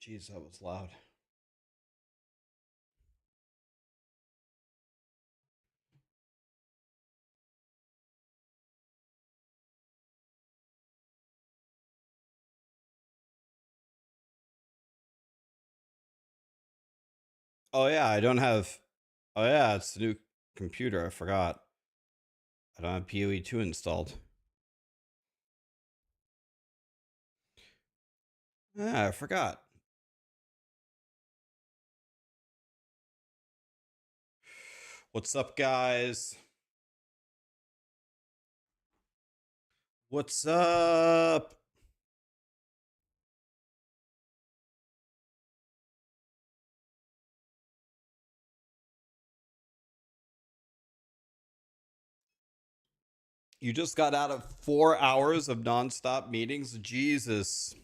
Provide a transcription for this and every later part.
Jeez, that was loud. Oh yeah, I don't have. Oh yeah, it's a new computer. I forgot. I don't have POE2 installed. Yeah, I forgot. What's up, guys? What's up? You just got out of 4 hours of nonstop meetings? Jesus.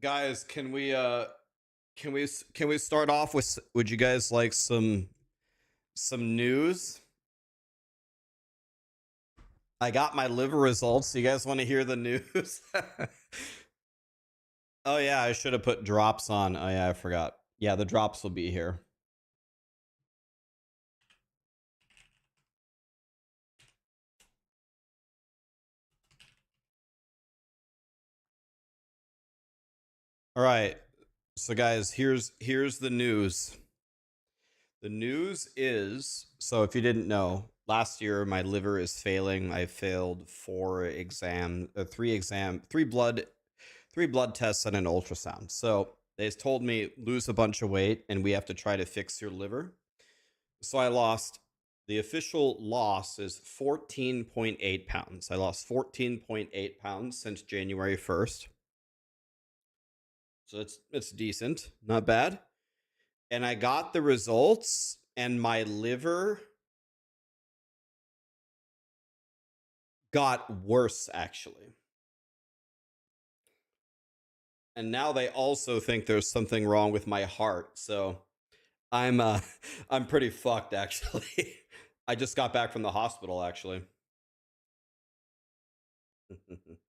Guys, can we start off with, would you guys like some news? I got my liver results. You guys want to hear the news? Oh yeah, I should have put drops on. Oh yeah, I forgot. Yeah, the drops will be here. All right. So guys, here's the news. The news is, so if you didn't know, last year my liver is failing. I failed three blood tests and an ultrasound. So they told me lose a bunch of weight and we have to try to fix your liver. So I lost, the official loss is 14.8 pounds. I lost 14.8 pounds since January 1st. So it's decent, not bad. And I got the results, and my liver got worse actually. And now they also think there's something wrong with my heart. So I'm I'm pretty fucked actually. I just got back from the hospital actually.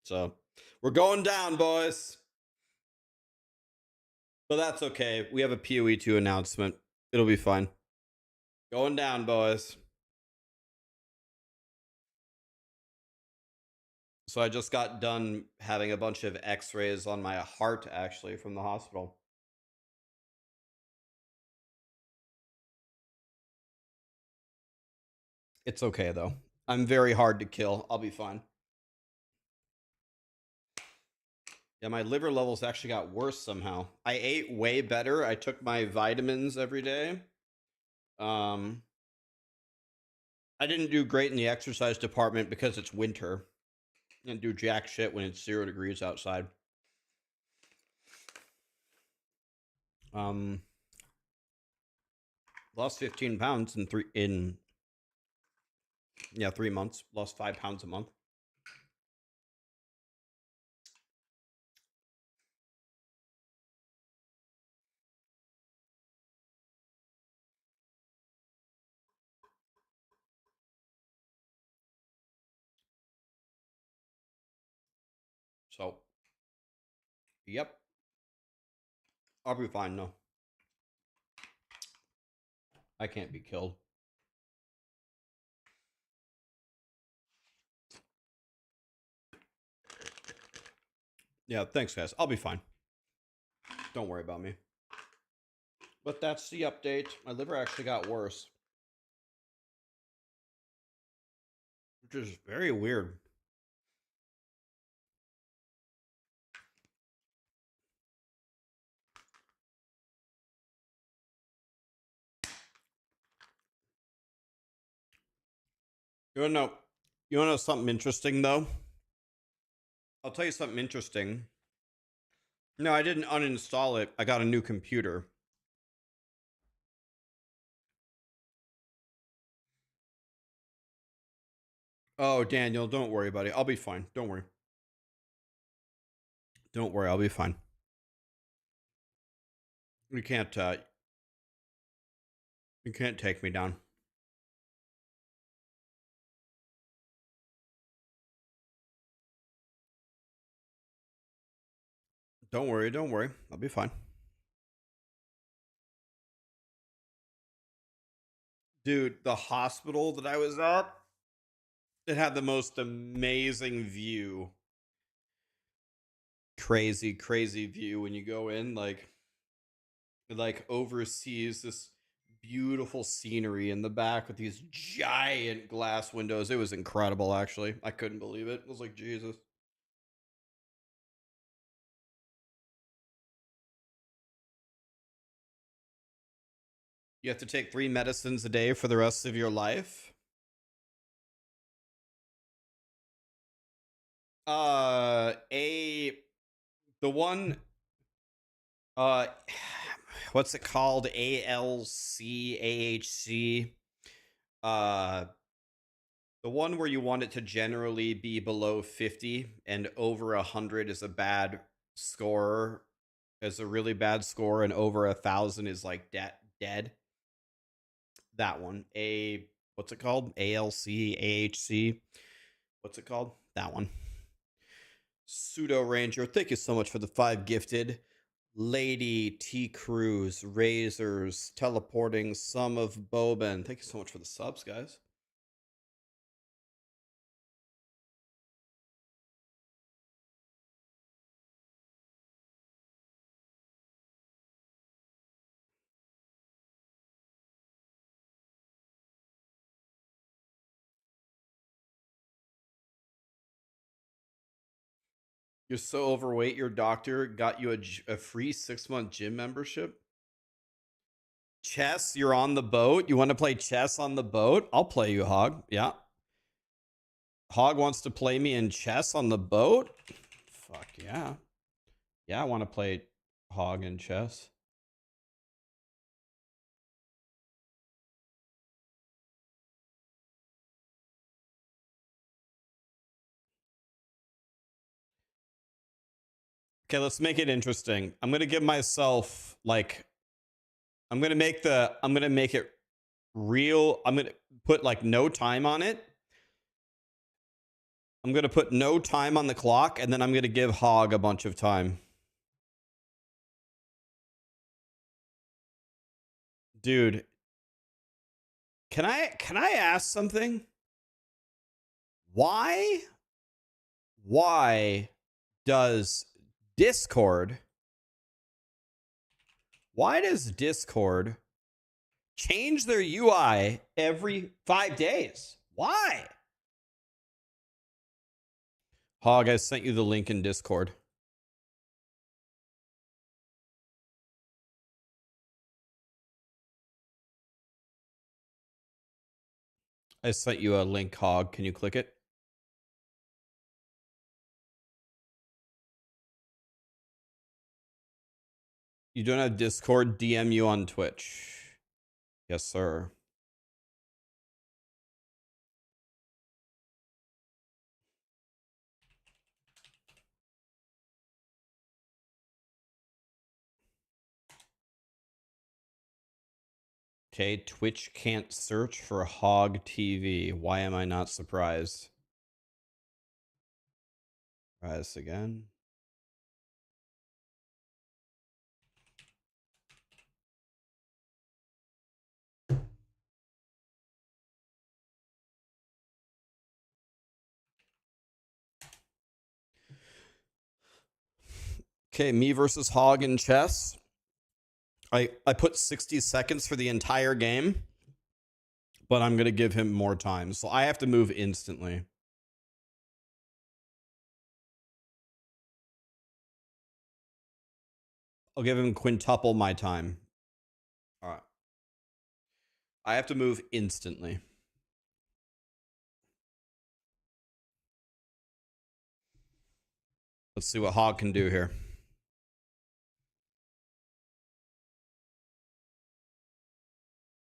So we're going down, boys. But that's okay. We have a POE2 announcement. It'll be fine. Going down, boys. So I just got done having a bunch of x-rays on my heart actually from the hospital. It's okay though. I'm very hard to kill. I'll be fine. Yeah, my liver levels actually got worse somehow. I ate way better. I took my vitamins every day. I didn't do great in the exercise department because it's winter. I didn't do jack shit when it's 0 degrees outside. Um, Lost 15 pounds in 3 months. Lost 5 pounds a month. So, yep. I'll be fine though. I can't be killed. Yeah, thanks guys. I'll be fine. Don't worry about me. But that's the update. My liver actually got worse, which is very weird. You wanna know? You wanna know something interesting though? I'll tell you something interesting. No, I didn't uninstall it. I got a new computer. Oh, Daniel, don't worry, buddy. I'll be fine. Don't worry. Don't worry. I'll be fine. You can't. You can't take me down. Don't worry. Don't worry. I'll be fine. Dude, the hospital that I was at, it had the most amazing view. Crazy, crazy view when you go in. Like oversees this beautiful scenery in the back with these giant glass windows. It was incredible, actually. I couldn't believe it. It was like Jesus. You have to take 3 medicines a day for the rest of your life. A the one uh what's it called? ALCAHC. Uh the one where you want it to generally be below 50 and over 100 is a bad score, is a really bad score, and over 1,000 is like dead. That one. What's it called? ALCAHC. What's it called? That one. Pseudo Ranger, thank you so much for the 5 gifted. Lady T Cruz, Razors, Teleporting, Some of Boban. Thank you so much for the subs, guys. You're so overweight, your doctor got you a free 6-month gym membership. Chess, you're on the boat. You want to play chess on the boat? I'll play you, Hog. Yeah. Hog wants to play me in chess on the boat? Fuck yeah. Yeah, I want to play Hog in chess. Okay, let's make it interesting. I'm going to give myself like I'm going to make it real. I'm going to put like no time on it. I'm going to put no time on the clock, and then I'm going to give Hog a bunch of time. Dude, can I ask something? Why does Discord why does Discord change their UI every 5 days? Why? Hog, I sent you the link in Discord. I sent you a link, Hog. Can you click it? You don't have Discord? DM you on Twitch. Yes, sir. Okay, Twitch can't search for Hog TV. Why am I not surprised? Try this again. Okay, me versus Hog in chess. I put 60 seconds for the entire game, but I'm going to give him more time. So I have to move instantly. I'll give him quintuple my time. All right. I have to move instantly. Let's see what Hog can do here.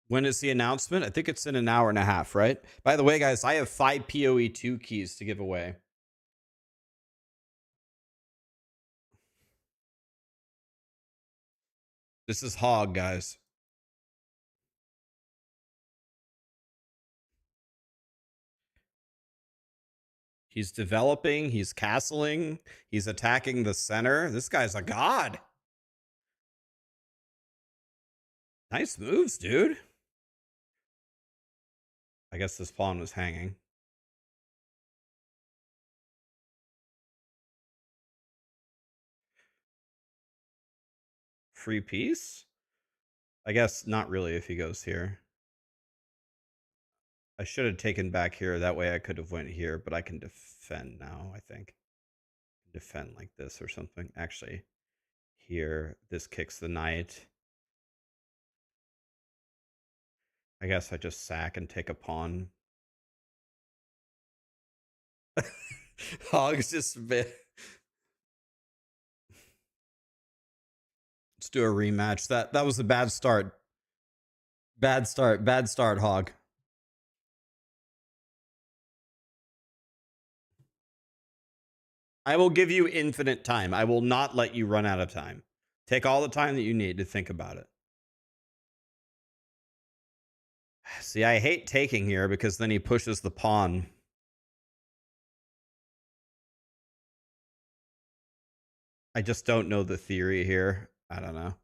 When is the announcement? I think it's in an hour and a half, right? By the way, guys, I have 5 POE2 keys to give away. This is Hog, guys. He's developing, he's castling, he's attacking the center. This guy's a god. Nice moves, dude. I guess this pawn was hanging. Free piece? I guess not really if he goes here. I should have taken back here. That way I could have went here, but I can defend now, I think. Defend like this or something. Actually, here, this kicks the knight. I guess I just sack and take a pawn. Hog's just... Let's do a rematch. That was a bad start. Bad start, Hog. I will give you infinite time. I will not let you run out of time. Take all the time that you need to think about it. See, I hate taking here because then he pushes the pawn. I just don't know the theory here. I don't know.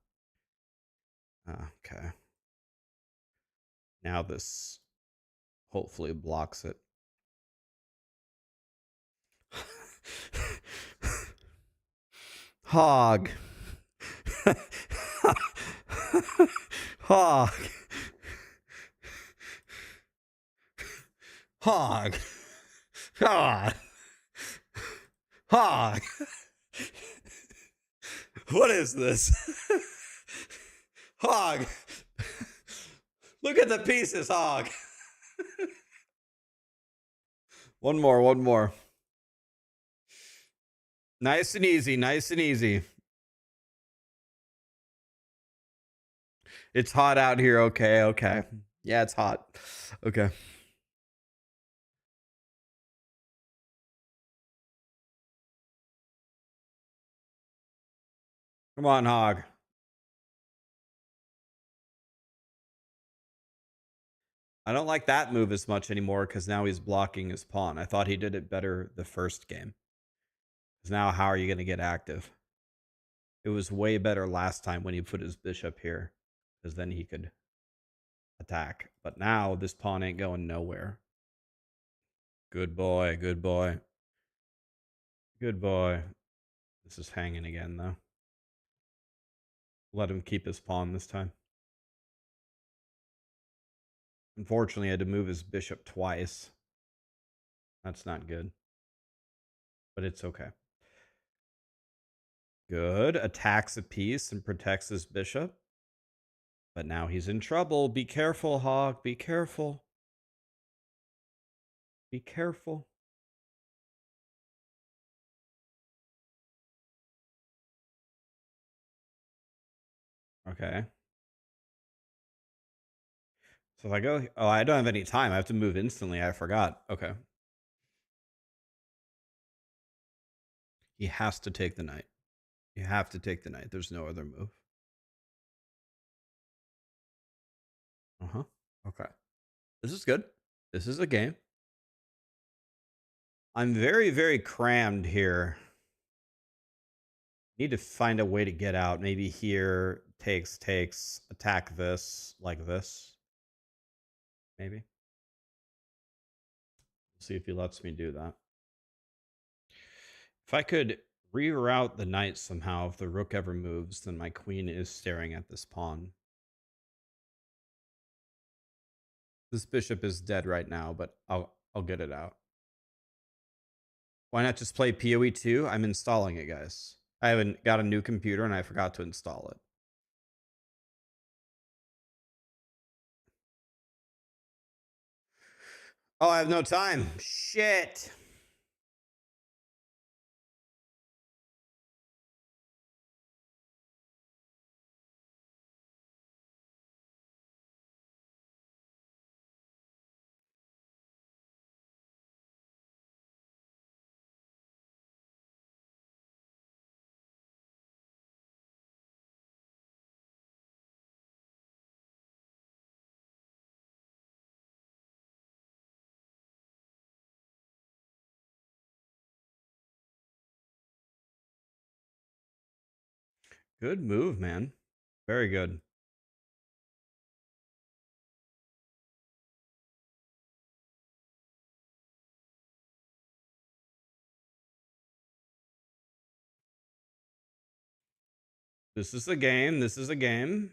Okay. Now this hopefully blocks it. Hog. Hog. Hog. God. Hog. What is this? Hog. Look at the pieces, Hog. One more. Nice and easy, nice and easy. It's hot out here. Okay. Yeah, it's hot. Okay. Come on, Hog. I don't like that move as much anymore because now he's blocking his pawn. I thought he did it better the first game. Because now how are you going to get active? It was way better last time when he put his bishop here. Because then he could attack. But now this pawn ain't going nowhere. Good boy. Good boy. Good boy. This is hanging again, though. Let him keep his pawn this time. Unfortunately, I had to move his bishop twice. That's not good. But it's okay. Good. Attacks a piece and protects his bishop. But now he's in trouble. Be careful, Hog. Be careful. Be careful. Okay. So if I go... Oh, I don't have any time. I have to move instantly. I forgot. Okay. He has to take the knight. You have to take the knight. There's no other move. Uh-huh. Okay. This is good. This is a game. I'm very, very crammed here. Need to find a way to get out. Maybe here, takes, attack this, like this. Maybe. See if he lets me do that. If I could reroute the knight somehow, if the rook ever moves, then my queen is staring at this pawn. This bishop is dead right now, but I'll get it out. Why not just play POE2? I'm installing it, guys. I haven't got a new computer and I forgot to install it. Oh, I have no time. Shit. Good move, man. Very good. This is a game. This is a game.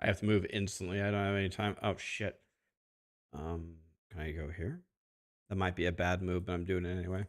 I have to move instantly. I don't have any time. Oh, shit. Can I go here? That might be a bad move, but I'm doing it anyway.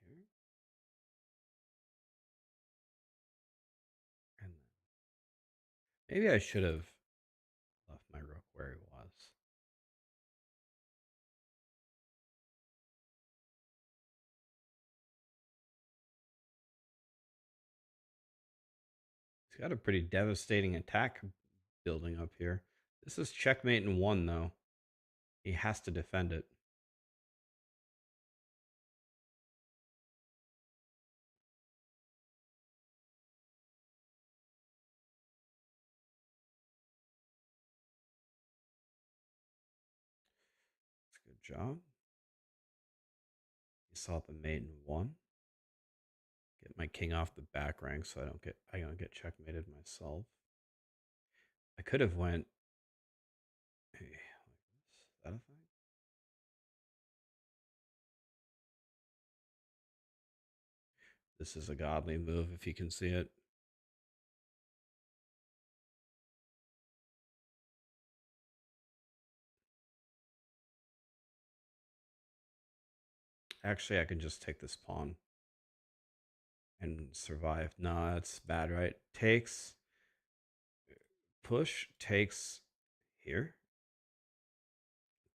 Here. And maybe I should have left my rook where he was. He's got a pretty devastating attack building up here. This is checkmate in 1, though. He has to defend it. Good job. You saw the mate in 1. Get my king off the back rank so I don't get checkmated myself. I could have went hey, like this. Is that a thing? This is a godly move if you can see it. Actually, I can just take this pawn and survive. No, that's bad, right? Takes, push, takes here.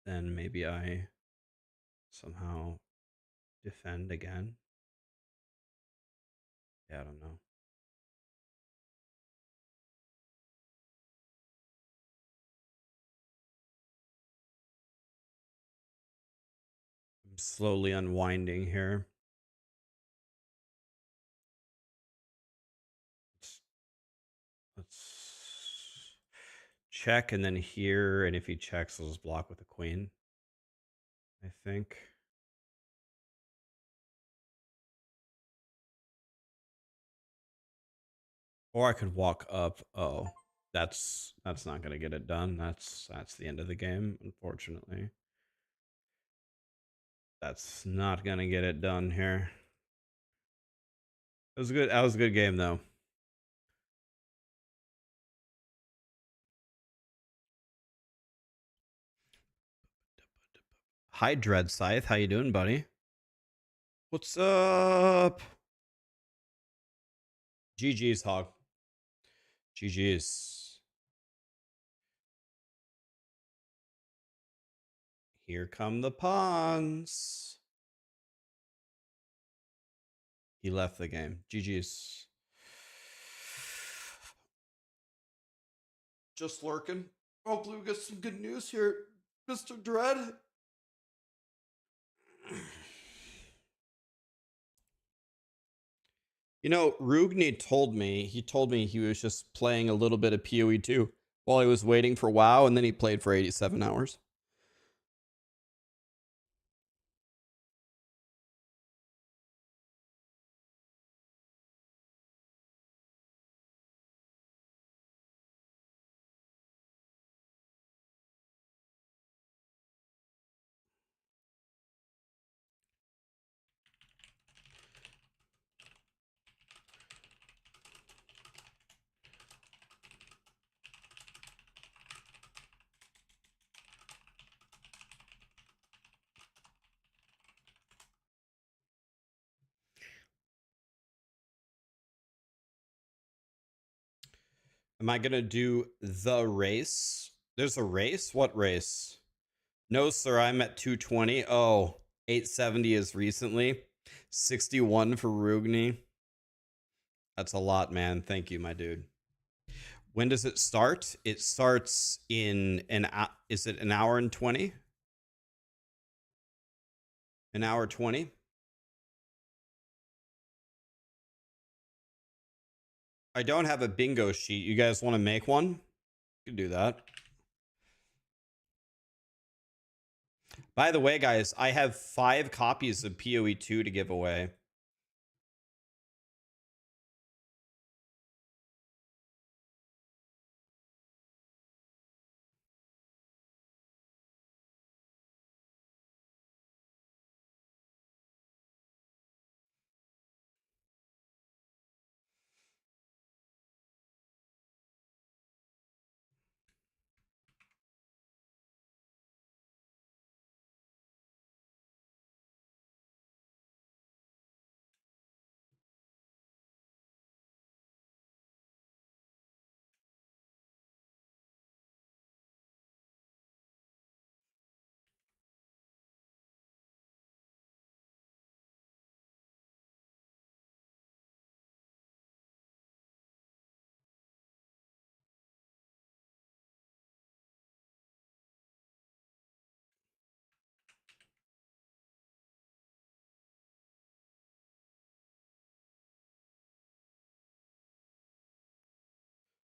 Then maybe I somehow defend again. Yeah, I don't know. I'm slowly unwinding here. Let's check and then here, and if he checks, I'll just block with the queen, I think. Or I could walk up. Oh, that's not gonna get it done. That's the end of the game, unfortunately. That's not gonna get it done here. It was good. That was a good game though. Hi, Dread Scythe. How you doing, buddy? What's up? GG's, Hog. GG's. Here come the pawns. He left the game. GG's. Just lurking. Hopefully we get some good news here, Mr. Dread. You know, Rugni told me he was just playing a little bit of POE2 while he was waiting for WoW, and then he played for 87 hours. Am I going to do the race? There's a race? What race? No, sir. I'm at 220. Oh, 870 is recently. 61 for Rugni. That's a lot, man. Thank you, my dude. When does it start? It starts in is it an hour and 20? An hour 20? I don't have a bingo sheet. You guys want to make one? You can do that. By the way, guys, I have 5 copies of POE2 to give away.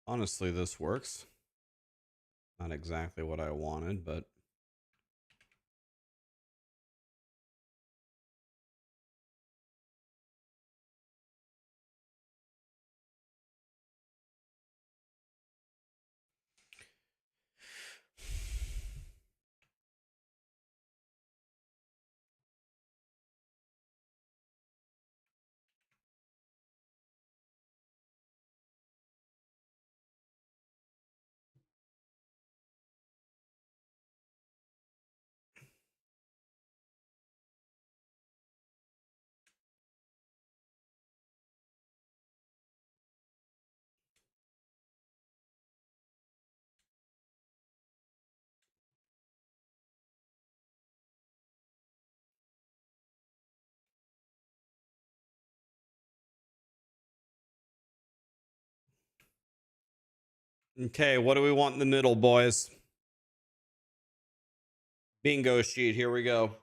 Honestly, this works. Not exactly what I wanted, but okay, what do we want in the middle, boys? Bingo sheet, here we go.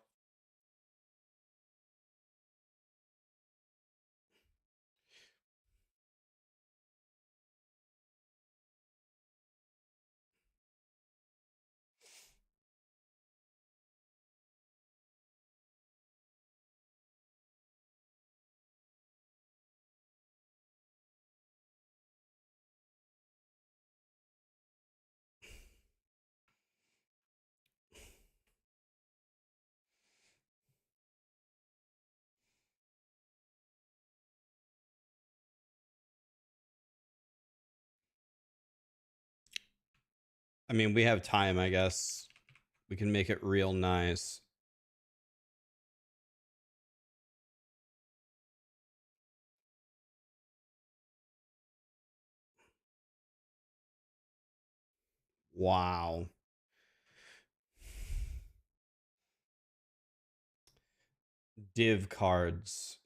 I mean, we have time, I guess. We can make it real nice. Wow. Div cards.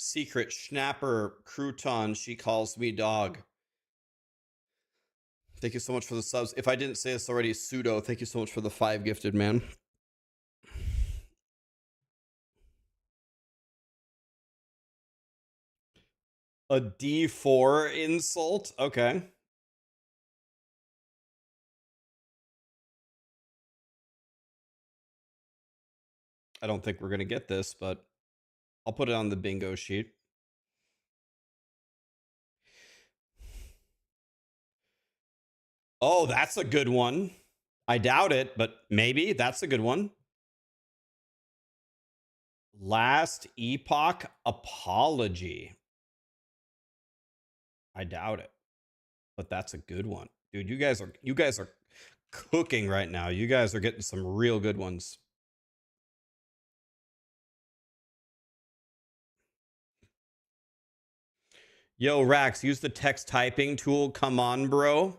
Secret Schnapper Crouton, she calls me dog. Thank you so much for the subs. If I didn't say this already, Pseudo, thank you so much for the 5 gifted, man. A D4 insult? Okay. I don't think we're going to get this, but I'll put it on the bingo sheet. Oh, that's a good one. I doubt it, but maybe. That's a good one. Last Epoch apology. I doubt it, but that's a good one. Dude, you guys are cooking right now. You guys are getting some real good ones. Yo, Rax, use the text typing tool. Come on, bro.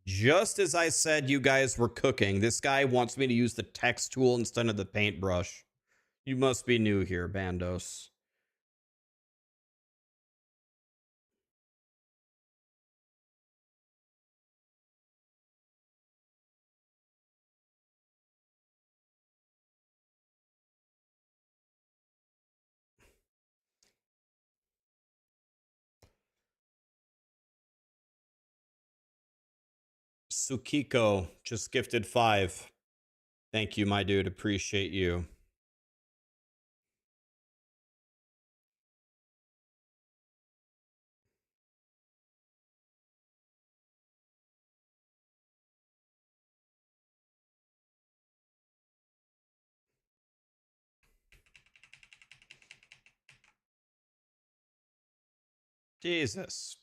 Just as I said you guys were cooking, this guy wants me to use the text tool instead of the paintbrush. You must be new here, Bandos. Sukiko just gifted 5. Thank you, my dude. Appreciate you. Jesus.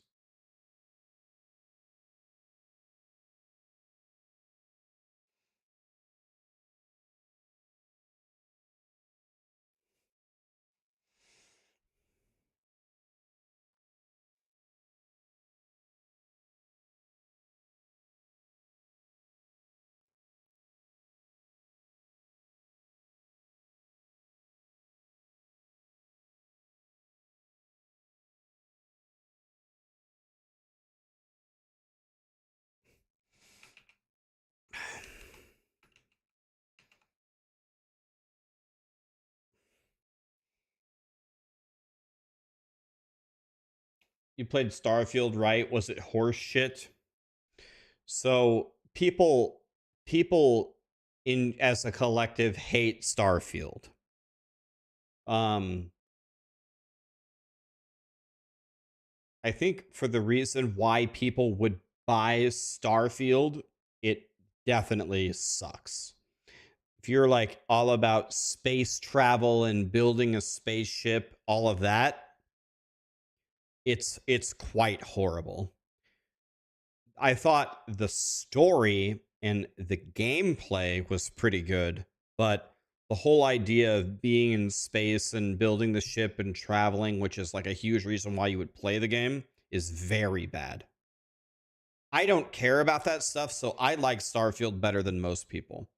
You played Starfield, right? Was it horse shit? So people in as a collective hate Starfield. I think for the reason why people would buy Starfield, it definitely sucks. If you're like all about space travel and building a spaceship, all of that, it's quite horrible. I thought the story and the gameplay was pretty good, but the whole idea of being in space and building the ship and traveling, which is like a huge reason why you would play the game, is very bad. I don't care about that stuff, so I like Starfield better than most people.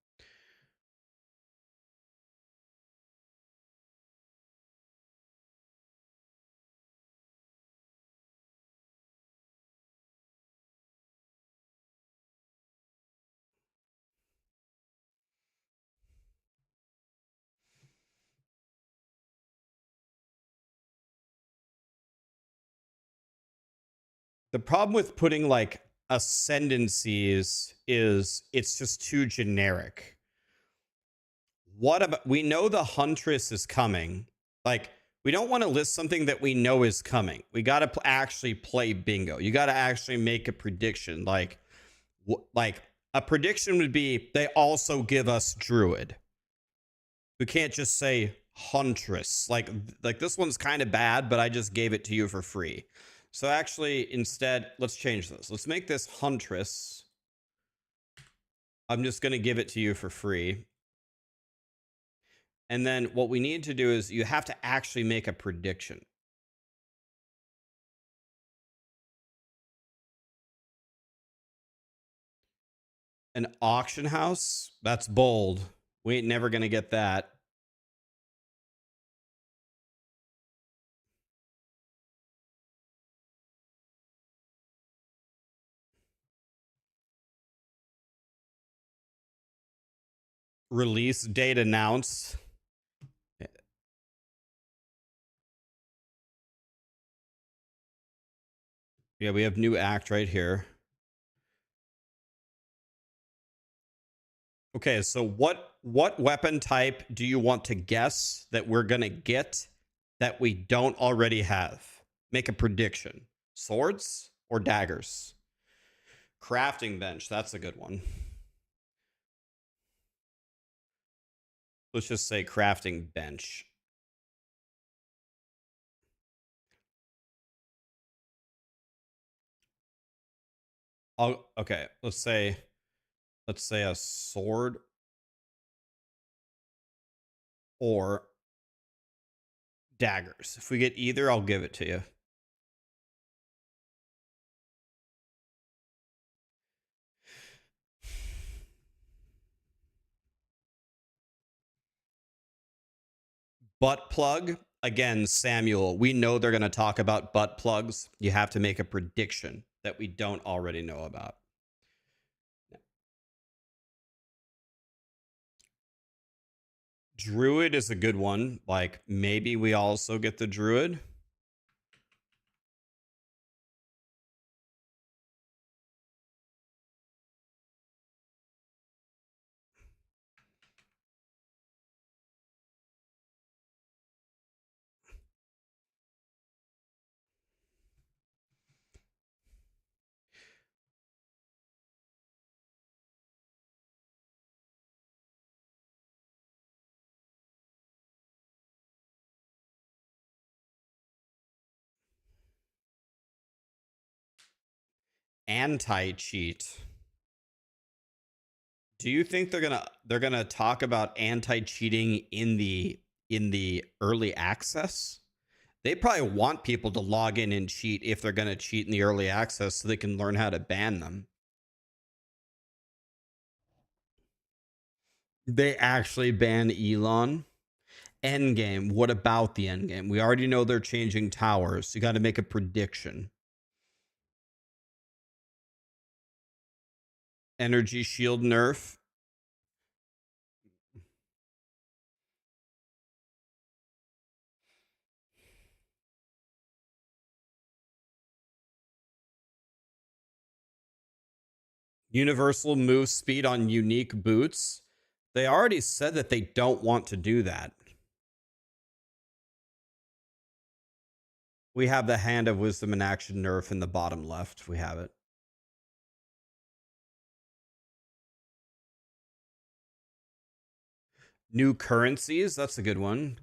The problem with putting like ascendancies is it's just too generic. What about, we know the Huntress is coming. Like, we don't want to list something that we know is coming. We got to actually play bingo. You got to actually make a prediction. Like a prediction would be they also give us Druid. We can't just say Huntress. Like this one's kind of bad, but I just gave it to you for free. So actually, instead, let's change this. Let's make this Huntress. I'm just going to give it to you for free. And then what we need to do is you have to actually make a prediction. An auction house? That's bold. We ain't never going to get that. Release date announced. Yeah, we have new act right here. Okay, so what weapon type do you want to guess that we're going to get that we don't already have? Make a prediction. Swords or daggers? Crafting bench, that's a good one. Let's just say crafting bench. Okay, let's say a sword or daggers. If we get either, I'll give it to you. Butt plug. Again, Samuel, we know they're going to talk about butt plugs. You have to make a prediction that we don't already know about. Druid is a good one. Like, maybe we also get the Druid. Anti-cheat. Do you think they're gonna talk about anti-cheating in the early access? They probably want people to log in and cheat if they're gonna cheat in the early access so they can learn how to ban them. They actually ban Elon. Endgame. What about the endgame? We already know they're changing towers. You got to make a prediction. Energy shield nerf. Universal move speed on unique boots. They already said that they don't want to do that. We have the hand of wisdom and action nerf in the bottom left. We have it. New currencies. That's a good one.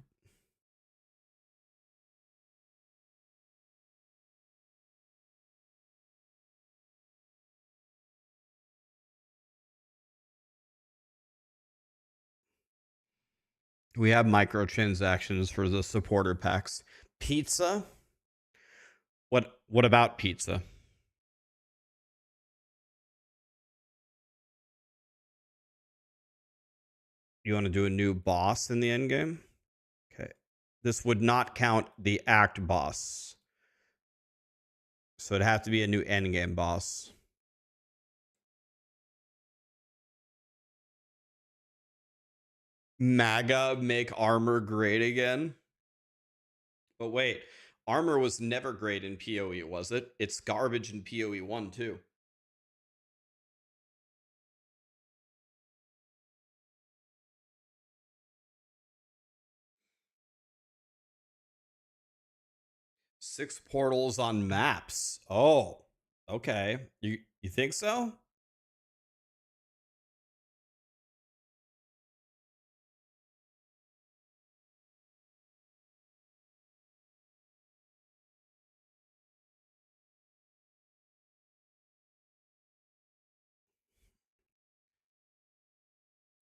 We have microtransactions for the supporter packs. Pizza. What about pizza? You want to do a new boss in the end game? Okay. This would not count the act boss. So it'd have to be a new end game boss. MAGA make armor great again. But wait, armor was never great in PoE, was it? It's garbage in PoE 1 too. Six portals on maps. Oh, okay. You think so?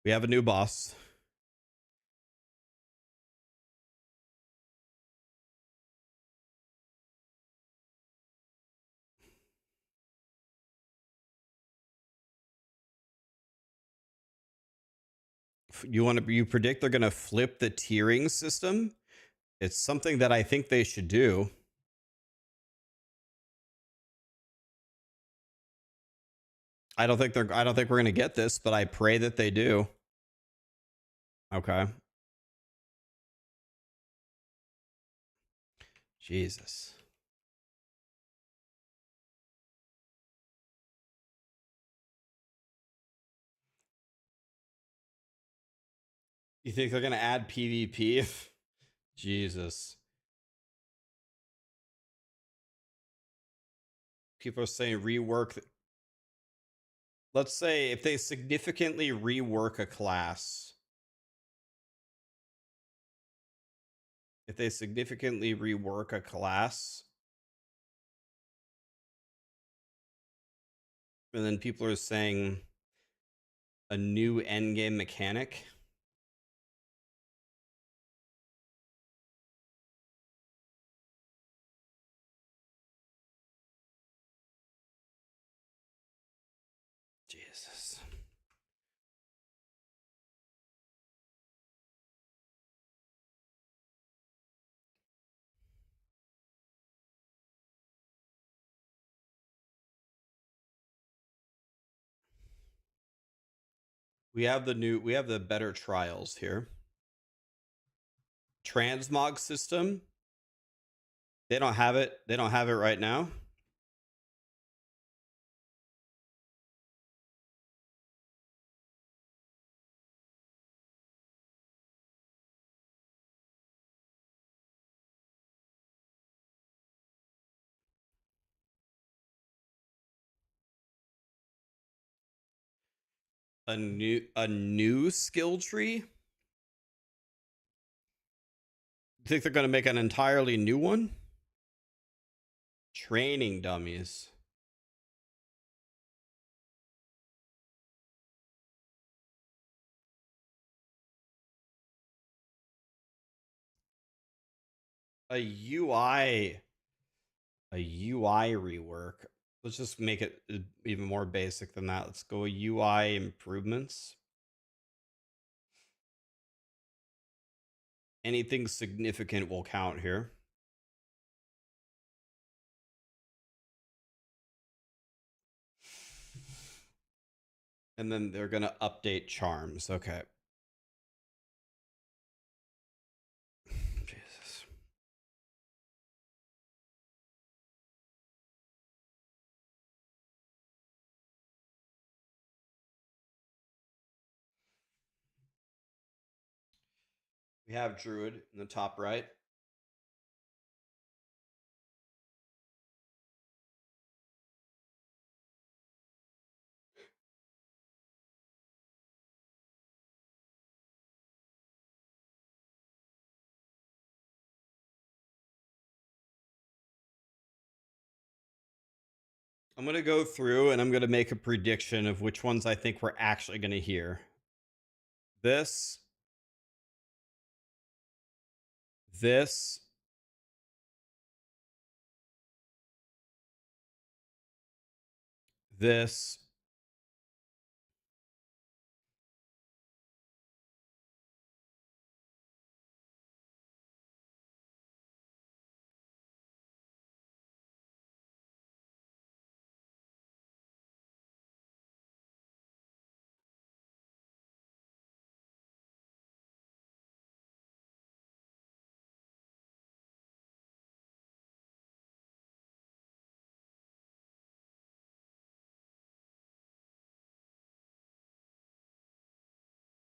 We have a new boss. You predict they're going to flip the tiering system? It's something that I think they should do. I don't think we're going to get this, but I pray that they do. Okay. Jesus. You think they're gonna add PvP? Jesus. People are saying rework. Let's say if they significantly rework a class. If they significantly rework a class, and then people are saying a new endgame mechanic. Jesus. We have the better trials here. Transmog system. They don't have it. They don't have it right now. A new skill tree? You think they're going to make an entirely new one? Training dummies. A UI rework. Let's just make it even more basic than that. Let's go UI improvements. Anything significant will count here. And then they're going to update charms. Okay. Jesus. We have Druid in the top right. I'm going to go through and I'm going to make a prediction of which ones I think we're actually going to hear. This, this, this,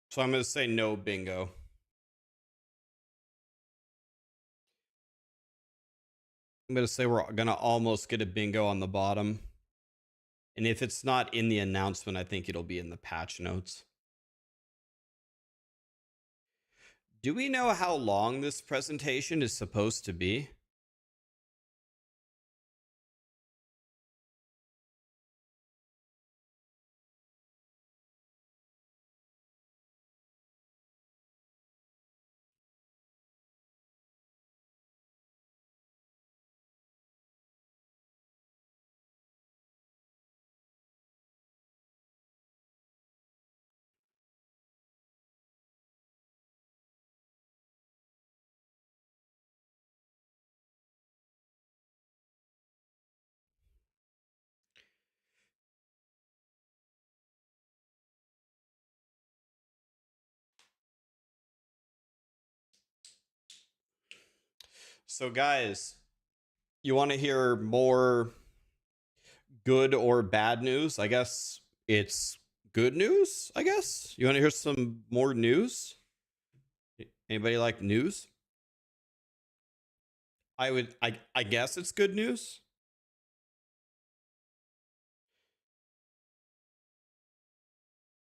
so I'm going to say no bingo. I'm going to say we're going to almost get a bingo on the bottom. And if it's not in the announcement, I think it'll be in the patch notes. Do we know how long this presentation is supposed to be? So, guys, you want to hear more good or bad news? I guess it's good news, I guess. You want to hear some more news? Anybody like news? I guess it's good news.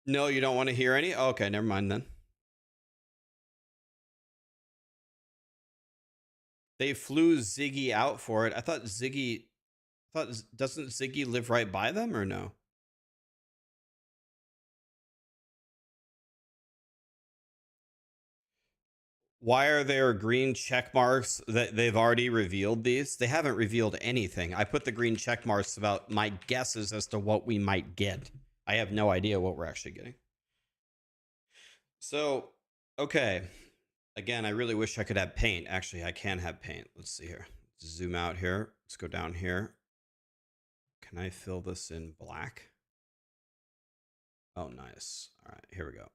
No, you don't want to hear any? Okay, never mind then. They flew Ziggy out for it. I thought doesn't Ziggy live right by them or no? Why are there green check marks that they've already revealed these? They haven't revealed anything. I put the green check marks about my guesses as to what we might get. I have no idea what we're actually getting. So, okay. Again, I really wish I could have paint. Actually, I can have paint. Let's see here. Zoom out here. Let's go down here. Can I fill this in black? Oh, nice. All right, here we go.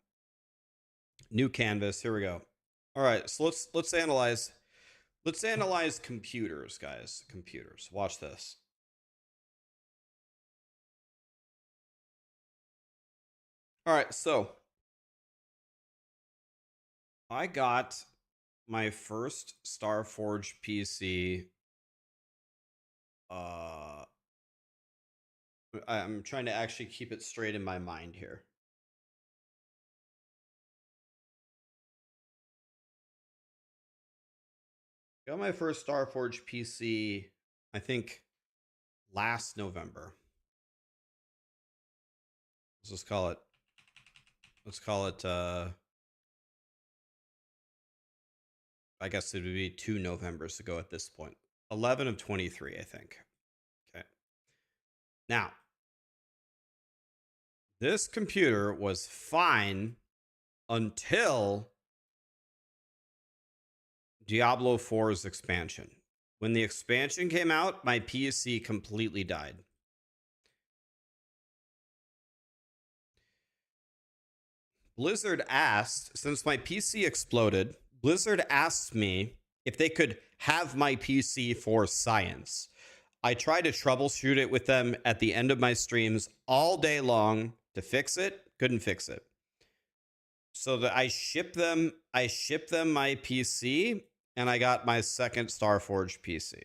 New canvas. Here we go. All right, so let's analyze computers, guys. Computers. Watch this. All right, so I got my first Starforge PC. I'm trying to actually keep it straight in my mind here. Got my first Starforge PC, I think, last November. Let's call it, I guess it would be 2 Novembers ago at this point. 11 of 23, I think. Okay. Now, this computer was fine until Diablo 4's expansion. When the expansion came out, my PC completely died. Blizzard asked, since my PC exploded, Blizzard asked me if they could have my PC for science. I tried to troubleshoot it with them at the end of my streams all day long to fix it. Couldn't fix it. So that I shipped them my PC and I got my second Starforge PC.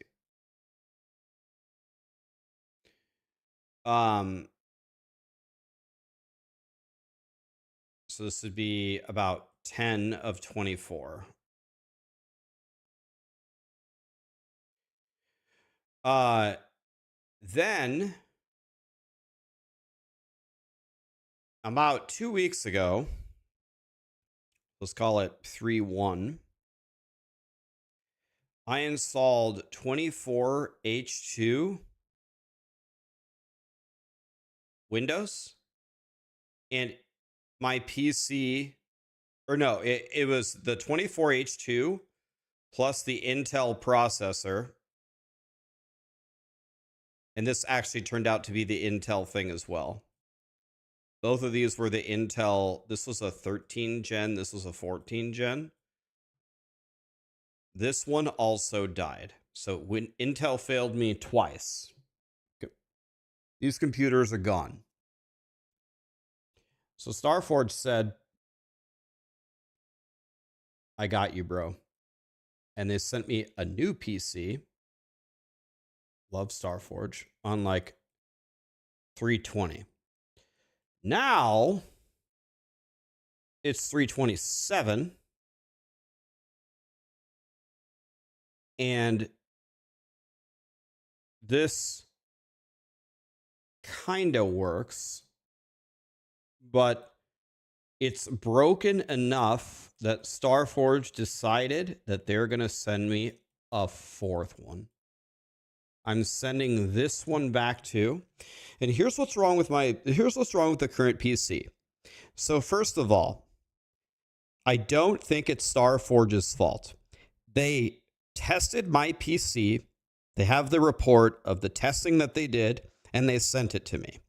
So this would be about 10 of 24. Then about 2 weeks ago, let's call it 3/1, I installed 24H2 Windows, and my PC, or no, it was the 24H2 plus the Intel processor. And this actually turned out to be the Intel thing as well. Both of these were the Intel. This was a 13 gen. This was a 14 gen. This one also died. So when Intel failed me twice, these computers are gone. So Starforge said, I got you, bro. And they sent me a new PC. Love Starforge on like 320. Now it's 327. And this kind of works, but it's broken enough that Starforge decided that they're going to send me a fourth one. I'm sending this one back too. And here's what's wrong with the current PC. So first of all, I don't think it's Starforge's fault. They tested my PC. They have the report of the testing that they did, and they sent it to me.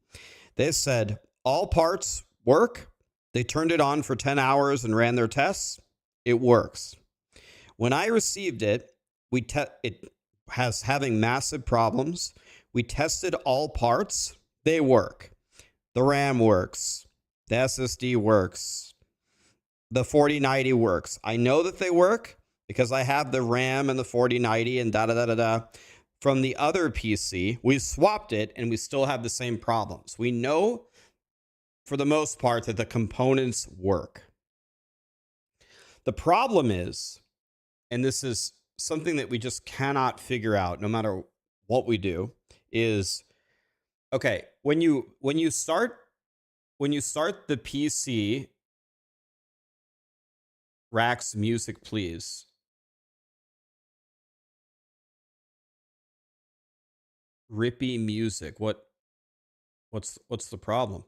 They said all parts work. They turned it on for 10 hours and ran their tests. It works. When I received it, it has having massive problems. We tested all parts. They work. The RAM works. The SSD works. The 4090 works. I know that they work because I have the RAM and the 4090 and da-da-da-da-da. From the other PC, we swapped it and we still have the same problems. We know for the most part that the components work. The problem is, and this is something that we just cannot figure out no matter what we do, is okay, when you start the PC, Rax music please. Rippy music. What's the problem?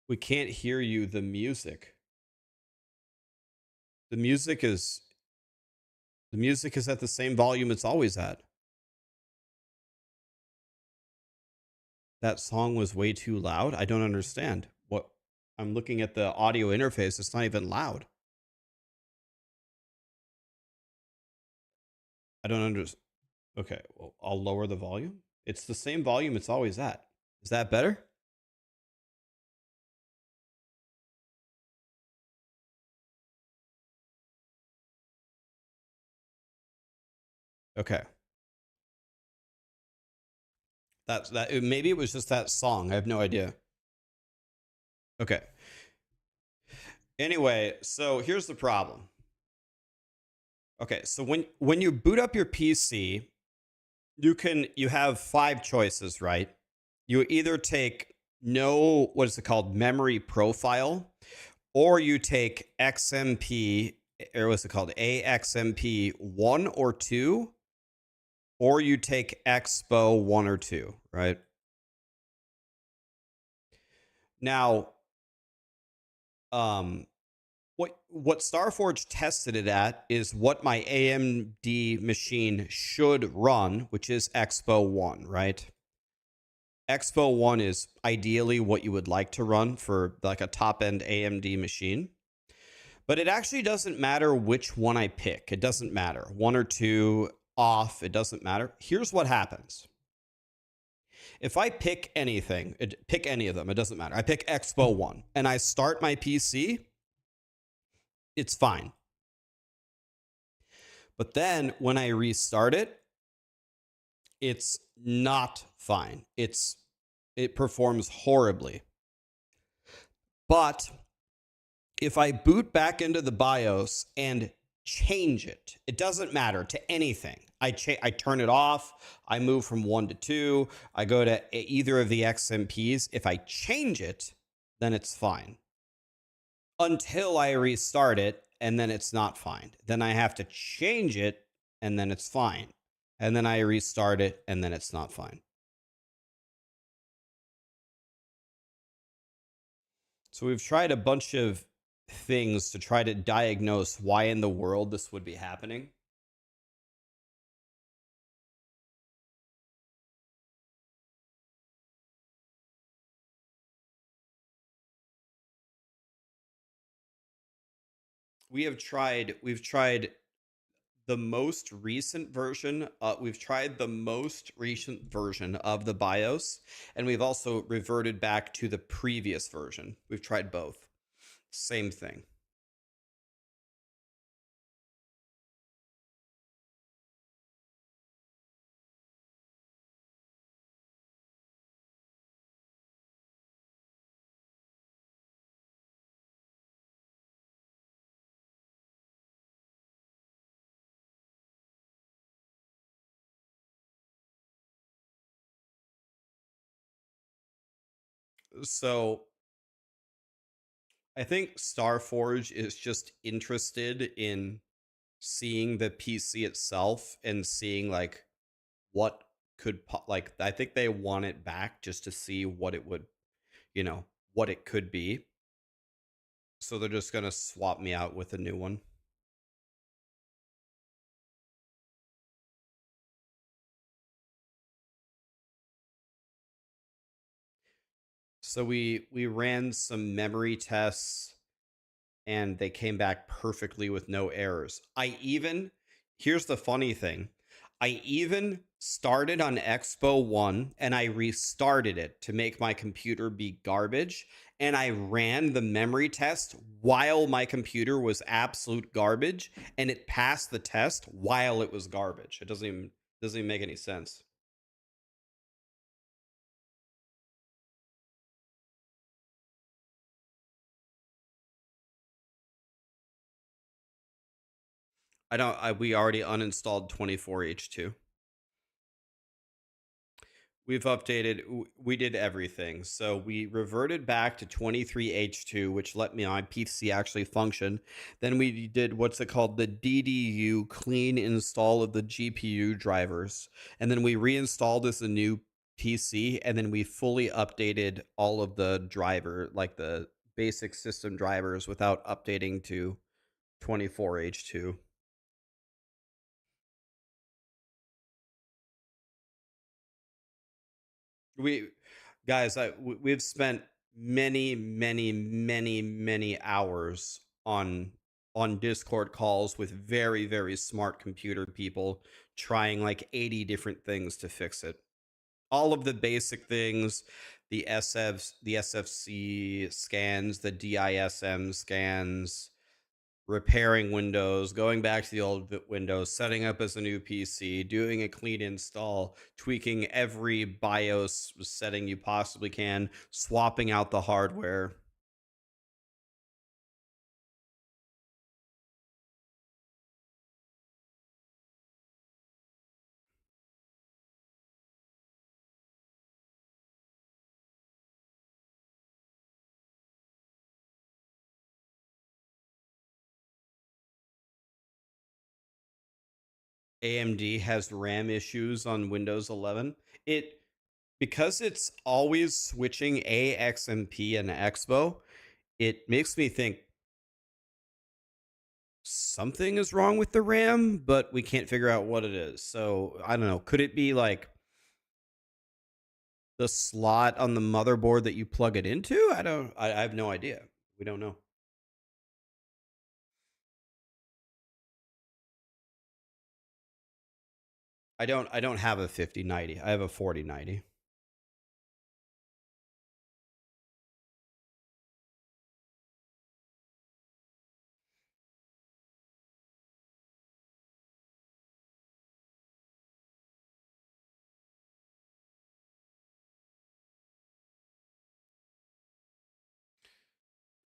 We can't hear you, the music. The music is at the same volume it's always at. That song was way too loud. I don't understand. What I'm looking at the audio interface, it's not even loud. I don't understand. Okay, well, I'll lower the volume. It's the same volume it's always at. Is that better? Okay. Maybe it was just that song. I have no idea. Okay. Anyway, so here's the problem. Okay, so when you boot up your PC, you have 5 choices, right? You either take what is it called, memory profile, or you take XMP, or what's it called, AXMP 1 or 2, or you take Expo 1 or 2, right? Now, what Starforge tested it at is what my AMD machine should run, which is Expo 1, right? Expo 1 is ideally what you would like to run for like a top-end AMD machine. But it actually doesn't matter which one I pick. It doesn't matter. 1 or 2 off, it doesn't matter. Here's what happens. If I pick anything, pick any of them, it doesn't matter. I pick Expo 1 and I start my PC, it's fine. But then when I restart it, it's not fine. It performs horribly. But if I boot back into the BIOS and change it, it doesn't matter to anything. I turn it off. I move from 1 to 2. I go to either of the XMPs. If I change it, then it's fine. Until I restart it, and then it's not fine. Then I have to change it, and then it's fine. And then I restart it, and then it's not fine. So we've tried a bunch of things to try to diagnose why in the world this would be happening. We've tried the most recent version. We've tried the most recent version of the BIOS, and we've also reverted back to the previous version. We've tried both. Same thing. So I think Starforge is just interested in seeing the PC itself and seeing like what could like I think they want it back just to see what it would, what it could be. So they're just going to swap me out with a new one. So we ran some memory tests and they came back perfectly with no errors. I even Here's the funny thing. I even started on Expo 1 and I restarted it to make my computer be garbage. And I ran the memory test while my computer was absolute garbage, and it passed the test while it was garbage. It doesn't even make any sense. We already uninstalled 24H2. We've updated, we did everything. So we reverted back to 23H2, which let me my PC actually function. Then we did what's it called? The DDU clean install of the GPU drivers. And then we reinstalled as a new PC. And then we fully updated all of the driver, like the basic system drivers, without updating to 24H2. We guys, we've spent many hours on Discord calls with very smart computer people trying like 80 different things to fix it. All of the basic things, the SFC scans, the DISM scans, repairing Windows, going back to the old Windows, setting up as a new PC, doing a clean install, tweaking every BIOS setting you possibly can, swapping out the hardware. AMD has RAM issues on Windows 11. It because it's always switching AXMP and Expo, it makes me think something is wrong with the RAM, but we can't figure out what it is. So I don't know. Could it be like the slot on the motherboard that you plug it into? I have no idea. We don't know. I don't have a 5090. I have a 4090.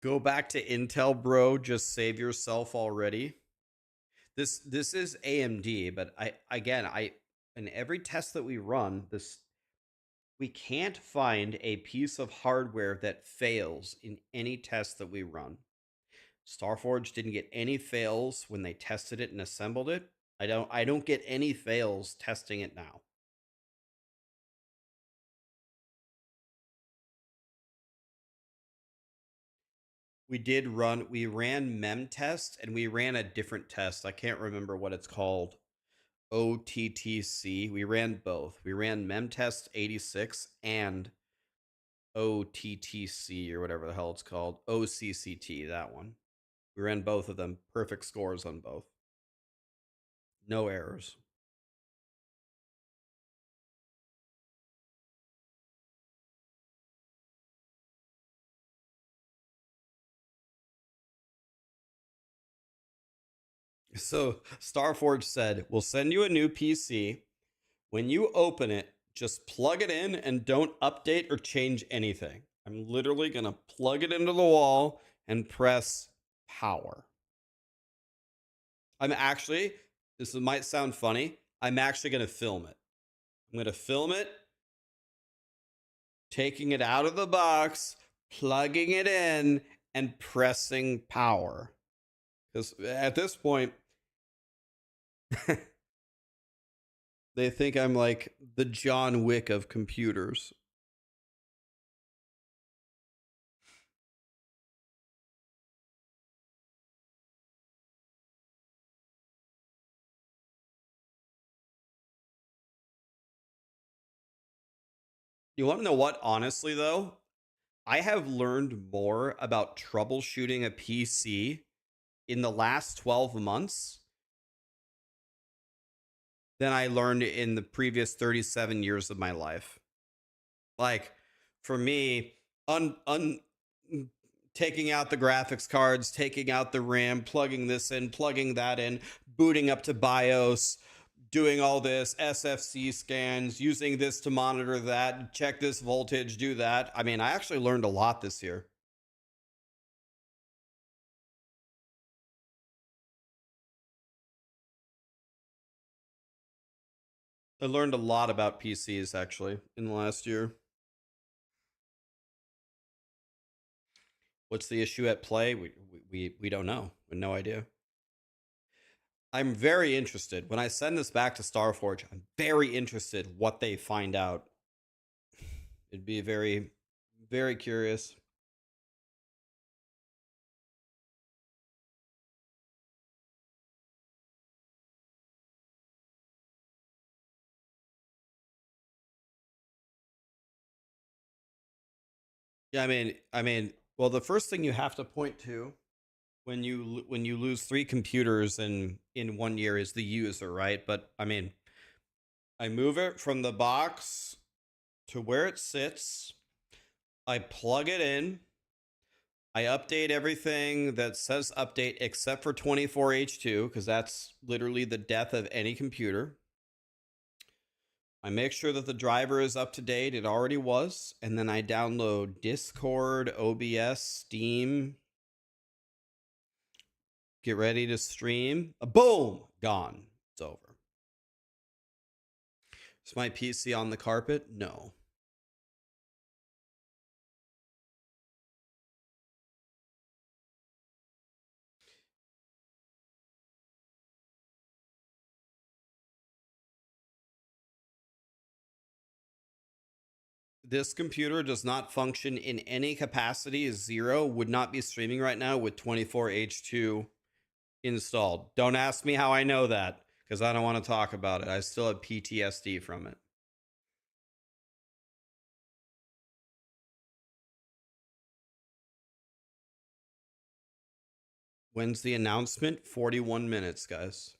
Go back to Intel, bro. Just save yourself already. This is AMD, but I in every test that we run, this we can't find a piece of hardware that fails in any test that we run. Starforge didn't get any fails when they tested it and assembled it. I don't get any fails testing it now. We ran mem test and we ran a different test. I can't remember what it's called. OTTC. We ran both. We ran mem test 86 and OTTC or whatever the hell it's called. OCCT, that one. We ran both of them. Perfect scores on both. No errors. So Starforge said, "We'll send you a new PC. When you open it, just plug it in and don't update or change anything." I'm literally going to plug it into the wall and press power. I'm actually, this might sound funny, I'm actually going to film it. I'm going to film it, taking it out of the box, plugging it in, and pressing power. Because at this point, they think I'm like the John Wick of computers. You want to know what? Honestly, though, I have learned more about troubleshooting a PC in the last 12 months than I learned in the previous 37 years of my life. Like for me, taking out the graphics cards, taking out the RAM, plugging this in, plugging that in, booting up to BIOS, doing all this SFC scans, using this to monitor that, check this voltage, do that. I mean, I actually learned a lot this year. I learned a lot about PCs actually in the last year. What's the issue at play? We don't know. We have no idea. I'm very interested. When I send this back to Starforge, I'm very interested what they find out. It'd be very, very curious. Yeah, well, the first thing you have to point to when you lose 3 computers in 1 year is the user, right? But I mean, I move it from the box to where it sits. I plug it in. I update everything that says update except for 24H2 because that's literally the death of any computer. I make sure that the driver is up to date. It already was. And then I download Discord, OBS, Steam. Get ready to stream. Boom! Gone. It's over. Is my PC on the carpet? No. This computer does not function in any capacity. 0 would not be streaming right now with 24H2 installed. Don't ask me how I know that because I don't want to talk about it. I still have PTSD from it. When's the announcement? 41 minutes, guys.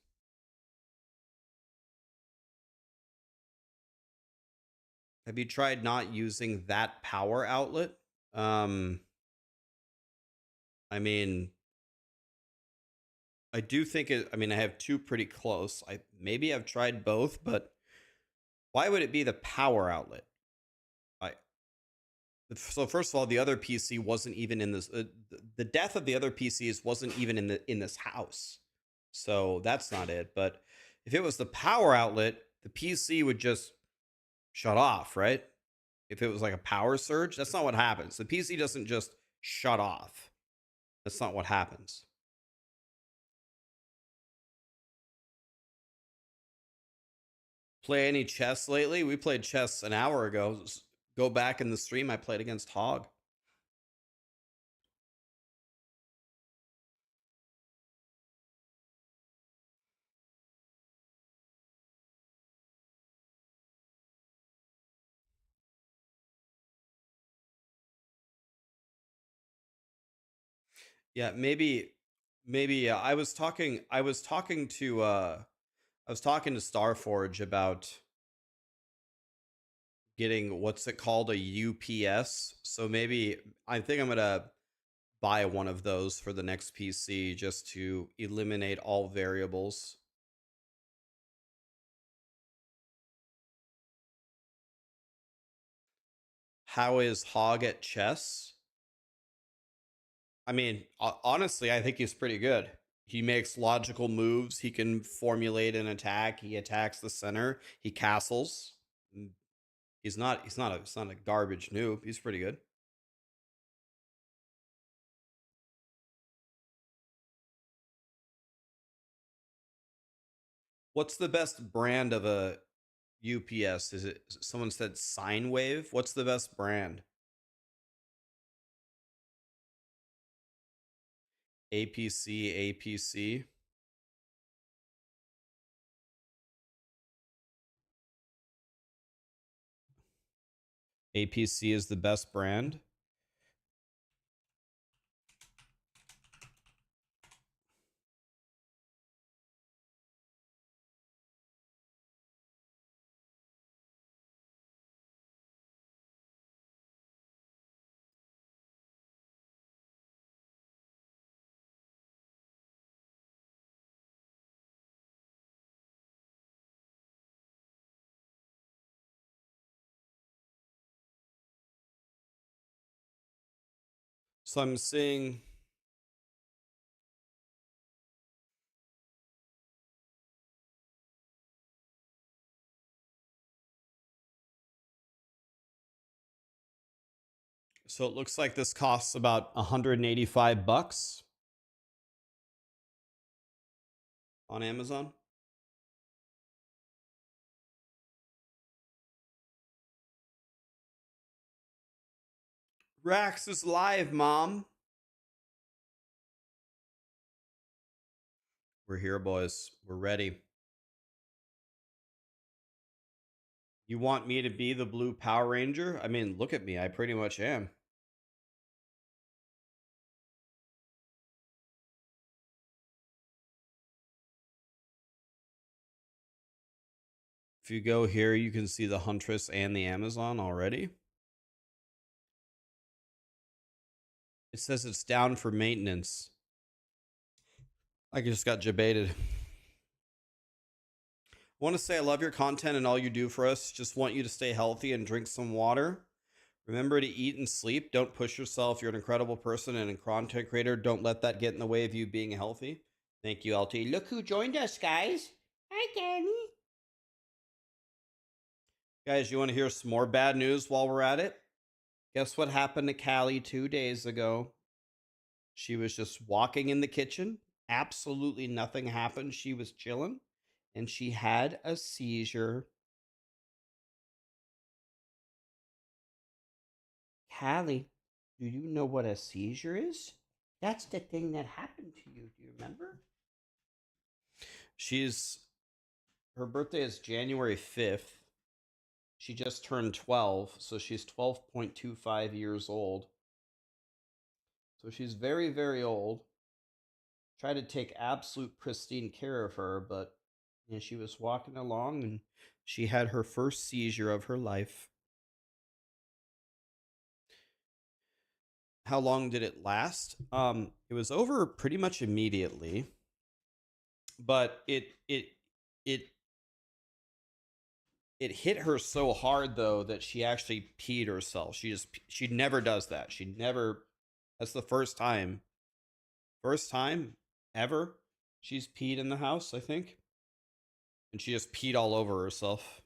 Have you tried not using that power outlet? I mean, I do think it. I mean, I have 2 pretty close. Maybe I've tried both, but why would it be the power outlet? I So first of all, the other PC wasn't even in this. The death of the other PCs wasn't even in this house, so that's not it. But if it was the power outlet, the PC would just shut off, right? If it was like a power surge, that's not what happens. The PC doesn't just shut off. That's not what happens. Play any chess lately? We played chess an hour ago. Go back in the stream I played against Hog. Yeah, maybe I was talking to Starforge about getting what's it called, a UPS. So maybe I think I'm gonna buy one of those for the next PC just to eliminate all variables. How is Hog at chess? I mean, honestly, I think he's pretty good. He makes logical moves. He can formulate an attack. He attacks the center. He castles. He's not a garbage noob. He's pretty good. What's the best brand of a UPS? Is it someone said sine wave? What's the best brand? APC, APC. APC is the best brand. So I'm seeing. So it looks like this costs about 185 bucks on Amazon. Rax is live, Mom. We're here, boys. We're ready. You want me to be the blue Power Ranger? I mean, look at me. I pretty much am. If you go here, you can see the Huntress and the Amazon already. It says it's down for maintenance. I just got debated. I want to say I love your content and all you do for us. Just want you to stay healthy and drink some water. Remember to eat and sleep. Don't push yourself. You're an incredible person and a content creator. Don't let that get in the way of you being healthy. Thank you, LT. Look who joined us, guys. Hi, Danny. Guys, you want to hear some more bad news while we're at it? Guess what happened to Callie 2 days ago? She was just walking in the kitchen. Absolutely nothing happened. She was chilling and she had a seizure. Callie, do you know what a seizure is? That's the thing that happened to you. Do you remember? Her birthday is January 5th. She just turned 12, so she's 12.25 years old. So she's very, very old. Try to take absolute pristine care of her, but she was walking along and she had her first seizure of her life. How long did it last? It was over pretty much immediately, but it hit her so hard though that she actually peed herself. She never does that. That's the first time ever she's peed in the house, I think. And she just peed all over herself.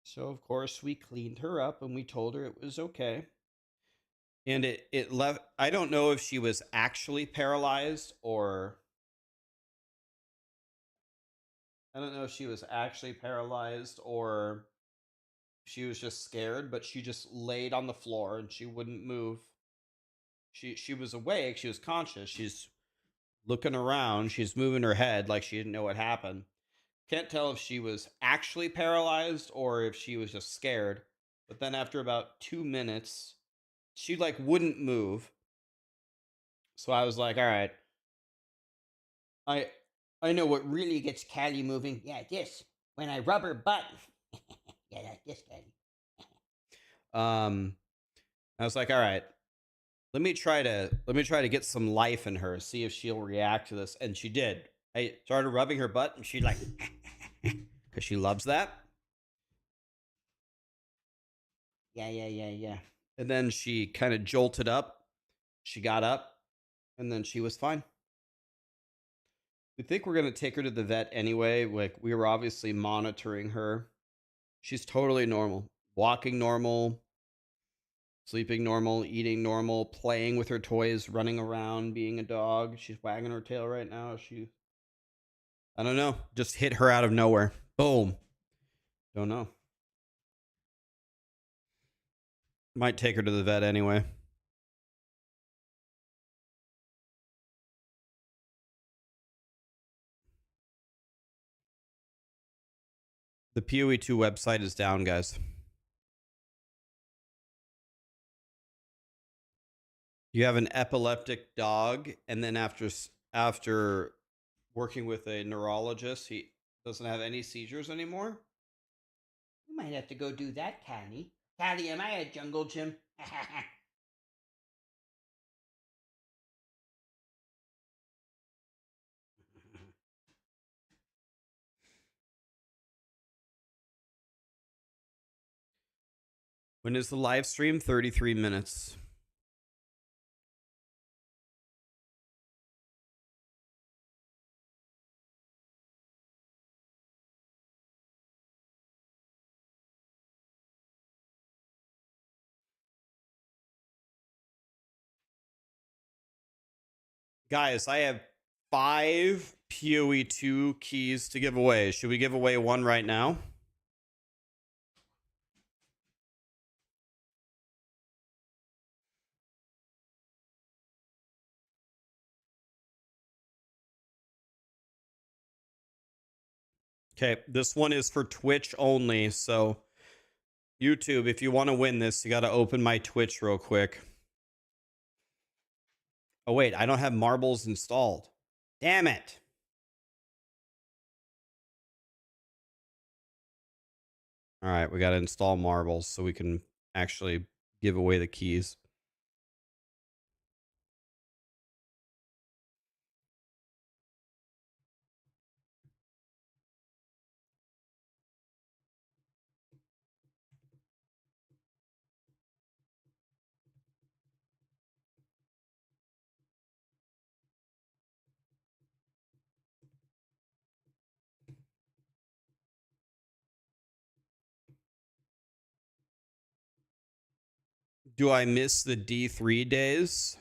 So of course we cleaned her up and we told her it was okay. And it left. I don't know if she was actually paralyzed or she was just scared, but she just laid on the floor and she wouldn't move. She was awake, she was conscious, she's looking around, she's moving her head like she didn't know what happened. Can't tell if she was actually paralyzed or if she was just scared. But then after about 2 minutes, she like wouldn't move. So I was like, all right, I know what really gets Callie moving. Yeah, this. When I rub her butt. Yeah, that's this, Callie. I was like, all right, let me try to get some life in her, see if she'll react to this. And she did. I started rubbing her butt and she like because she loves that. Yeah. And then she kind of jolted up. She got up and then she was fine. We think we're going to take her to the vet anyway. Like, we were obviously monitoring her. She's totally normal. Walking normal, sleeping normal, eating normal, playing with her toys, running around, being a dog. She's wagging her tail right now. I don't know, just hit her out of nowhere. Boom. Don't know. Might take her to the vet anyway. The POE2 website is down, guys. You have an epileptic dog, and then after working with a neurologist, he doesn't have any seizures anymore. You might have to go do that, Callie. Callie, am I a jungle gym? When is the live stream? 33 minutes. Guys, I have 5 POE2 keys to give away. Should we give away one right now? Okay, this one is for Twitch only, so YouTube, if you want to win this, you got to open my Twitch real quick. Oh, wait, I don't have marbles installed. Damn it. All right, we got to install marbles so we can actually give away the keys. Do I miss the D3 days?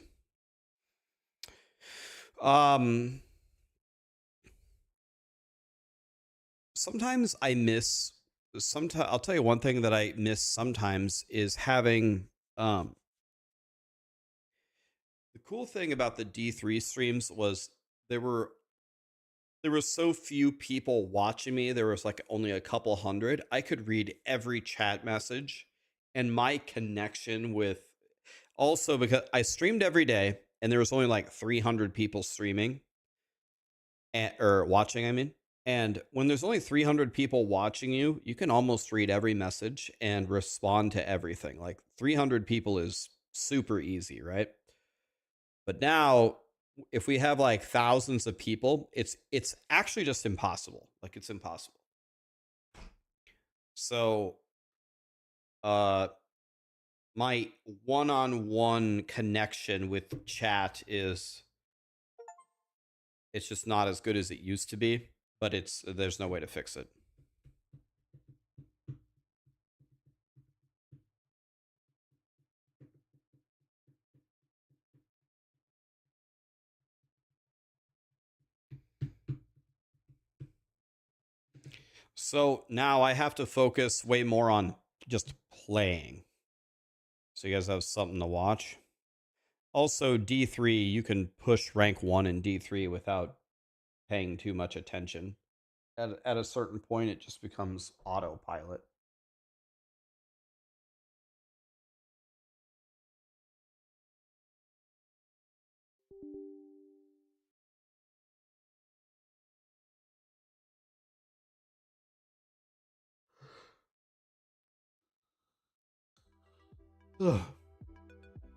Sometimes I miss. Sometimes I'll tell you one thing that I miss sometimes is having. The cool thing about the D3 streams was there were so few people watching me. There was like only a couple hundred. I could read every chat message, and my connection with also because I streamed every day and there was only like 300 people streaming or watching, I mean. And when there's only 300 people watching you, you can almost read every message and respond to everything. Like 300 people is super easy, right? But now if we have like thousands of people, it's actually just impossible. Like it's impossible. So my one-on-one connection with chat is it's just not as good as it used to be, but there's no way to fix it. So now I have to focus way more on just playing. So you guys have something to watch. Also, D3, you can push rank 1 in D3 without paying too much attention. At a certain point, it just becomes autopilot.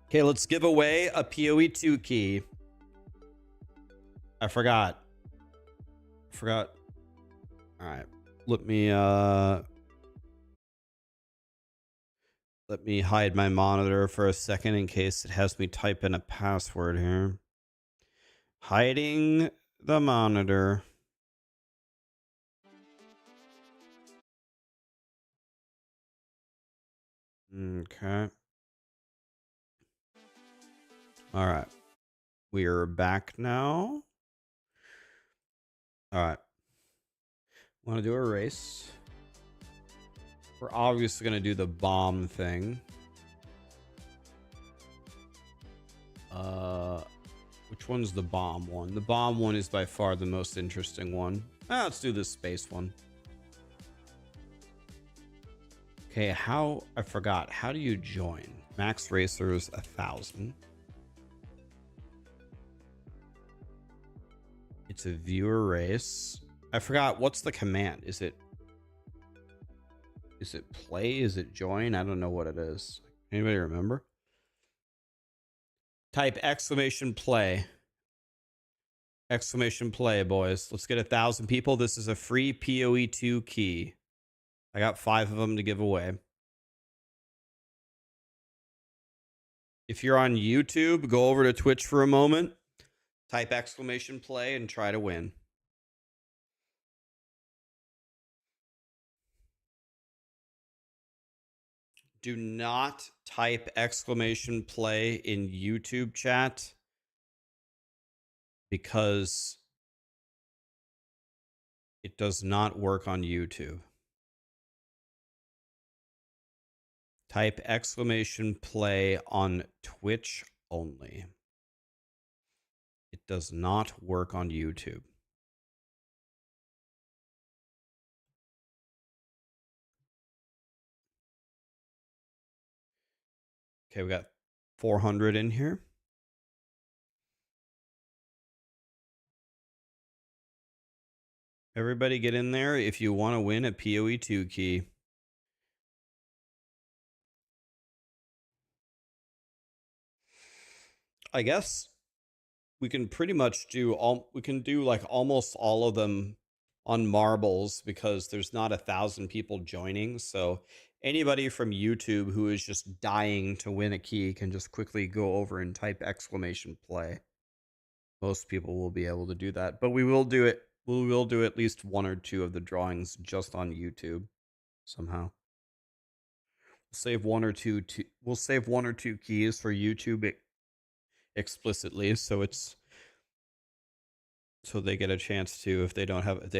Okay, let's give away a POE2 key. I forgot. All right. Let me hide my monitor for a second in case it has me type in a password here. Hiding the monitor. Okay. All right. We are back now. All right. Want to do a race? We're obviously going to do the bomb thing. Which one's the bomb one? The bomb one is by far the most interesting one. Let's do the space one. Okay, I forgot. How do you join? Max Racers 1,000. It's a viewer race. I forgot. What's the command? Is it play? Is it join? I don't know what it is. Anybody remember? Type exclamation play. Exclamation play, boys. Let's get 1,000 people. This is a free POE2 key. I got 5 of them to give away. If you're on YouTube, go over to Twitch for a moment, type !play and try to win. Do not type !play in YouTube chat because it does not work on YouTube. Type !play on Twitch only. It does not work on YouTube. Okay, we got 400 in here. Everybody get in there if you want to win a POE2 key. I guess we can pretty much do like almost all of them on marbles because there's not 1,000 people joining. So anybody from YouTube who is just dying to win a key can just quickly go over and type !play. Most people will be able to do that, but we will do it. We will do at least 1 or 2 of the drawings just on YouTube somehow. We'll save 1 or 2. We'll save 1 or 2 keys for YouTube explicitly, so they get a chance to if they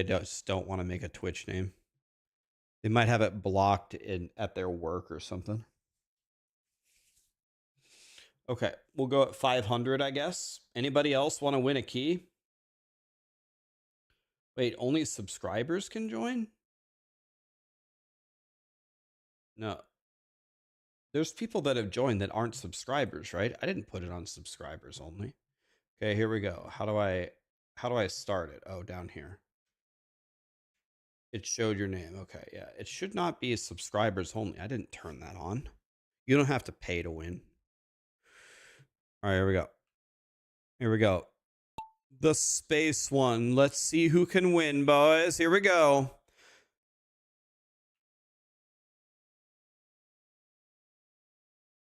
just don't want to make a Twitch name. They might have it blocked at their work or something. Okay, we'll go at 500, I guess. Anybody else want to win a key? Wait, only subscribers can join? No. There's people that have joined that aren't subscribers, right? I didn't put it on subscribers only. Okay, here we go. How do I start it? Oh, down here. It showed your name. Okay, yeah. It should not be subscribers only. I didn't turn that on. You don't have to pay to win. All right, here we go. Here we go. The space one. Let's see who can win, boys. Here we go.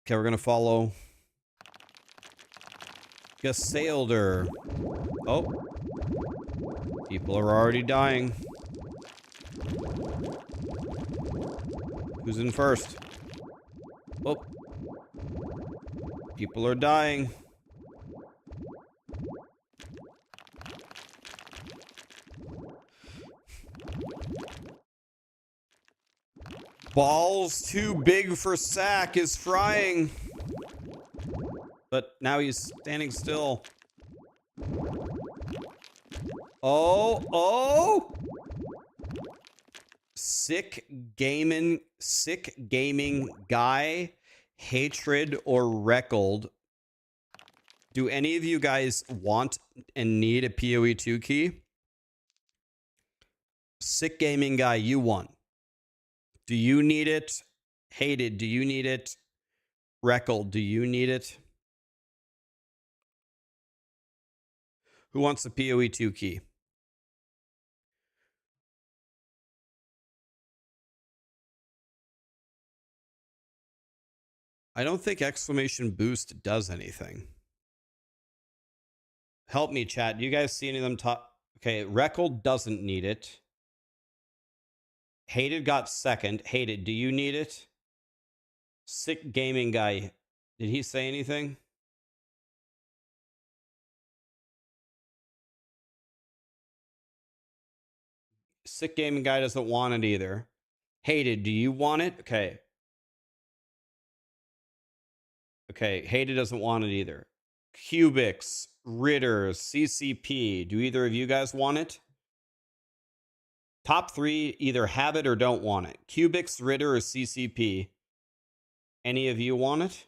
Okay, we're going to follow Gasailder. Oh. People are already dying. Who's in first? Oh. People are dying. Balls too big for sack is frying. But now he's standing still. Oh. Sick gaming guy, hatred or Reckld. Do any of you guys want and need a POE2 key? Sick gaming guy, you won. Do you need it? Hated, do you need it? Reckld, do you need it? Who wants the POE2 key? I don't think exclamation boost does anything. Help me, chat. Do you guys see any of them top? Okay, Reckld doesn't need it. Hated got second. Hated, do you need it? Sick gaming guy, did he say anything? Sick gaming guy doesn't want it either. Hated, do you want it? Okay. Okay, Hated doesn't want it either. Cubics, Ritter, CCP. Do either of you guys want it? Top 3 either have it or don't want it. Cubics, Ritter, or CCP. Any of you want it?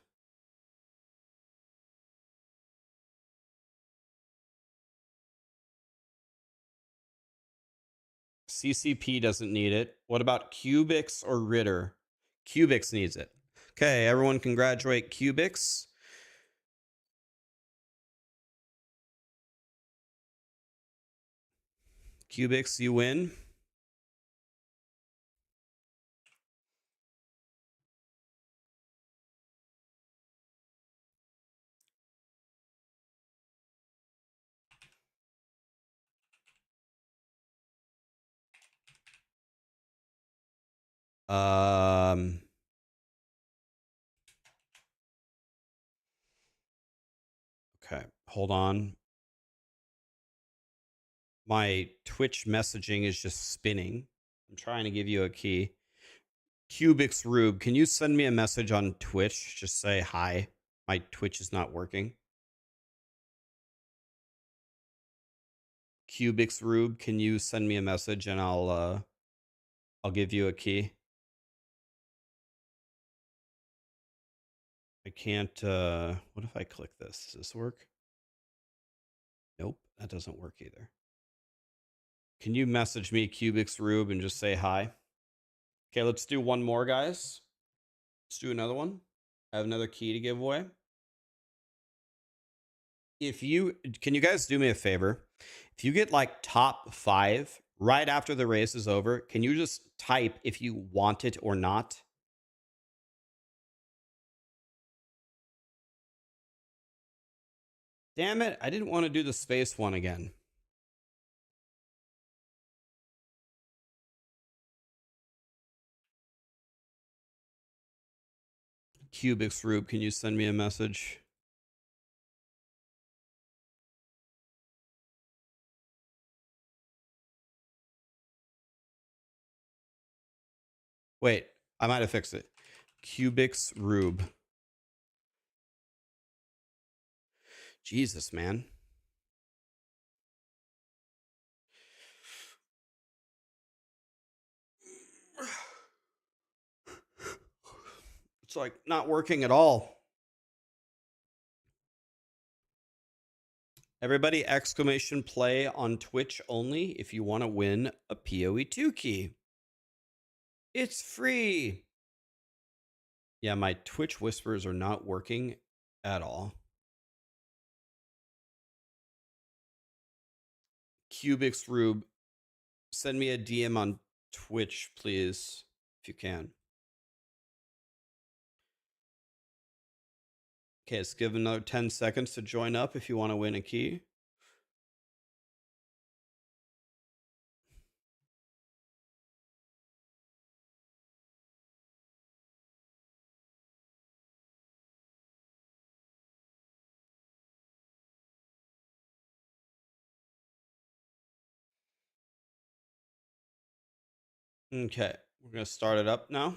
CCP doesn't need it. What about Cubics or Ritter? Cubics needs it. Okay, everyone congratulate Cubics. Cubics, you win. Okay, hold on. My Twitch messaging is just spinning. I'm trying to give you a key. Cubix Rube, can you send me a message on Twitch? Just say hi. My Twitch is not working. Cubix Rube, can you send me a message and I'll give you a key. I can't what if I click this? Does this work? Nope, that doesn't work either. Can you message me Cubix Rube and just say hi? Okay, let's do one more, guys. Let's do another one. I have another key to give away. Can you guys do me a favor? If you get like top 5 right after the race is over, can you just type if you want it or not? Damn it, I didn't want to do the space one again. Cubix Rube, can you send me a message? Wait, I might have fixed it. Cubix Rube. Jesus, man. It's like not working at all. Everybody exclamation play on Twitch only if you want to win a POE2 key. It's free. Yeah, my Twitch whispers are not working at all. Cubix Rube, send me a DM on Twitch, please, if you can. Okay, let's give another 10 seconds to join up if you want to win a key. Okay, we're going to start it up now.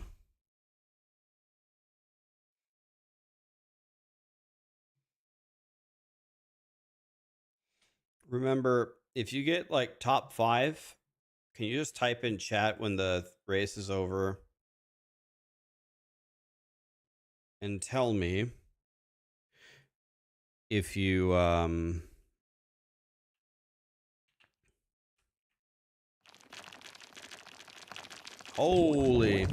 Remember, if you get like top 5, can you just type in chat when the race is over and tell me if you holy.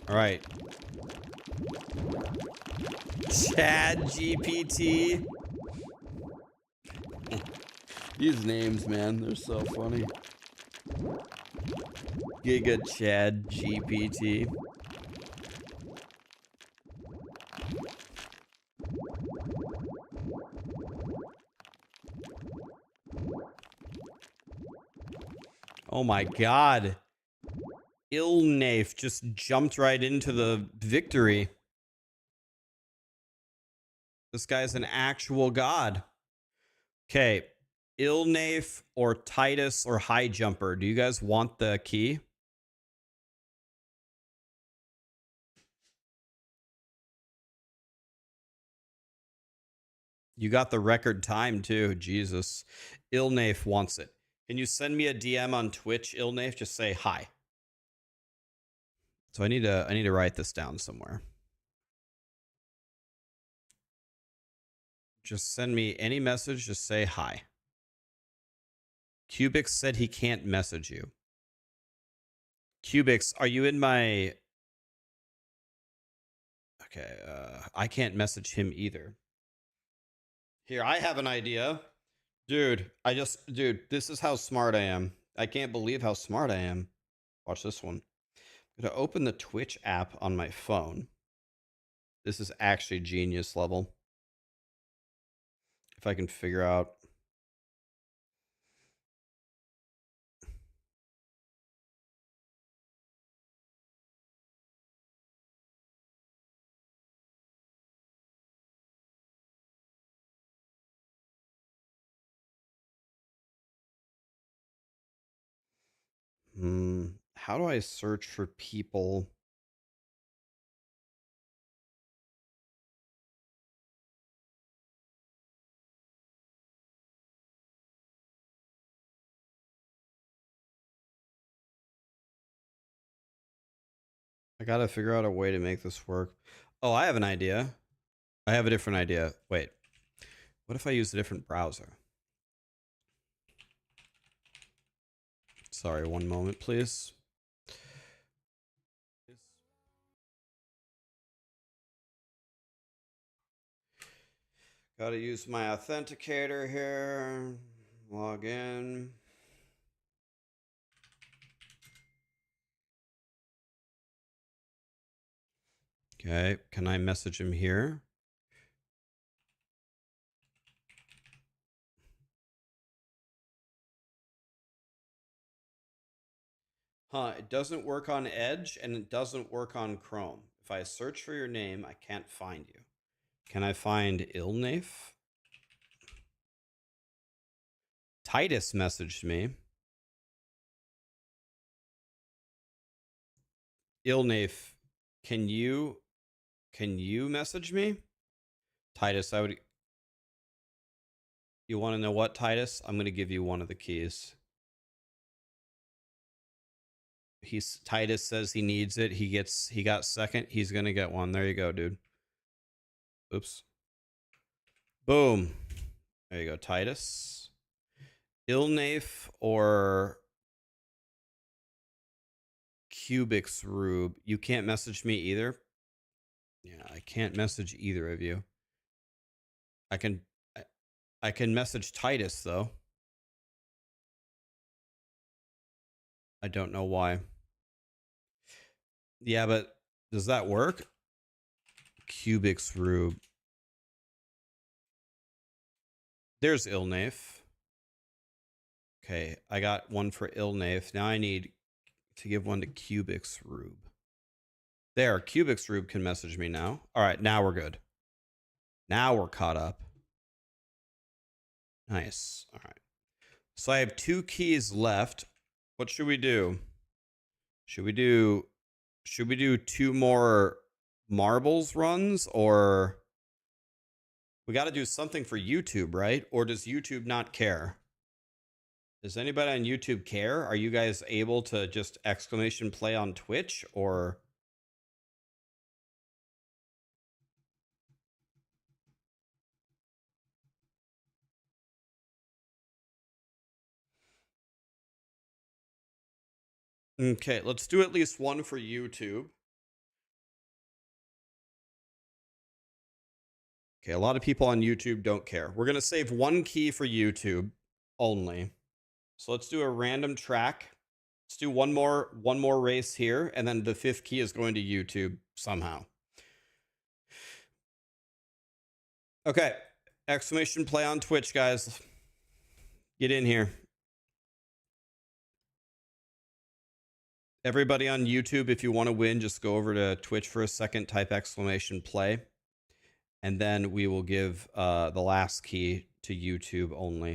All right. Chad GPT. These names, man, they're so funny. Giga Chad GPT. Oh my god. Ilnafe just jumped right into the victory. This guy's an actual god. Okay. Ilnafe or Titus or High Jumper. Do you guys want the key? You got the record time too. Jesus. Ilnafe wants it. Can you send me a DM on Twitch, Ilnafe? Just say hi. So I need to write this down somewhere. Just send me any message, just say hi. Cubix said he can't message you. Cubix, are you in my... Okay, I can't message him either. Here, I have an idea. Dude, this is how smart I am. I can't believe how smart I am. Watch this one. I'm going to open the Twitch app on my phone. This is actually genius level. If I can figure out... How do I search for people? I gotta figure out a way to make this work. Oh, I have an idea. I have a different idea. Wait, what if I use a different browser? Sorry, one moment, please. Gotta use my authenticator here. Log in. Okay, can I message him here? Huh, it doesn't work on Edge and it doesn't work on Chrome. If I search for your name, I can't find you. Can I find Ilnafe? Titus messaged me. Ilnafe, can you message me? Titus, you want to know what, Titus? I'm going to give you one of the keys. Titus says he needs it. He got second. He's going to get one. There you go, dude. Oops. Boom. There you go, Titus. Ilnafe or Cubics Rube. You can't message me either. Yeah, I can't message either of you. I can message Titus though. I don't know why. Yeah, but does that work? Cubics Rube. There's Ilnafe. Okay, I got one for Ilnafe. Now I need to give one to Cubics Rube. There, Cubics Rube can message me now. All right, now we're good. Now we're caught up. Nice. All right. So I have 2 keys left. What should we do? Should we do 2 more marbles runs, or we got to do something for YouTube, right? Or does YouTube not care? Does anybody on YouTube care? Are you guys able to just exclamation play on Twitch, or? Okay, let's do at least one for YouTube. Okay, a lot of people on YouTube don't care. We're going to save 1 key for YouTube only. So let's do a random track. Let's do one more race here, and then the 5th key is going to YouTube somehow. Okay, exclamation play on Twitch, guys. Get in here. Everybody on YouTube, if you want to win, just go over to Twitch for a second, type exclamation play, and then we will give the last key to YouTube only.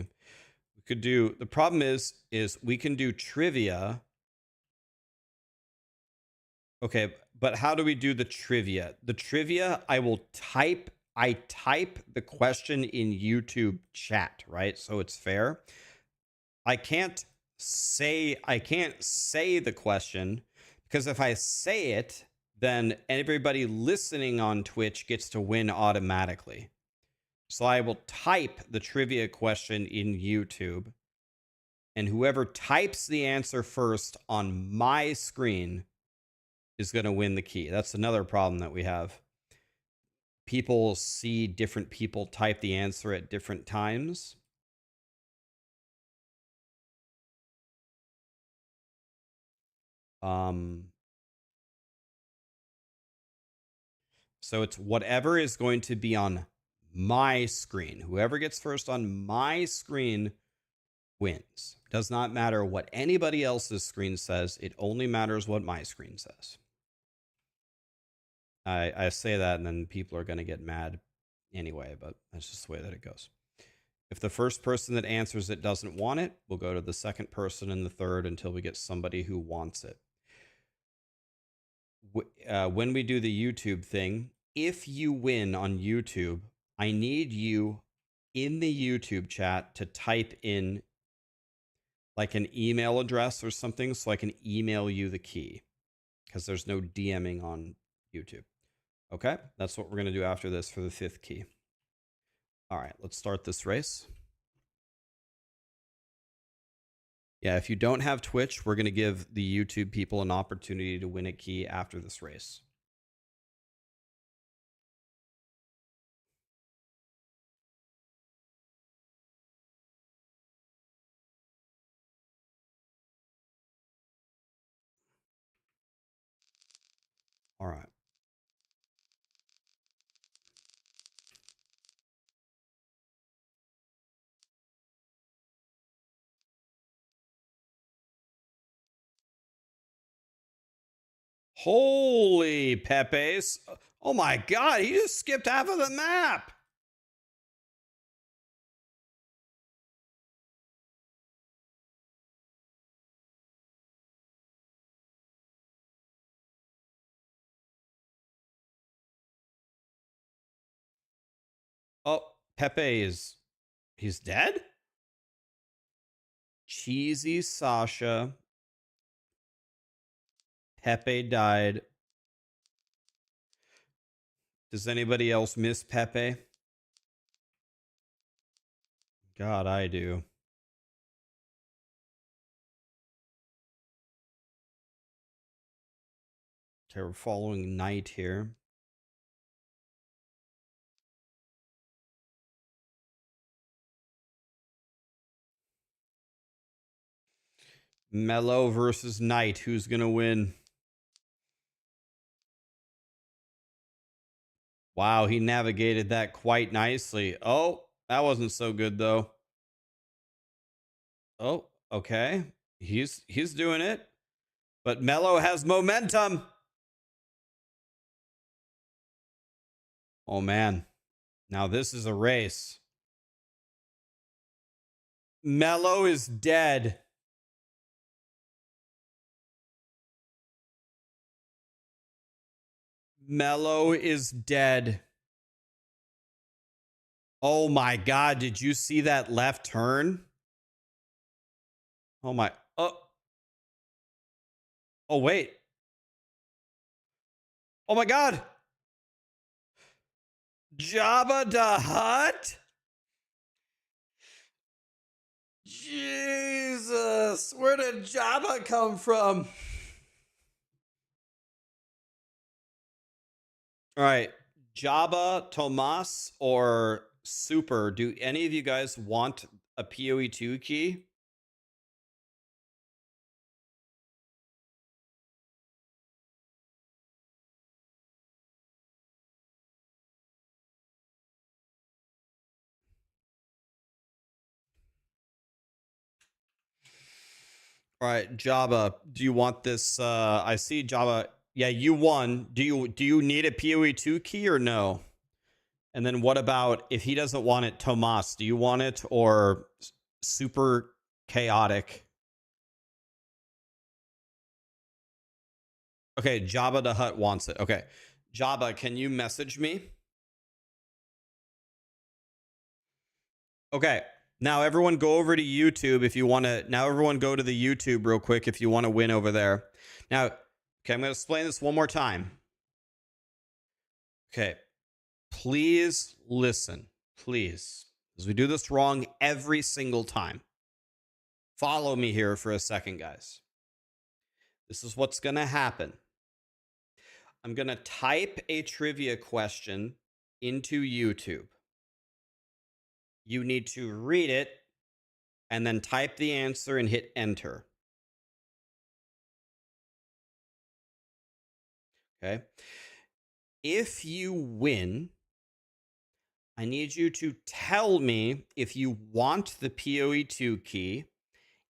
We could do, the problem is we can do trivia. Okay, but how do we do the trivia? The trivia, I type the question in YouTube chat, right? So it's fair. I can't say the question, because if I say it, then everybody listening on Twitch gets to win automatically. So I will type the trivia question in YouTube, and whoever types the answer first on my screen is going to win the key. That's another problem that we have. People see different people type the answer at different times. So it's whatever is going to be on my screen. Whoever gets first on my screen wins. Does not matter what anybody else's screen says. It only matters what my screen says. I say that and then people are going to get mad anyway, but that's just the way that it goes. If the first person that answers it doesn't want it, we'll go to the second person and the third until we get somebody who wants it. When we do the YouTube thing, if you win on YouTube, I need you in the YouTube chat to type in like an email address or something so I can email you the key, because there's no DMing on YouTube. Okay, that's what we're going to do after this for the 5th key. All right, let's start this race. Yeah, if you don't have Twitch, we're going to give the YouTube people an opportunity to win a key after this race. All right. Holy Pepe's. Oh my God, he just skipped half of the map. Oh, Pepe is, he's dead? Cheesy Sasha. Pepe died. Does anybody else miss Pepe? God, I do. Okay, we're following Knight here. Mellow versus Knight. Who's going to win? Wow, he navigated that quite nicely. Oh, that wasn't so good, though. Oh, okay. He's doing it. But Mellow has momentum. Oh, man. Now this is a race. Mellow is dead. Mellow is dead. Oh my God, did you see that left turn? Oh my, oh wait. Oh my God. Jabba the Hutt? Jesus, where did Jabba come from? All right, Jabba, Tomas, or Super, do any of you guys want a POE2 key? All right, Jabba, do you want this? I see Jabba. Yeah, you won. Do you need a POE2 key or no? And then what about if he doesn't want it, Tomas? Do you want it or Super Chaotic? Okay, Jabba the Hutt wants it. Okay, Jabba, can you message me? Okay. Now everyone go over to YouTube if you want to. Now everyone go to the YouTube real quick if you want to win over there. Now, okay, I'm going to explain this one more time. Okay. Please listen. Please. Because we do this wrong every single time. Follow me here for a second, guys. This is what's going to happen. I'm going to type a trivia question into YouTube. You need to read it and then type the answer and hit enter. Okay. If you win, I need you to tell me if you want the POE2 key.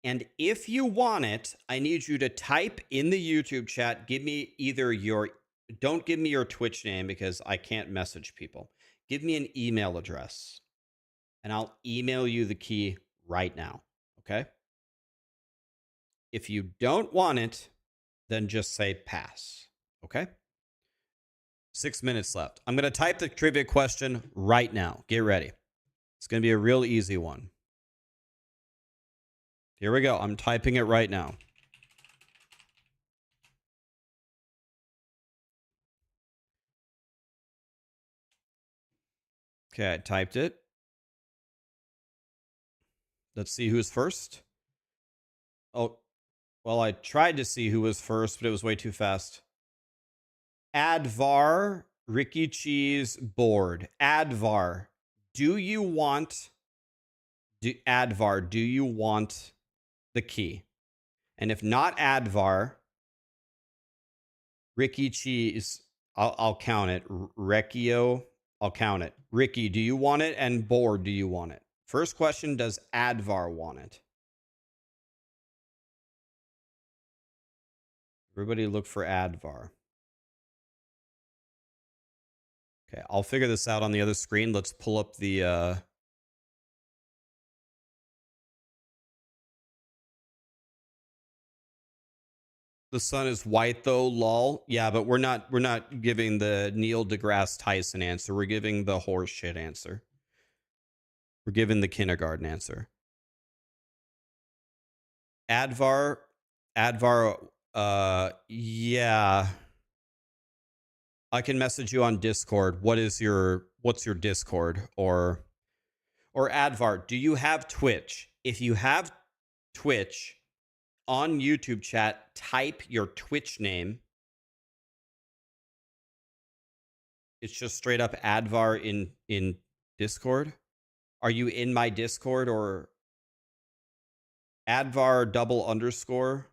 And if you want it, I need you to type in the YouTube chat, give me either your, don't give me your Twitch name because I can't message people. Give me an email address. and I'll email you the key right now. Okay? If you don't want it, then just say pass. Okay? 6 minutes left. I'm going to type the trivia question right now. Get ready. It's going to be a real easy one. Here we go. I'm typing it right now. Okay, I typed it. Let's see who's first. Oh, well, I tried to see who was first, but it was way too fast. Advar, Ricky Cheese, Board. Advar, do you want... Advar, do you want the key? And if not Advar, Ricky Cheese, I'll count it. Recchio, I'll count it. Ricky, do you want it? And Board, do you want it? First question, does Advar want it? Everybody look for Advar. Okay, I'll figure this out on the other screen. Let's pull up the... The sun is white though, lol. Yeah, but we're not giving the Neil deGrasse Tyson answer. We're giving the horse shit answer. We're giving the kindergarten answer. Advar, yeah. I can message you on Discord. What's your Discord? Or Advar, do you have Twitch? If you have Twitch, on YouTube chat, type your Twitch name. It's just straight up Advar in Discord. Are you in my Discord or Advar _?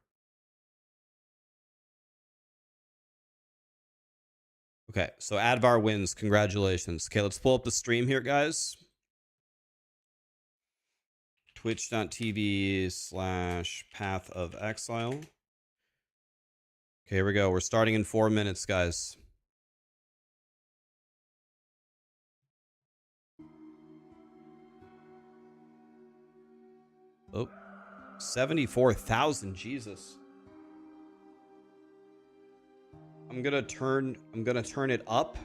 Okay, so Advar wins. Congratulations. Okay, let's pull up the stream here, guys. Twitch.tv/Path of Exile. Okay, here we go. We're starting in 4 minutes, guys. Oh, 74,000. Jesus. I'm gonna turn it up.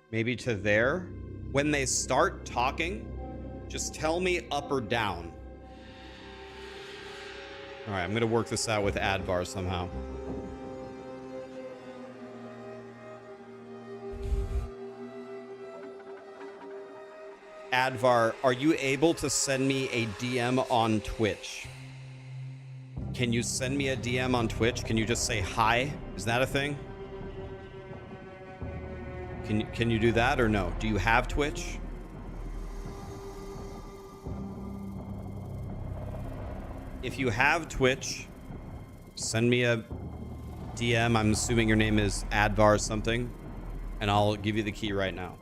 Maybe to there. When they start talking, just tell me up or down. All right, I'm gonna work this out with Advar somehow. Advar, are you able to send me a DM on Twitch? Can you send me a DM on Twitch? Can you just say hi? Is that a thing? Can you do that or no? Do you have Twitch? If you have Twitch, send me a DM. I'm assuming your name is Advar something, and I'll give you the key right now.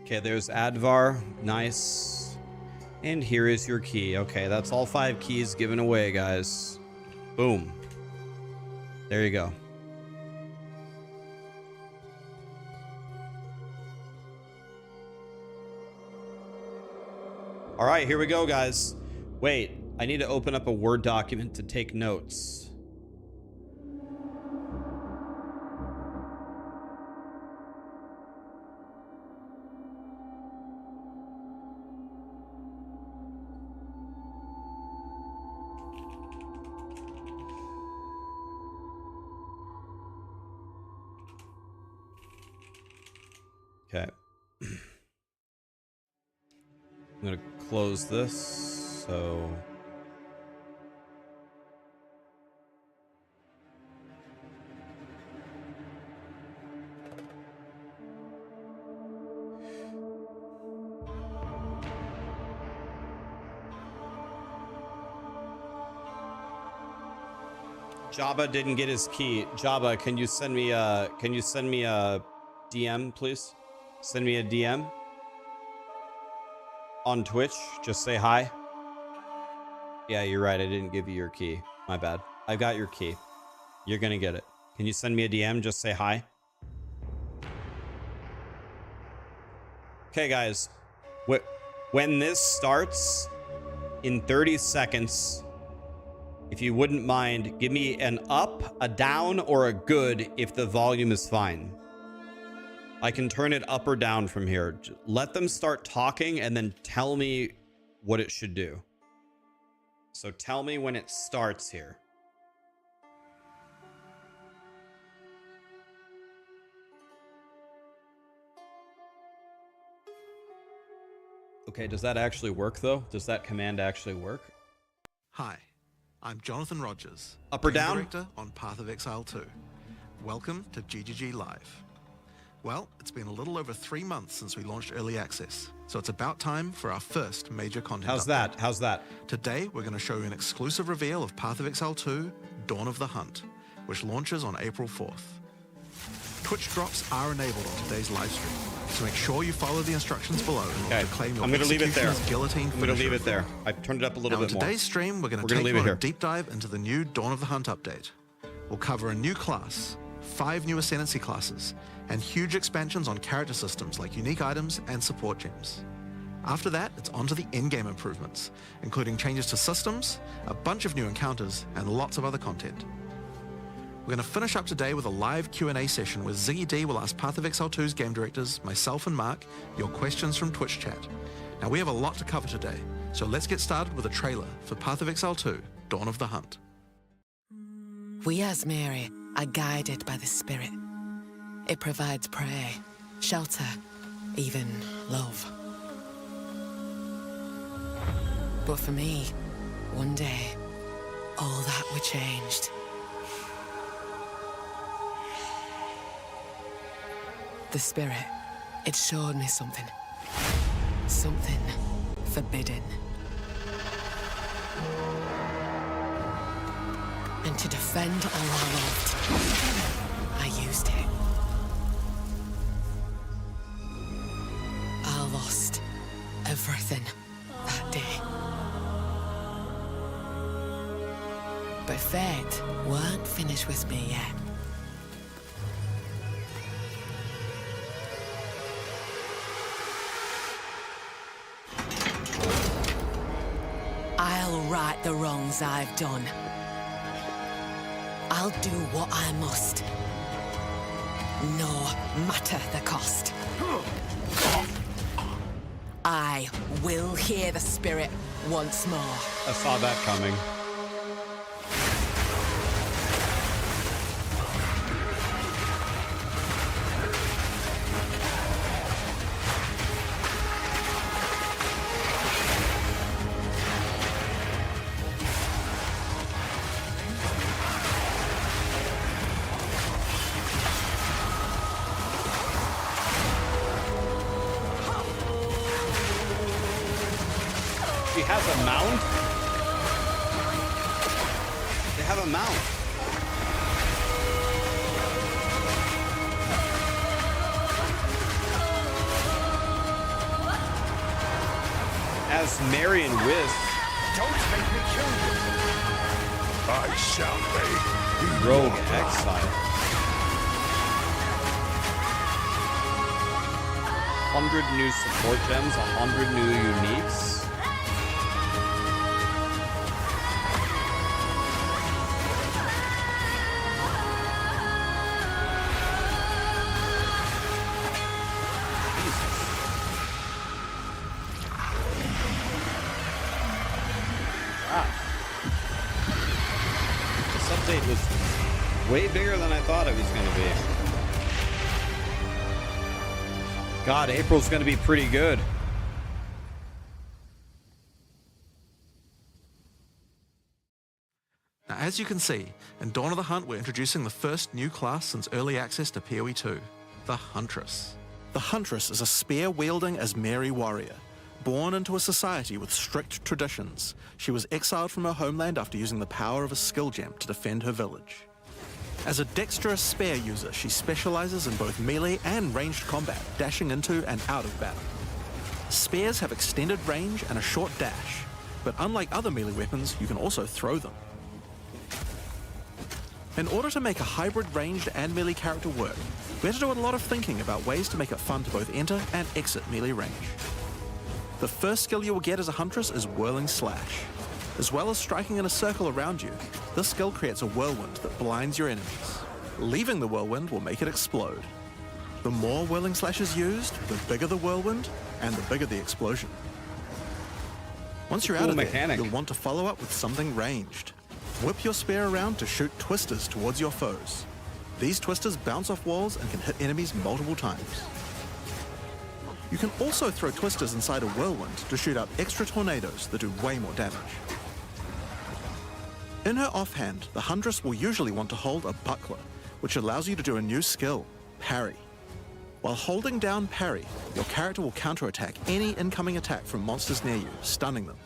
Okay, there's Advar. Nice. And here is your key. Okay, that's all 5 keys given away, guys. Boom. There you go. All right, here we go, guys. Wait, I need to open up a Word document to take notes. Okay. I'm gonna close this, so... Jabba didn't get his key. Jabba, can you send me a DM, please? Send me a DM on Twitch. Just say hi. Yeah, you're right. I didn't give you your key. My bad. I got your key. You're gonna get it. Can you send me a DM? Just say hi. Okay, guys. When this starts in 30 seconds, if you wouldn't mind, give me an up, a down, or a good if the volume is fine. I can turn it up or down from here. Let them start talking and then tell me what it should do. So tell me when it starts here. Okay, does that actually work though? Does that command actually work? Hi, I'm Jonathan Rogers, Up or Game down? Director on Path of Exile 2. Welcome to GGG Live. Well, it's been a little over 3 months since we launched Early Access, so it's about time for our first major content How's update. that? How's that? Today, we're going to show you an exclusive reveal of Path of Exile 2, Dawn of the Hunt, which launches on April 4th. Twitch drops are enabled on today's live stream, so make sure you follow the instructions below in order to claim your I'm going to leave it there. guillotine I'm going to leave finisher. it there. I turned it up a little bit more. On today's stream, we're going to take you on a deep dive into the new Dawn of the Hunt update. We'll cover a new class, 5 new ascendancy classes, and huge expansions on character systems like unique items and support gems. After that, it's on to the endgame improvements, including changes to systems, a bunch of new encounters, and lots of other content. We're going to finish up today with a live Q&A session where Ziggy D will ask Path of Exile 2's game directors, myself and Mark, your questions from Twitch chat. Now, we have a lot to cover today, so let's get started with a trailer for Path of Exile 2, Dawn of the Hunt. We as Mary are guided by the Spirit. It provides prey, shelter, even love. But for me, one day, all that were changed. The Spirit, it showed me something. Something forbidden. And to defend all I loved, I used it. I lost everything that day. But fate weren't finished with me yet. I'll right the wrongs I've done. I'll do what I must, no matter the cost. I will hear the Spirit once more. I saw that coming. She has a mount? They have a mount. As Marion Wiz. Don't make me kill you. I shall pay. Rogue Exile. 100 new support gems, 100 new uniques. Update was way bigger than I thought it was going to be. God, April's going to be pretty good. Now, as you can see, in Dawn of the Hunt, we're introducing the first new class since early access to POE2, the Huntress. The Huntress is a spear-wielding Asmeri warrior. Born into a society with strict traditions, she was exiled from her homeland after using the power of a skill gem to defend her village. As a dexterous spear user, she specializes in both melee and ranged combat, dashing into and out of battle. Spears have extended range and a short dash, but unlike other melee weapons, you can also throw them. In order to make a hybrid ranged and melee character work, we had to do a lot of thinking about ways to make it fun to both enter and exit melee range. The first skill you will get as a Huntress is Whirling Slash. As well as striking in a circle around you, this skill creates a whirlwind that blinds your enemies. Leaving the whirlwind will make it explode. The more Whirling Slash is used, the bigger the whirlwind, and the bigger the explosion. Once you're out of there, you'll want to follow up with something ranged. Whip your spear around to shoot twisters towards your foes. These twisters bounce off walls and can hit enemies multiple times. You can also throw twisters inside a whirlwind to shoot out extra tornadoes that do way more damage. In her offhand, the Huntress will usually want to hold a buckler, which allows you to do a new skill, Parry. While holding down Parry, your character will counterattack any incoming attack from monsters near you, stunning them.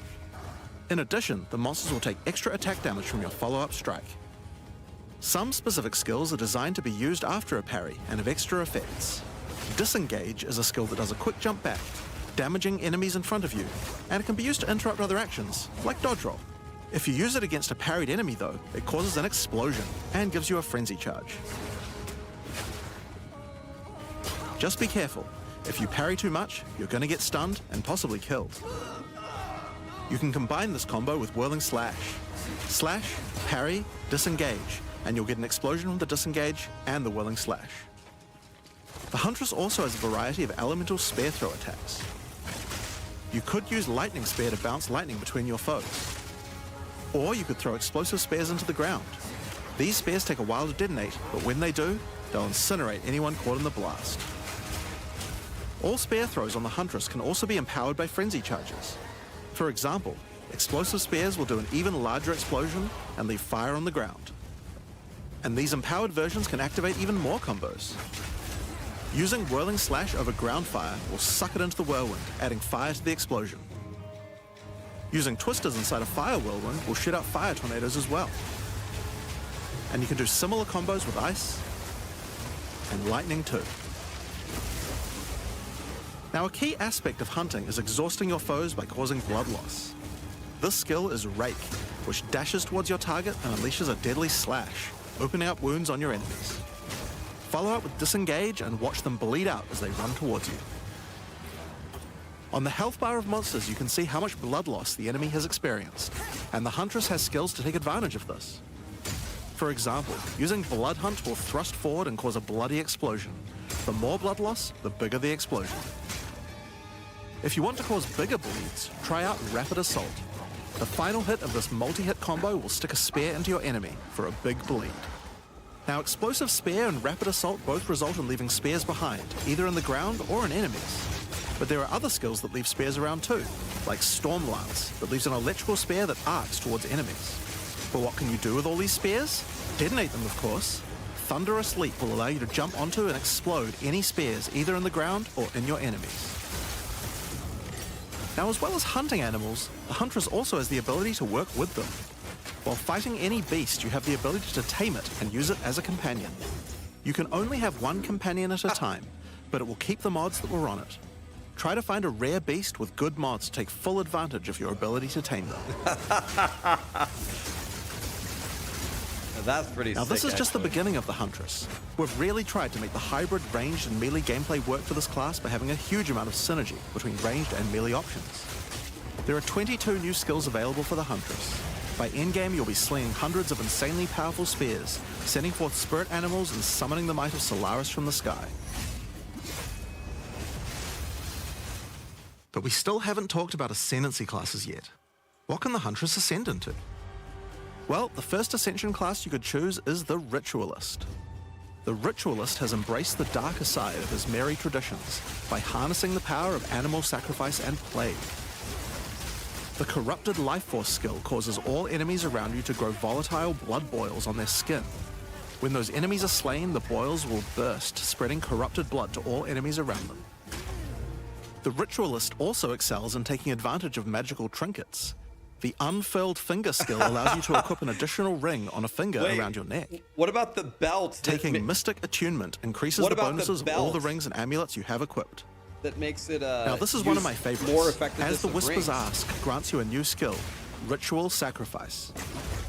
In addition, the monsters will take extra attack damage from your follow-up strike. Some specific skills are designed to be used after a parry and have extra effects. Disengage is a skill that does a quick jump back, damaging enemies in front of you, and it can be used to interrupt other actions, like dodge roll. If you use it against a parried enemy though, it causes an explosion and gives you a frenzy charge. Just be careful. If you parry too much, you're going to get stunned and possibly killed. You can combine this combo with Whirling Slash. Slash, parry, disengage, and you'll get an explosion from the disengage and the Whirling Slash. The Huntress also has a variety of elemental spear throw attacks. You could use Lightning Spear to bounce lightning between your foes. Or you could throw explosive spears into the ground. These spears take a while to detonate, but when they do, they'll incinerate anyone caught in the blast. All spear throws on the Huntress can also be empowered by frenzy charges. For example, explosive spears will do an even larger explosion and leave fire on the ground. And these empowered versions can activate even more combos. Using Whirling Slash over ground fire will suck it into the whirlwind, adding fire to the explosion. Using twisters inside a fire whirlwind will shoot out fire tornadoes as well. And you can do similar combos with ice and lightning too. Now, a key aspect of hunting is exhausting your foes by causing blood loss. This skill is Rake, which dashes towards your target and unleashes a deadly slash, opening up wounds on your enemies. Follow up with Disengage and watch them bleed out as they run towards you. On the health bar of monsters, you can see how much blood loss the enemy has experienced, and the Huntress has skills to take advantage of this. For example, using Blood Hunt will thrust forward and cause a bloody explosion. The more blood loss, the bigger the explosion. If you want to cause bigger bleeds, try out Rapid Assault. The final hit of this multi-hit combo will stick a spear into your enemy for a big bleed. Now, Explosive Spear and Rapid Assault both result in leaving spears behind, either in the ground or in enemies. But there are other skills that leave spears around too, like Storm Lance, that leaves an electrical spear that arcs towards enemies. But what can you do with all these spears? Detonate them, of course. Thunderous Leap will allow you to jump onto and explode any spears either in the ground or in your enemies. Now, as well as hunting animals, the Huntress also has the ability to work with them. While fighting any beast, you have the ability to tame it and use it as a companion. You can only have one companion at a time, but it will keep the mods that were on it. Try to find a rare beast with good mods to take full advantage of your ability to tame them. That's pretty Now, sick, this is just the actually. beginning of the Huntress. We've really tried to make the hybrid ranged and melee gameplay work for this class by having a huge amount of synergy between ranged and melee options. There are 22 new skills available for the Huntress. By endgame, you'll be slinging hundreds of insanely powerful spears, sending forth spirit animals and summoning the might of Solaris from the sky. But we still haven't talked about ascendancy classes yet. What can the Huntress ascend into? Well, the first ascension class you could choose is the Ritualist. The ritualist has embraced the darker side of his merry traditions by harnessing the power of animal sacrifice and plague. The corrupted life force skill causes all enemies around you to grow volatile blood boils on their skin. When those enemies are slain, the boils will burst, spreading corrupted blood to all enemies around them. The ritualist also excels in taking advantage of magical trinkets. The unfurled finger skill allows you to equip an additional ring on a finger around your neck. What about the belt? Taking Mystic Attunement increases the bonuses of all the rings and amulets you have equipped. That makes it now this is one of my favorites. More effective As the Whisper's Ask grants you a new skill, Ritual Sacrifice.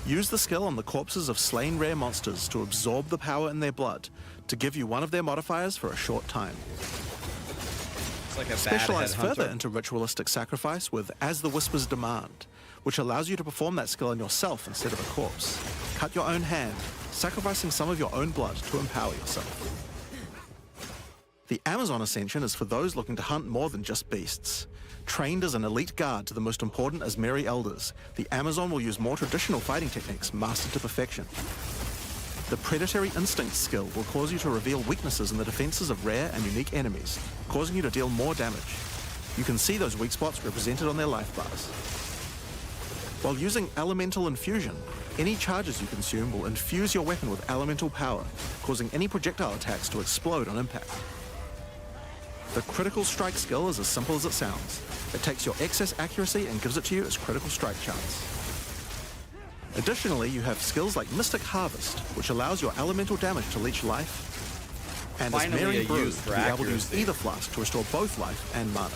Use the skill on the corpses of slain rare monsters to absorb the power in their blood to give you one of their modifiers for a short time. It's like a Specialize further into Ritualistic Sacrifice with As the Whisper's Demand, which allows you to perform that skill on yourself instead of a corpse. Cut your own hand, sacrificing some of your own blood to empower yourself. The Amazon Ascension is for those looking to hunt more than just beasts. Trained as an elite guard to the most important Asmeri elders, the Amazon will use more traditional fighting techniques mastered to perfection. The Predatory Instinct skill will cause you to reveal weaknesses in the defenses of rare and unique enemies, causing you to deal more damage. You can see those weak spots represented on their life bars. While using Elemental Infusion, any charges you consume will infuse your weapon with elemental power, causing any projectile attacks to explode on impact. The Critical Strike skill is as simple as it sounds. It takes your excess accuracy and gives it to you as critical strike chance. Additionally, you have skills like Mystic Harvest, which allows your elemental damage to leech life, and Asmeri Brew to be able to use either flask to restore both life and mana.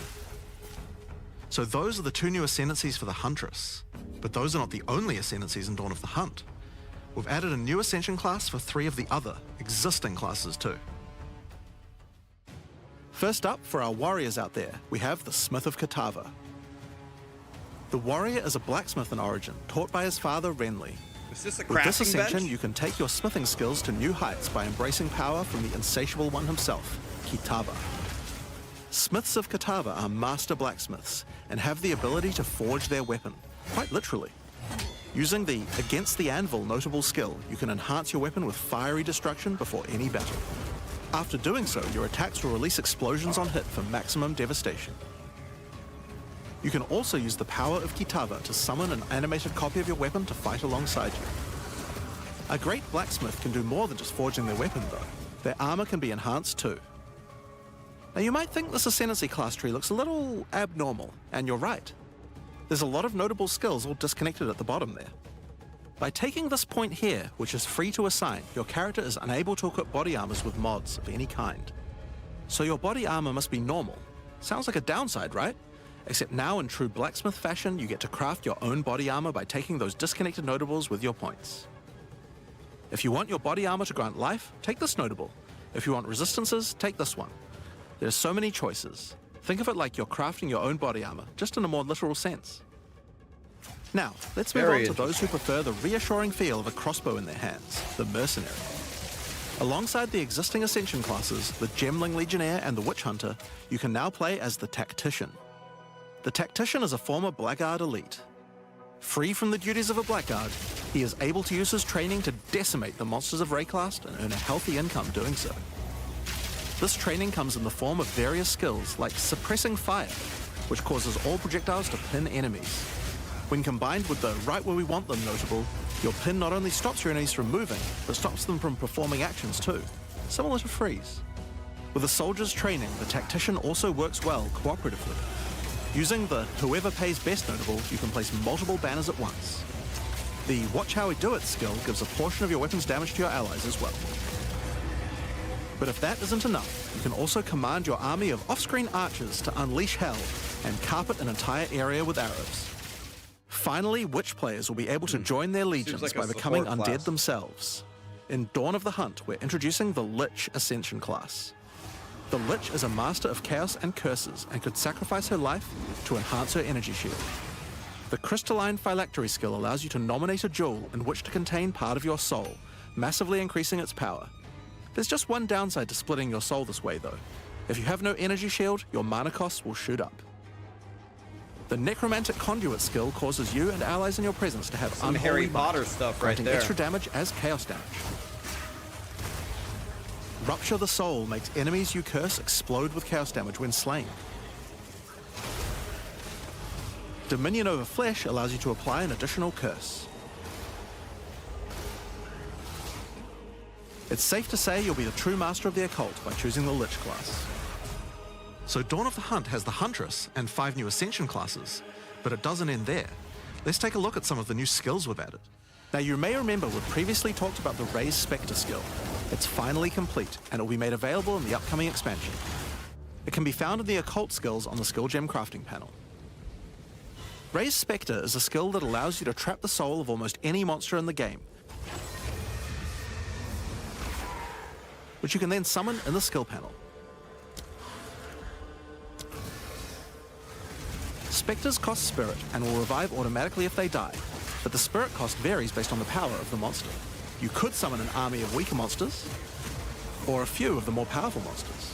So those are the 2 new ascendancies for the Huntress, but those are not the only ascendancies in Dawn of the Hunt. We've added a new ascension class for 3 of the other existing classes too. First up, for our warriors out there, we have the Smith of Kitava. The warrior is a blacksmith in origin, taught by his father Renly. Is this a With this crafting ascension, bench? you can take your smithing skills to new heights by embracing power from the insatiable one himself, Kitava. Smiths of Kitava are master blacksmiths and have the ability to forge their weapon, quite literally. Using the Against the Anvil notable skill, you can enhance your weapon with fiery destruction before any battle. After doing so, your attacks will release explosions on hit for maximum devastation. You can also use the power of Kitava to summon an animated copy of your weapon to fight alongside you. A great blacksmith can do more than just forging their weapon though. Their armor can be enhanced too. Now you might think this Ascendancy class tree looks a little abnormal, and you're right. There's a lot of notable skills all disconnected at the bottom there. By taking this point here, which is free to assign, your character is unable to equip body armors with mods of any kind. So your body armor must be normal. Sounds like a downside, right? Except now in true blacksmith fashion, you get to craft your own body armor by taking those disconnected notables with your points. If you want your body armor to grant life, take this notable. If you want resistances, take this one. There's so many choices. Think of it like you're crafting your own body armor, just in a more literal sense. Now, let's move on to those who prefer the reassuring feel of a crossbow in their hands, the Mercenary. Alongside the existing Ascension classes, the Gemling Legionnaire and the Witch Hunter, you can now play as the Tactician. The Tactician is a former Blackguard elite. Free from the duties of a Blackguard, he is able to use his training to decimate the monsters of Rayclast and earn a healthy income doing so. This training comes in the form of various skills like Suppressing Fire, which causes all projectiles to pin enemies. When combined with the Right Where We Want Them notable, your pin not only stops your enemies from moving, but stops them from performing actions too, similar to Freeze. With a soldier's training, the Tactician also works well cooperatively. Using the Whoever Pays Best notable, you can place multiple banners at once. The Watch How We Do It skill gives a portion of your weapon's damage to your allies as well. But if that isn't enough, you can also command your army of off-screen archers to unleash hell and carpet an entire area with arrows. Finally, Witch players will be able to join their legions by becoming undead themselves. In Dawn of the Hunt, we're introducing the Lich Ascension class. The Lich is a master of chaos and curses and could sacrifice her life to enhance her energy shield. The Crystalline Phylactery skill allows you to nominate a jewel in which to contain part of your soul, massively increasing its power. There's just one downside to splitting your soul this way though. If you have no energy shield, your mana costs will shoot up. The Necromantic Conduit skill causes you and allies in your presence to have some unholy Harry Potter stuff right granting there. extra damage as chaos damage. Rupture the Soul makes enemies you curse explode with chaos damage when slain. Dominion over Flesh allows you to apply an additional curse. It's safe to say you'll be the true master of the occult by choosing the Lich class. So Dawn of the Hunt has the Huntress and 5 new Ascension classes, but it doesn't end there. Let's take a look at some of the new skills we've added. Now you may remember we've previously talked about the Raised Spectre skill. It's finally complete, and it will be made available in the upcoming expansion. It can be found in the occult skills on the skill gem crafting panel. Raised Spectre is a skill that allows you to trap the soul of almost any monster in the game, which you can then summon in the skill panel. Spectres cost spirit and will revive automatically if they die, but the spirit cost varies based on the power of the monster. You could summon an army of weaker monsters, or a few of the more powerful monsters.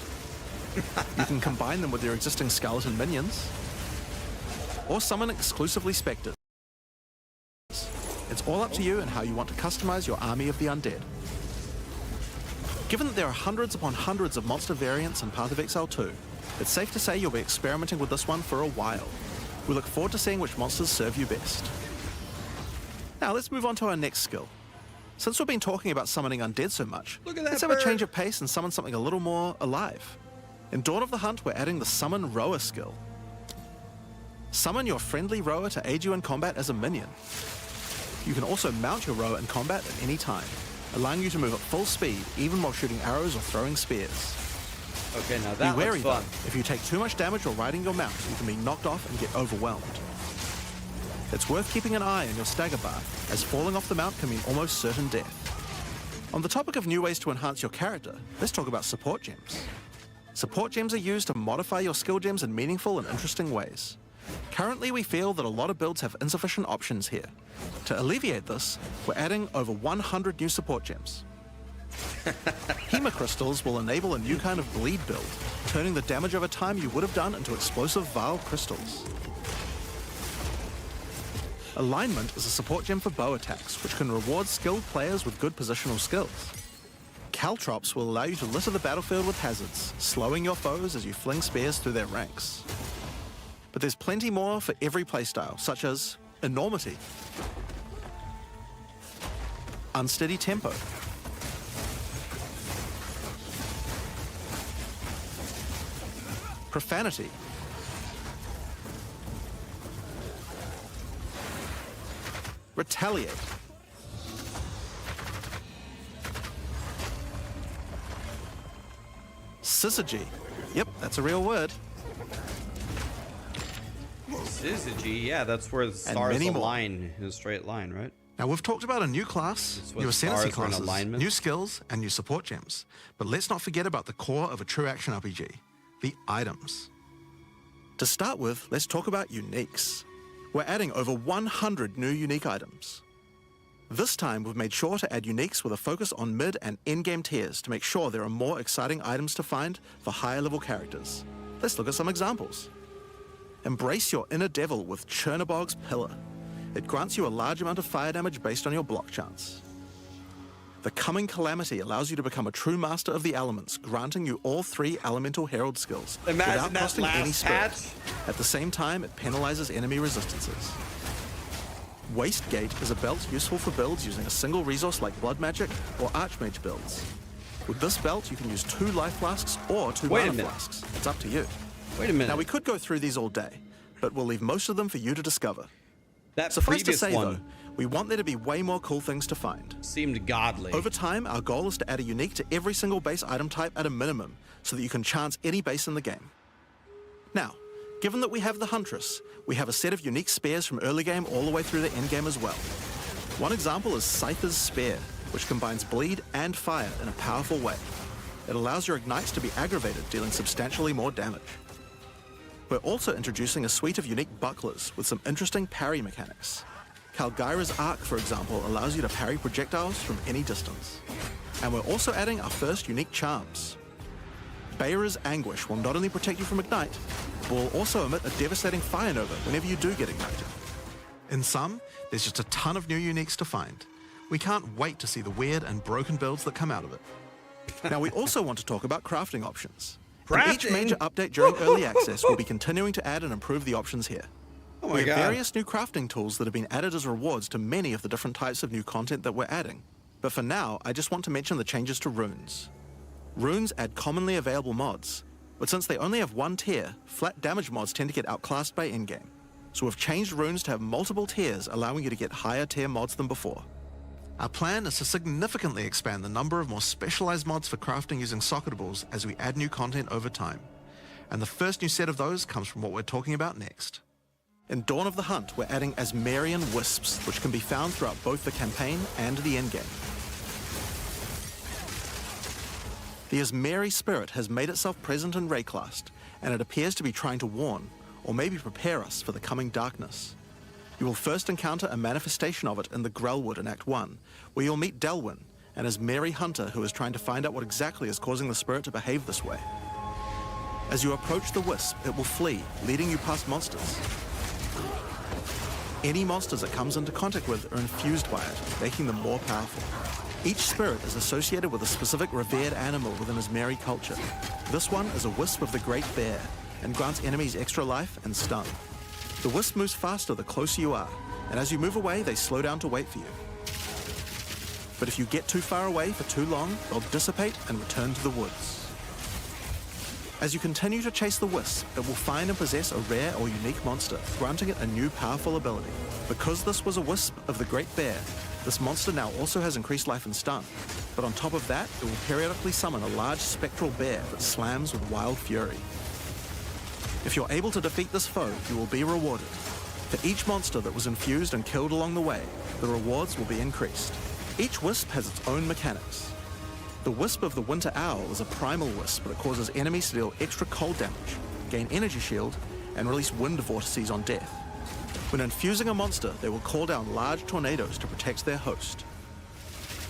You can combine them with your existing skeleton minions, or summon exclusively spectres. It's all up to you and how you want to customize your army of the undead. Given that there are hundreds upon hundreds of monster variants in Path of Exile 2, it's safe to say you'll be experimenting with this one for a while. We look forward to seeing which monsters serve you best. Now let's move on to our next skill. Since we've been talking about summoning undead so much, let's have a change of pace and summon something a little more alive. In Dawn of the Hunt, we're adding the Summon Rower skill. Summon your friendly rower to aid you in combat as a minion. You can also mount your rower in combat at any time, allowing you to move at full speed even while shooting arrows or throwing spears. Okay, now that Be wary looks fun. though, if you take too much damage while riding your mount, you can be knocked off and get overwhelmed. It's worth keeping an eye on your stagger bar, as falling off the mount can mean almost certain death. On the topic of new ways to enhance your character, let's talk about support gems. Support gems are used to modify your skill gems in meaningful and interesting ways. Currently, we feel that a lot of builds have insufficient options here. To alleviate this, we're adding over 100 new support gems. Hema crystals will enable a new kind of bleed build, turning the damage over time you would have done into explosive Vile crystals. Alignment is a support gem for bow attacks, which can reward skilled players with good positional skills. Caltrops will allow you to litter the battlefield with hazards, slowing your foes as you fling spears through their ranks. But there's plenty more for every playstyle, such as Enormity, Unsteady Tempo, Profanity, Retaliate, Syzygy. Yep, that's a real word. Syzygy, yeah, that's where the stars many more. align in a straight line, right? Now we've talked about a new class, It's what new ascendancy stars are in classes, alignment. new skills, and new support gems. But let's not forget about the core of a true action RPG, the items. To start with, let's talk about uniques. We're adding over 100 new unique items. This time, we've made sure to add uniques with a focus on mid and endgame tiers to make sure there are more exciting items to find for higher level characters. Let's look at some examples. Embrace your inner devil with Chernobog's Pillar. It grants you a large amount of fire damage based on your block chance. The Coming Calamity allows you to become a true master of the elements, granting you all 3 elemental herald skills without that costing any last spirit. patch. At the same time, it penalizes enemy resistances. Wastegate is a belt useful for builds using a single resource like Blood Magic or Archmage builds. With this belt, you can use 2 life flasks or 2 Wait a mana minute. flasks. It's up to you. Wait a minute. Now, we could go through these all day, but we'll leave most of them for you to discover. that Suffice to previous say, one though, we want there to be way more cool things to find. seemed godly. Over time, our goal is to add a unique to every single base item type at a minimum, so that you can chance any base in the game. Now, given that we have the Huntress, we have a set of unique spears from early game all the way through the endgame as well. One example is Scyther's Spear, which combines bleed and fire in a powerful way. It allows your ignites to be aggravated, dealing substantially more damage. We're also introducing a suite of unique bucklers with some interesting parry mechanics. Kalgyra's Arc, for example, allows you to parry projectiles from any distance. And we're also adding our first unique charms. Bayra's Anguish will not only protect you from Ignite, but will also emit a devastating fire nova whenever you do get ignited. In sum, there's just a ton of new uniques to find. We can't wait to see the weird and broken builds that come out of it. Now, we also want to talk about crafting options. In each Crafting? major update during early access, we'll be continuing to add and improve the options here. Oh my We have god. various new crafting tools that have been added as rewards to many of the different types of new content that we're adding. But for now, I just want to mention the changes to runes. Runes add commonly available mods, but since they only have one tier, flat damage mods tend to get outclassed by Endgame. So we've changed runes to have multiple tiers, allowing you to get higher tier mods than before. Our plan is to significantly expand the number of more specialized mods for crafting using socketables as we add new content over time. And the first new set of those comes from what we're talking about next. In Dawn of the Hunt, we're adding Asmerian Wisps, which can be found throughout both the campaign and the endgame. The Asmeri spirit has made itself present in Rayclast, and it appears to be trying to warn, or maybe prepare us for the coming darkness. You will first encounter a manifestation of it in the Grellwood in Act 1, where you'll meet Delwyn, an Asmeri hunter who is trying to find out what exactly is causing the spirit to behave this way. As you approach the wisp, it will flee, leading you past monsters. Any monsters it comes into contact with are infused by it, making them more powerful. Each spirit is associated with a specific revered animal within Asmeri culture. This one is a wisp of the Great Bear, and grants enemies extra life and stun. The wisp moves faster the closer you are, and as you move away, they slow down to wait for you. But if you get too far away for too long, they'll dissipate and return to the woods. As you continue to chase the wisp, it will find and possess a rare or unique monster, granting it a new powerful ability. Because this was a wisp of the Great Bear, this monster now also has increased life and stun. But on top of that, it will periodically summon a large spectral bear that slams with wild fury. If you're able to defeat this foe, you will be rewarded. For each monster that was infused and killed along the way, the rewards will be increased. Each wisp has its own mechanics. The Wisp of the Winter Owl is a primal wisp that causes enemies to deal extra cold damage, gain energy shield, and release wind vortices on death. When infusing a monster, they will call down large tornadoes to protect their host.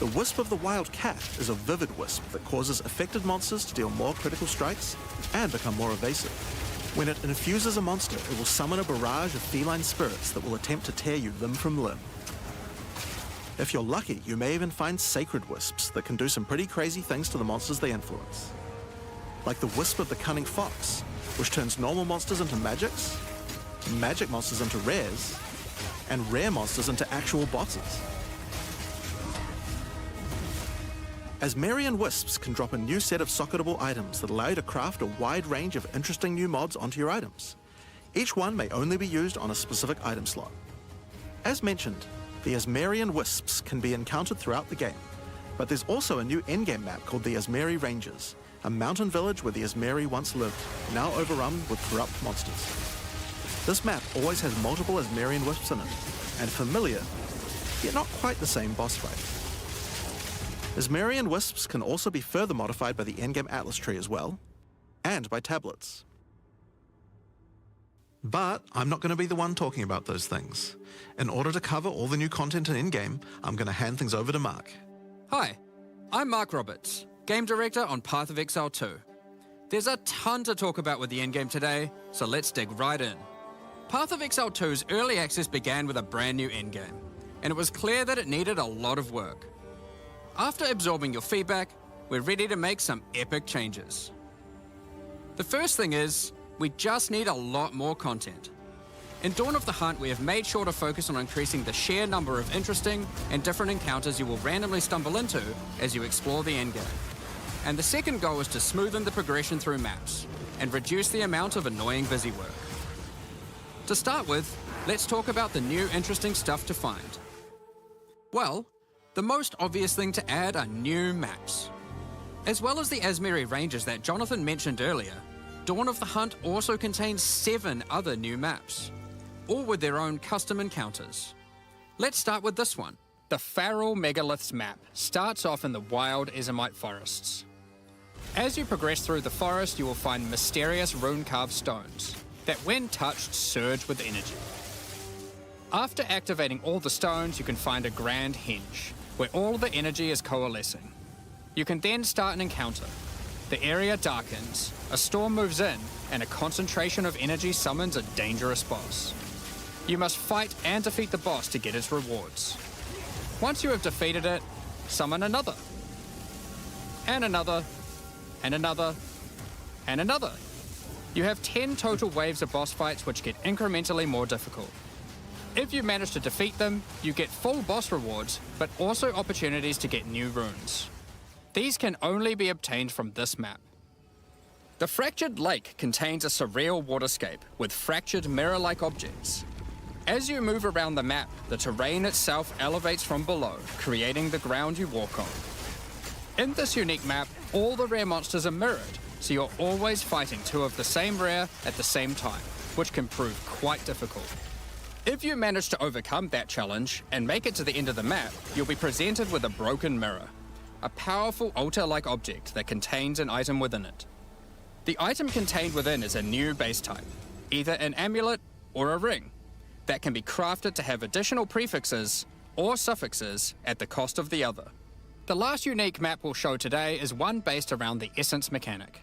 The Wisp of the Wild Cat is a vivid wisp that causes affected monsters to deal more critical strikes and become more evasive. When it infuses a monster, it will summon a barrage of feline spirits that will attempt to tear you limb from limb. If you're lucky, you may even find sacred wisps that can do some pretty crazy things to the monsters they influence. Like the Wisp of the Cunning Fox, which turns normal monsters into magics, magic monsters into rares, and rare monsters into actual bosses. Asmerian Wisps can drop a new set of socketable items that allow you to craft a wide range of interesting new mods onto your items. Each one may only be used on a specific item slot. As mentioned, the Asmerian Wisps can be encountered throughout the game, but there's also a new endgame map called the Asmeri Ranges, a mountain village where the Asmeri once lived, now overrun with corrupt monsters. This map always has multiple Asmerian Wisps in it, and familiar, yet not quite the same boss fight. Asmerian Wisps can also be further modified by the endgame Atlas tree as well, and by tablets. But I'm not going to be the one talking about those things. In order to cover all the new content in endgame, I'm going to hand things over to Mark. Hi, I'm Mark Roberts, Game Director on Path of Exile 2. There's a ton to talk about with the endgame today, so let's dig right in. Path of Exile 2's early access began with a brand new endgame, and it was clear that it needed a lot of work. After absorbing your feedback, we're ready to make some epic changes. The first thing is, we just need a lot more content. In Dawn of the Hunt, we have made sure to focus on increasing the sheer number of interesting and different encounters you will randomly stumble into as you explore the endgame. And the second goal is to smoothen the progression through maps and reduce the amount of annoying busy work. To start with, let's talk about the new interesting stuff to find. Well, the most obvious thing to add are new maps. As well as the Asmeri Ranges that Jonathan mentioned earlier, Dawn of the Hunt also contains 7 other new maps, all with their own custom encounters. Let's start with this one. The Feral Megaliths map starts off in the wild Ezomite forests. As you progress through the forest, you will find mysterious rune-carved stones that, when touched, surge with energy. After activating all the stones, you can find a grand henge, where all the energy is coalescing. You can then start an encounter. The area darkens, a storm moves in, and a concentration of energy summons a dangerous boss. You must fight and defeat the boss to get its rewards. Once you have defeated it, summon another. and another, and another, and another. You have 10 total waves of boss fights which get incrementally more difficult. If you manage to defeat them, you get full boss rewards, but also opportunities to get new runes. These can only be obtained from this map. The Fractured Lake contains a surreal waterscape with fractured mirror-like objects. As you move around the map, the terrain itself elevates from below, creating the ground you walk on. In this unique map, all the rare monsters are mirrored, so you're always fighting two of the same rare at the same time, which can prove quite difficult. If you manage to overcome that challenge and make it to the end of the map, you'll be presented with a broken mirror, a powerful altar-like object that contains an item within it. The item contained within is a new base type, either an amulet or a ring, that can be crafted to have additional prefixes or suffixes at the cost of the other. The last unique map we'll show today is one based around the essence mechanic.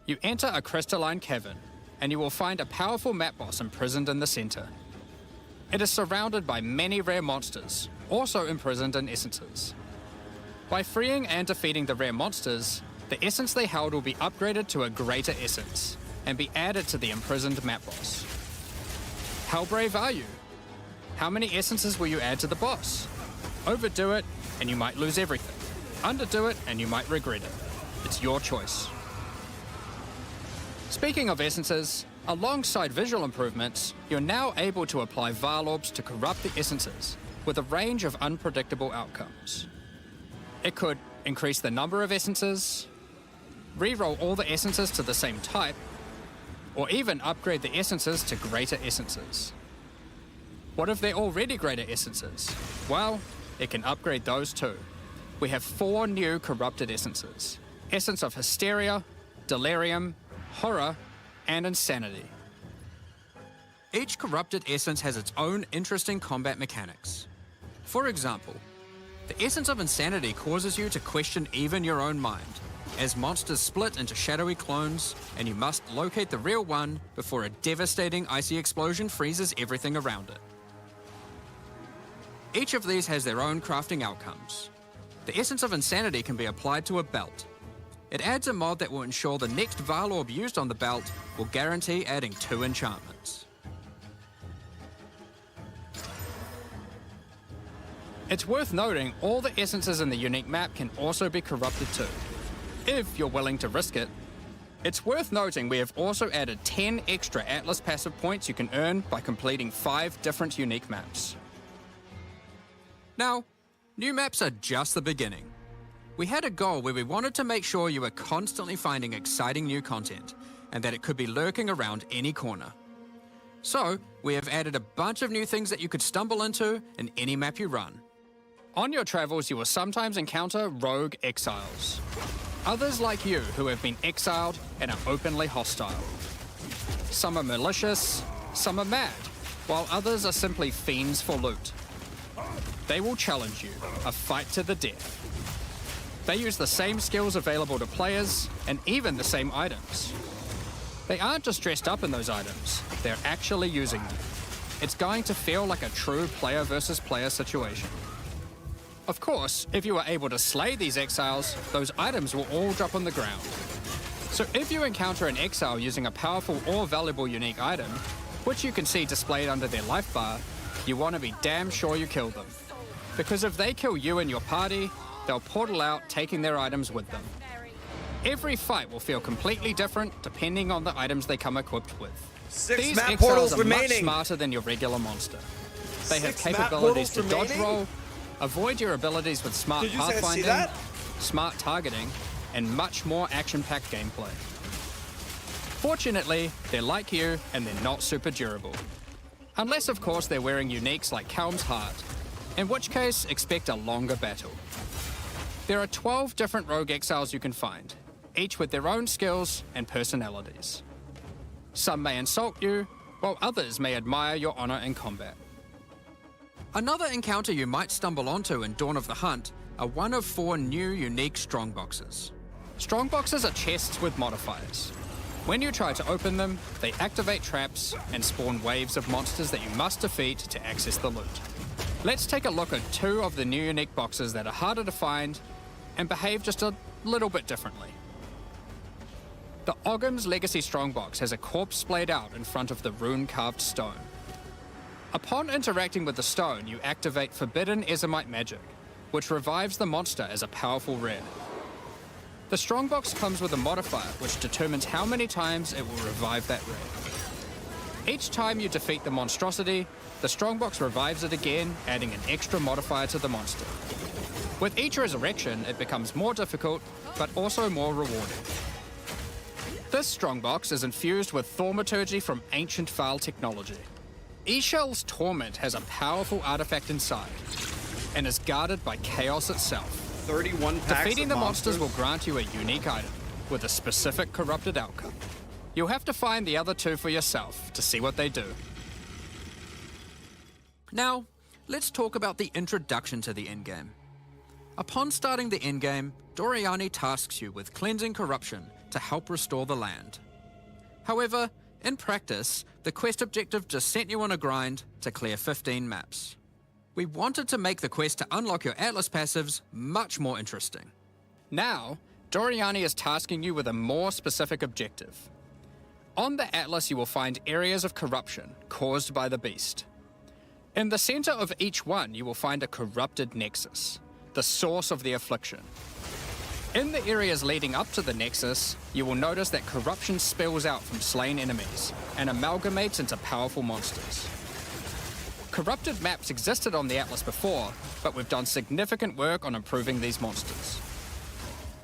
You enter a crystalline cavern, and you will find a powerful map boss imprisoned in the center. It is surrounded by many rare monsters, also imprisoned in essences. By freeing and defeating the rare monsters, the essence they held will be upgraded to a greater essence, and be added to the imprisoned map boss. How brave are you? How many essences will you add to the boss? Overdo it, and you might lose everything. Underdo it, and you might regret it. It's your choice. Speaking of essences, alongside visual improvements, you're now able to apply Vaal Orbs to corrupt the essences, with a range of unpredictable outcomes. It could increase the number of essences, reroll all the essences to the same type, or even upgrade the essences to greater essences. What if they're already greater essences? Well, it can upgrade those too. We have 4 new corrupted essences: Essence of Hysteria, Delirium, Horror, and Insanity. Each corrupted essence has its own interesting combat mechanics. For example, the Essence of Insanity causes you to question even your own mind, as monsters split into shadowy clones, and you must locate the real one before a devastating icy explosion freezes everything around it. Each of these has their own crafting outcomes. The Essence of Insanity can be applied to a belt. It adds a mod that will ensure the next Vaal Orb used on the belt will guarantee adding 2 enchantments. It's worth noting all the essences in the unique map can also be corrupted too, if you're willing to risk it. It's worth noting we have also added 10 extra Atlas passive points you can earn by completing 5 different unique maps. Now, new maps are just the beginning. We had a goal where we wanted to make sure you were constantly finding exciting new content, and that it could be lurking around any corner. So, we have added a bunch of new things that you could stumble into in any map you run. On your travels, you will sometimes encounter rogue exiles. Others like you who have been exiled and are openly hostile. Some are malicious, some are mad, while others are simply fiends for loot. They will challenge you, a fight to the death. They use the same skills available to players, and even the same items. They aren't just dressed up in those items, they're actually using them. It's going to feel like a true player versus player situation. Of course, if you are able to slay these exiles, those items will all drop on the ground. So if you encounter an exile using a powerful or valuable unique item, which you can see displayed under their life bar, you want to be damn sure you kill them. Because if they kill you and your party, they'll portal out, taking their items with them. Every fight will feel completely different depending on the items they come equipped with. 6 These map exiles portals are remaining. much smarter than your regular monster. They have 6 map capabilities to portals dodge remaining? roll, avoid your abilities with smart Did you guys see pathfinding, that? smart targeting, and much more action-packed gameplay. Fortunately, they're like you and they're not super durable. Unless, of course, they're wearing uniques like Calm's Heart, in which case, expect a longer battle. There are 12 different rogue exiles you can find, each with their own skills and personalities. Some may insult you, while others may admire your honor in combat. Another encounter you might stumble onto in Dawn of the Hunt are one of 4 new unique strongboxes. Strongboxes are chests with modifiers. When you try to open them, they activate traps and spawn waves of monsters that you must defeat to access the loot. Let's take a look at 2 of the new unique boxes that are harder to find, and behave just a little bit differently. The Ogham's Legacy Strongbox has a corpse splayed out in front of the rune-carved stone. Upon interacting with the stone, you activate Forbidden Ezomite magic, which revives the monster as a powerful rare. The Strongbox comes with a modifier which determines how many times it will revive that rare. Each time you defeat the monstrosity, the Strongbox revives it again, adding an extra modifier to the monster. With each resurrection, it becomes more difficult, but also more rewarding. This Strongbox is infused with Thaumaturgy from ancient Vaal technology. Eshel's Torment has a powerful artifact inside, and is guarded by Chaos itself. 31 packs Defeating of the monsters monsters will grant you a unique item, with a specific corrupted outcome. You'll have to find the other two for yourself to see what they do. Now, let's talk about the introduction to the endgame. Upon starting the endgame, Doriani tasks you with cleansing corruption to help restore the land. However, in practice, the quest objective just sent you on a grind to clear 15 maps. We wanted to make the quest to unlock your Atlas passives much more interesting. Now, Doriani is tasking you with a more specific objective. On the Atlas, you will find areas of corruption caused by the beast. In the center of each one, you will find a corrupted nexus, the source of the affliction. In the areas leading up to the nexus, you will notice that corruption spills out from slain enemies and amalgamates into powerful monsters. Corrupted maps existed on the Atlas before, but we've done significant work on improving these monsters.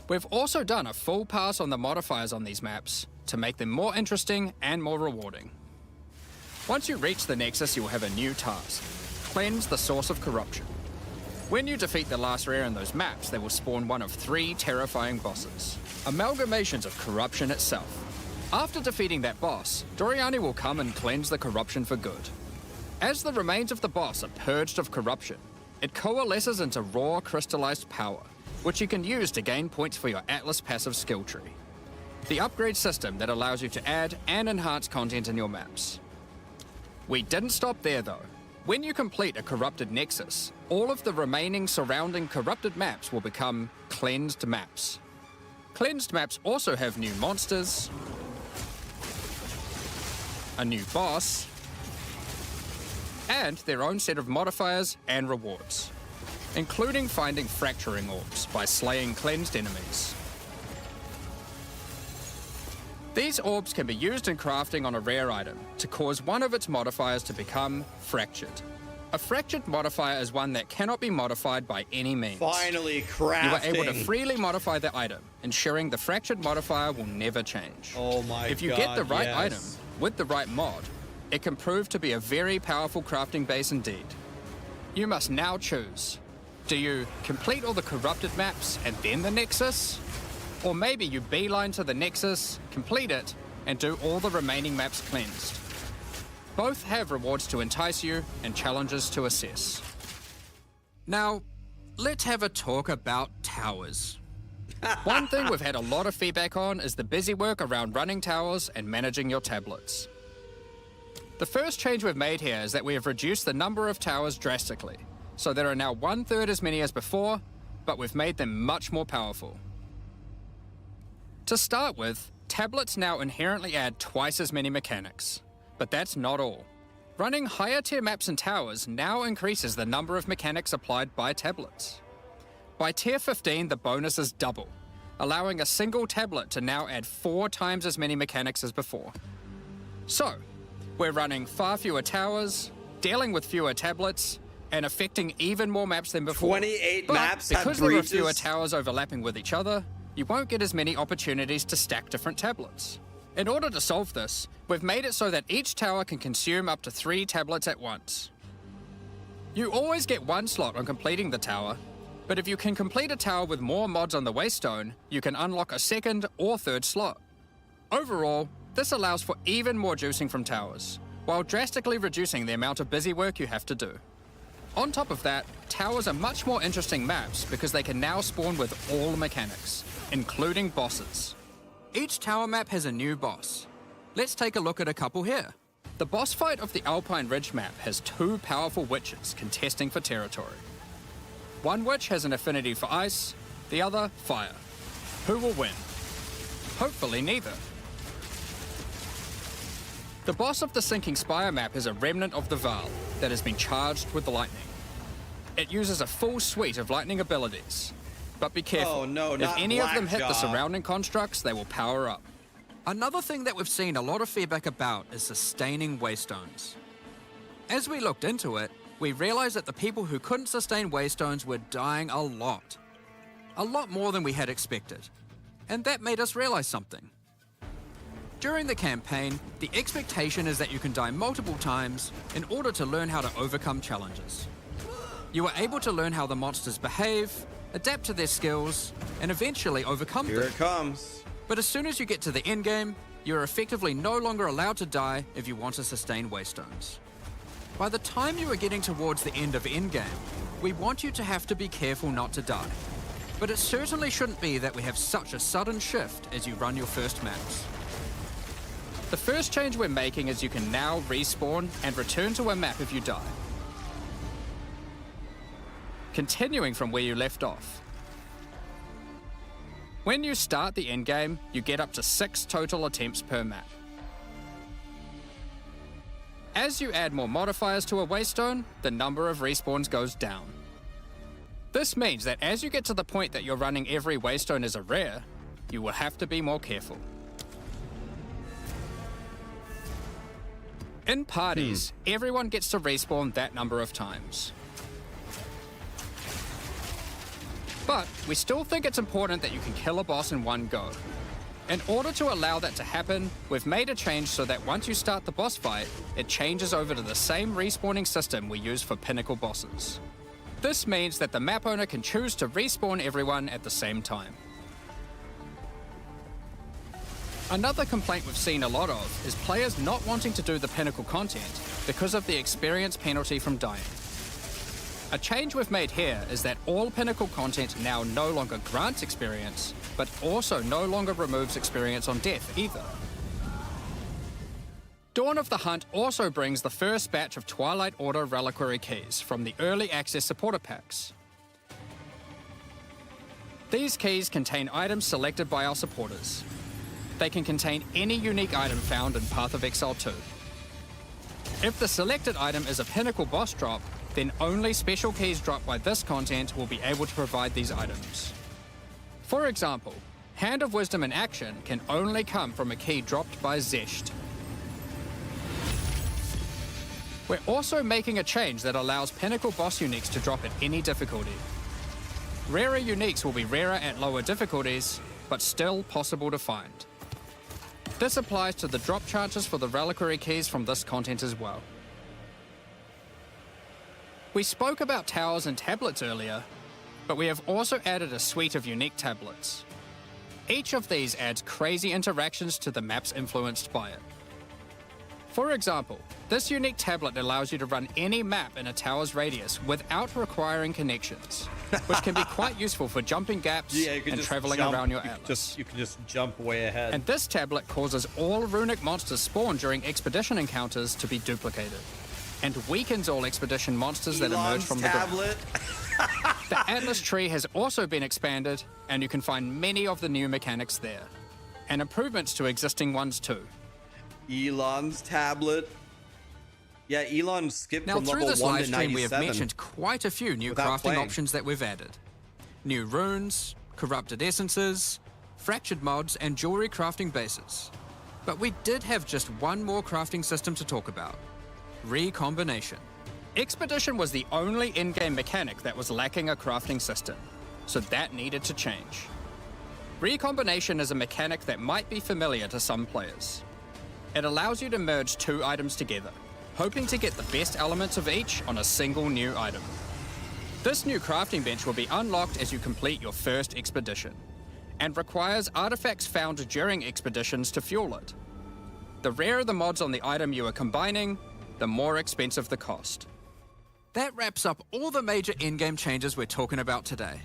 We've also done a full pass on the modifiers on these maps to make them more interesting and more rewarding. Once you reach the nexus, you will have a new task: cleanse the source of corruption. When you defeat the last rare in those maps, they will spawn one of 3 terrifying bosses, amalgamations of corruption itself. After defeating that boss, Doriani will come and cleanse the corruption for good. As the remains of the boss are purged of corruption, it coalesces into raw crystallized power, which you can use to gain points for your Atlas passive skill tree, the upgrade system that allows you to add and enhance content in your maps. We didn't stop there though. When you complete a corrupted nexus, all of the remaining surrounding corrupted maps will become cleansed maps. Cleansed maps also have new monsters, a new boss, and their own set of modifiers and rewards, including finding fracturing orbs by slaying cleansed enemies. These orbs can be used in crafting on a rare item to cause one of its modifiers to become fractured. A fractured modifier is one that cannot be modified by any means. Finally, crafting. You are able to freely modify the item, ensuring the fractured modifier will never change. Oh my god, if you get the right yes. item with the right mod, it can prove to be a very powerful crafting base indeed. You must now choose. Do you complete all the corrupted maps and then the Nexus? Or maybe you beeline to the Nexus, complete it, and do all the remaining maps cleansed. Both have rewards to entice you and challenges to assess. Now, let's have a talk about towers. One thing we've had a lot of feedback on is the busy work around running towers and managing your tablets. The first change we've made here is that we have reduced the number of towers drastically, so there are now 1/3 as many as before, but we've made them much more powerful. To start with, tablets now inherently add twice as many mechanics, but that's not all. Running higher tier maps and towers now increases the number of mechanics applied by tablets. By tier 15, the bonus is double, allowing a single tablet to now add 4 times as many mechanics as before. So, we're running far fewer towers, dealing with fewer tablets, and affecting even more maps than before. 28 but maps have because there are breaches. fewer towers overlapping with each other, you won't get as many opportunities to stack different tablets. In order to solve this, we've made it so that each tower can consume up to 3 tablets at once. You always get 1 slot on completing the tower, but if you can complete a tower with more mods on the waystone, you can unlock a 2nd or 3rd slot. Overall, this allows for even more juicing from towers, while drastically reducing the amount of busy work you have to do. On top of that, towers are much more interesting maps because they can now spawn with all mechanics, including bosses. Each tower map has a new boss. Let's take a look at a couple here. The boss fight of the Alpine Ridge map has 2 powerful witches contesting for territory. One witch has an affinity for ice, the other fire. Who will win? Hopefully neither. The boss of the Sinking Spire map is a remnant of the Val that has been charged with lightning. It uses a full suite of lightning abilities. But be careful. Oh, no, if not any of them hit the Blackjaw. surrounding constructs, they will power up. Another thing that we've seen a lot of feedback about is sustaining waystones. As we looked into it, we realized that the people who couldn't sustain waystones were dying a lot. A lot more than we had expected. And that made us realize something. During the campaign, the expectation is that you can die multiple times in order to learn how to overcome challenges. You are able to learn how the monsters behave, adapt to their skills, and eventually overcome Here them. it comes. But as soon as you get to the endgame, you are effectively no longer allowed to die if you want to sustain waystones. By the time you are getting towards the end of endgame, we want you to have to be careful not to die. But it certainly shouldn't be that we have such a sudden shift as you run your first maps. The first change we're making is you can now respawn and return to a map if you die. Continuing from where you left off. When you start the endgame, you get up to 6 total attempts per map. As you add more modifiers to a waystone, the number of respawns goes down. This means that as you get to the point that you're running every waystone as a rare, you will have to be more careful. In parties, everyone gets to respawn that number of times. But we still think it's important that you can kill a boss in one go. In order to allow that to happen, we've made a change so that once you start the boss fight, it changes over to the same respawning system we use for pinnacle bosses. This means that the map owner can choose to respawn everyone at the same time. Another complaint we've seen a lot of is players not wanting to do the pinnacle content because of the experience penalty from dying. A change we've made here is that all pinnacle content now no longer grants experience, but also no longer removes experience on death either. Dawn of the Hunt also brings the first batch of Twilight Order reliquary keys from the early access supporter packs. These keys contain items selected by our supporters. They can contain any unique item found in Path of Exile 2. If the selected item is a pinnacle boss drop, then only special keys dropped by this content will be able to provide these items. For example, Hand of Wisdom in action can only come from a key dropped by Zesht. We're also making a change that allows pinnacle boss uniques to drop at any difficulty. Rarer uniques will be rarer at lower difficulties, but still possible to find. This applies to the drop chances for the reliquary keys from this content as well. We spoke about towers and tablets earlier, but we have also added a suite of unique tablets. Each of these adds crazy interactions to the maps influenced by it. For example, this unique tablet allows you to run any map in a tower's radius without requiring connections, which can be quite useful for jumping gaps and traveling around your atlas. You can just jump way ahead. And this tablet causes all runic monsters spawned during expedition encounters to be duplicated, and weakens all expedition monsters that emerge from the ground. The Atlas tree has also been expanded, and you can find many of the new mechanics there, and improvements to existing ones too. Elon's tablet. Yeah, Elon skipped Now from through level this 1 live to stream we have 97. mentioned quite a few new without crafting playing. options that we've added. New runes, corrupted essences, fractured mods, and jewelry crafting bases. But we did have just one more crafting system to talk about. Recombination. Expedition was the only in-game mechanic that was lacking a crafting system, so that needed to change. Recombination is a mechanic that might be familiar to some players. It allows you to merge 2 items together, hoping to get the best elements of each on a single new item. This new crafting bench will be unlocked as you complete your first expedition, and requires artifacts found during expeditions to fuel it. The rarer the mods on the item you are combining, the more expensive the cost. That wraps up all the major in-game changes we're talking about today.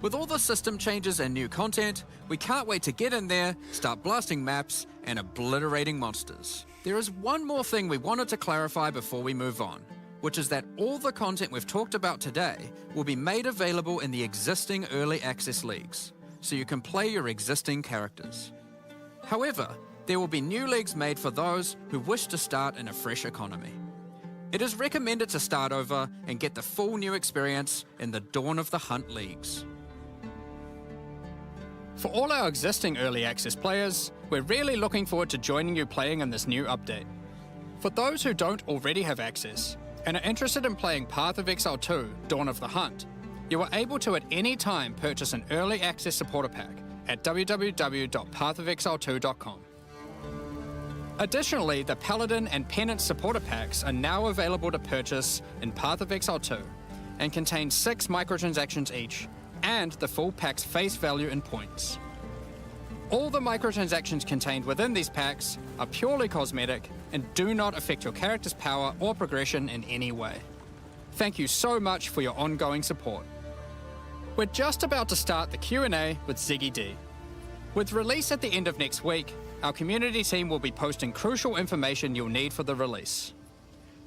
With all the system changes and new content, we can't wait to get in there, start blasting maps, and obliterating monsters. There is one more thing we wanted to clarify before we move on. which is that all the content we've talked about today will be made available in the existing early access leagues, so you can play your existing characters. However, there will be new leagues made for those who wish to start in a fresh economy. It is recommended to start over and get the full new experience in the Dawn of the Hunt leagues. For all our existing early access players, we're really looking forward to joining you playing in this new update. For those who don't already have access and are interested in playing Path of Exile 2 Dawn of the Hunt, you are able to at any time purchase an early access supporter pack at www.pathofexile2.com. Additionally, the Paladin and Penance supporter packs are now available to purchase in Path of Exile 2 and contain 6 microtransactions each and the full pack's face value in points. All the microtransactions contained within these packs are purely cosmetic and do not affect your character's power or progression in any way. Thank you so much for your ongoing support. We're just about to start the Q&A with Ziggy D. With release at the end of next week, our community team will be posting crucial information you'll need for the release.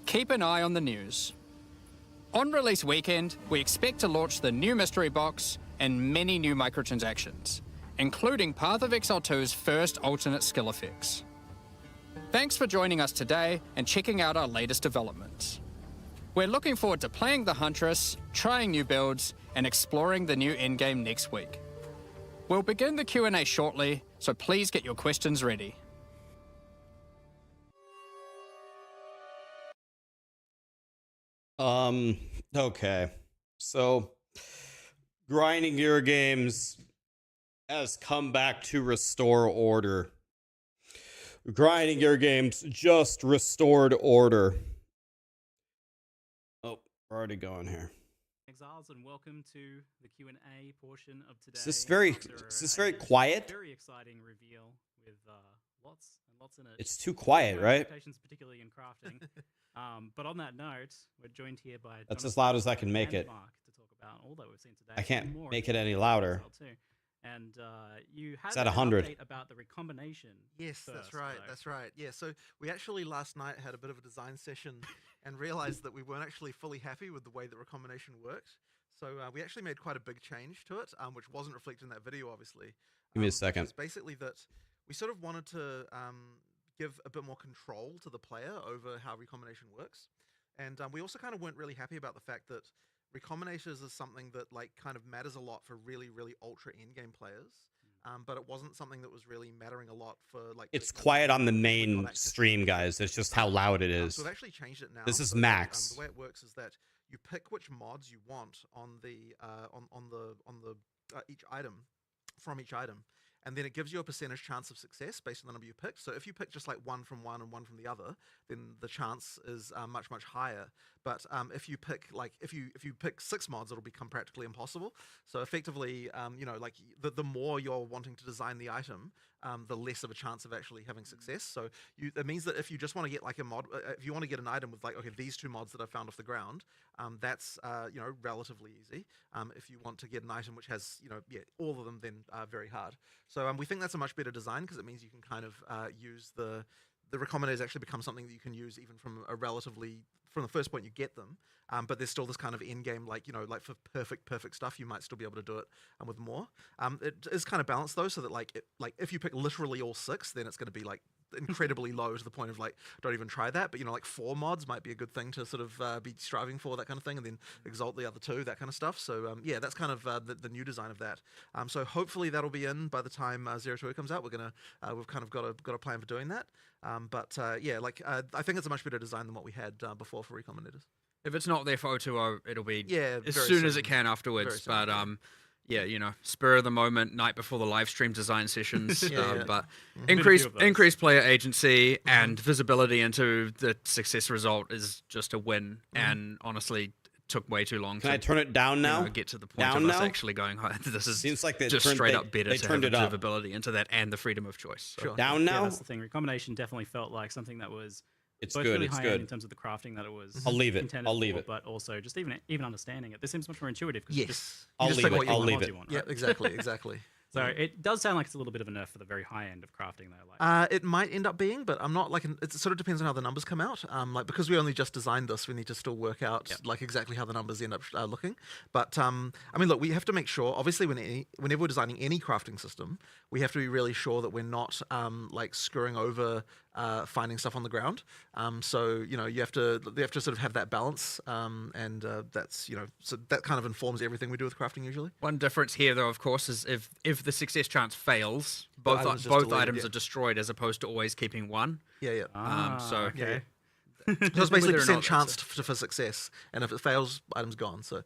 Keep an eye on the news. On release weekend, we expect to launch the new mystery box and many new microtransactions, including Path of Exile 2's first alternate skill effects. Thanks for joining us today and checking out our latest developments. We're looking forward to playing the Huntress, trying new builds, and exploring the new endgame next week. We'll begin the Q&A shortly, so please get your questions ready. Okay. So, grinding gear games has come back to restore order. Grinding gear games just restored order. Oh, we're already going here. Exiles, and welcome to the Q&A portion of today. Is this very quiet? Very exciting reveal with lots and lots in it. It's too quiet, right? Expectations, particularly in crafting. But on that note, we're joined here by That's Jonathan as loud as I can and make it. Mark to talk about all that we've seen today. I can't and more make in it any Exile louder. 2. And you had It's at an 100. update about the recombination. Yes, first, that's right. though. That's right. Yeah, so we actually last night had a bit of a design session and realized that we weren't actually fully happy with the way the recombination worked. So we actually made quite a big change to it, which wasn't reflected in that video, obviously. Give me a second. It's basically that we sort of wanted to give a bit more control to the player over how recombination works. And we also kind of weren't really happy about the fact that recombinators is something that like kind of matters a lot for really, really ultra endgame players. But it wasn't something that was really mattering a lot for like. It's quiet on the main stream, guys. It's just how loud it is. So we've actually changed it now. This is so max. the way it works is that you pick which mods you want on the each item from each item, and then it gives you a percentage chance of success based on the number you picked. So if you pick just like one from one and one from the other, then the chance is much higher. But if you pick like if you pick 6 mods, it'll become practically impossible. So effectively, you know, like the more you're wanting to design the item, the less of a chance of actually having success. So that means that if you just want to get like a mod, if you want to get an item with like, okay, these 2 mods that I found off the ground, that's you know, relatively easy. If you want to get an item which has, you know, all of them, then very hard. So we think that's a much better design because it means you can kind of use the recombinators actually become something that you can use even from a relatively from the first point you get them, but there's still this kind of end game, like, you know, like for perfect stuff, you might still be able to do it with more. It is kind of balanced though, so that like if you pick literally all 6, then it's going to be like incredibly low to the point of like don't even try that. But you know, like 4 mods might be a good thing to sort of be striving for, that kind of thing, and then exalt the other 2, that kind of stuff. So yeah, that's kind of the new design of that. So hopefully that'll be in by the time 02 comes out. We're gonna we've kind of got a plan for doing that. But yeah, like I think it's a much better design than what we had before for recombinators. If it's not there for 020, it'll be as very soon as soon. it can afterwards. Very soon, But yeah, you know, spur of the moment, night before the live stream design sessions. But increased player agency and visibility into the success result is just a win. And honestly, took way too long. Can I turn it down now? You know, get to the point of us actually going, this is Seems like they just turned- straight they- up better they to turned have it up. observability into that and the freedom of choice. So. Sure. Down Yeah, now? that's the thing. Recombination definitely felt like something that was It's both good. really It's high end in good. terms of the crafting that it was. I'll leave it. intended I'll leave for, it. But also just even understanding it. This seems much more intuitive because Yes. I'll just leave pick it. what you I'll want. leave it. You want, Yeah, right? exactly. So So it does sound like it's a little bit of a nerf for the very high end of crafting, though. Like, It might end up being, but I'm not like it sort of depends on how the numbers come out. Like because we only just designed this, we need to still work out like exactly how the numbers end up looking. But I mean, look, we have to make sure. Obviously, whenever we're designing any crafting system, we have to be really sure that we're not like screwing over finding stuff on the ground. So you know, you have to sort of have that balance, and that's so that kind of informs everything we do with crafting usually. One difference here, though, of course, is if the success chance fails, both item's just both deleted, items yeah. are destroyed as opposed to always keeping one. Yeah. So okay. So it's Whether basically or percent not chance that's for success, and if it fails, item's gone. So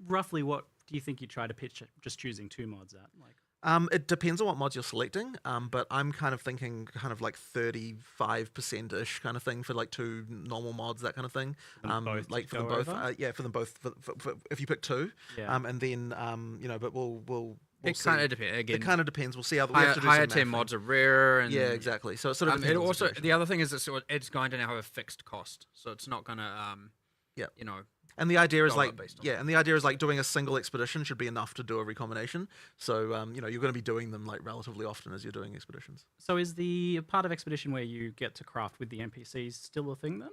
Roughly, what do you think you try to pitch at just choosing 2 mods at? Like, It depends on what mods you're selecting, but I'm kind of thinking kind of like 35%-ish kind of thing for like 2 normal mods, that kind of thing. both Like to for them go both, over? yeah, for them both. For if you pick 2, Yeah. and then but we'll it see. kind of depends. Again, It kind of depends. We'll see how we have to do higher some tier mathing. mods are rare, and Yeah, exactly. So it sort of it depends on the also situation. the other thing is it's going to now have a fixed cost, so it's not going to Yep. you know. And the idea is dollar like, based on yeah, and the idea is like doing a single expedition should be enough to do a recombination. So, you're going to be doing them like relatively often as you're doing expeditions. so is the part of Expedition where you get to craft with the NPCs still a thing then?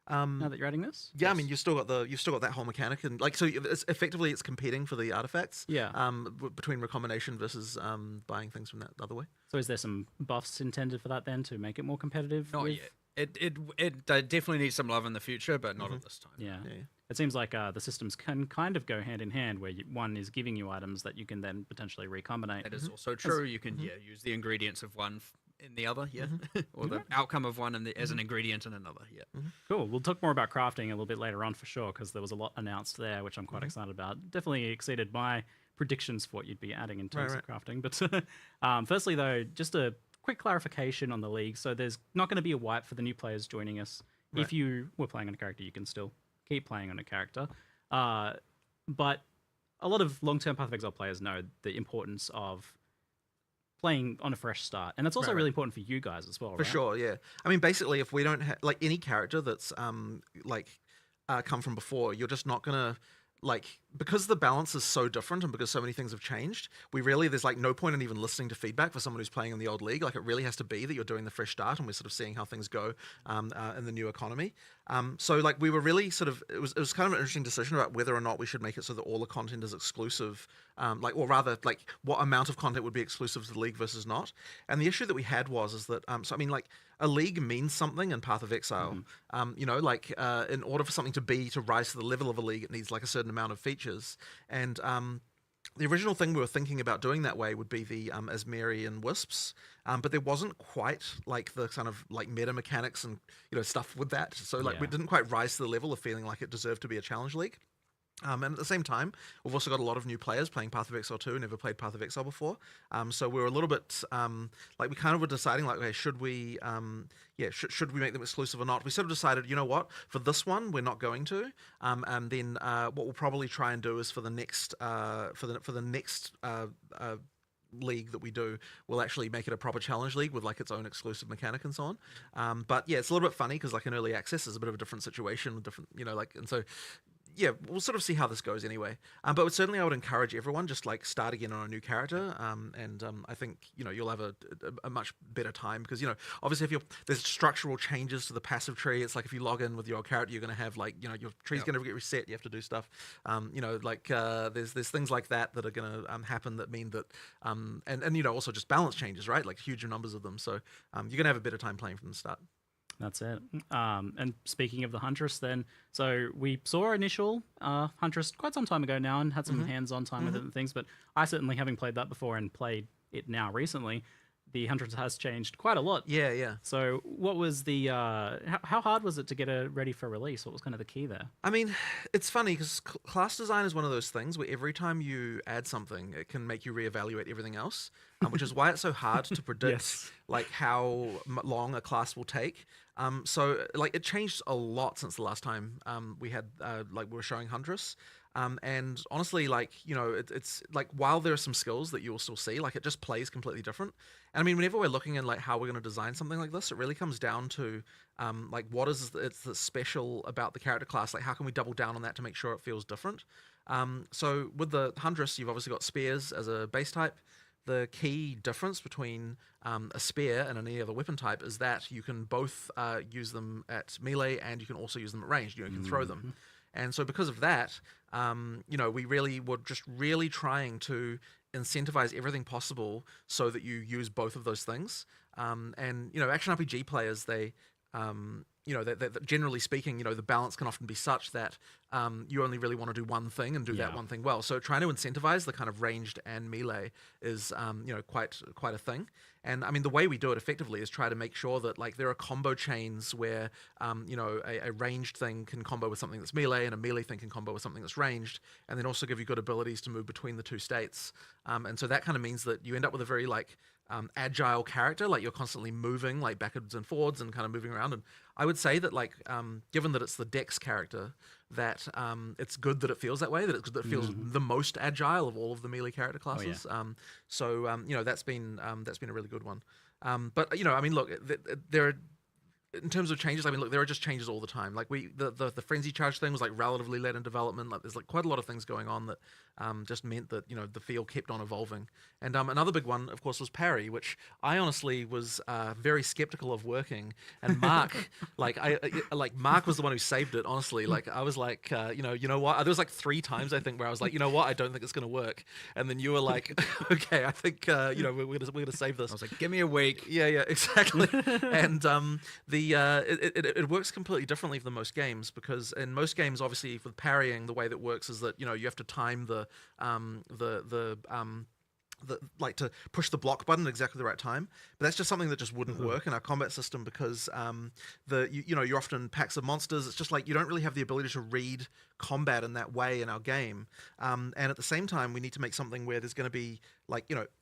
Now that you're adding this? Yeah, I mean, you've still got that whole mechanic, and like, so it's competing for the artifacts. Yeah. Between recombination versus buying things from that other way. So is there some buffs intended for that then to make it more competitive? Not with- yet. It definitely needs some love in the future, but not at this time. Yeah. Yeah. It seems like the systems can kind of go hand in hand, where one is giving you items that you can then potentially recombinate. That is also true. You can use the ingredients of one in the other, or the outcome of one as an ingredient in another. Cool. We'll talk more about crafting a little bit later on for sure, because there was a lot announced there, which I'm quite excited about. Definitely exceeded my predictions for what you'd be adding in terms of crafting. But firstly, though, just a quick clarification on the league. So there's not going to be a wipe for the new players joining us. Right. If you were playing on a character, you can still keep playing on a character. But a lot of long-term Path of Exile players know the importance of playing on a fresh start. And that's also really important for you guys as well, For right? sure, yeah. I mean, basically, if we don't have like any character that's come from before, you're just not gonna like, because the balance is so different and because so many things have changed. There's like no point in even listening to feedback for someone who's playing in the old league. Like, it really has to be that you're doing the fresh start, and we're sort of seeing how things go in the new economy. So like, we were really sort of, it was kind of an interesting decision about whether or not we should make it so that all the content is exclusive, or rather like what amount of content would be exclusive to the league versus not. And the issue that we had is that so I mean, like, a league means something in Path of Exile. In order for something to rise to the level of a league, it needs like a certain amount of features. And the original thing we were thinking about doing that way would be the Asmeri Wisps, but there wasn't quite like the kind of like meta mechanics and stuff with that. So like, we didn't quite rise to the level of feeling like it deserved to be a challenge league. And at the same time, we've also got a lot of new players playing Path of Exile 2, never played Path of Exile before. So we were a little bit like, we kind of were deciding like, okay, should we should we make them exclusive or not? We sort of decided, you know what, for this one we're not going to. And then what we'll probably try and do is for the next league that we do, we'll actually make it a proper challenge league with like its own exclusive mechanic and so on. But yeah, it's a little bit funny because like in early access is a bit of a different situation, and so. Yeah, we'll sort of see how this goes anyway. But certainly I would encourage everyone just like start again on a new character. I think, you'll have a much better time because, obviously if there's structural changes to the passive tree. It's like if you log in with your character, you're going to have like, your tree's going to get reset. You have to do stuff. There's things like that are going to happen that mean that, and also just balance changes, right? Like huge numbers of them. So you're going to have a better time playing from the start. That's it. And speaking of the Huntress then, so we saw initial Huntress quite some time ago now and had some hands-on time with it and things, but I certainly, having played that before and played it now recently, the Huntress has changed quite a lot. Yeah. So what was the, how hard was it to get it ready for release? What was kind of the key there? I mean, it's funny because class design is one of those things where every time you add something, it can make you reevaluate everything else, which is why it's so hard to predict like how long a class will take. So like, it changed a lot since the last time we had we were showing Huntress. And honestly, like, it's like, while there are some skills that you'll still see, like, it just plays completely different. And I mean, whenever we're looking in like how we're going to design something like this, it really comes down to like, what is it's special about the character class? Like, how can we double down on that to make sure it feels different? So with the Huntress, you've obviously got spears as a base type. the key difference between a spear and any other weapon type is that you can both use them at melee and you can also use them at range. You can throw them. And so because of that, we really were just really trying to incentivize everything possible so that you use both of those things. And action RPG players, they generally speaking, the balance can often be such that you only really want to do one thing and do that one thing well. So trying to incentivize the kind of ranged and melee is, quite a thing. And I mean, the way we do it effectively is try to make sure that like there are combo chains where, a ranged thing can combo with something that's melee and a melee thing can combo with something that's ranged, and then also give you good abilities to move between the two states. And so that kind of means that you end up with a very agile character, like you're constantly moving like backwards and forwards and kind of moving around. And I would say that given that it's the Dex character, that it's good that it feels that way, that it feels the most agile of all of the melee character classes. That's been a really good one. But I mean, look, there are, in terms of changes, I mean, look, there are just changes all the time. Like the frenzy charge thing was like relatively late in development. Like there's like quite a lot of things going on that just meant that the field kept on evolving. And another big one, of course, was parry, which I honestly was very skeptical of working. And Mark, Mark was the one who saved it. Honestly, like I was like, you know what? There was like 3 times I think where I was like, you know what? I don't think it's going to work. And then you were like, okay, I think we're gonna save this. I was like, give me a week. Yeah, exactly. And it works completely differently for most games, because in most games, obviously, with parrying, the way that works is that you have to time to push the block button at exactly the right time. But that's just something that just wouldn't work in our combat system, because you're often packs of monsters. It's just like you don't really have the ability to read combat in that way in our game. And at the same time, we need to make something where there's going to be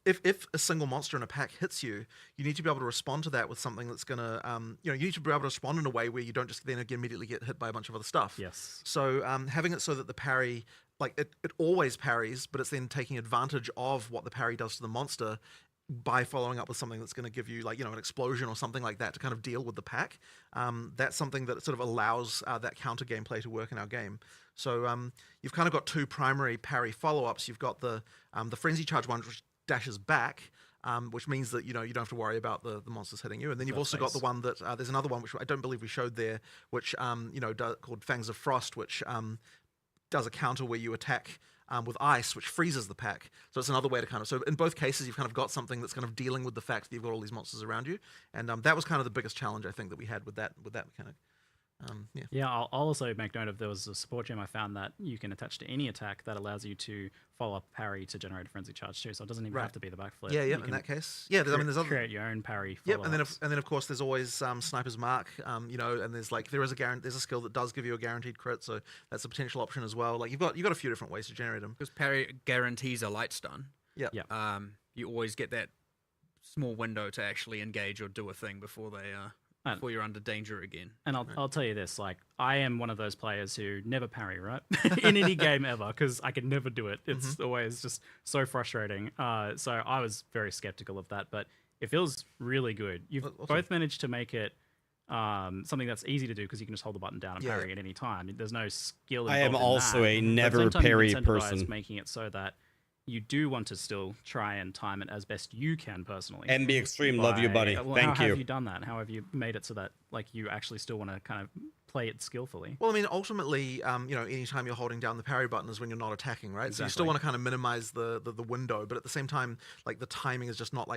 if a single monster in a pack hits you, you need to be able to respond to that with something that's going to you need to be able to respond in a way where you don't just then immediately get hit by a bunch of other stuff. Yes. So having it so that the parry, it always parries, but it's then taking advantage of what the parry does to the monster by following up with something that's going to give you an explosion or something like that to kind of deal with the pack. That's something that sort of allows that counter gameplay to work in our game. So you've kind of got 2 primary parry follow-ups. You've got the frenzy charge one, which dashes back, which means that you don't have to worry about the monsters hitting you. And then you've also got the one that there's another one which I don't believe we showed there, which called Fangs of Frost, which does a counter where you attack with ice, which freezes the pack. So it's another way to so in both cases, you've kind of got something that's kind of dealing with the fact that you've got all these monsters around you. And that was kind of the biggest challenge, I think, that we had with that mechanic. I'll also make note of, there was a support gem I found that you can attach to any attack that allows you to follow up parry to generate a frenzy charge too. So it doesn't even have to be the backflip. Yeah. In that case, there's other, create your own parry. Yep, and then of course there's always Sniper's Mark. And there's there's a skill that does give you a guaranteed crit, so that's a potential option as well. Like you've got a few different ways to generate them. Because parry guarantees a light stun. Yeah. You always get that small window to actually engage or do a thing before before you're under danger again. And I'll tell you this, like, I am one of those players who never parry, right? In any game ever, because I can never do it. It's always just so frustrating. So I was very skeptical of that, but it feels really good. You've both managed to make it something that's easy to do, because you can just hold the button down and parry at any time. There's no skill involved. I am also a never parry person. Making it so that you do want to still try and time it as best you can personally. MB Extreme, love you, buddy. Thank how you. have you done that? How have you made it so that you actually still want to kind of play it skillfully? Well, I mean, ultimately, anytime you're holding down the parry button is when you're not attacking, right? Exactly. So you still want to kind of minimize the window, but at the same time, the timing is just not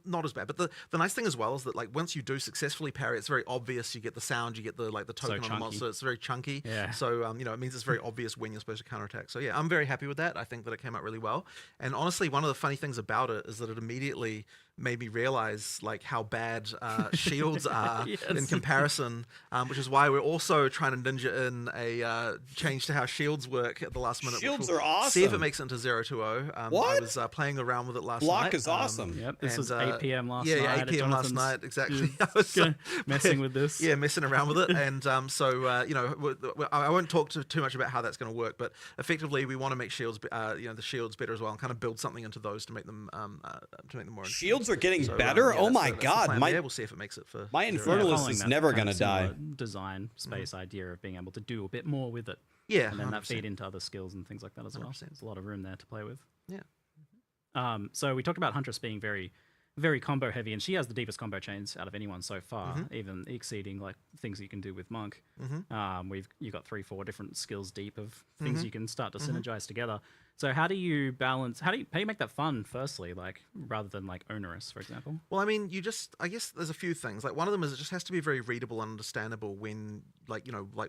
not as bad. But the nice thing as well is that once you do successfully parry, it's very obvious. You get the sound, you get the token on the monster. It's very chunky. Yeah. So it means it's very obvious when you're supposed to counterattack. So yeah, I'm very happy with that. I think that it came out really well. And honestly, one of the funny things about it is that it immediately made me realize how bad shields are in comparison, which is why we're also trying to ninja in a change to how shields work at the last minute. Shields are awesome. See if it makes it into 0-2-0. What? I was playing around with it last night. Block is awesome. Yep, this was 8 p.m. last night. Yeah, 8 p.m. last night, exactly. I was messing with this. Yeah, messing around with it. And I won't talk too much about how that's going to work, but effectively we want to make shields, the shields better as well, and kind of build something into those to make them more Shields are getting better. Oh my god! We'll see if it makes it for my Infernalist is never gonna die. Design space idea of being able to do a bit more with it. Yeah, and then 100%. that feed into other skills and things like that as well. 100%. There's a lot of room there to play with. Yeah. So we talked about Huntress being very, very combo heavy, and she has the deepest combo chains out of anyone so far, even exceeding like things you can do with Monk. You've got 3-4 different skills deep of things you can start to synergize together. So how do you balance? How do you make that fun? Firstly, like rather than like onerous, for example. Well, I mean, I guess there's a few things. Like one of them is it just has to be very readable and understandable when, like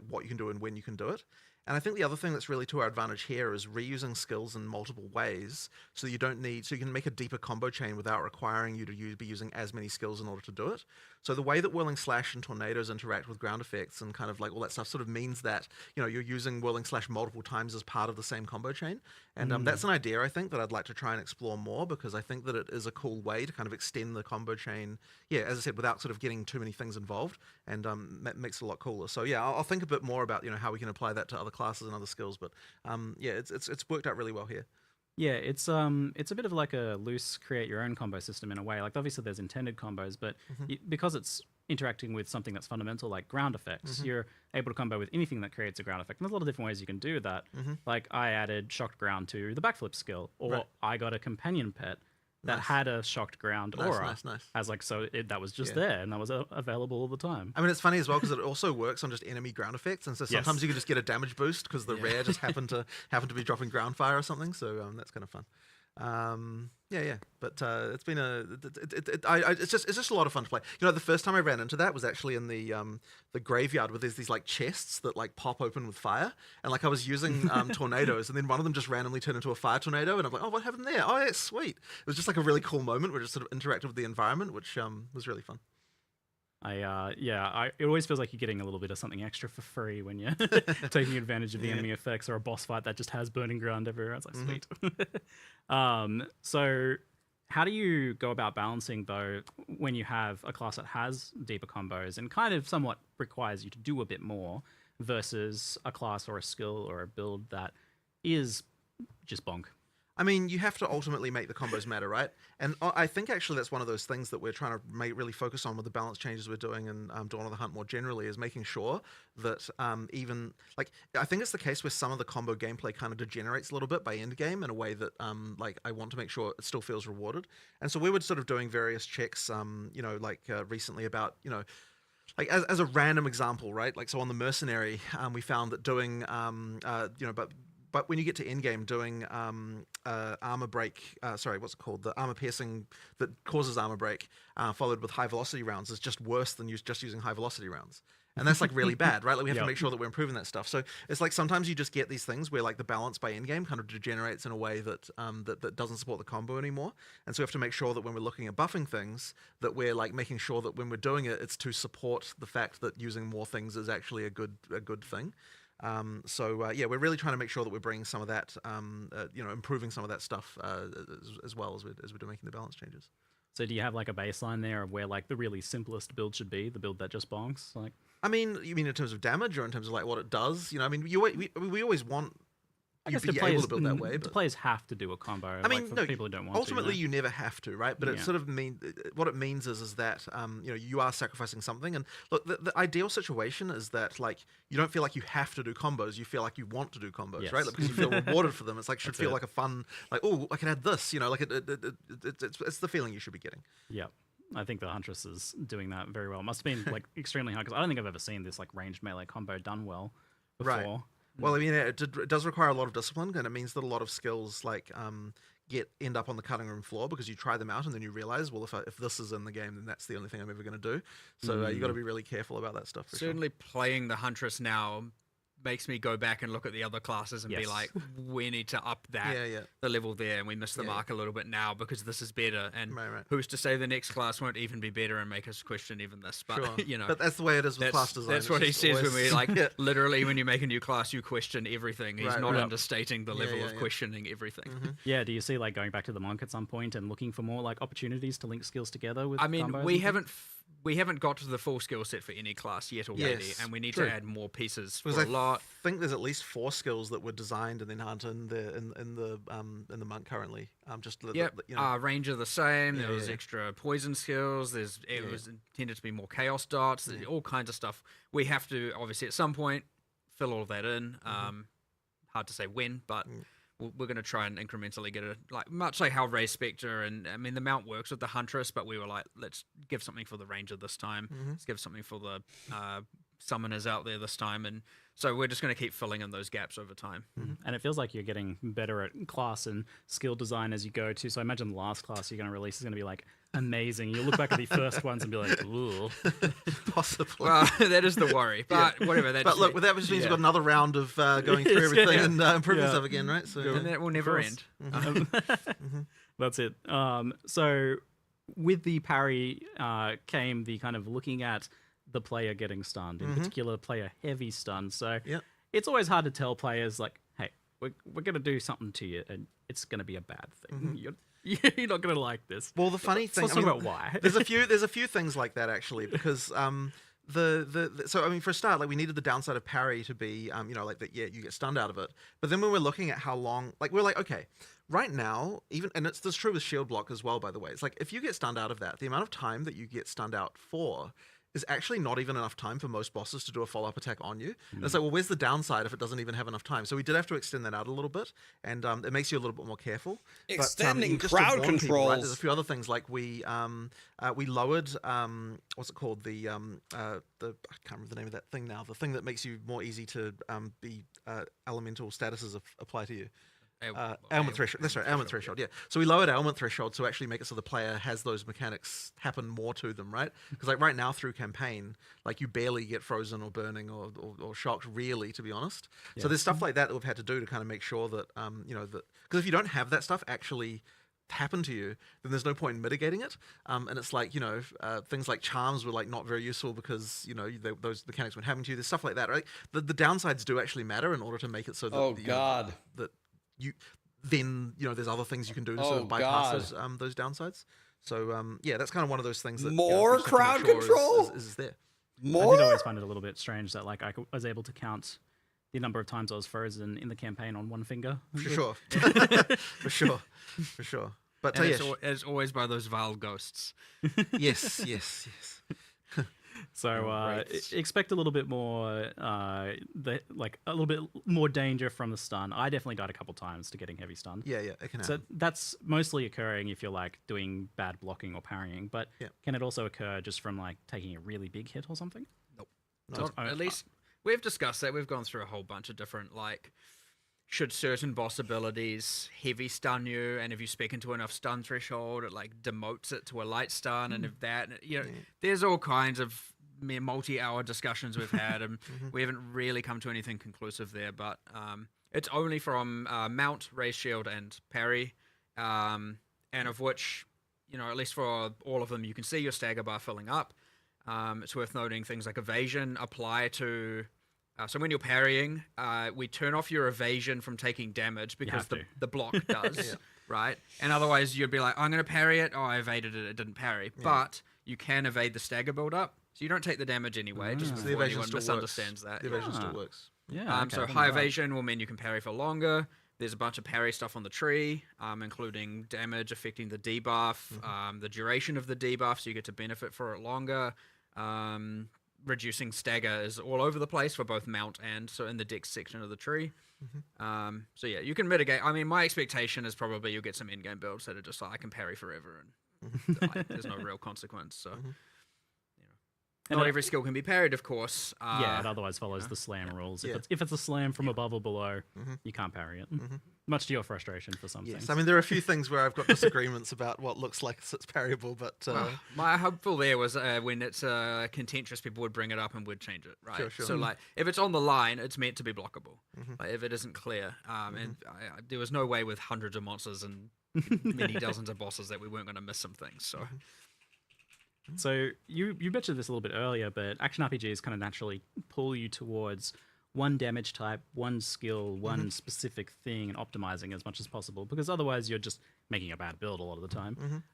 what you can do and when you can do it. And I think the other thing that's really to our advantage here is reusing skills in multiple ways, so you can make a deeper combo chain without requiring you to be using as many skills in order to do it. So the way that Whirling Slash and Tornadoes interact with ground effects and kind of like all that stuff sort of means that you're using Whirling Slash multiple times as part of the same combo chain. And that's an idea I think that I'd like to try and explore more, because I think that it is a cool way to kind of extend the combo chain. Yeah, as I said, without sort of getting too many things involved, and that makes it a lot cooler. So yeah, I'll think a bit more about how we can apply that to other classes and other skills. But yeah, it's worked out really well here. Yeah, it's a bit of like a loose create your own combo system in a way. Like obviously there's intended combos, but because it's interacting with something that's fundamental like ground effects, you're able to combo with anything that creates a ground effect. And there's a lot of different ways you can do that. Like I added shocked ground to the backflip skill, or I got a companion pet that had a shocked ground aura. Nice. As like that was just there and that was available all the time. I mean, it's funny as well because it also works on just enemy ground effects, and so sometimes you can just get a damage boost because the rare just happened to be dropping ground fire or something. So that's kind of fun. Yeah. But it's been it's just a lot of fun to play. The first time I ran into that was actually in the graveyard, where there's these like chests that like pop open with fire, and like I was using tornadoes, and then one of them just randomly turned into a fire tornado, and I'm like, oh, what happened there? Oh, yeah, sweet. It was just like a really cool moment where it just sort of interacted with the environment, which was really fun. It always feels like you're getting a little bit of something extra for free when you're taking advantage of the enemy effects, or a boss fight that just has burning ground everywhere. It's like sweet. So how do you go about balancing though when you have a class that has deeper combos and kind of somewhat requires you to do a bit more versus a class or a skill or a build that is just bonk? I mean, you have to ultimately make the combos matter, right? And I think actually that's one of those things that we're trying to really focus on with the balance changes we're doing in Dawn of the Hunt more generally, is making sure that even, like, I think it's the case where some of the combo gameplay kind of degenerates a little bit by endgame in a way that, like, I want to make sure it still feels rewarded. And so we were sort of doing various checks, recently about, like as a random example, right? Like, so on the Mercenary, we found that doing, but when you get to endgame, doing armor break, what's it called? The armor piercing that causes armor break, followed with high velocity rounds, is just worse than just using high velocity rounds. And that's like really bad, right? Like we have to make sure that we're improving that stuff. So it's like sometimes you just get these things where like the balance by endgame kind of degenerates in a way that that doesn't support the combo anymore. And so we have to make sure that when we're looking at buffing things, that we're like making sure that when we're doing it, it's to support the fact that using more things is actually a good thing. We're really trying to make sure that we're bringing some of that, improving some of that stuff as well as we're making the balance changes. So do you have like a baseline there of where like the really simplest build should be, the build that just bonks? Like, I mean, you mean in terms of damage or in terms of like what it does? I mean, we always want you to be able to build that way. But players have to do a combo. I mean, like, for people who don't want ultimately, to. you never have to, right? But it sort of what it means is that you are sacrificing something. And look, the ideal situation is that like you don't feel like you have to do combos. You feel like you want to do combos, right? Like, because you feel rewarded for them. It's like should feel like a fun, like, oh, I can add this. Like it's the feeling you should be getting. Yeah. I think the Huntress is doing that very well. It must have been like extremely hard, because I don't think I've ever seen this like ranged melee combo done well before. Right. Well, I mean, it does require a lot of discipline, and it means that a lot of skills like end up on the cutting room floor because you try them out and then you realize, well, if this is in the game, then that's the only thing I'm ever going to do. So you got to be really careful about that stuff. Certainly, playing the Huntress now makes me go back and look at the other classes and be like, we need to up that the level there, and we missed the mark a little bit now because this is better. And who's to say the next class won't even be better and make us question even this? But but that's the way it is with class design. That's what he says when we like literally when you make a new class, you question everything. He's not understating the level of questioning everything. Yeah, do you see like going back to the monk at some point and looking for more like opportunities to link skills together with? I mean, we haven't got to the full skill set for any class yet already, and we need to add more pieces for a lot. I think there's at least 4 skills that were designed and then aren't in the monk currently. Range are the same. There was extra poison skills. It was intended to be more chaos dots. There's all kinds of stuff. We have to obviously at some point fill all of that in. Hard to say when, but we're going to try and incrementally get it, like much like how Ray Spectre and I mean the mount works with the Huntress, but we were like, let's give something for the Ranger this time. Let's give something for the Summoners out there this time, and so we're just going to keep filling in those gaps over time. And it feels like you're getting better at class and skill design as you go too. So I imagine the last class you're going to release is going to be like amazing. You'll look back at the first ones and be like, ooh. Possibly. Well, that is the worry, but whatever. That But just look, with that just means we've got another round of going through everything and improving stuff again, right? So and that will never end. That's it. So with the parry came the kind of looking at the player getting stunned, in particular player heavy stun. So it's always hard to tell players like, hey, we're going to do something to you and it's going to be a bad thing. You're not going to like this. Well, the funny thing, let's talk about why. there's a few things like that actually, because so I mean, for a start, like we needed the downside of parry to be you know, like that, yeah, you get stunned out of it. But then when we're looking at how long, like we're like, okay, right now, even, and it's true with shield block as well, by the way. It's like if you get stunned out of that, the amount of time that you get stunned out for is actually not even enough time for most bosses to do a follow-up attack on you. And it's like, well, where's the downside if it doesn't even have enough time? So we did have to extend that out a little bit, and it makes you a little bit more careful. Extending just to crowd warn people, controls. right, there's a few other things like we lowered what's it called, the I can't remember the name of that thing now. The thing that makes you more easy to be elemental statuses apply to you. Ailment threshold. That's right, ailment threshold. Yeah. So we lowered ailment threshold to actually make it so the player has those mechanics happen more to them, right? Because like right now through campaign, like you barely get frozen or burning or shocked, really, to be honest. So there's stuff like that we've had to do to kind of make sure that you know, that because if you don't have that stuff actually happen to you, then there's no point in mitigating it. And it's like, you know, things like charms were like not very useful because, you know, those mechanics weren't happening to you. There's stuff like that, right? The downsides do actually matter in order to make it so that then you know there's other things you can do to sort of bypass those downsides. So yeah, that's kind of one of those things that more crowd control is there. I did always find it a little bit strange that like I was able to count the number of times I was frozen in the campaign on one finger. For sure. For sure. But it's always by those vile ghosts. yes. So expect a little bit more, a little bit more danger from the stun. I definitely died a couple times to getting heavy stun. Yeah, it can happen. So that's mostly occurring if you're like doing bad blocking or parrying. But can it also occur just from like taking a really big hit or something? Nope. At least we've discussed that. We've gone through a whole bunch of different like. Should certain boss abilities heavy stun you, and if you speak into enough stun threshold, it like demotes it to a light stun, and if that, you know, there's all kinds of multi-hour discussions we've had, and we haven't really come to anything conclusive there. But it's only from mount, raise shield, and parry, and of which, you know, at least for all of them, you can see your stagger bar filling up. It's worth noting things like evasion apply to. So when you're parrying, we turn off your evasion from taking damage because the block does, right? And otherwise you'd be like, I'm going to parry it. Oh, I evaded it. It didn't parry. Yeah. But you can evade the stagger build-up. So you don't take the damage anyway, just before the evasion anyone still misunderstands that. The evasion still works. Yeah. So high evasion will mean you can parry for longer. There's a bunch of parry stuff on the tree, including damage affecting the debuff, the duration of the debuff, so you get to benefit for it longer. Reducing stagger is all over the place for both mount and so in the dex section of the tree. So yeah, you can mitigate. I mean, my expectation is probably you'll get some endgame builds that are just like I can parry forever and there's no real consequence. So you know, not every skill can be parried, of course. It otherwise follows the slam rules. If it's a slam from above or below, you can't parry it. Much to your frustration for some things. I mean, there are a few things where I've got disagreements about what looks like it's parryable, but... my hopeful there was when it's contentious, people would bring it up and would change it, right? Sure. So, like, if it's on the line, it's meant to be blockable. Like, if it isn't clear. And there was no way with hundreds of monsters and many dozens of bosses that we weren't going to miss some things, so... So you mentioned this a little bit earlier, but action RPGs kind of naturally pull you towards one damage type, one skill, one specific thing, and optimizing as much as possible, because otherwise you're just making a bad build a lot of the time.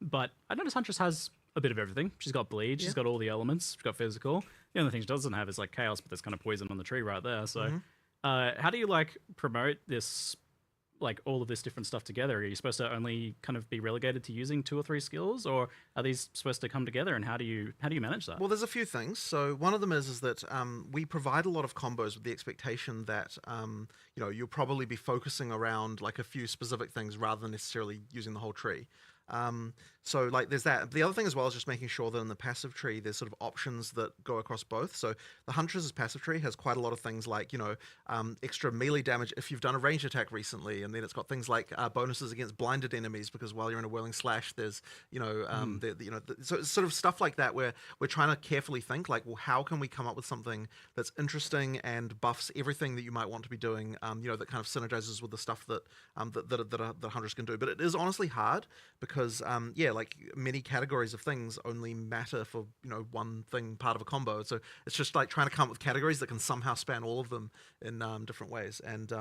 But I noticed Huntress has a bit of everything. She's got bleed, she's got all the elements, she's got physical. The only thing she doesn't have is like chaos, but there's kind of poison on the tree right there. So how do you like promote this like all of this different stuff together? Are you supposed to only kind of be relegated to using 2 or 3 skills, or are these supposed to come together? And how do you manage that? Well, there's a few things. So one of them is that we provide a lot of combos with the expectation that you'll probably be focusing around like a few specific things rather than necessarily using the whole tree. So like there's that. The other thing as well is just making sure that in the passive tree there's sort of options that go across both. So the Huntress's passive tree has quite a lot of things like extra melee damage if you've done a ranged attack recently, and then it's got things like bonuses against blinded enemies because while you're in a whirling slash there's so it's sort of stuff like that where we're trying to carefully think like, well, how can we come up with something that's interesting and buffs everything that you might want to be doing, that kind of synergizes with the stuff that the Huntress can do. But it is honestly hard because like many categories of things only matter for one thing, part of a combo. So it's just like trying to come up with categories that can somehow span all of them in different ways. And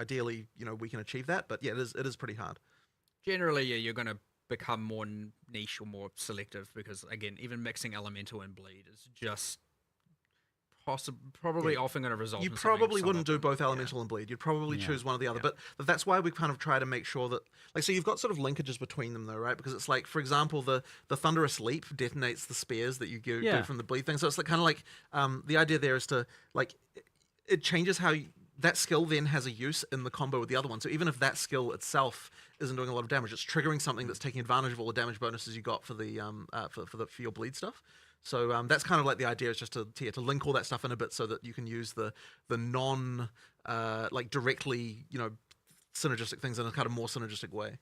ideally we can achieve that, but yeah, it is pretty hard. Generally, yeah, you're going to become more niche or more selective because, again, even mixing elemental and bleed is just probably often going to result. You in probably something wouldn't do suboptimal. both elemental and bleed. You'd probably choose one or the other. But that's why we kind of try to make sure that, like, so you've got sort of linkages between them, though, right? Because it's like, for example, the thunderous leap detonates the spears that you do from the bleed thing. So it's like kind of like the idea there is to like it changes how that skill then has a use in the combo with the other one. So even if that skill itself isn't doing a lot of damage, it's triggering something that's taking advantage of all the damage bonuses you got for the for your bleed stuff. So that's kind of like the idea is just to link all that stuff in a bit so that you can use the non like directly synergistic things in a kind of more synergistic way.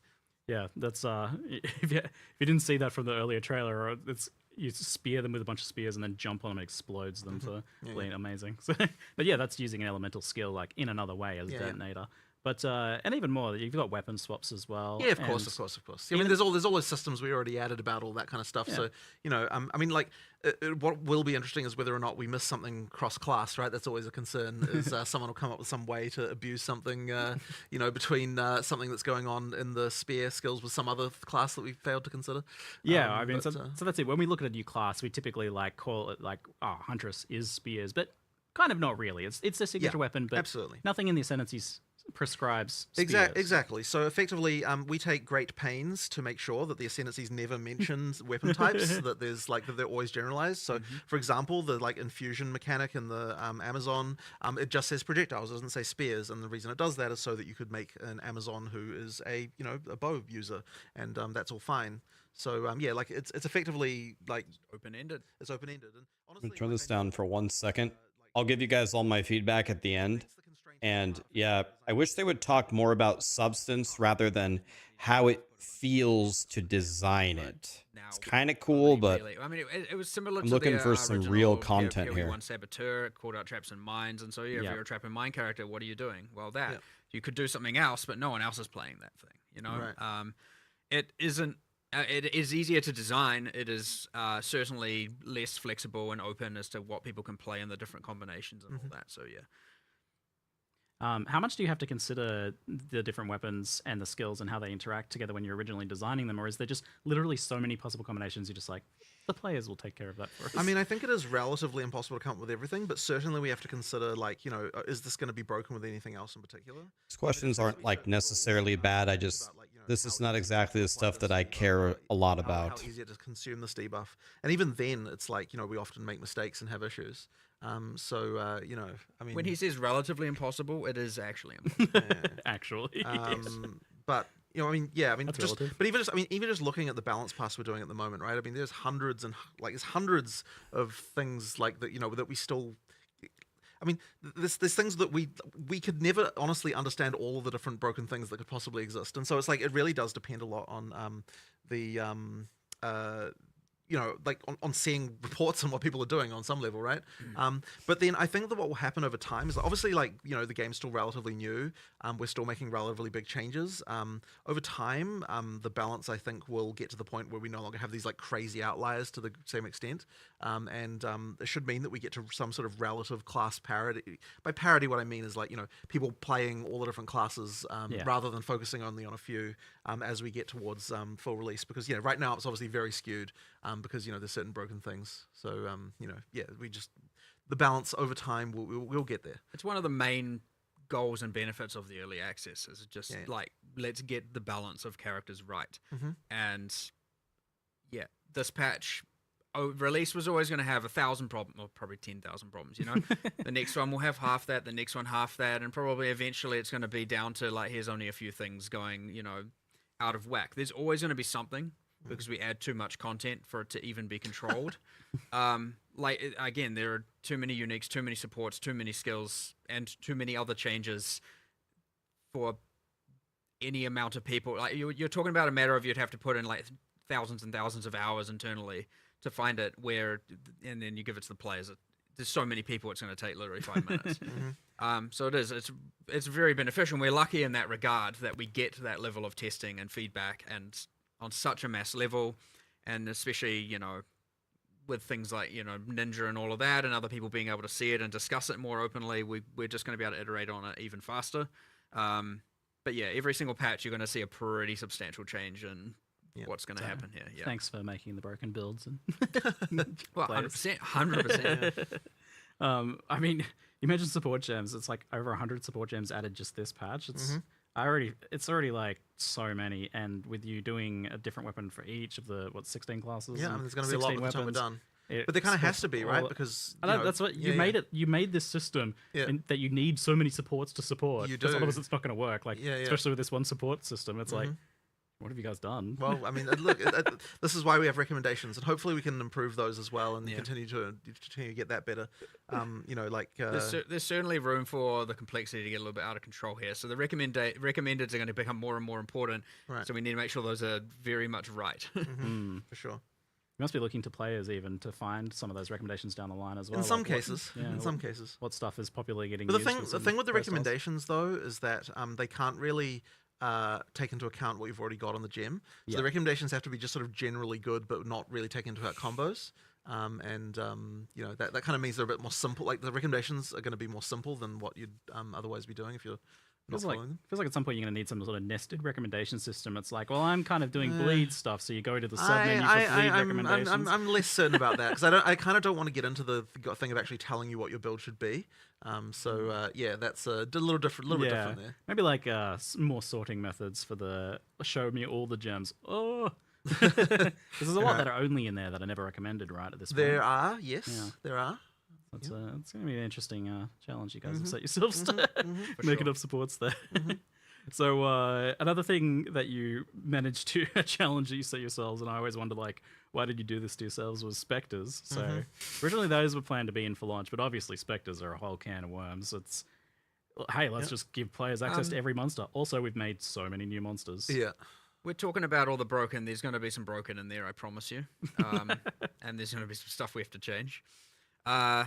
Yeah, that's if you didn't see that from the earlier trailer, it's you spear them with a bunch of spears and then jump on them and explodes them for bleed. Amazing. So, but yeah, that's using an elemental skill like in another way as a detonator. But and even more, you've got weapon swaps as well. Yeah, of course. I mean, there's all those systems we already added about all that kind of stuff. Yeah. So I mean, like, what will be interesting is whether or not we miss something cross-class, right? That's always a concern. Is someone will come up with some way to abuse something, between something that's going on in the spear skills with some other class that we failed to consider. Yeah, I mean, so that's it. When we look at a new class, we typically like call it like, Huntress is spears, but kind of not really. It's a signature weapon, but absolutely nothing in the ascendancies prescribes spears. Exactly. So effectively, we take great pains to make sure that the ascendancies never mention weapon types. That they're always generalized. So, for example, the like infusion mechanic in the Amazon, it just says projectiles, it doesn't say spears, and the reason it does that is so that you could make an Amazon who is a bow user, and that's all fine. So like it's effectively like open-ended. It's open-ended. And honestly, turn this down for 1 second. I'll give you guys all my feedback at the end. And yeah, I wish they would talk more about substance rather than how it feels to design it. It's kind of cool, but I mean, it was similar. I'm to looking the, for some real content here. POE1 Saboteur called out traps and mines, and so if you're a trap and mine character, what are you doing? Well, you could do something else, but no one else is playing that thing. Right. It isn't. It is easier to design. It is certainly less flexible and open as to what people can play in the different combinations and all that. So yeah. How much do you have to consider the different weapons and the skills and how they interact together when you're originally designing them? Or is there just literally so many possible combinations you're just like, the players will take care of that for us? I mean, I think it is relatively impossible to come up with everything, but certainly we have to consider, like, is this going to be broken with anything else in particular? These questions aren't like necessarily bad. This is not exactly the stuff that I care a lot about. How easy it is to consume this debuff. And even then, it's like, we often make mistakes and have issues. I mean, when he says relatively impossible, it is actually impossible. Actually, but I mean, That's relative. but even just looking at the balance pass we're doing at the moment, right? I mean, there's hundreds of things like that, that we still. I mean, there's things that we could never honestly understand all of the different broken things that could possibly exist, and so it's like it really does depend a lot on like on seeing reports on what people are doing on some level, right? But then I think that what will happen over time is that obviously, like, the game's still relatively new. We're still making relatively big changes. Over time, the balance, I think, will get to the point where we no longer have these like crazy outliers to the same extent. And it should mean that we get to some sort of relative class parity. By parity, what I mean is like, people playing all the different classes rather than focusing only on a few as we get towards full release. Because, right now it's obviously very skewed. Because there's certain broken things, so the balance over time we'll get there. It's one of the main goals and benefits of the early access. Is just like, let's get the balance of characters right. And yeah, this patch release was always going to have 1,000 problems, or probably 10,000 problems, you know. The next one will have half that, the next one half that, and probably eventually it's going to be down to like, here's only a few things going, you know, out of whack. There's always going to be something because we add too much content for it to even be controlled. Again, there are too many uniques, too many supports, too many skills, and too many other changes for any amount of people. Like you're talking about a matter of you'd have to put in like thousands and thousands of hours internally to find it, and then you give it to the players. There's so many people, it's going to take literally 5 minutes. So it's very beneficial. And we're lucky in that regard that we get that level of testing and feedback, and on such a mass level, and especially, you know, with things like, you know, Ninja and all of that, and other people being able to see it and discuss it more openly, we're just going to be able to iterate on it even faster. But yeah, every single patch you're going to see a pretty substantial change in what's going to happen here. Yeah. Thanks for making the broken builds. And well, 100%. I mean, you mentioned support gems. It's like over 100 support gems added just this patch. It's already like so many, and with you doing a different weapon for each of the 16 classes. Yeah, I mean, there's going to be a lot by the time we're done. But there kind of has to be, right? Because that's what you made it. You made this system that you need so many supports to support. Because otherwise, it's not going to work. Like especially with this one support system, it's like, what have you guys done? Well, I mean, look, this is why we have recommendations, and hopefully we can improve those as well, and continue to get that better. You know, like there's certainly room for the complexity to get a little bit out of control here. So the recommendeds are going to become more and more important. Right. So we need to make sure those are very much right. For sure. You must be looking to players even to find some of those recommendations down the line as well. In some cases, in some cases. What stuff is popularly getting But used? the thing with the recommendations, though, is that they can't really take into account what you've already got on the gem. So the recommendations have to be just sort of generally good, but not really take into account combos. You know, that kind of means they're a bit more simple. Like the recommendations are going to be more simple than what you'd otherwise be doing if you're not following them. Feels like at some point you're going to need some sort of nested recommendation system. It's like, well, I'm kind of doing bleed stuff, so you go to the sub-menu for bleed recommendations. I'm less certain about that, because I kind of don't want to get into the thing of actually telling you what your build should be. Yeah, that's a little bit different there. Maybe like more sorting methods for the show me all the gems. Oh, because there's a lot that are only in there that are never recommended, right? At this point, there are, yes, there are. It's going to be an interesting challenge you guys have set yourselves to make enough supports there. So another thing that you managed to challenge that you set yourselves, and I always wonder, like, why did you do this to yourselves, was Spectres. So originally those were planned to be in for launch, but obviously Spectres are a whole can of worms. It's, hey, let's just give players access to every monster. Also, we've made so many new monsters. Yeah. We're talking about all the broken. There's going to be some broken in there, I promise you. And there's going to be some stuff we have to change. I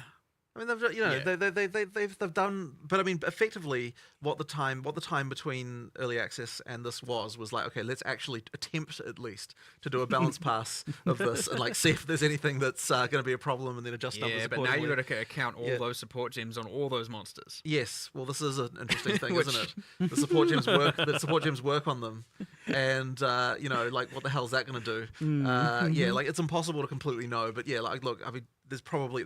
mean, they've done, but I mean, effectively, what the time between early access and this was like, okay, let's actually attempt at least to do a balance pass of this and like see if there's anything that's going to be a problem, and then adjust numbers. Yeah, but now you've got to account all those support gems on all those monsters. Yes, well, this is an interesting thing, isn't it? The support gems work. The support gems work on them, and you know, like, what the hell is that going to do? Yeah, like, it's impossible to completely know, but yeah, like, look, I mean, there's probably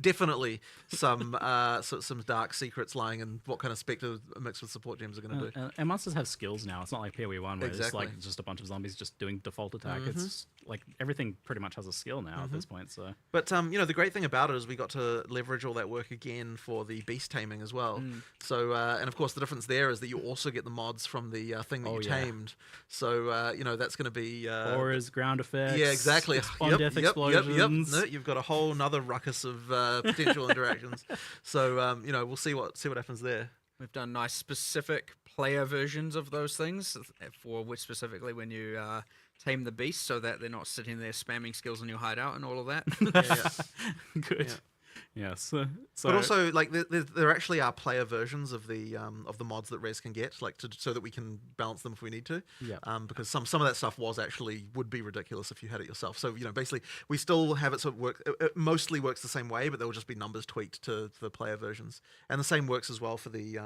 definitely some some dark secrets lying in what kind of Spectre mixed with support gems are going to do. And monsters have skills now. It's not like POE1 where it's like just a bunch of zombies just doing default attack. It's like everything pretty much has a skill now at this point. So, but you know, the great thing about it is we got to leverage all that work again for the beast taming as well. So and of course the difference there is that you also get the mods from the thing that you tamed. So you know, that's going to be auras, ground effects. Yeah, exactly. Death explosions. No, you've got a whole nother ruckus of potential interactions. So you know, we'll see what happens there. We've done nice specific player versions of those things for which specifically when you tame the beast, so that they're not sitting there spamming skills on your hideout and all of that. Good. Yes. So, but also, like, there actually are player versions of the mods that Res can get, like, so that we can balance them if we need to. Yeah. Because some of that stuff would be ridiculous if you had it yourself. So, you know, basically, we still have it sort of work. It mostly works the same way, but there will just be numbers tweaked to the player versions, and the same works as well for the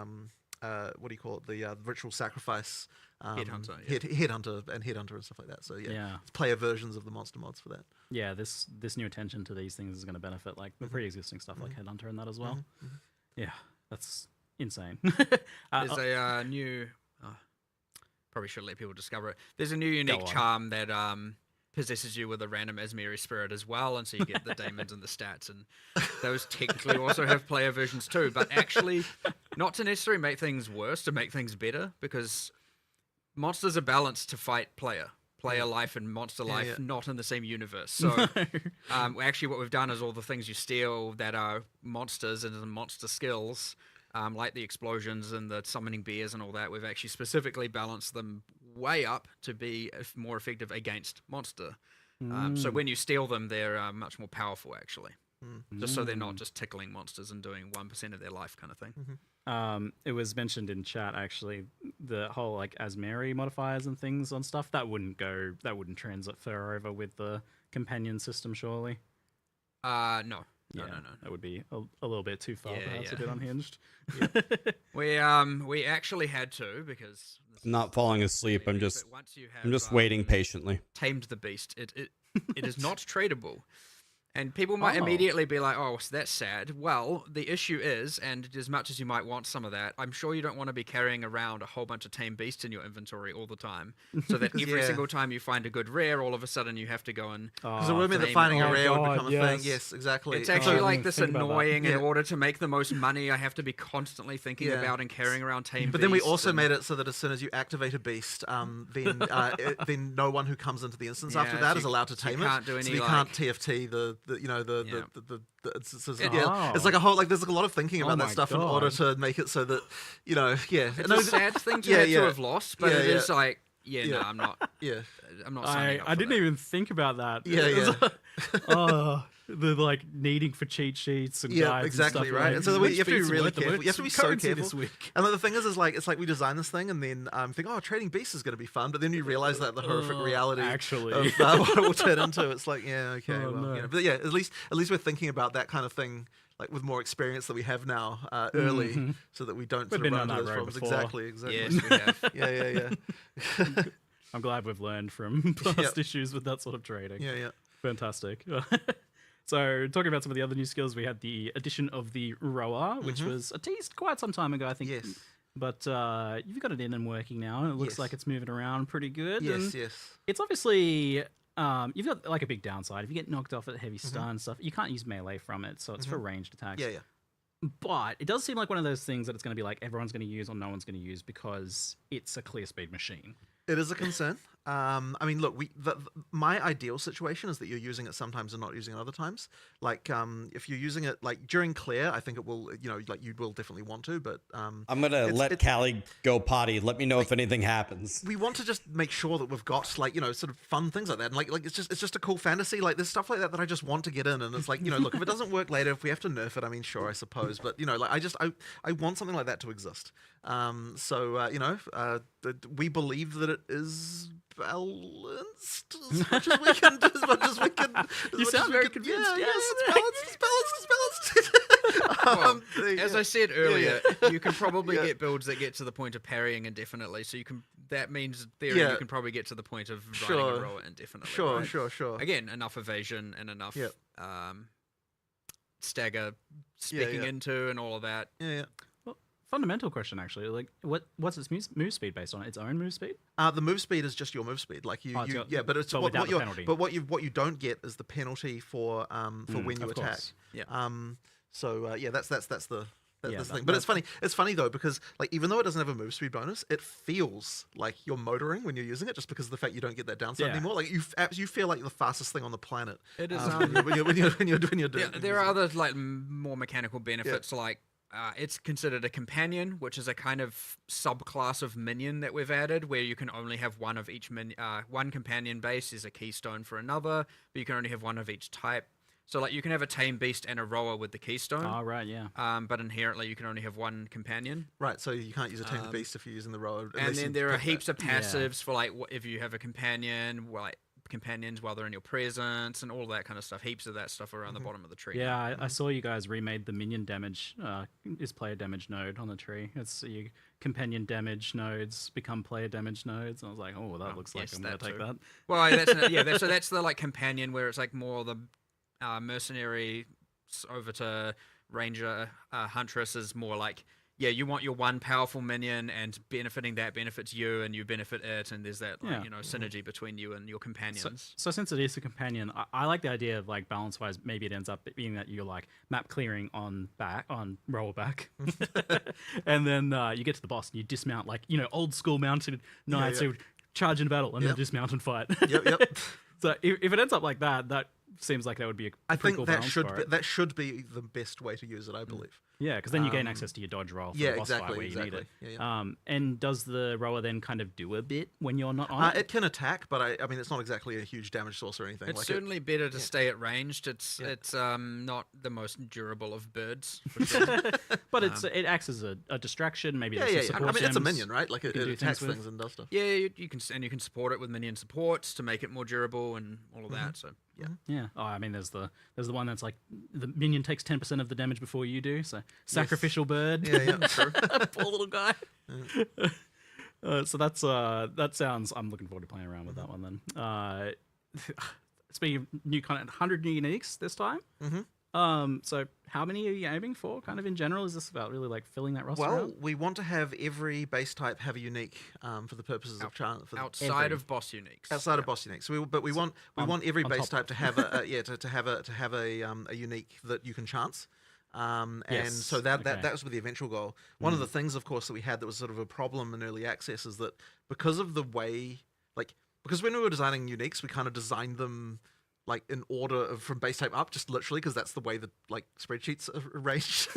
what do you call it? The ritual sacrifice. Headhunter, Headhunter and stuff like that. So player versions of the monster mods for that. Yeah, this new attention to these things is going to benefit like the pre-existing stuff like Headhunter and that as well. Yeah, that's insane. There's a new. Probably should let people discover it. There's a new unique charm that possesses you with a random Asmeri spirit as well, and so you get the demons and the stats, and those technically also have player versions too. But actually, not to necessarily make things worse, to make things better, because monsters are balanced to fight player life and monster life, not in the same universe. So actually what we've done is all the things you steal that are monsters and the monster skills, like the explosions and the summoning bears and all that, we've actually specifically balanced them way up to be more effective against monster. So when you steal them, they're much more powerful, actually. Just so they're not just tickling monsters and doing 1% of their life kind of thing. It was mentioned in chat, actually, the whole like Asmeri modifiers and things on stuff that wouldn't transfer over with the companion system, surely. No. No. That would be a little bit too far, perhaps a bit unhinged. We actually had to, because I'm not falling asleep. I'm just waiting patiently. Tamed the beast. It is not tradable. And people might immediately be like, oh, so that's sad. Well, the issue is, and as much as you might want some of that, I'm sure you don't want to be carrying around a whole bunch of tame beasts in your inventory all the time. So that every single time you find a good rare, all of a sudden you have to go and... Because it would mean that finding a rare would become a thing. Yes, exactly. It's actually like this annoying, in order to make the most money, I have to be constantly thinking about and carrying around tame beasts. But then we also made it so that as soon as you activate a beast, then no one who comes into the instance after that is allowed to tame it. Can't do any, so you can't TFT it's like a whole, like there's a lot of thinking about that stuff in order to make it so that it's a sad thing to have lost, but it is like no, I'm not I'm not signing up I didn't even think about that. The like needing for cheat sheets and guides exactly, and stuff, right? Like, and so you have to be really careful. You have to be so careful. This week. And the thing is like it's like we design this thing and then think, oh, trading beasts is going to be fun, but then you realize that the horrific reality actually of what it will turn into. It's like but at least we're thinking about that kind of thing. Like with more experience that we have now early, so that we don't sort of run into those problems. Exactly. Yes, we have. Yeah. I'm glad we've learned from past issues with that sort of trading. Yeah. Fantastic. So, talking about some of the other new skills, we had the addition of the rower, which was teased quite some time ago, I think. Yes. But you've got it in and working now, and it looks like it's moving around pretty good. Yes. It's obviously... you've got like a big downside. If you get knocked off at heavy stun and stuff, you can't use melee from it, so it's for ranged attacks. Yeah. But it does seem like one of those things that it's going to be like everyone's going to use or no one's going to use because it's a clear speed machine. It is a concern. I mean, look, my ideal situation is that you're using it sometimes and not using it other times. Like, if you're using it like during clear, I think it will, like you will definitely want to. But I'm gonna let Callie go potty. Let me know if anything happens. We want to just make sure that we've got like sort of fun things like that, and like it's just a cool fantasy. Like there's stuff like that I just want to get in, and it's like look, if it doesn't work later, if we have to nerf it, I mean, sure, I suppose, but like I want something like that to exist. We believe that it is balanced as much as we can. You sound very convinced. Yes, it's balanced. As I said earlier, you can probably get builds that get to the point of parrying indefinitely. So you can. That means theory you can probably get to the point of riding a rower indefinitely. Sure. Again, enough evasion and enough stagger speaking into and all of that. Yeah. Fundamental question, actually. Like, what's its move speed based on? Its own move speed? The move speed is just your move speed. Like but it's without the penalty. But what you don't get is the penalty for when you attack. Course. Yeah. That's the thing. But it's funny though, because like even though it doesn't have a move speed bonus, it feels like you're motoring when you're using it, just because of the fact you don't get that downside anymore. Like you feel like the fastest thing on the planet. It is when you're doing it. There are other like more mechanical benefits like. It's considered a companion, which is a kind of subclass of minion that we've added, where you can only have one of each one companion base is a keystone for another, but you can only have one of each type. So like you can have a tame beast and a rower with the keystone. Oh, right, yeah. But inherently you can only have one companion. Right, so you can't use a tame beast if you're using the rower. And then there are heaps of passives for like if you have a companion, like companions while they're in your presence and all that kind of stuff. Heaps of that stuff around the bottom of the tree. Yeah, I saw you guys remade the minion damage is player damage node on the tree. It's your companion damage nodes become player damage nodes. And I was like, oh, that looks like I'm going to take that. Well, that's the like companion where it's like more the mercenary over to ranger. Huntress is more like you want your one powerful minion, and benefiting that benefits you, and you benefit it, and there's that like, synergy between you and your companions. So since it is a companion, I like the idea of like balance-wise, maybe it ends up being that you're like map clearing on rollback, and then you get to the boss and you dismount like old school mounted knights who charge in battle and then dismount and fight. Yep. So if it ends up like that, that seems like that would be a pretty cool balance for it. that should be the best way to use it, I believe. Yeah, because then you gain access to your dodge roll for the boss fight where you need it. Yeah. And does the rower then kind of do a bit when you're not on it? It can attack, but I mean, it's not exactly a huge damage source or anything. It's certainly better to stay at ranged. It's not the most durable of birds, for sure. But it acts as a distraction. Maybe I mean, it's a minion, right? Like it attacks things and does stuff. Yeah, you can support it with minion supports to make it more durable and all of that. So yeah. Oh, I mean, there's the one that's like the minion takes 10% of the damage before you do. So sacrificial bird. Yeah, sure. Poor little guy. So that sounds. I'm looking forward to playing around with that one then. Speaking of new content, 100 new uniques this time. So how many are you aiming for? Kind of in general, is this about really like filling that roster out? We want to have every base type have a unique for the purposes of outside of boss uniques. Outside of boss uniques. So we want every base type to have a unique that you can chance. And so that was with the eventual goal. One of the things, of course, that we had that was sort of a problem in early access is that because of the way, because when we were designing uniques, we kind of designed them like in order from base type up, just literally because that's the way that like spreadsheets are arranged.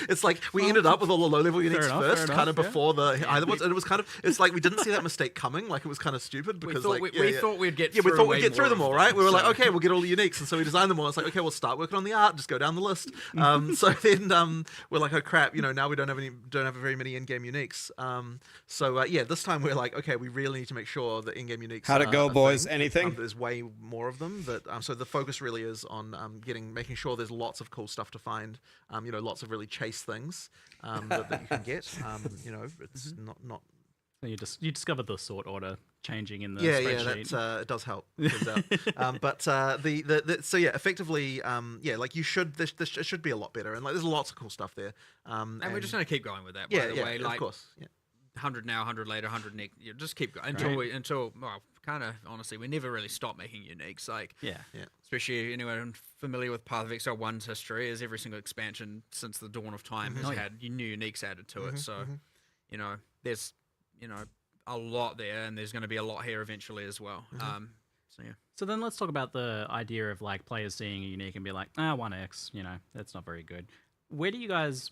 It's like we ended up with all the low level uniques first, kind of before the higher ones, and it was kind of like we didn't see that mistake coming. Like it was kind of stupid because we thought we'd get through them all, right? We were like, okay, we'll get all the uniques, and so we designed them all. It's like, okay, we'll start working on the art, just go down the list. So then we're like, oh crap, now we don't have very many in-game uniques. This time we're like, okay, we really need to make sure that in-game uniques. How'd it go, boys? Anything? There's way more of them. So the focus really is on making sure there's lots of cool stuff to find, lots of really chase things that you can get. It's not. You discovered the sort order changing in the spreadsheet. Yeah, it does help. Effectively, like you should. This should be a lot better, and like there's lots of cool stuff there. And we're just gonna keep going with that. By the way, like, of course. Yeah. 100 now, 100 later, 100 next. Just keep going until kind of honestly, we never really stop making uniques. Like especially anyone familiar with Path of Exile 1's history, is every single expansion since the dawn of time has had new uniques added to it. So there's a lot there, and there's going to be a lot here eventually as well. So then let's talk about the idea of like players seeing a unique and be like, 1x, that's not very good. What do you guys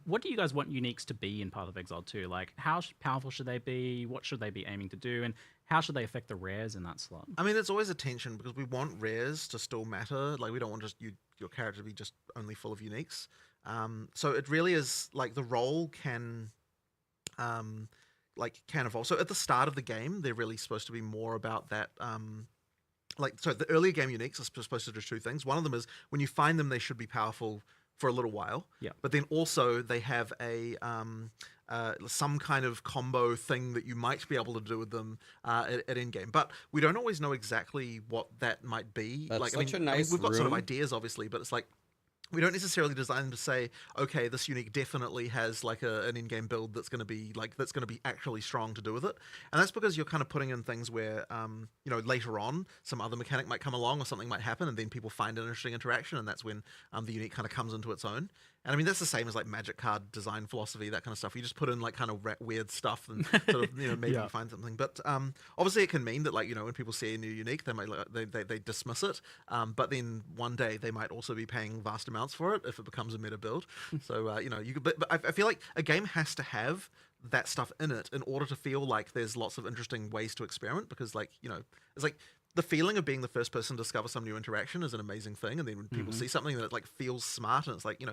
want uniques to be in Path of Exile 2? Like, how powerful should they be? What should they be aiming to do? And how should they affect the rares in that slot? I mean, it's always a tension because we want rares to still matter. Like, we don't want just your character to be just only full of uniques. So it really is like the role can evolve. So at the start of the game, they're really supposed to be more about that. So the earlier game uniques are supposed to do two things. One of them is when you find them, they should be powerful for a little while. Yeah. But then also they have a some kind of combo thing that you might be able to do with them at endgame. But we don't always know exactly what that might be. That's such a nice we've got sort of room. ideas, obviously, but it's like we don't necessarily design them to say, okay, this unique definitely has like an in-game build that's going to be actually strong to do with it. And that's because you're kind of putting in things where, later on, some other mechanic might come along or something might happen, and then people find an interesting interaction, and that's when the unique kind of comes into its own. And I mean, that's the same as like Magic card design philosophy, that kind of stuff. You just put in like kind of weird stuff and sort of, maybe you find something. But obviously it can mean that like, when people see a new unique, they might they dismiss it. But then one day they might also be paying vast amounts for it if it becomes a meta build. So, but I feel like a game has to have that stuff in it in order to feel like there's lots of interesting ways to experiment, because like, it's like the feeling of being the first person to discover some new interaction is an amazing thing, and then when people see something that like feels smart, and it's like,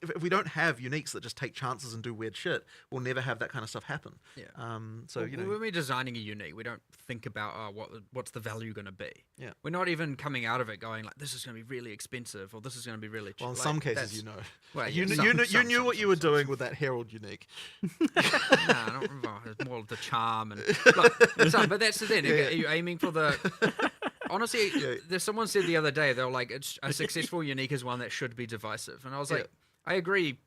if we don't have uniques that just take chances and do weird shit, we'll never have that kind of stuff happen. When we're designing a unique, we don't think about what's the value going to be. Yeah, we're not even coming out of it going like, this is going to be really expensive, or this is going to be really cheap. Well, in some cases, well, you knew what you were doing with that Herald unique. I don't remember. It's more the charm and but that's the thing. Are you aiming for the honestly, there's someone said the other day, they were like, a successful unique is one that should be divisive. And I was like, I agree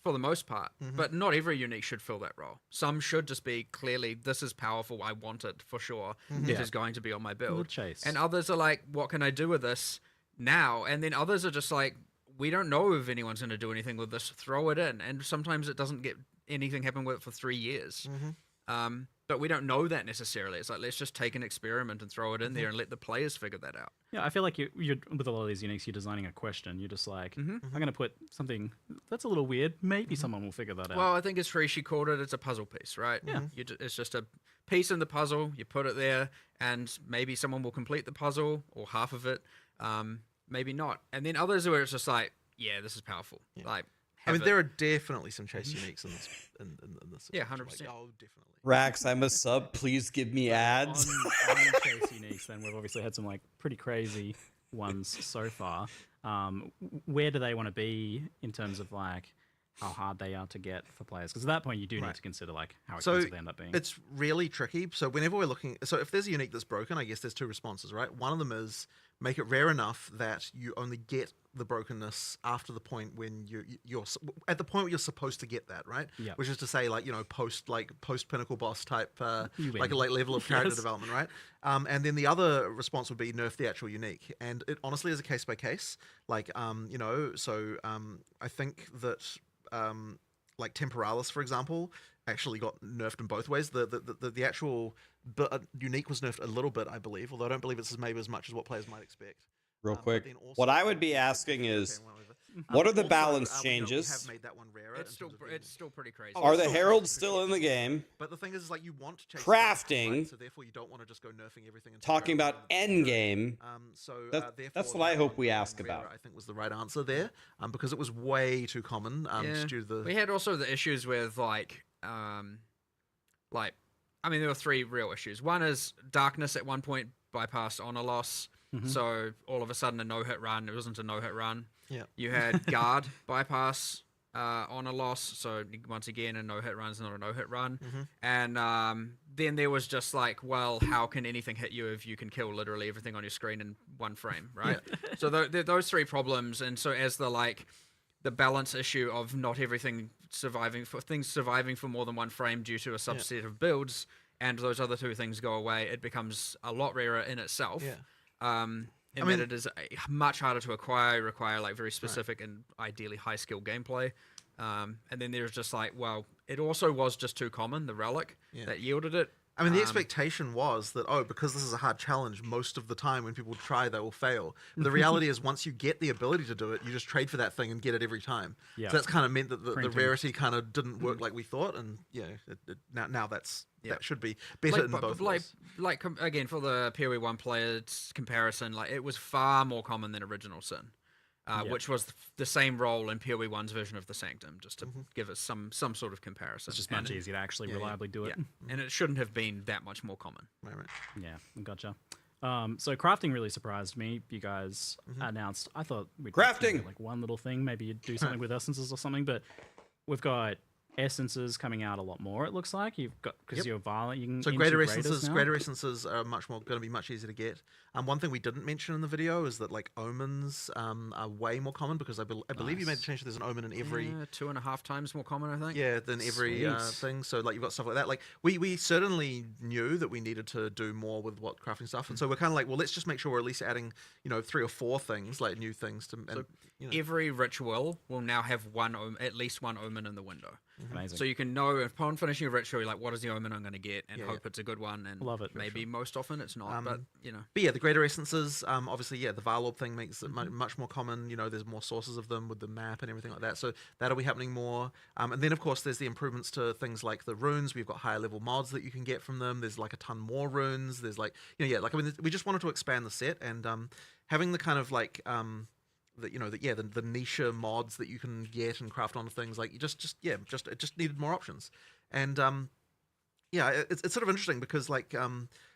for the most part. But not every unique should fill that role. Some should just be clearly, this is powerful, I want it for sure. It is going to be on my build. Chase. And others are like, what can I do with this now? And then others are just like, we don't know if anyone's going to do anything with this, throw it in. And sometimes it doesn't get anything happen with it for 3 years. But we don't know that necessarily. It's like, let's just take an experiment and throw it in there and let the players figure that out. Yeah, I feel like you're with a lot of these uniques, you're designing a question. You're just like, I'm going to put something that's a little weird. Maybe someone will figure that out. Well, I think as Frishi called it, it's a puzzle piece, right? Yeah. It's just a piece in the puzzle. You put it there, and maybe someone will complete the puzzle or half of it. Maybe not. And then others where it's just like, yeah, this is powerful. Like, I mean, there are definitely some chase uniques in this. In this Yeah, situation. 100%. Oh, definitely. Rax, I'm a sub. Please give me ads. On chase uniques, then we've obviously had some like pretty crazy ones so far. Where do they want to be in terms of like how hard they are to get for players? Because at that point, you do need to consider like how expensive they end up being. It's really tricky. So whenever we're looking, so if there's a unique that's broken, I guess there's two responses, right? One of them is make it rare enough that you only get the brokenness after the point when you're at the point where you're supposed to get that, right? Yeah. Which is to say, like, you know, post pinnacle boss type, You win. like a late level of character Yes. development, right? And then the other response would be nerf the actual unique, and it honestly is a case by case. Like, you know, so I think that like Temporalis, for example, actually got nerfed in both ways. The actual unique was nerfed a little bit, I believe, although I don't believe it's maybe as much as what players might expect. Real But quick, then also- what I would be asking is, Okay, whatever. what are the Also, balance you know, changes? we have made that one rarer It's in still, terms of being- it's still pretty crazy. Oh, Are it's the still heralds crazy, still in the game? But the thing is like you want to chase Crafting. right? So therefore you don't want to just go nerfing everything. And Talking about Endgame. endgame. Therefore That's what I hope that we one ask rarer, about. I think was the right answer there, because it was way too common. Just due to the We had also the issues with like, I mean, there were three real issues. One is darkness at one point bypassed honor loss. So all of a sudden a no-hit run, it wasn't a no-hit run. Yeah. You had guard bypass honor loss. So once again, a no-hit run is not a no-hit run. And then there was just like, well, how can anything hit you if you can kill literally everything on your screen in one frame, right? So those three problems. And so as the balance issue of not everything surviving for more than one frame due to a subset of builds, and those other two things go away, it becomes a lot rarer in itself. Yeah. I mean, it is much harder to require like very specific and ideally high skill gameplay. And then there's just like, well, it also was just too common, the relic that yielded it. I mean, the expectation was that, because this is a hard challenge, most of the time when people try, they will fail. But the reality is once you get the ability to do it, you just trade for that thing and get it every time. Yeah. So that's kind of meant that the Printing. rarity kind of didn't work like we thought. And, now that should be better in both ways. Again, for the POE1 players comparison, like it was far more common than Original Sin. Which was the same role in POE1's version of the Sanctum, just to give us some sort of comparison. It's just much easier to actually reliably do it. And it shouldn't have been that much more common. Right. Yeah, gotcha. So crafting really surprised me. You guys announced. I thought we'd Crafting! like one little thing. Maybe you'd do something with essences or something. But we've got essences coming out a lot more. It looks like you've got because you're violent. You can So into greater graders essences, now. greater essences are going to be much easier to get. One thing we didn't mention in the video is that like omens are way more common because I believe you made the change. There's an omen in every 2.5 times more common, I think. Yeah, than every thing. So like you've got stuff like that. Like we certainly knew that we needed to do more with what crafting stuff, and so we're kind of like, well, let's just make sure we're at least adding 3 or 4 things, like new things to. And, Every ritual will now have at least one omen in the window. Amazing. So you can know upon finishing a ritual, you're like, what is the omen I'm going to get, and hope it's a good one. And Love it. maybe most often it's not, but But yeah, the greater essences, obviously, the Varlord thing makes it much more common. There's more sources of them with the map and everything like that. So that'll be happening more. And then, of course, there's the improvements to things like the runes. We've got higher level mods that you can get from them. There's like a ton more runes. There's like, we just wanted to expand the set and having the kind of like, the niche mods that you can get and craft onto things, like it just needed more options. And it's sort of interesting because like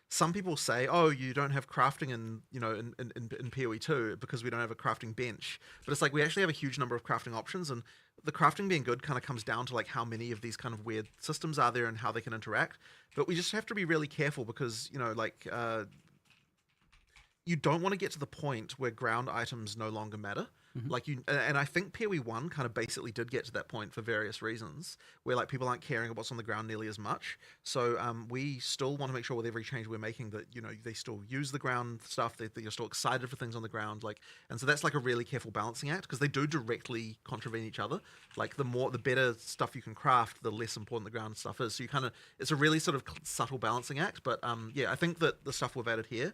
some people say, oh, you don't have crafting in POE2 because we don't have a crafting bench. But it's like we actually have a huge number of crafting options, and the crafting being good kind of comes down to like how many of these kind of weird systems are there and how they can interact. But we just have to be really careful because you don't want to get to the point where ground items no longer matter. Like and I think POE1 kind of basically did get to that point for various reasons, where like people aren't caring about what's on the ground nearly as much. So we still want to make sure with every change we're making that they still use the ground stuff, that you're still excited for things on the ground, and so that's like a really careful balancing act, because they do directly contravene each other. Like the better stuff you can craft, the less important the ground stuff is. So it's a really sort of subtle balancing act. But yeah, I think that the stuff we've added here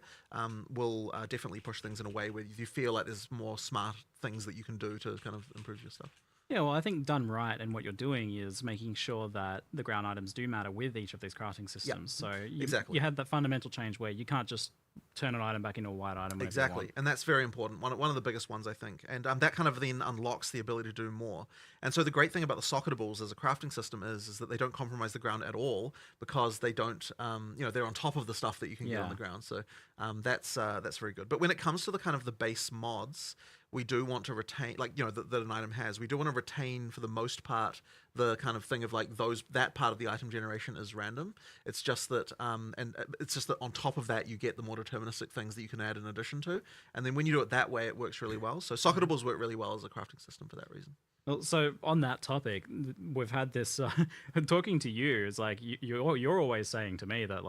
will definitely push things in a way where you feel like there's more smart things that you can do to kind of improve your stuff. Yeah, well, I think done right, and what you're doing is making sure that the ground items do matter with each of these crafting systems. So you had that fundamental change where you can't just turn an item back into a white item. Exactly, and that's very important. One of the biggest ones, I think, and that kind of then unlocks the ability to do more. And so the great thing about the socketables as a crafting system is that they don't compromise the ground at all, because they don't, they're on top of the stuff that you can get on the ground. So that's very good. But when it comes to the kind of the base mods, we do want to retain, that an item has. We do want to retain, for the most part, the kind of thing of that part of the item generation is random. It's just that, it's just that on top of that, you get the more deterministic things that you can add in addition to. And then when you do it that way, it works really well. So socketables work really well as a crafting system for that reason. Well, so on that topic, we've had this talking to you. It's like you're always saying to me that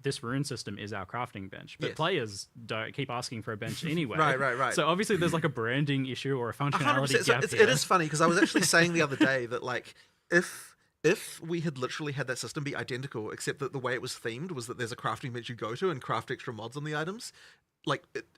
this rune system is our crafting bench, but players don't keep asking for a bench anyway. Right. So obviously there's like a branding issue or a functionality gap. So it is funny, because I was actually saying the other day that if we had literally had that system be identical, except that the way it was themed was that there's a crafting bench you go to and craft extra mods on the items,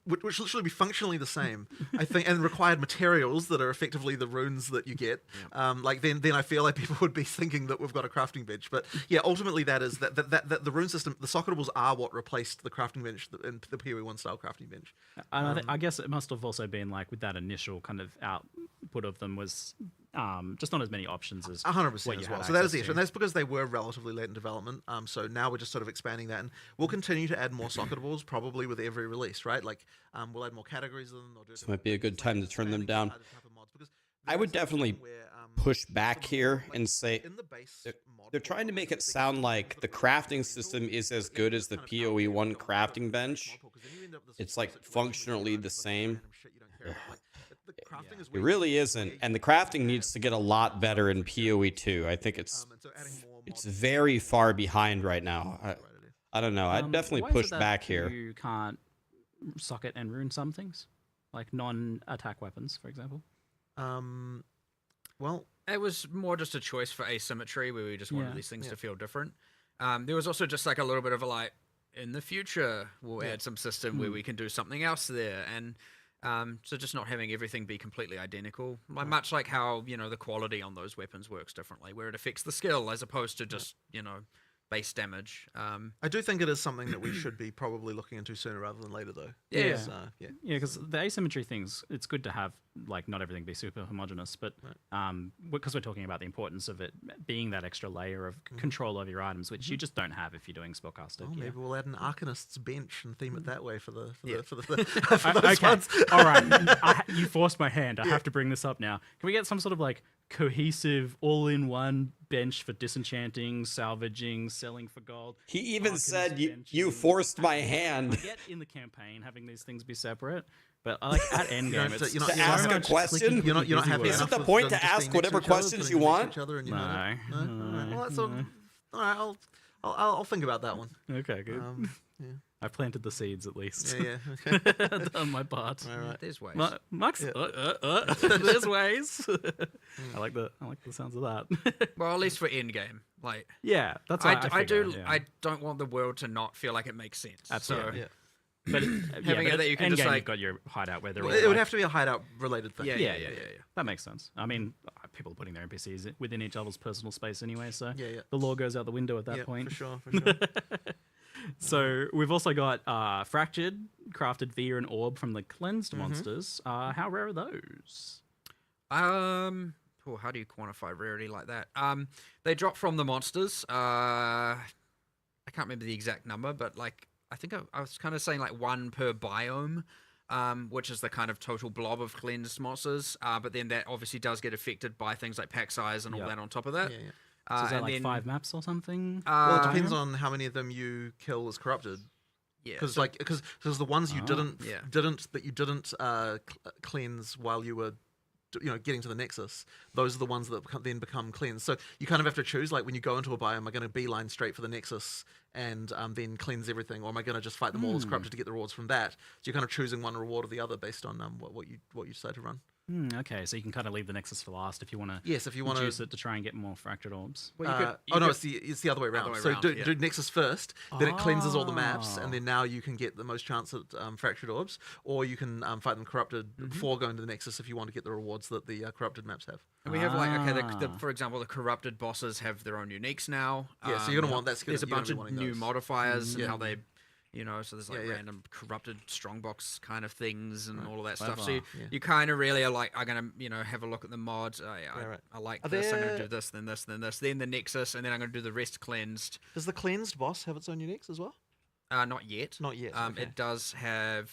which literally be functionally the same, I think, and required materials that are effectively the runes that you get. Then I feel like people would be thinking that we've got a crafting bench. But yeah, ultimately that is that the rune system, the socketables are what replaced the crafting bench in the POE1 style crafting bench. And I guess it must have also been with that initial kind of output of them was just not as many options as 100% as well. So that is the issue, and that's because they were relatively late in development. So now we're just sort of expanding that, and we'll continue to add more socketables probably with every release, right? We'll add more categories of them. This might be a good time to turn them down. I would definitely push back here and say they're trying to make it sound like the crafting system is as good as the POE1 crafting bench. It's functionally the same. It really isn't, and the crafting needs to get a lot better in POE2. I think it's very far behind right now. I don't know. I'd definitely push back here. You can't socket and rune some things, like non-attack weapons, for example. Well, it was more just a choice for asymmetry, where we just wanted these things to feel different. There was also just a little bit of in the future we'll add some system where we can do something else there, and so just not having everything be completely identical, much like how the quality on those weapons works differently, where it affects the skill as opposed to just base damage. I do think it is something that we should be probably looking into sooner rather than later, though. Yeah, because the asymmetry things, it's good to have not everything be super homogeneous, but because we're talking about the importance of it being that extra layer of control over your items, which you just don't have if you're doing spellcaster. Oh, maybe we'll add an Arcanist's bench and theme it that way for the okay. ones. All right, you forced my hand. I have to bring this up now. Can we get some sort of cohesive, all-in-one bench for disenchanting, salvaging, selling for gold? He even said, you forced my hand. I get in the campaign having these things be separate, but at Endgame, it's to ask a question. You're not happy. Is it the point to ask whatever questions you want? No. No. Well, all right. I'll think about that one. Okay, good. I've planted the seeds at least. Yeah. Okay. Done my part. All right. There's ways. Max, there's ways. I like the sounds of that. Well, at least for Endgame, yeah, that's I don't want the world to not feel like it makes sense. Absolutely. So, but having it that you can just you've got your hideout where they're all it would have to be a hideout related thing. Yeah. That makes sense. I mean, people are putting their NPCs within each other's personal space anyway, so yeah. the law goes out the window at that point. For sure. So we've also got Fractured, crafted via an orb from the cleansed monsters. How rare are those? How do you quantify rarity like that? They drop from the monsters. I can't remember the exact number, but I think I was kind of saying one per biome, which is the kind of total blob of cleansed monsters. But then that obviously does get affected by things like pack size and all that on top of that. Yeah. So is that 5 maps or something? Well, it depends on how many of them you kill as corrupted. Yeah, because so- because the ones you didn't yeah. didn't cleanse while you were getting to the Nexus, those are the ones that then become cleansed. So you kind of have to choose, like when you go into a biome, am I going to beeline straight for the Nexus and then cleanse everything, or am I going to just fight them all as corrupted to get the rewards from that? So you're kind of choosing one reward or the other based on what you decide to run. Okay, so you can kind of leave the Nexus for last if you want to. Yes, if you want to use it to try and get more fractured orbs. Well, you it's the other way around. way So around, do, yeah. do Nexus first, then it cleanses all the maps, Oh. and then now you can get the most chance at fractured orbs, or you can fight them corrupted before going to the Nexus if you want to get the rewards that the corrupted maps have. And we have for example, the corrupted bosses have their own uniques now. Yeah, so you're gonna want There's a bunch of new modifiers and Yeah. how they, so there's like Yeah, yeah. random corrupted strongbox kind of things and all of that Clever. stuff. So Yeah. you kind of really are like, I'm gonna have a look at the mods. I like Are this. I'm there- gonna do this, then this, then this, then the Nexus, and then I'm gonna do the rest cleansed. Does the cleansed boss have its own uniques as well? Not yet. Not yet. Okay. It does have.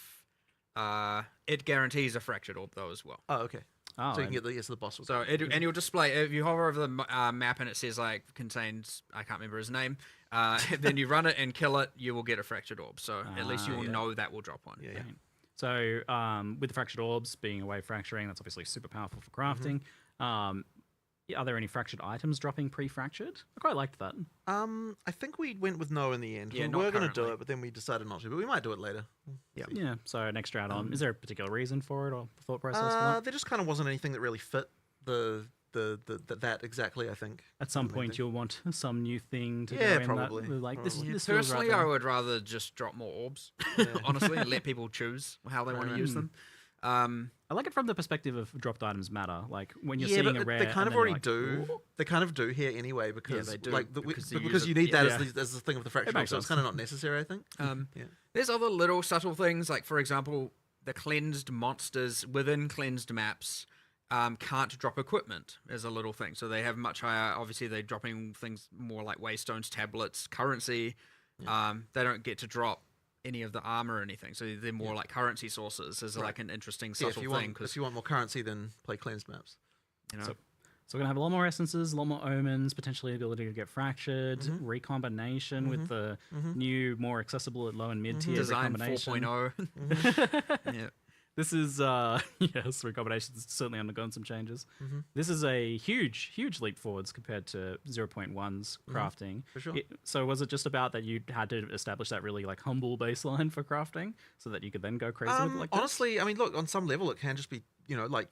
It guarantees a fractured orb though as well. Oh, okay. Oh, So you can get the boss. So and you'll display if you hover over the map and it says like contains, I can't remember his name. Then you run it and kill it, you will get a fractured orb. So at least you will know that will drop one. Yeah. Right. So with the fractured orbs being a way of fracturing, that's obviously super powerful for crafting. Are there any fractured items dropping pre-fractured? I quite liked that. I think we went with no in the end. Yeah, we not were going to do currently. it, but then we decided not to. But we might do it later. Yeah, so an extra add-on. Is there a particular reason for it or thought process for that? There just kind of wasn't anything that really fit that exactly. I think. At some point, you'll want some new thing to Yeah, go in probably, that, like this. probably. This feels Personally, right I there. would rather just drop more orbs, honestly, and let people choose how they want to use them. I like it from the perspective of dropped items matter. Like when you're Yeah, seeing but a rare, they kind and of then you're already like, do. "Ooh." They kind of do here anyway because they do, like because you because use you it- need that yeah. as the thing of the fracture. makes So it's sense. kind of not necessary. I think. Yeah. There's other little subtle things, like for example, the cleansed monsters within cleansed maps can't drop equipment as a little thing. So they have much higher. Obviously, they're dropping things more like waystones, tablets, currency. They don't get to drop any of the armor or anything. So they're more like currency sources. As like an interesting Yeah, subtle if thing. you want more currency, then play cleansed maps. You know, So we're gonna have a lot more essences, a lot more omens, potentially ability to get fractured, recombination with the new, more accessible at low and mid tier design recombination. 4.0. Yeah. This is yes, recombination's certainly undergone some changes. This is a huge leap forwards compared to 0.1's crafting. For sure. So was it just about that you had to establish that really like humble baseline for crafting so that you could then go crazy with it like this? Honestly, I mean, look, on some level, it can just be like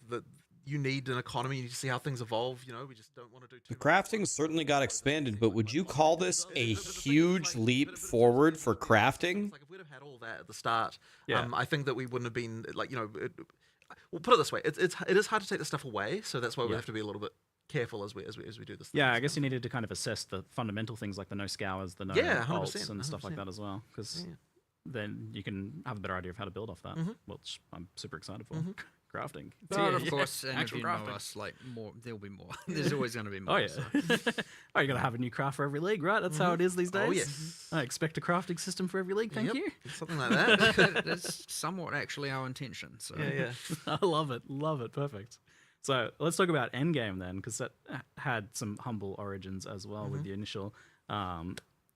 you need an economy. You need to see how things evolve. We just don't want to do too The much. crafting certainly got expanded, but would you call this a huge leap forward for crafting? Like if we'd have had all that at the start, Yeah. I think that we wouldn't have been like we'll put it this way: it is hard to take the stuff away, so that's why we have to be a little bit careful as we do this. Yeah, I guess you needed to kind of assess the fundamental things like the no scours, the no Yeah, bolts 100%, and stuff like 100%. that as well, because then you can have a better idea of how to build off that, which I'm super excited for. Crafting. But of course, and if actual you know crafting. us, like more, there'll be more. There's always going to be more. Oh yeah. so. Oh, you gotta have a new craft for every league, right? That's how it is these days. Oh, yes. I expect a crafting system for every league. Thank Yep, you. something like that. That's somewhat actually our intention. So yeah. I love it. Love it. Perfect. So let's talk about Endgame then, because that had some humble origins as well with the initial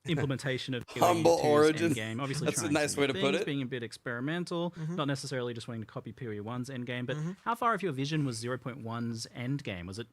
implementation of Humble POE2's origins. Endgame. Obviously, That's a trying nice some way new to put things, it. Being a bit experimental, not necessarily just wanting to copy POE1's Endgame. But how far of your vision was 0.1's Endgame? Was it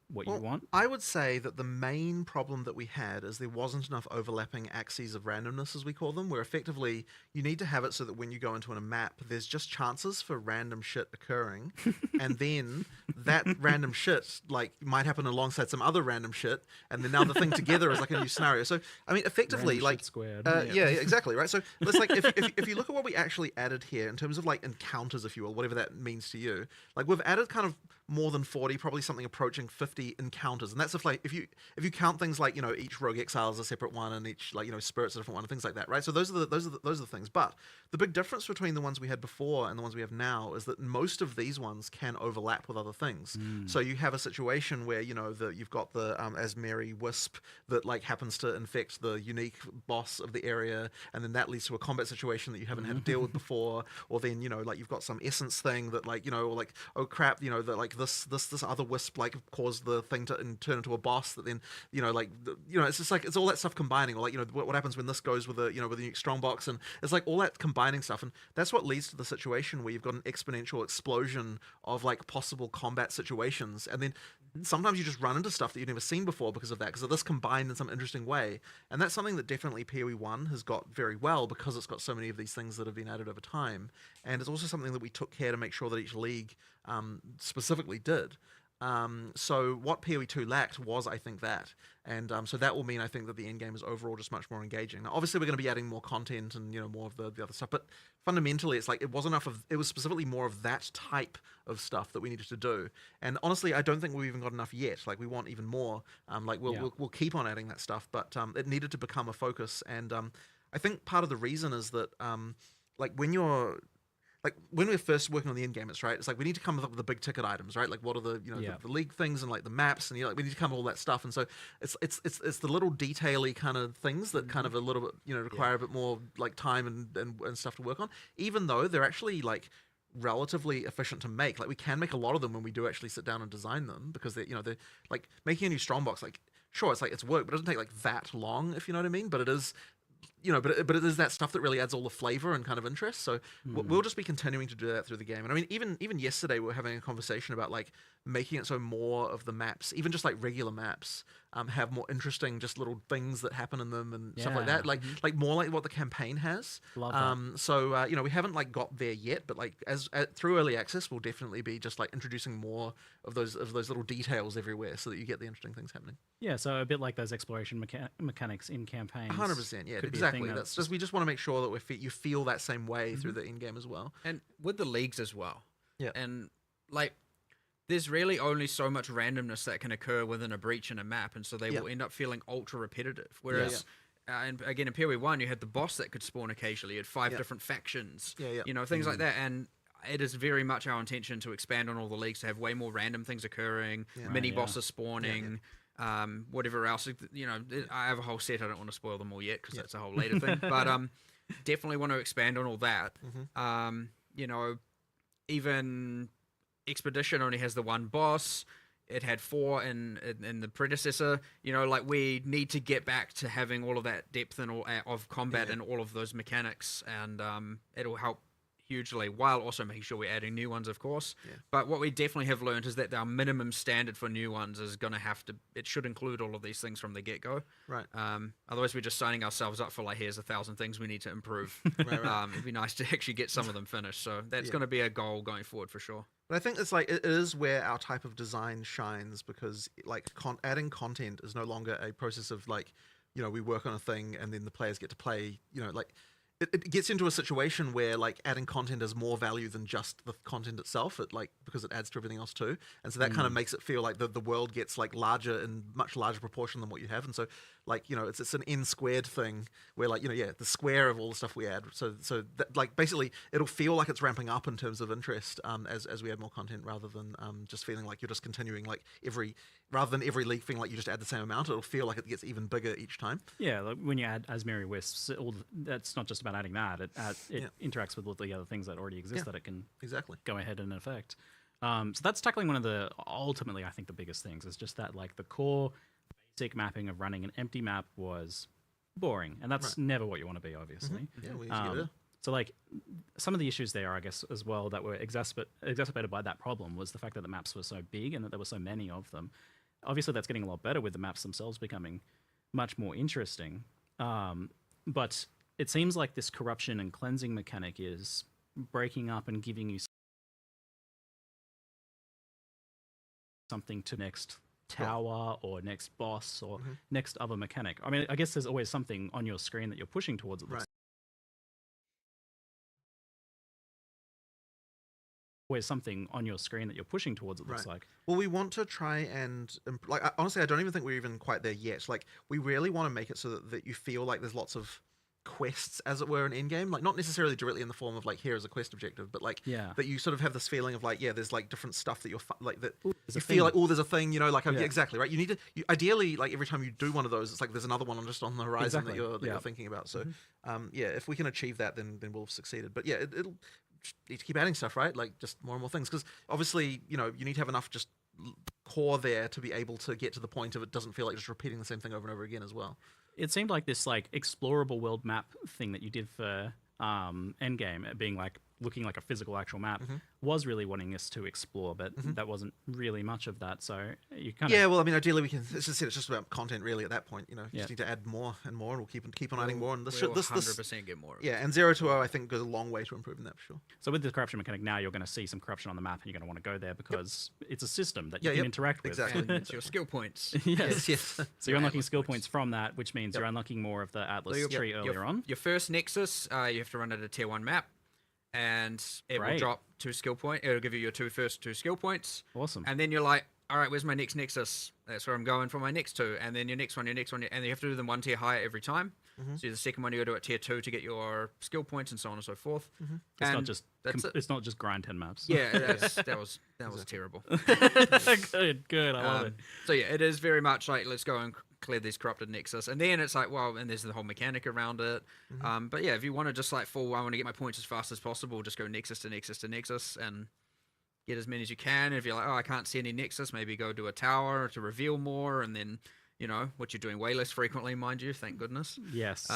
what you want? I would say that the main problem that we had is there wasn't enough overlapping axes of randomness, as we call them, where effectively you need to have it so that when you go into a map, there's just chances for random shit occurring, and then that random shit might happen alongside some other random shit, and then now the thing together is like a new scenario. So I mean, effectively, Random shit squared. yeah, exactly, right. So let's if you look at what we actually added here in terms of like encounters, if you will, whatever that means to you, like we've added kind of more than 40, probably something approaching 50 encounters, and that's if you count things like each rogue exile is a separate one, and each spirit's a different one, and things like that, right? So those are the things. But the big difference between the ones we had before and the ones we have now is that most of these ones can overlap with other things. So you have a situation where you've got the Asmeri wisp that happens to infect the unique boss of the area, and then that leads to a combat situation that you haven't had to deal with before, or then you've got some essence thing that oh crap, this other wisp caused the the thing and turn into a boss that then, like, it's just like, it's all that stuff combining, or like, what happens when this goes with with the strongbox, and it's like all that combining stuff, and that's what leads to the situation where you've got an exponential explosion of like possible combat situations, and then sometimes you just run into stuff that you've never seen before because of that, because of this combined in some interesting way. And that's something that definitely POE1 has got very well, because it's got so many of these things that have been added over time. And it's also something that we took care to make sure that each league specifically did. So what POE2 lacked was, I think, that. And so that will mean, I think, that the end game is overall just much more engaging. Now, obviously, we're going to be adding more content and, more of the other stuff, but fundamentally, it's like it was specifically more of that type of stuff that we needed to do. And honestly, I don't think we've even got enough yet. Like, we want even more. We'll keep on adding that stuff, but it needed to become a focus. And I think part of the reason is that when we're first working on the end game, it's like we need to come up with the big ticket items, right? Like, what are the the league things, and like the maps, and we need to come up with all that stuff. And so it's the little detail-y kind of things that kind of a little bit require a bit more like time and stuff to work on, even though they're actually like relatively efficient to make. Like, we can make a lot of them when we do actually sit down and design them, because they're like making a new strongbox. Like, sure, it's like it's work, but it doesn't take like that long, if you know what I mean. But it is. But it is that stuff that really adds all the flavor and kind of interest. So we'll just be continuing to do that through the game. And I mean, even yesterday we were having a conversation about like making it so more of the maps, even just like regular maps, have more interesting just little things that happen in them and stuff like that. Like more like what the campaign has. Love that. So we haven't like got there yet, but like through early access, we'll definitely be just like introducing more of those little details everywhere, so that you get the interesting things happening. Yeah, so a bit like those exploration mechanics in campaigns. 100%, yeah, exactly. That's just, we just want to make sure that you feel that same way through the end game as well. And with the leagues as well. Yeah. And like, there's really only so much randomness that can occur within a breach in a map, and so they will end up feeling ultra repetitive. Whereas, and again, in POE1, you had the boss that could spawn occasionally. You had 5 different factions, things like that. And it is very much our intention to expand on all the leagues, to have way more random things occurring, mini bosses spawning, whatever else. I have a whole set. I don't want to spoil them all yet, because that's a whole later thing. But definitely want to expand on all that. Even Expedition only has the one boss. It had 4 in the predecessor. Like, we need to get back to having all of that depth and all of combat and all of those mechanics, and it'll help hugely, while also making sure we're adding new ones, of course. But what we definitely have learned is that our minimum standard for new ones is going to it should include all of these things from the get-go. Right. Otherwise, we're just signing ourselves up for, like, here's 1,000 things we need to improve. It'd be nice to actually get some of them finished. So that's going to be a goal going forward for sure. But I think it's like, it is where our type of design shines, because like adding content is no longer a process of like, we work on a thing and then the players get to play, like it gets into a situation where like adding content has more value than just the content itself, because it adds to everything else too. And so that kind of makes it feel like the world gets like larger, in much larger proportion than what you have. And so like, it's an n squared thing where like, the square of all the stuff we add. So that, like, basically it'll feel like it's ramping up in terms of interest as we add more content, rather than just feeling like you're just continuing like rather than every league thing, like you just add the same amount. It'll feel like it gets even bigger each time. Yeah, like when you add Asmeri Wisps, that's not just about adding that. It interacts with all the other things that already exist that it can go ahead and affect. So that's tackling one of the, ultimately, I think the biggest things is just that, like, the core basic mapping of running an empty map was boring, and that's never what you want to be, obviously. Yeah, we need to get it. So, like, some of the issues there, I guess, as well, that were exacerbated by that problem was the fact that the maps were so big and that there were so many of them. Obviously, that's getting a lot better with the maps themselves becoming much more interesting. But it seems like this corruption and cleansing mechanic is breaking up and giving you something to next tower or next boss or next other mechanic. I mean, I guess there's always something on your screen that you're pushing towards. Always something on your screen that you're pushing towards, it looks like. Well, we want to try and, like, honestly, I don't even think we're even quite there yet. Like, we really want to make it so that you feel like there's lots of quests, as it were, in endgame. Like, not necessarily directly in the form of, like, here is a quest objective, but, like, that you sort of have this feeling of, like, there's, like, different stuff that you're, like, that you feel like, there's a thing, like, exactly, right? You need to, ideally, like, every time you do one of those, it's like there's another one just on the horizon that you're thinking about. So, if we can achieve that, then we'll have succeeded. But, yeah, it'll need to keep adding stuff, right? Like, just more and more things. Because, obviously, you need to have enough just core there to be able to get to the point of it doesn't feel like just repeating the same thing over and over again as well. It seemed like this like explorable world map thing that you did for Endgame, it being like looking like a physical actual map, was really wanting us to explore, but that wasn't really much of that. So you kind of Well, I mean, ideally we can. It's just about content really at that point. You know, you just need to add more and more, and we'll keep on adding more. And this 100% get more. and 0-0 I think goes a long way to improving that for sure. So with the corruption mechanic now, you're going to see some corruption on the map, and you're going to want to go there because it's a system that you can interact with. Exactly. And it's your skill points. yes. Yes. So you're unlocking skill points from that, which means you're unlocking more of the Atlas tree earlier on. Your first Nexus, you have to run at a tier 1 map, and it will drop 2 skill points. It'll give you your first 2 skill points. Awesome. And then you're like, all right, where's my next Nexus? That's where I'm going for my next 2. And then your next one, and you have to do them 1 tier higher every time. So the second one you go to at tier 2 to get your skill points and so on and so forth. It's not just grind 10 maps. Yeah, that was terrible. good. I love it. So yeah, it is very much like, let's go and clear these corrupted Nexus. And then it's like, well, and there's the whole mechanic around it. But yeah, if you want to just like I want to get my points as fast as possible, just go Nexus to Nexus to Nexus and get as many as you can. If you're like, oh, I can't see any Nexus, maybe go to a tower to reveal more, and then, you know, what you're doing way less frequently, mind you, thank goodness. Yes.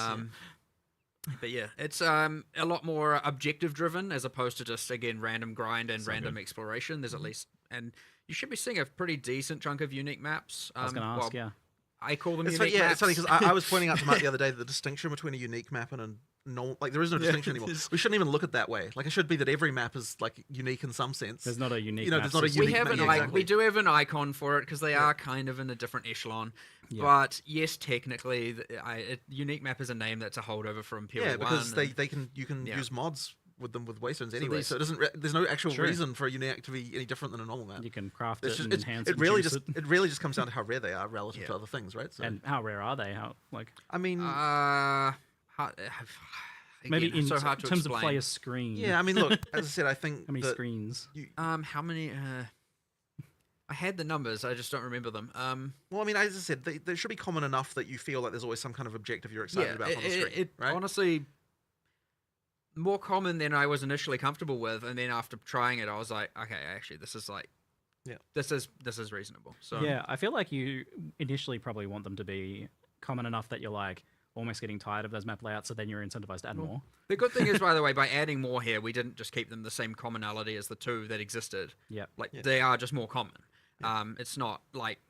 But yeah, it's a lot more objective driven as opposed to just, again, random grind and random exploration. There's at least, and you should be seeing a pretty decent chunk of unique maps. I was going to ask, I call them It's unique funny, maps. it's funny because I was pointing out to Matt the other day that the distinction between a unique map and a normal, like there is no distinction anymore. We shouldn't even look at that way. Like it should be that every map is like unique in some sense. There's not a unique You know, map there's not a system. unique map. We do have an icon for it because they are kind of in a different echelon. Yeah. But yes, technically, unique map is a name that's a holdover from POE1. Yeah, because you can use mods with them with waystones anyway, so there's- it doesn't. There's no actual reason for a unique to be any different than a normal map. You can craft It's it just, and it's, enhance it it. really and juice just it. it really just comes down to how rare they are relative to other things, right? So And how rare are they? How like I mean, maybe again, in so hard to terms of explain. player screen. yeah, I mean, look, as I said, I think How many that screens? How many? I had the numbers, I just don't remember them. Well, I mean, as I said, they should be common enough that you feel like there's always some kind of objective you're excited about on the screen, right? Honestly, more common than I was initially comfortable with, and then after trying it, I was like, okay, actually, this is like, this is reasonable. So Yeah, I feel like you initially probably want them to be common enough that you're like almost getting tired of those map layouts, so then you're incentivized to add more. The good thing is, by the way, by adding more here, we didn't just keep them the same commonality as the 2 that existed. Yeah. Like they are just more common. It's not like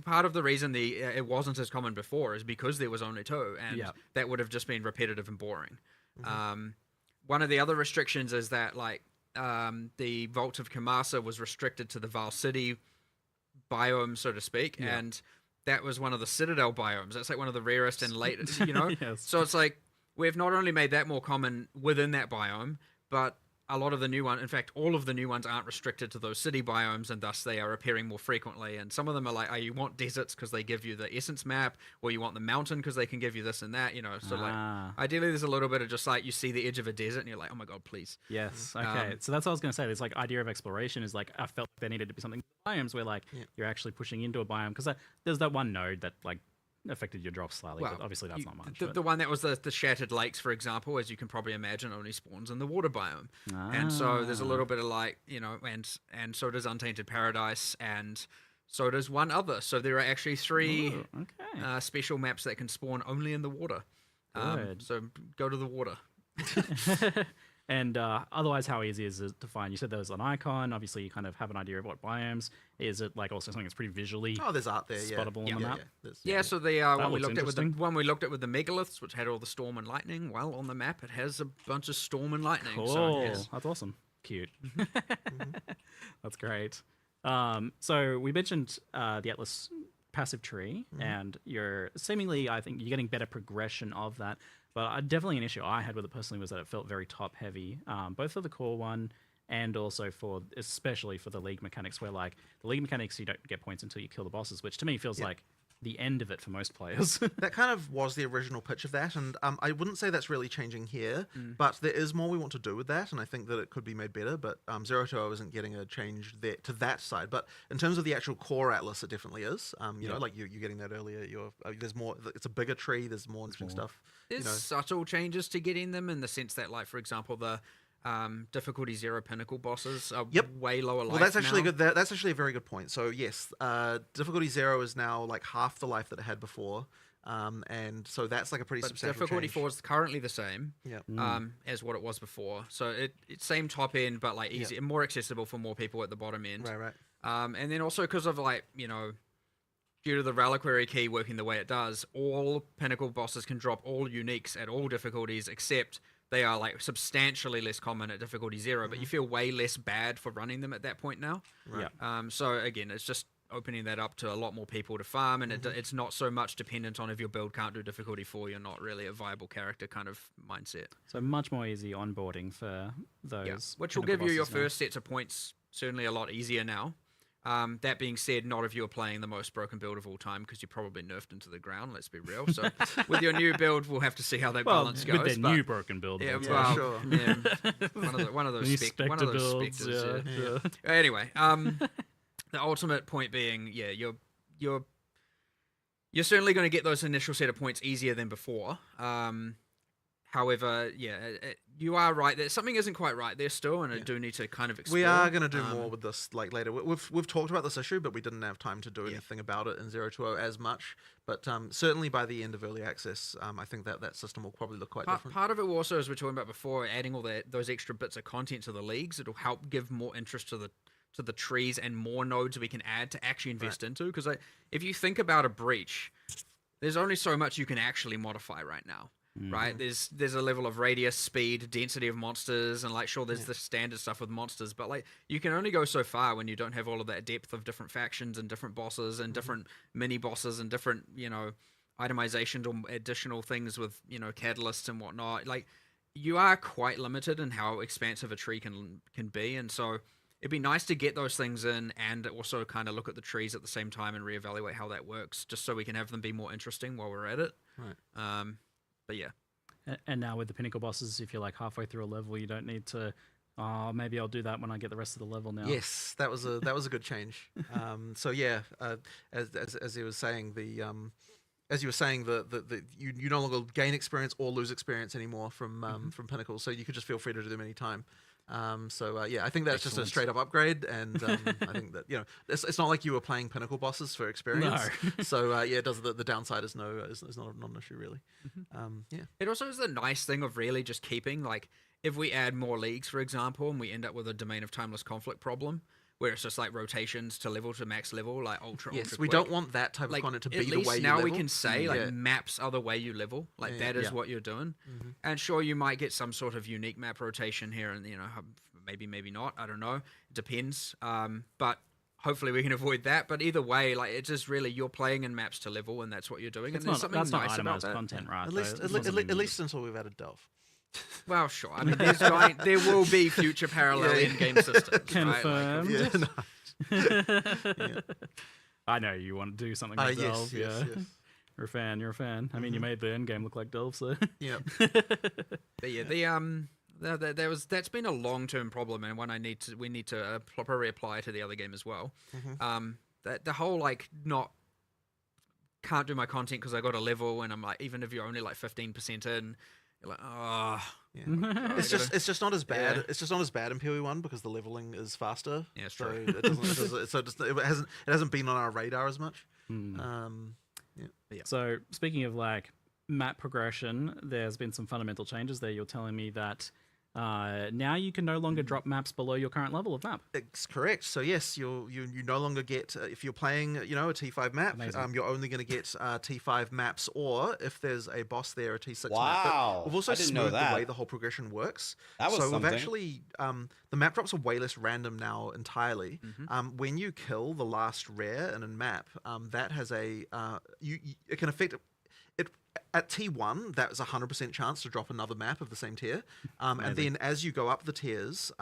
part of the reason it wasn't as common before is because there was only 2, and that would have just been repetitive and boring. One of the other restrictions is that like the Vault of Kamasa was restricted to the Val City biome, so to speak, and that was one of the Citadel biomes. That's like one of the rarest and latest, you know. So it's like we've not only made that more common within that biome, but a lot of the new ones, in fact, all of the new ones aren't restricted to those city biomes, and thus they are appearing more frequently. And some of them are like, oh, you want deserts because they give you the essence map, or you want the mountain because they can give you this and that, you know. So like, ideally, there's a little bit of just like you see the edge of a desert, and you're like, oh my god, please. Yes. Okay. So that's what I was going to say. This like idea of exploration is like I felt there needed to be something biomes where like you're actually pushing into a biome because there's that one node that like affected your drops slightly, but obviously that's not much. The one that was the Shattered Lakes, for example, as you can probably imagine, only spawns in the water biome. And so there's a little bit of like, you know, and so does Untainted Paradise, and so does one other. So there are actually 3 special maps that can spawn only in the water. So go to the water. And otherwise, how easy is it to find? You said there was an icon. Obviously, you kind of have an idea of what biomes. Is it like also something that's pretty visually there's art there, spottable on the map? So the one we looks looked at with the interesting. one we looked at with the megaliths, which had all the storm and lightning. Well, on the map, it has a bunch of storm and lightning. Cool. So, yes. That's awesome. Cute. That's great. So we mentioned the Atlas passive tree, and you're seemingly, I think, you're getting better progression of that. But definitely an issue I had with it personally was that it felt very top heavy, both for the core one and also especially for the league mechanics, where like the league mechanics, you don't get points until you kill the bosses, which to me feels like the end of it for most players. That kind of was the original pitch of that, and I wouldn't say that's really changing here, but there is more we want to do with that, and I think that it could be made better, but 0-0 isn't getting a change there to that side. But in terms of the actual core Atlas, it definitely is. You know, like you're getting that earlier. There's more. It's a bigger tree. There's more interesting stuff. There's subtle changes to getting them in the sense that, like, for example, the difficulty 0 pinnacle bosses are Yep. way lower life Well, that's actually now. good. That's actually a very good point. So yes, difficulty 0 is now like half the life that it had before, and so that's like a pretty But substantial difficulty change. 4 is currently the same Yeah. as what it was before. So it's same top end, but like easy, more accessible for more people at the bottom end. Right. And then also because of like, you know, due to the reliquary key working the way it does, all pinnacle bosses can drop all uniques at all difficulties, except they are like substantially less common at difficulty 0, but you feel way less bad for running them at that point now. Right. So again, it's just opening that up to a lot more people to farm, and it's not so much dependent on if your build can't do difficulty 4, you're not really a viable character kind of mindset. So much more easy onboarding for those. Which will pinnacle give you your bosses now. first sets of points certainly a lot easier now. That being said, not if you're playing the most broken build of all time, because you're probably nerfed into the ground, let's be real. So with your new build, we'll have to see how that balance goes. With their new broken build. Yeah, builds, well, sure. yeah, one of those New specters. builds, yeah. Anyway, the ultimate point being, yeah, you're certainly going to get those initial set of points easier than before. However, yeah, you are right that something isn't quite right there still, and I do need to kind of explore. We are going to do more with this like later. We've talked about this issue, but we didn't have time to do anything about it in 020 as much. But certainly by the end of early access, I think that system will probably look quite different. Part of it also, as we were talking about before, adding all those extra bits of content to the leagues, it'll help give more interest to the trees and more nodes we can add to actually invest into. Because if you think about a breach, there's only so much you can actually modify right now. Right, there's a level of radius, speed, density of monsters, and like sure, there's the standard stuff with monsters, but like you can only go so far when you don't have all of that depth of different factions and different bosses and different mini bosses and different, you know, itemizations or additional things with, you know, catalysts and whatnot. Like you are quite limited in how expansive a tree can be, and so it'd be nice to get those things in and also kind of look at the trees at the same time and reevaluate how that works, just so we can have them be more interesting while we're at it. Right. But yeah. And now with the pinnacle bosses, if you're like halfway through a level, you don't need to. Oh, maybe I'll do that when I get the rest of the level now. Yes, that was a good change. So yeah, as he was saying, as you were saying, you no longer gain experience or lose experience anymore from pinnacles, so you could just feel free to do them anytime. Yeah, I think that's just a straight up upgrade, and I think that, you know, it's not like you were playing pinnacle bosses for experience. No. So yeah, it does the downside is not an issue really. Yeah. It also is the nice thing of really just keeping, like, if we add more leagues, for example, and we end up with a Domain of Timeless Conflict problem, where it's just like rotations to max level, like ultra Yes, quick. we don't want that type of content to be the way you level. At least now we can say, like, maps are the way you level. Like, Yeah, that is what you're doing. And sure, you might get some sort of unique map rotation here, and, you know, maybe not. I don't know. It depends. But hopefully we can avoid that. But either way, like, it's just really you're playing in maps to level, and that's what you're doing. It's and there's something that's nice not about itemized that. content, right? At though. least, It's at, not something at least until we've added Delve. Well, sure. I mean, there will be future parallel in-game systems. Confirmed. Yeah, no. I know you want to do something like Delve. Yes. You're a fan. You're a fan. I mean, you made the Endgame look like Delve, so. Yeah. But yeah, that's been a long-term problem, and one we need to properly apply to the other game as well. That the whole like can't do my content because I got a level, and I'm like, even if you're only like 15% in, you're like, oh. Yeah. It's just not as bad. It's just not as bad in POE1 because the leveling is faster. Yeah, it's so true. it hasn't been on our radar as much. So speaking of like map progression, there's been some fundamental changes there. You're telling me that now you can no longer drop maps below your current level of map. It's correct. So yes, you no longer get if you're playing a T5 map, you're only going to get T5 maps, or if there's a boss there, a T6 map. Wow. But we've also I didn't know smoothed that. the way the whole progression works. That was so something. we've actually the map drops are way less random now entirely. When you kill the last rare in a map, that has it can affect it. At T1, that was a 100% chance to drop another map of the same tier. And then as you go up the tiers,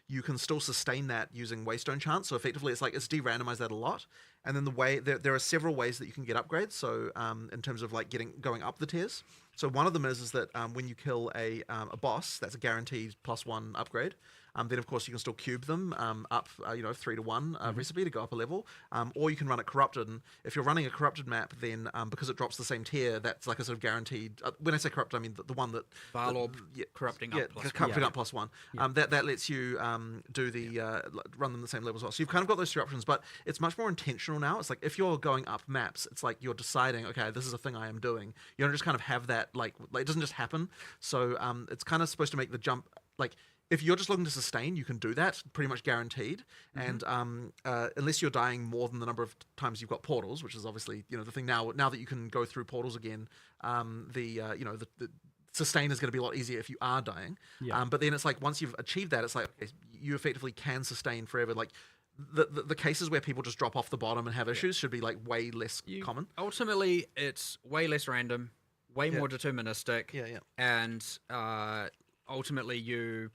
you can still sustain that using Waystone chance. So effectively, it's de-randomized that a lot. And then there are several ways that you can get upgrades. So in terms of like going up the tiers. So one of them is that when you kill a boss, that's a guaranteed +1 upgrade. then of course you can still cube them up, 3 to 1 recipe to go up a level, or you can run it corrupted. And if you're running a corrupted map, then because it drops the same tier, that's like a sort of guaranteed. When I say corrupted, I mean the one that Varlorb corrupting up plus corrupting up +1. That lets you do the run them the same level as well. So you've kind of got those 3 options, but it's much more intentional now. It's like if you're going up maps, it's like you're deciding, okay, this is a thing I am doing. You don't just kind of have that like it doesn't just happen. So it's kind of supposed to make the jump like. If you're just looking to sustain, you can do that, pretty much guaranteed. And unless you're dying more than the number of times you've got portals, which is obviously the thing now. Now that you can go through portals again, the sustain is going to be a lot easier if you are dying. But then it's like once you've achieved that, it's like okay, you effectively can sustain forever. Like the cases where people just drop off the bottom and have issues should be like way less common. Ultimately, it's way less random, way more deterministic. And ultimately, you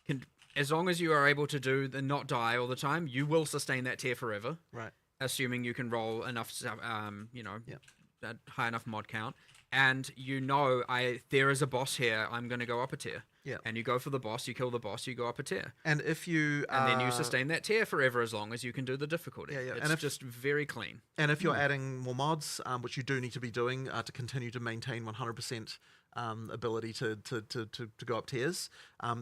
can, as long as you are able to do the not die all the time, you will sustain that tier forever. Right. Assuming you can roll enough, that high enough mod count, and there is a boss here. I'm going to go up a tier. Yeah. And you go for the boss, you kill the boss, you go up a tier. And if you and then you sustain that tier forever as long as you can do the difficulty. It's and just very clean. And if you're adding more mods, which you do need to be doing to continue to maintain 100% ability to go up tiers,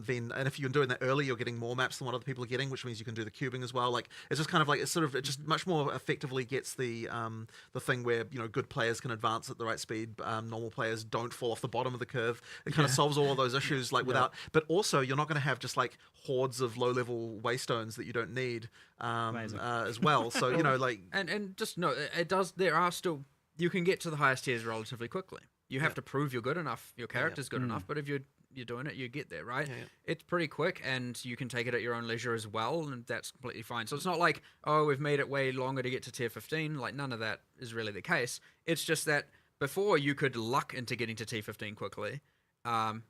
then and if you're doing that early, you're getting more maps than what other people are getting, which means you can do the cubing as well. Like it's just kind of like it just much more effectively gets the thing where good players can advance at the right speed, normal players don't fall off the bottom of the curve. It kind of solves all of those issues but also you're not going to have just like hordes of low level waystones that you don't need as well. So and just no, it does. There are still you can get to the highest tiers relatively quickly. You have to prove you're good enough, your character's good enough, but if you're doing it, you get there, right? It's pretty quick, and you can take it at your own leisure as well, and that's completely fine. So it's not like, oh, we've made it way longer to get to tier 15. Like, none of that is really the case. It's just that before you could luck into getting to tier 15 quickly,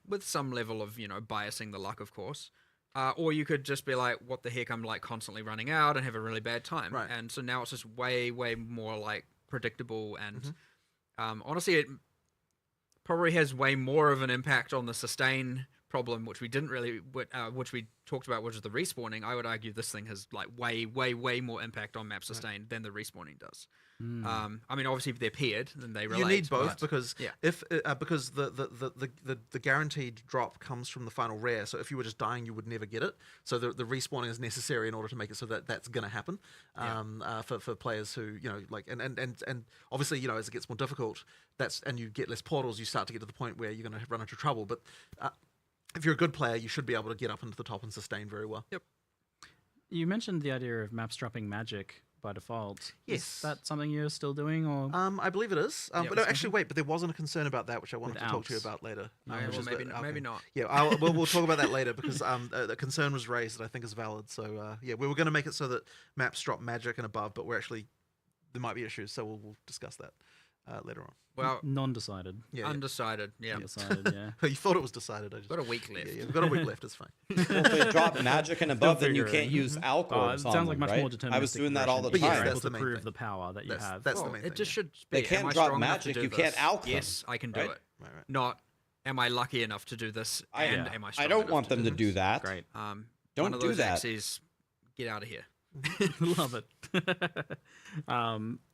with some level of, biasing the luck, of course. Or you could just be like, what the heck, I'm like constantly running out and have a really bad time. Right. And so now it's just way, way more like predictable, and honestly, it probably has way more of an impact on the sustain problem, which we didn't really, which we talked about, which is the respawning. I would argue this thing has like way, way, way more impact on map sustain than the respawning does. I mean, obviously, if they're paired, then they relate. You need both because because the guaranteed drop comes from the final rare. So if you were just dying, you would never get it. So the respawning is necessary in order to make it so that that's going to happen for players who and obviously as it gets more difficult, and you get less portals, you start to get to the point where you're going to run into trouble. But if you're a good player, you should be able to get up into the top and sustain very well. Yep. You mentioned the idea of maps dropping magic by default. Yes. Is that something you're still doing, or? I believe it is. But no, actually, wait. But there wasn't a concern about that, which I wanted to talk to you about later. Maybe not. Yeah, we'll talk about that later because the concern was raised that I think is valid. So we were going to make it so that maps drop magic and above, but there might be issues. So we'll discuss that later on. Well, non-decided. Undecided. Yeah. Undecided, yeah. You thought it was decided. Got a week left. We've got a week left. It's fine. Well, if they drop magic and above, then you can't use alcohol. It sounds like much more deterministic. I was doing that all the progression. time. You're That's able the to main prove thing. the power that you have. That's the main thing. It just should They be. can't am I drop strong enough to magic, do you this? can't alch them, Yes, I can do right? it. Right. Not, am I lucky enough to do this? And am I strong I don't enough want them to do this? that. Great. One Don't of do those that. axes, get out of here. Love it.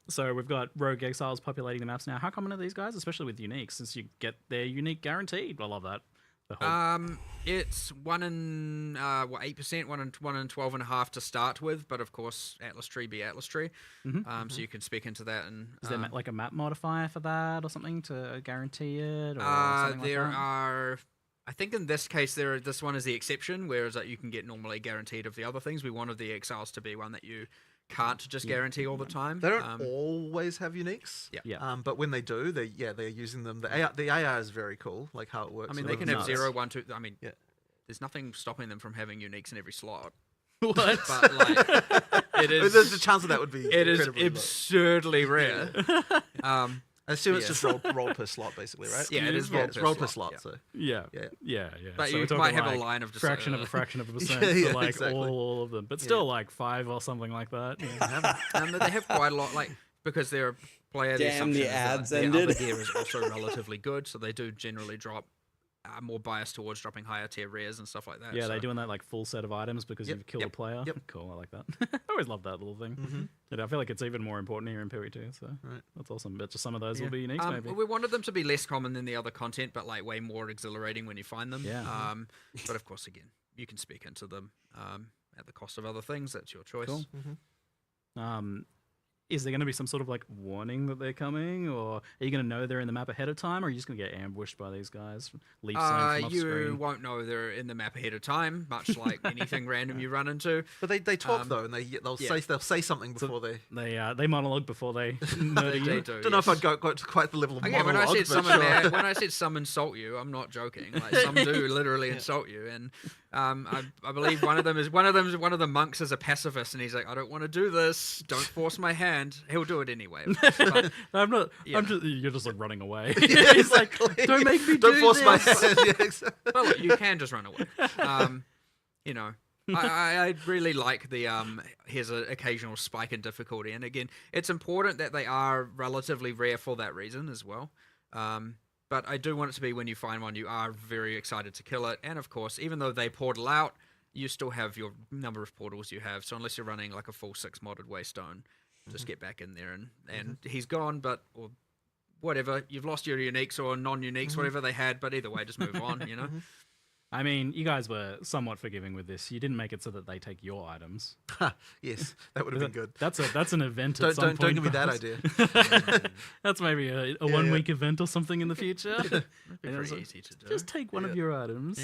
So we've got rogue exiles populating the maps now. How common are these guys, especially with unique, since you get their unique guaranteed? I love that. The whole... It's 1 in 8%, 1 in 12.5 to start with, but of course Atlas Tree be Atlas Tree. So you can speak into that. And is there like a map modifier for that or something to guarantee it? Or something there like that? are. I think in this case, this one is the exception, whereas you can get normally guaranteed of the other things. We wanted the exiles to be one that you can't just guarantee all the time. They don't always have uniques. But when they do, they're using them. The AI is very cool, like how it works. I mean, they can have 0, 1, 2. I mean, there's nothing stopping them from having uniques in every slot. What? But like, it is. There's a chance that would be. It is incredibly absurdly rare. I assume it's just roll per slot, basically, right? Yeah, it is It's roll per slot. So Yeah. But So you we're might talking, have like, a line of just fraction of a fraction of a percent Yeah, for like exactly. all of them, but still like 5 or something like that. Yeah. They have quite a lot, like because they're a player. Damn, the assumption is that ads their ended. other gear is also relatively good, so they do generally drop more biased towards dropping higher tier rares and stuff like that. Yeah, so. they're doing that like full set of items because you've killed a player. Yep. Cool, I like that. I always love that little thing. And I feel like it's even more important here in POE2, so that's awesome. But just some of those will be unique, maybe. We wanted them to be less common than the other content, but like way more exhilarating when you find them. Yeah. But of course, again, you can speak into them at the cost of other things. That's your choice. Cool. Is there going to be some sort of like warning that they're coming, or are you going to know they're in the map ahead of time, or are you just going to get ambushed by these guys? Leaf zone from off You screen? won't know they're in the map ahead of time, much like anything random you run into. But they talk though, and they'll say something before They monologue before they murder you. They do. Don't know if I'd go to quite the level of Again, monologue. when I said some insult you, I'm not joking. Like some do literally insult you, and I believe one of the monks is a pacifist, and he's like, I don't want to do this. Don't force my hand. He'll do it anyway. But, I'm not. Yeah. I'm just. You're just like running away. Yeah, He's like, exactly. don't make me Don't do force my this. hand. Yeah, exactly. well, look, you can just run away. You know. I really like the here's an occasional spike in difficulty, and again, it's important that they are relatively rare for that reason as well. But I do want it to be when you find one, you are very excited to kill it, and of course, even though they portal out, you still have your number of portals you have. So unless you're running like a full 6 modded Waystone, just get back in there and he's gone, or whatever, you've lost your uniques or non-uniques, whatever they had, but either way, just move on, you know. I mean, you guys were somewhat forgiving with this. You didn't make it so that they take your items. Yes, that would have been good. That's an event at some point. Don't give me that perhaps. idea. That's maybe a 1 week event or something in the future. Pretty easy to do. Just take one of your items.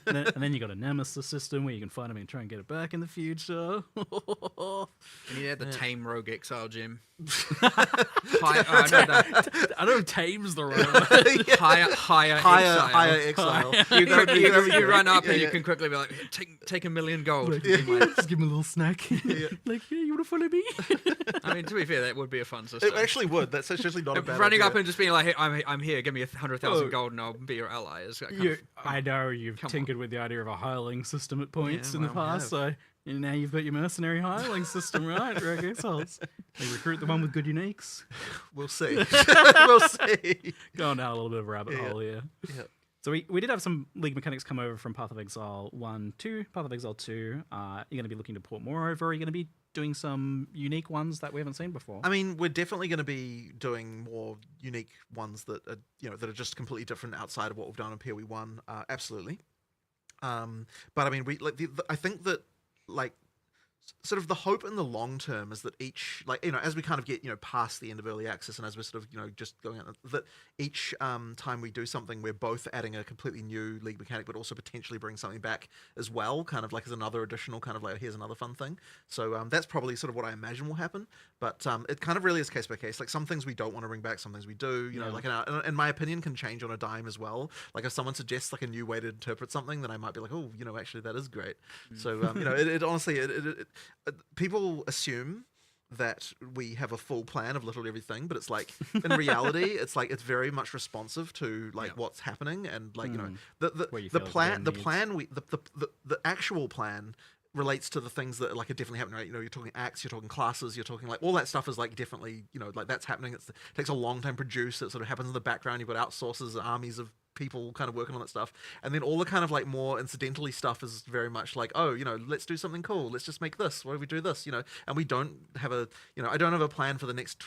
And then you got a nemesis system where you can find them and try and get it back in the future. And you had the Tame Rogue Exile gem. I don't know if tame's the right word. Higher exile. You run up and you can quickly be like, take 1 million gold. Just give him a little snack. Like, yeah, you want to follow me? I mean, to be fair, that would be a fun system. It actually would. That's actually not a bad Running idea. up and just being like, hey, I'm here, give me 100,000 gold and I'll be your ally. Is kind of, I know you've tinkered with the idea of a hireling system at points in the well, past, so now you've got your mercenary hireling system, right? Rogue Exiles. They recruit the one with good uniques. We'll see. We'll see. Going down a little bit of a rabbit hole here. Yeah. So we did have some league mechanics come over from Path of Exile 1 to Path of Exile 2. You're going to be looking to port more over. Are you going to be doing some unique ones that we haven't seen before? I mean, we're definitely going to be doing more unique ones that are, that are just completely different outside of what we've done in POE1. Absolutely. But I mean, I think that like sort of the hope in the long term is that each, like, as we kind of get, past the end of early access and as we're sort of, just going out, that each time we do something, we're both adding a completely new league mechanic, but also potentially bring something back as well, kind of like as another additional kind of like, here's another fun thing. So that's probably sort of what I imagine will happen. But it kind of really is case by case. Like some things we don't want to bring back, some things we do, like, and my opinion can change on a dime as well. Like if someone suggests like a new way to interpret something, then I might be like, oh, actually that is great. So, it honestly, people assume that we have a full plan of literally everything, but it's like in reality, it's like it's very much responsive to like what's happening and like the actual plan relates to the things that like are definitely happening, right? You're talking acts, you're talking classes, you're talking like all that stuff is like definitely like that's happening. It takes a long time to produce. It sort of happens in the background. You've got outsources, armies of people kind of working on that stuff, and then all the kind of like more incidentally stuff is very much like, oh, let's do something cool, let's just make this, why do we do this, and we don't have a I don't have a plan for the next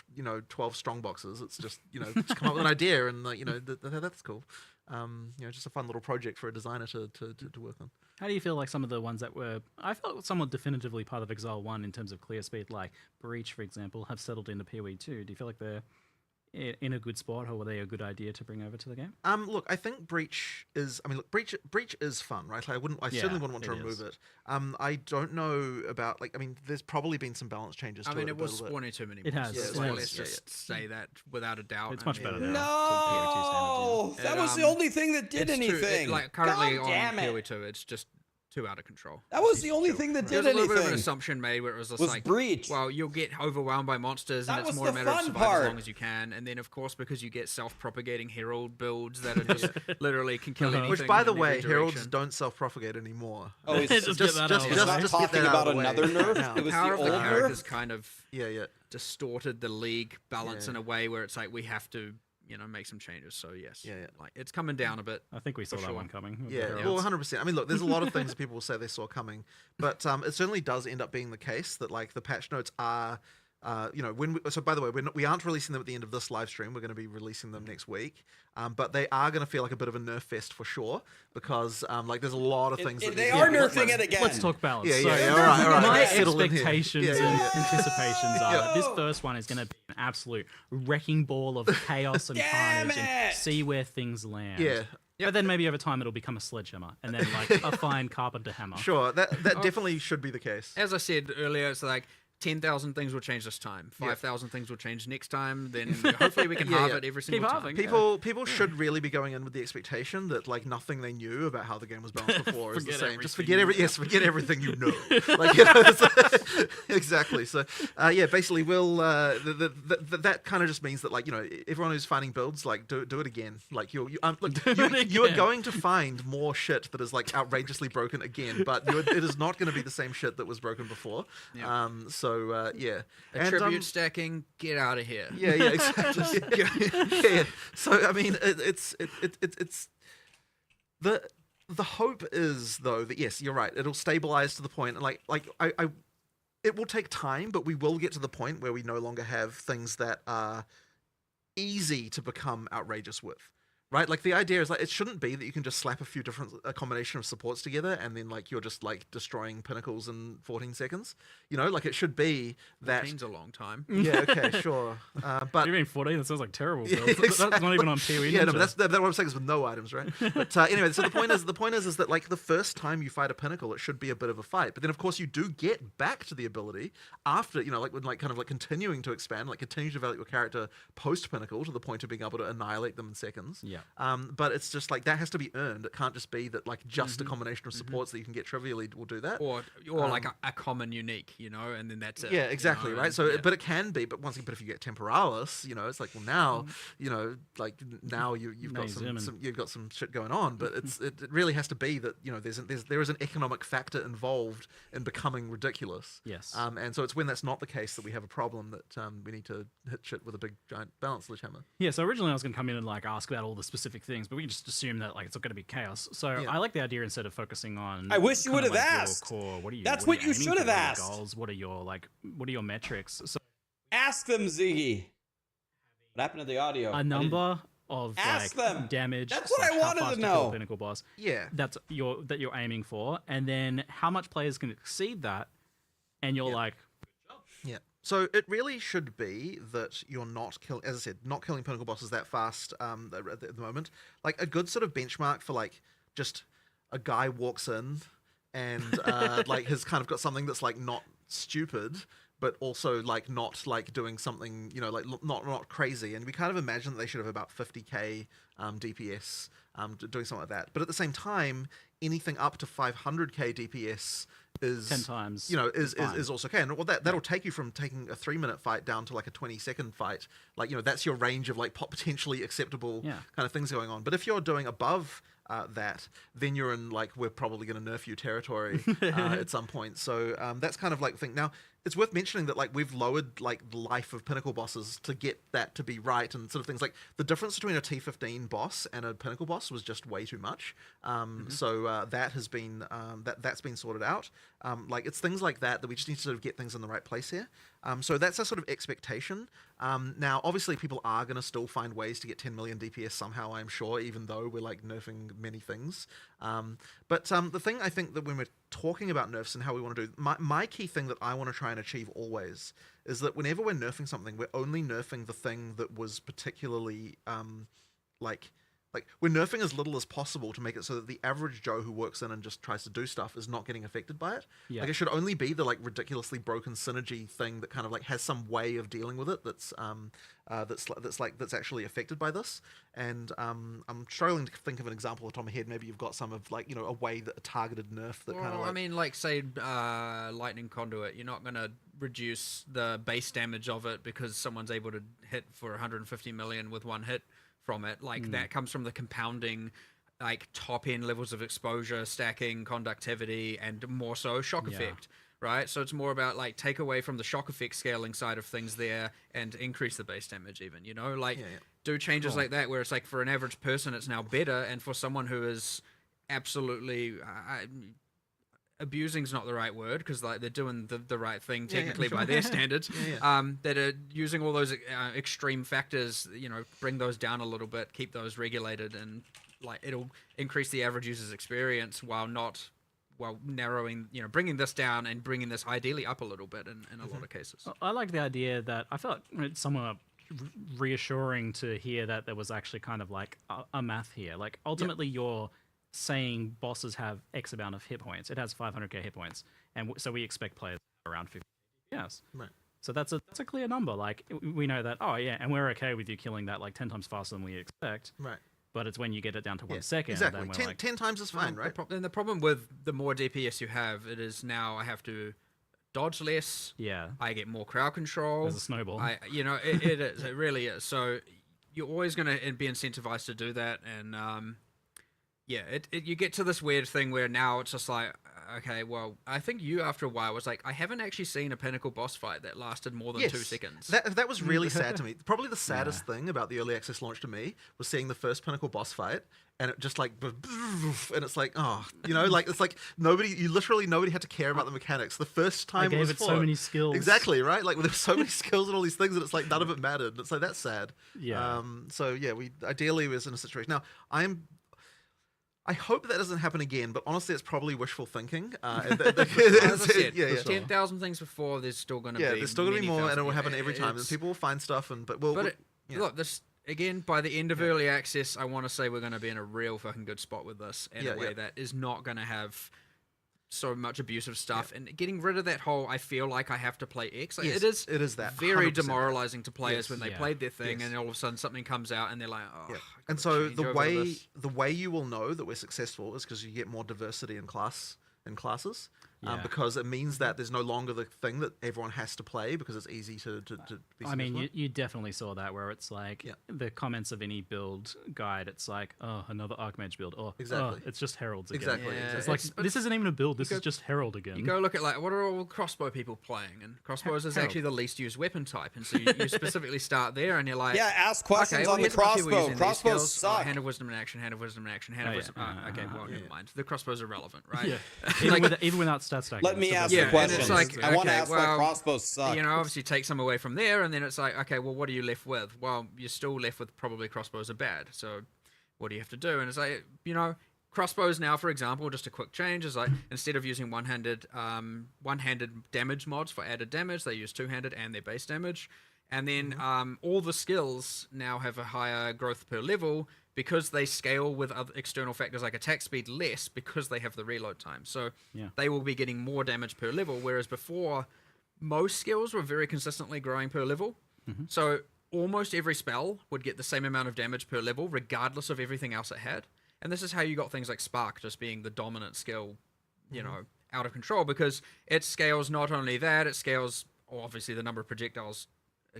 12 strong boxes. It's just just come up with an idea and like that's cool. Just a fun little project for a designer to work on. How do you feel like some of the ones that were, I felt somewhat definitively part of Exile 1 in terms of clear speed, like Breach, for example, have settled into POE2? Do you feel like they're in a good spot, or were they a good idea to bring over to the game? Look, I think Breach is. I mean, look, Breach is fun, right? I certainly wouldn't want to remove it. I don't know about like. I mean, there's probably been some balance changes. I mean, it was spawning too many. It has. So let's just say that without a doubt. It's much better now. No, that was the only thing that did anything. Like currently God on damn it. POE2, it's just too out of control. That was the only thing that did There's a little bit of an anything. assumption made where it was just Was like, Breach. well, you'll get overwhelmed by monsters, and That it's was more a the matter of fun surviving part. as long as you can. And then, of course, because you get self-propagating herald builds that are just literally can kill anything. Which, by the in way, every heralds direction. don't self-propagate anymore. Oh, he's Just get that out of the way. not just get talking that out about of the way. another nerf. No. It was Power the of the old characters nerf. kind of Yeah. distorted the league balance in a way where it's like we have to make some changes. So yes, Yeah. like it's coming down a bit. I think we saw that sure. one coming. with the Yeah, heralds. well, 100%. I mean, look, there's a lot of things that people will say they saw coming, but it certainly does end up being the case that like the patch notes are, so by the way, we aren't releasing them at the end of this live stream. We're going to be releasing them next week, but they are going to feel like a bit of a nerf fest for sure because like there's a lot of things. That They are nerfing it again. Let's talk balance. Yeah, So, yeah, all right. My Let's settle in here. expectations Yeah, and yeah. anticipations are that this first one is going to be an absolute wrecking ball of chaos and Damn carnage and it! see where things land. Yeah. But then maybe over time it'll become a sledgehammer and then like a fine carpenter hammer. Sure, that definitely should be the case. As I said earlier, it's like 10,000 things will change this time. 5,000 things will change next time. Then hopefully we can halve it every single time. halving. People should really be going in with the expectation that like nothing they knew about how the game was balanced before is the Forget same. Just everything forget everything you know. Like exactly. So basically we'll that kind of just means that like everyone who's finding builds like do it again. Like you are going to find more shit that is like outrageously broken again, but it is not going to be the same shit that was broken before. Yeah. Attribute stacking, get out of here. Yeah, exactly. yeah. So I mean, it's the hope is though that yes, you're right. It'll stabilize to the point, and I it will take time, but we will get to the point where we no longer have things that are easy to become outrageous with. Right, like the idea is like it shouldn't be that you can just slap a combination of supports together and then like you're just like destroying pinnacles in 14 seconds. Like it should be that. 14's a long time. Yeah, okay, sure. But You mean 14? That sounds like terrible. Yeah, Builds. That's not even on POE. yeah, no, but Ninja. that's what I'm saying is with no items, right? But anyway, so the point is that like the first time you fight a pinnacle, it should be a bit of a fight. But then of course you do get back to the ability after like when like kind of like continuing to expand, like continue to develop your character post pinnacle to the point of being able to annihilate them in seconds. Yeah. But it's just like that has to be earned. It can't just be that like just a combination of supports that you can get trivially will do that. Or like a common unique, and then that's it. Yeah, exactly, right? So, yeah. but it can be. But but if you get Temporalis, it's like, well, now, like now you've got you've got some shit going on. But it really has to be that there is an economic factor involved in becoming ridiculous. Yes. And so it's when that's not the case that we have a problem that we need to hit shit with a big giant balance sledgehammer. Yeah, so originally I was going to come in and like ask about all the specific things, but we can just assume that like it's going to be chaos. So Yeah. I like the idea instead of focusing on. I wish you kind of, would have like, your asked. Core. What are you? That's what what are you aiming should have for? What are your asked. Goals. What are your metrics? So Ask them, Ziggy. What happened to the audio? a number of Ask like them. damage. That's what I / how wanted to fast kill know. a pinnacle boss. Yeah. That you're aiming for, and then how much players can exceed that, and you're like, Yeah. So it really should be that you're not killing, as I said, not killing pinnacle bosses that fast at the moment. Like a good sort of benchmark for like just a guy walks in and like has kind of got something that's like not stupid, but also like not like doing something, like not crazy. And we kind of imagine that they should have about 50k DPS doing something like that. But at the same time, anything up to 500k DPS is 10 times. is also okay. And well, that'll take you from taking a 3-minute fight down to like a 20-second fight. Like that's your range of like potentially acceptable kind of things going on. But if you're doing above that, then you're in like we're probably going to nerf you territory at some point. So that's kind of like the thing. Now it's worth mentioning that like we've lowered like the life of pinnacle bosses to get that to be right and sort of things like the difference between a T15 boss and a pinnacle boss was just way too much. So that has been that's been sorted out. Like it's things like that we just need to sort of get things in the right place here. So that's a sort of expectation. Now, obviously, people are going to still find ways to get 10 million DPS somehow, I'm sure, even though we're like nerfing many things. But the thing I think that when we're talking about nerfs and how we want to do, my key thing that I want to try and achieve always is that whenever we're nerfing something, we're only nerfing the thing that was particularly like we're nerfing as little as possible to make it so that the average Joe who works in and just tries to do stuff is not getting affected by it. Yeah. Like it should only be the like ridiculously broken synergy thing that kind of like has some way of dealing with it that's actually affected by this. And I'm struggling to think of an example off the top of my head. Maybe you've got some of like a way that a targeted nerf that kind of like. I mean, like say lightning conduit, you're not going to reduce the base damage of it because someone's able to hit for 150 million with one hit from it. Like that comes from the compounding like top end levels of exposure, stacking, conductivity, and more so shock effect, right? So it's more about like take away from the shock effect scaling side of things there and increase the base damage even, you know, like do changes like that where it's like for an average person it's now better, and for someone who is absolutely abusing's not the right word because like they're doing the right thing technically by their standards, that are using all those extreme factors, you know, bring those down a little bit, keep those regulated, and like it'll increase the average user's experience while narrowing, you know, bringing this down and bringing this ideally up a little bit in a lot of cases. I like the idea that I felt it's somewhat reassuring to hear that there was actually kind of like a math here. Like ultimately you're saying bosses have X amount of hit points. It has 500k hit points, and so we expect players around 50. Yes. Right. So that's a clear number. Like we know that. Oh yeah, and we're okay with you killing that like 10 times faster than we expect. Right. But it's when you get it down to 1 second. Exactly. Then we're 10, like, 10 times is fine, right? And the problem with the more DPS you have, it is now I have to dodge less. Yeah. I get more crowd control. There's a snowball. You know, it is. It really is. So you're always going to be incentivized to do that, and you get to this weird thing where now it's just like, okay, well, I think you after a while was like, I haven't actually seen a pinnacle boss fight that lasted more than 2 seconds. That was really sad to me. Probably the saddest thing about the early access launch to me was seeing the first pinnacle boss fight, and it just like, and it's like, oh, you know, like it's like nobody had to care about the mechanics. The first time I gave it so many skills. Exactly, right? Like there were so many skills and all these things, and it's like none of it mattered. It's like that's sad. Yeah. So yeah, we ideally was in a situation. Now I hope that doesn't happen again, but honestly, it's probably wishful thinking. As I said, yeah. 10,000 things before, there's still going to be there's still going to be more, and it will happen Yeah, every time, and people will find stuff, look, this again, by the end of early access, I want to say we're going to be in a real fucking good spot with this in a way that is not going to have so much abusive stuff, and getting rid of that whole I feel like I have to play X. Like, Yes, it is that, very 100%. demoralizing to players when they Yeah. played their thing, Yes. and all of a sudden something comes out and they're like, oh. I And gotta so change over to this. the way you will know that we're successful is because you get more diversity in classes, because it means that there's no longer the thing that everyone has to play because it's easy to be successful. I mean, you definitely saw that where it's like the comments of any build guide. It's like, oh, another Archmage build. Or Exactly. oh, it's just Heralds again. Exactly. Yeah, It's like this isn't even a build. This is just Herald again. You go look at like what are all crossbow people playing, and crossbows is Herald. actually the least used weapon type, and so you specifically start there, and you're like, Yeah, ask questions okay, well, on the here's a bunch of people crossbow. using these Crossbows skills. suck. Hand of wisdom in action, hand of wisdom in action, hand of wisdom. Okay, well, never mind. The crossbows are relevant, right? Yeah. Even without stat stacking. Let me it's ask still the Yeah, and questions. it's like, I want to okay, ask why well, crossbows suck. You know, obviously take some away from there, and then it's like, okay, well, what are you left with? Well, you're still left with probably crossbows are bad. So what do you have to do? And it's like, you know, crossbows now, for example, just a quick change is like instead of using one-handed damage mods for added damage, they use two-handed and their base damage. And then all the skills now have a higher growth per level because they scale with other external factors like attack speed less because they have the reload time. So they will be getting more damage per level, whereas before most skills were very consistently growing per level. So almost every spell would get the same amount of damage per level regardless of everything else it had. And this is how you got things like Spark just being the dominant skill, you know, out of control, because it scales not only that, it scales obviously the number of projectiles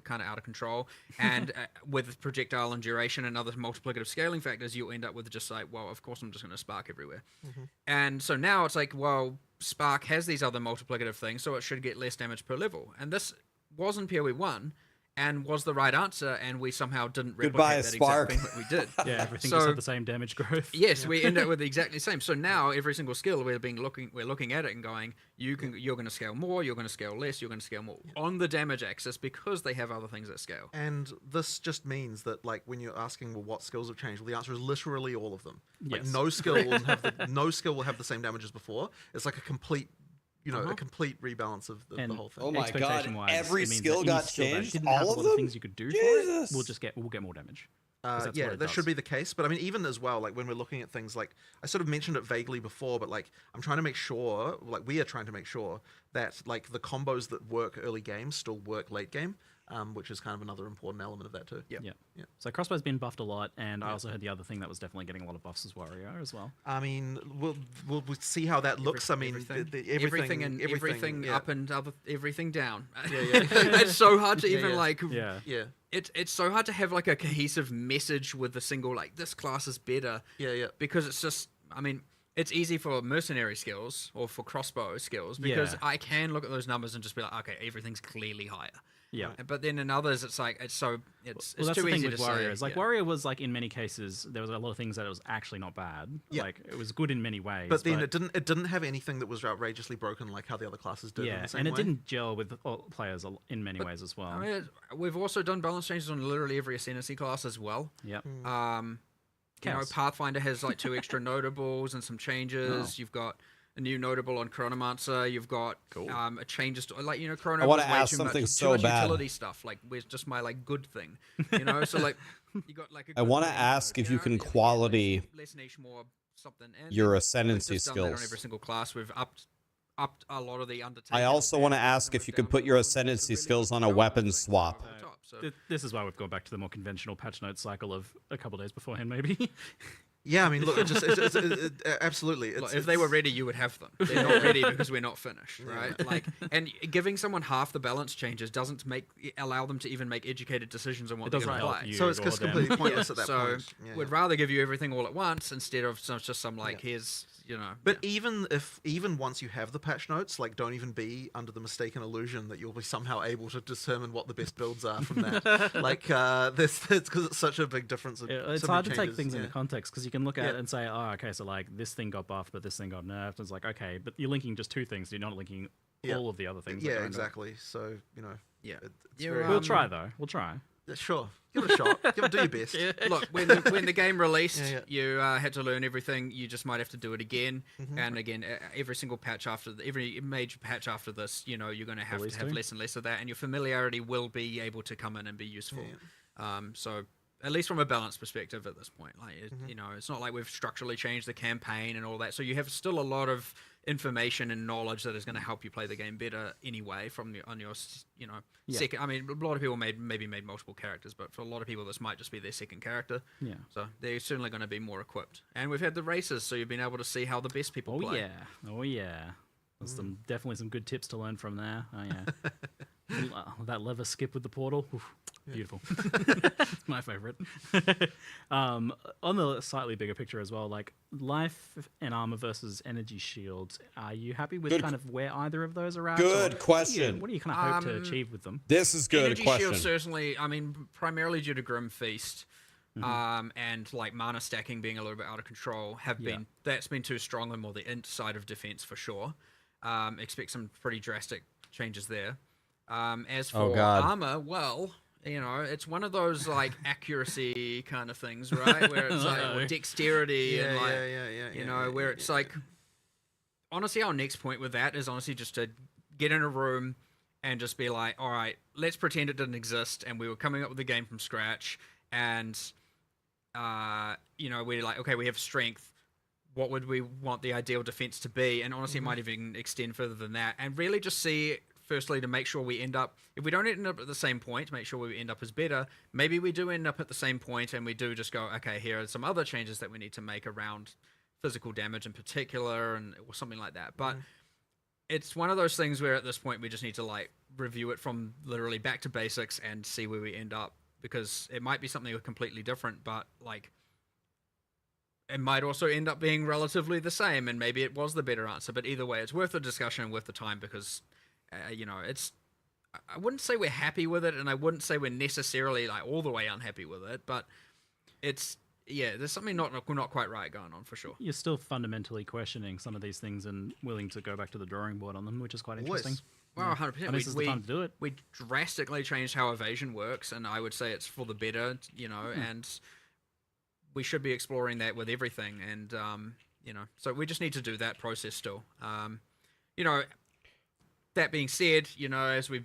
kind of out of control, and with projectile and duration and other multiplicative scaling factors, you'll end up with just like, well, of course I'm just going to spark everywhere. And so now it's like, well, spark has these other multiplicative things, so it should get less damage per level. And this was in PoE 1 and was the right answer, and we somehow didn't replicate Goodbye, that Spark. exact thing that we did. Yeah, everything So- just had the same damage growth. Yes, we end up with exactly the same. So now every single skill we're looking at it and going, you're going to scale more, you're going to scale less, you're going to scale more on the damage axis because they have other things that scale. And this just means that, like, when you're asking, well, what skills have changed? Well, the answer is literally all of them. Like, Yes. no skill will have the same damage as before. It's like a complete, a complete rebalance of the whole thing. Oh my god! Expectation-wise, Every it means skill that got any skill that changed. didn't have All a of lot them. things you could do for it. Jesus. We'll get more damage. 'Cause that's what it That should does. be the case. But I mean, even as well, like when we're looking at things like, I sort of mentioned it vaguely before, but like I'm trying to make sure, like we are trying to make sure that like the combos that work early game still work late game, which is kind of another important element of that too. Yeah. So crossbow's been buffed a lot, and I also heard the other thing that was definitely getting a lot of buffs was Warrior as well. I mean, we'll see how that looks. I mean, everything yeah. up and everything down. It's so hard to even like. Yeah. Yeah. It's so hard to have like a cohesive message with a single like this class is better. Yeah. Because it's just, I mean, it's easy for mercenary skills or for crossbow skills because Yeah. I can look at those numbers and just be like, okay, everything's clearly higher. Yeah. But then in others, it's like it's Well, it's that's too the thing easy with to Warrior. say. Like Warrior was like in many cases there was a lot of things that it was actually not bad. Yeah. Like it was good in many ways. But then it didn't have anything that was outrageously broken like how the other classes did. In yeah, the same and it way. didn't gel with all players in many ways as well. I mean, we've also done balance changes on literally every ascendancy class as well. Yep. You know, Chaos. Pathfinder has like 2 extra notables and some changes. You've got a new notable on Chronomancer. You've got a changes to like Chrono. I wanna was way ask too something much, so too much bad. utility stuff. Like, where's just my like good thing? So like you got like. I want to ask if you can quality less niche, more something. And your we've ascendancy just done that on skills. every single class. We've upped a lot of the undertakings. I also want to ask if you could put your ascendancy skills on a weapon swap. This is why we've gone back to the more conventional patch note cycle of a couple days beforehand, maybe. Yeah, I mean, look, absolutely. Look, if they were ready, you would have them. They're not ready because we're not finished, right? Like, and giving someone half the balance changes doesn't allow them to even make educated decisions on what they're doesn't going to help play. you. So it's or just them. completely pointless at that So point. Yeah, we'd yeah. rather give you everything all at once instead of just some like here's But even once you have the patch notes, like don't even be under the mistaken illusion that you'll be somehow able to determine what the best builds are from that. Like this, because it's such a big difference. It's so many hard to take changes, things yeah. into context because you can look at it Yeah. and say, oh, okay, so like this thing got buffed, but this thing got nerfed. And it's like, okay, but you're linking just 2 things. You're not linking Yeah. all of the other things. that Yeah, go into it. exactly. So Yeah. it's Yeah, very, We'll try though. We'll try. yeah, sure, give it a shot. Do your best. Look, when the game released, Yeah, you had to learn everything. You just might have to do it again, Mm-hmm. and again, every single patch every major patch after this, you're going to have Release to have too? less and less of that, and your familiarity will be able to come in and be useful. So at least from a balance perspective at this point, like it's not like we've structurally changed the campaign and all that. So you have still a lot of information and knowledge that is going to help you play the game better anyway. On your second. I mean, a lot of people maybe made multiple characters, but for a lot of people, this might just be their second character. Yeah. So they're certainly going to be more equipped. And we've had the races, so you've been able to see how the best people Oh play. yeah. Oh yeah. There's definitely some good tips to learn from there. Oh yeah. That lever skip with the portal. Oof, beautiful. It's my favorite. On the slightly bigger picture as well, like life and armor versus energy shields. Are you happy with Good kind of where either of those are at? Good or question. What do you kind of hope to achieve with them? This is good Energy question. shield certainly, I mean, primarily due to Grim Feast, and like mana stacking being a little bit out of control, that's been too strong on more the inside of defense for sure. Expect some pretty drastic changes there. As for God. armor, well, it's one of those like accuracy kind of things, right? Where it's like or dexterity and like where it's like honestly our next point with that is honestly just to get in a room and just be like, all right, let's pretend it didn't exist and we were coming up with the game from scratch and we're like, okay, we have strength. What would we want the ideal defense to be? And honestly, it might even extend further than that. And really just see, firstly, to make sure we end up, if we don't end up at the same point, make sure we end up as better. Maybe we do end up at the same point and we do just go, okay, here are some other changes that we need to make around physical damage in particular or something like that. But it's one of those things where at this point we just need to like review it from literally back to basics and see where we end up, because it might be something completely different, but like it might also end up being relatively the same, and maybe it was the better answer. But either way, it's worth the discussion and worth the time, because it's, I wouldn't say we're happy with it, and I wouldn't say we're necessarily like all the way unhappy with it, but it's there's something not quite right going on for sure. You're still fundamentally questioning some of these things and willing to go back to the drawing board on them, which is quite interesting. Well, 100%. I mean, this is the time to do it. We drastically changed how evasion works, and I would say it's for the better, and we should be exploring that with everything, and so we just need to do that process still. That being said, as we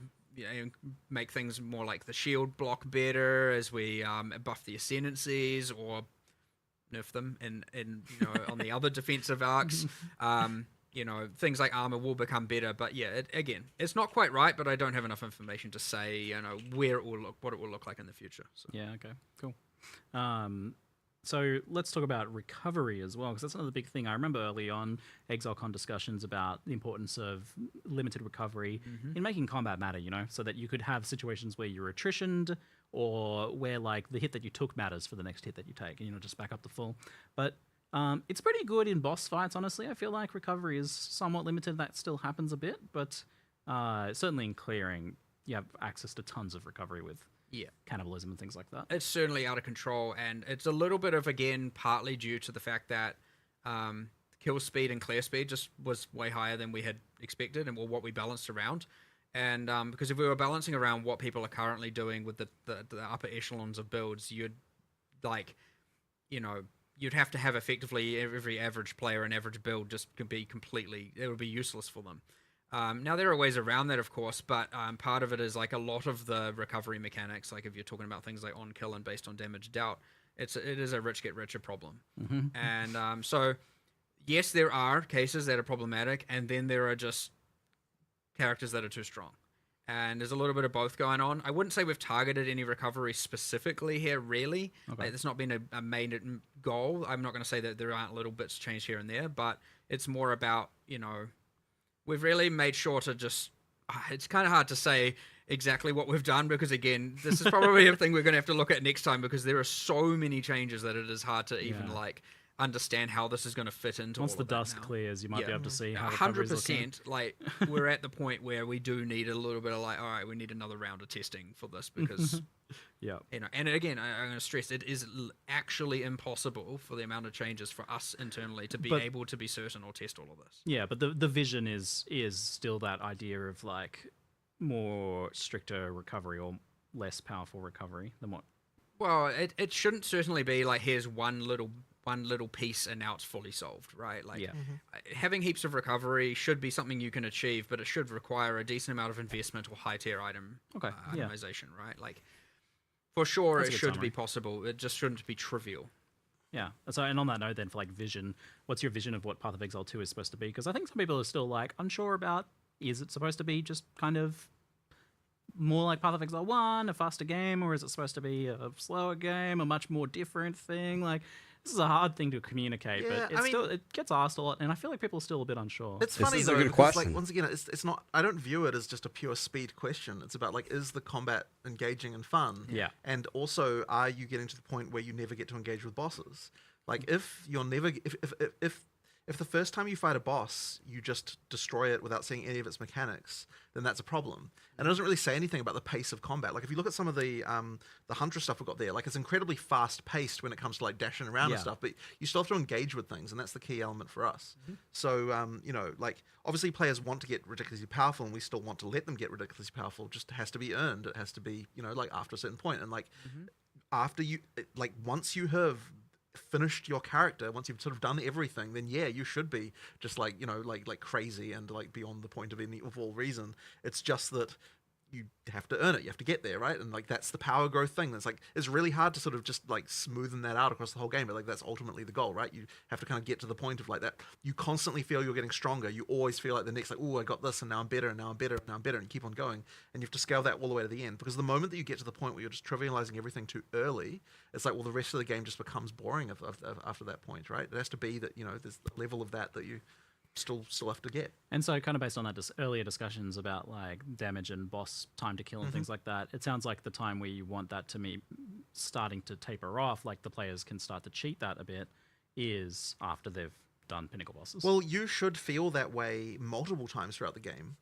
make things more like the shield block better, as we buff the ascendancies or nerf them in on the other defensive arcs, things like armor will become better. But again, it's not quite right, but I don't have enough information to say where it will look, what it will look like in the future. So. Yeah. Okay. Cool. So let's talk about recovery as well, because that's another big thing. I remember early on ExileCon discussions about the importance of limited recovery in making combat matter, so that you could have situations where you're attritioned or where like the hit that you took matters for the next hit that you take, and just back up the full. But It's pretty good in boss fights, honestly. I feel like recovery is somewhat limited. That still happens a bit, but certainly in clearing, you have access to tons of recovery with cannibalism and things like that. It's certainly out of control, and it's a little bit of, again, partly due to the fact that kill speed and clear speed just was way higher than we had expected and what we balanced around. And because if we were balancing around what people are currently doing with the upper echelons of builds, you'd you'd have to have effectively every average player an average build just could be completely, it would be useless for them. Now there are ways around that, of course, but part of it is like a lot of the recovery mechanics, like if you're talking about things like on kill and based on damage dealt, it is a rich get richer problem. And so yes, there are cases that are problematic, and then there are just characters that are too strong. And there's a little bit of both going on. I wouldn't say we've targeted any recovery specifically here, really. Okay. Like, it's not been a main goal. I'm not going to say that there aren't little bits changed here and there, but it's more about, we've really made sure to just... It's kind of hard to say exactly what we've done because, again, this is probably a thing we're going to have to look at next time because there are so many changes that it is hard to even, understand how this is going to fit into Once all the of that dust now. clears, you might be able to see how recovery's looking. 100%. Like, we're at the point where we do need a little bit of all right, we need another round of testing for this because, and again, I'm going to stress it is actually impossible for the amount of changes for us internally to be able to be certain or test all of this. Yeah, but the vision is still that idea of like more stricter recovery or less powerful recovery than what. Well, it shouldn't certainly be like here's one little piece and now it's fully solved, right? Like having heaps of recovery should be something you can achieve, but it should require a decent amount of investment or high tier item itemization, right? Like for sure it should be possible. It just shouldn't be trivial. Yeah. So, and on that note, then for like vision, what's your vision of what Path of Exile 2 is supposed to be? Because I think some people are still like unsure about, is it supposed to be just kind of more like Path of Exile 1, a faster game, or is it supposed to be a slower game, a much more different thing? Like, this is a hard thing to communicate, but it gets asked a lot, and I feel like people are still a bit unsure. It's funny is though, a good because question. like once again, it's not. I don't view it as just a pure speed question. It's about like, is the combat engaging and fun? Yeah. And also, are you getting to the point where you never get to engage with bosses? Like, if you're never, if the first time you fight a boss, you just destroy it without seeing any of its mechanics, then that's a problem. And it doesn't really say anything about the pace of combat. Like, if you look at some of the Huntress stuff we've got there, like, it's incredibly fast-paced when it comes to, like, dashing around and stuff, but you still have to engage with things, and that's the key element for us. So, like, obviously players want to get ridiculously powerful, and we still want to let them get ridiculously powerful. It just has to be earned. It has to be, like, after a certain point. And, like, after you, like, once you have finished your character, once you've sort of done everything, then yeah, you should be just like like crazy and like beyond the point of all reason. It's just that you have to earn it, you have to get there, right? And like that's the power growth thing. That's like, it's really hard to sort of just like smoothen that out across the whole game, but like that's ultimately the goal, right? You have to kind of get to the point of like that you constantly feel you're getting stronger. You always feel like the next, like, oh, I got this and now I'm better and now I'm better and now I'm better, and you keep on going, and you have to scale that all the way to the end, because the moment that you get to the point where you're just trivializing everything too early, it's like, well, the rest of the game just becomes boring after that point, right? It has to be that, there's the level of that you still have to get. And so kind of based on that earlier discussions about like damage and boss time to kill and things like that, it sounds like the time where you want that to be starting to taper off, like the players can start to cheat that a bit, is after they've done pinnacle bosses. Well, you should feel that way multiple times throughout the game.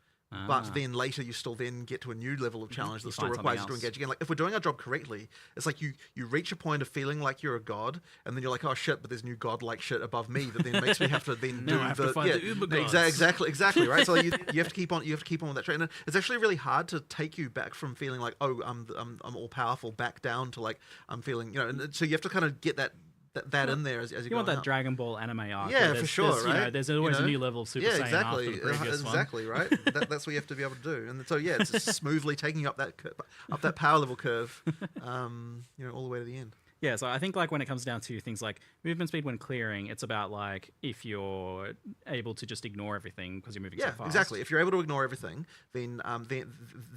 But then later you still then get to a new level of challenge that still requires you to engage again. Like, if we're doing our job correctly, it's like you reach a point of feeling like you're a god, and then you're like, oh shit, but there's new god-like shit above me that then makes me have to then do I have to find the uber gods. Exactly, right? So you have to keep on with that train. And it's actually really hard to take you back from feeling like, oh, I'm all powerful, back down to like I'm feeling, and so you have to kind of get that in there as you go want that out. Dragon Ball anime arc. Yeah, for sure, right? There's always a new level of Super Saiyan exactly. after the previous one. Exactly, right? That's what you have to be able to do. And so, yeah, it's just smoothly taking up that power level curve, all the way to the end. Yeah, so I think like when it comes down to things like movement speed when clearing, it's about like if you're able to just ignore everything because you're moving so fast. Exactly. If you're able to ignore everything, then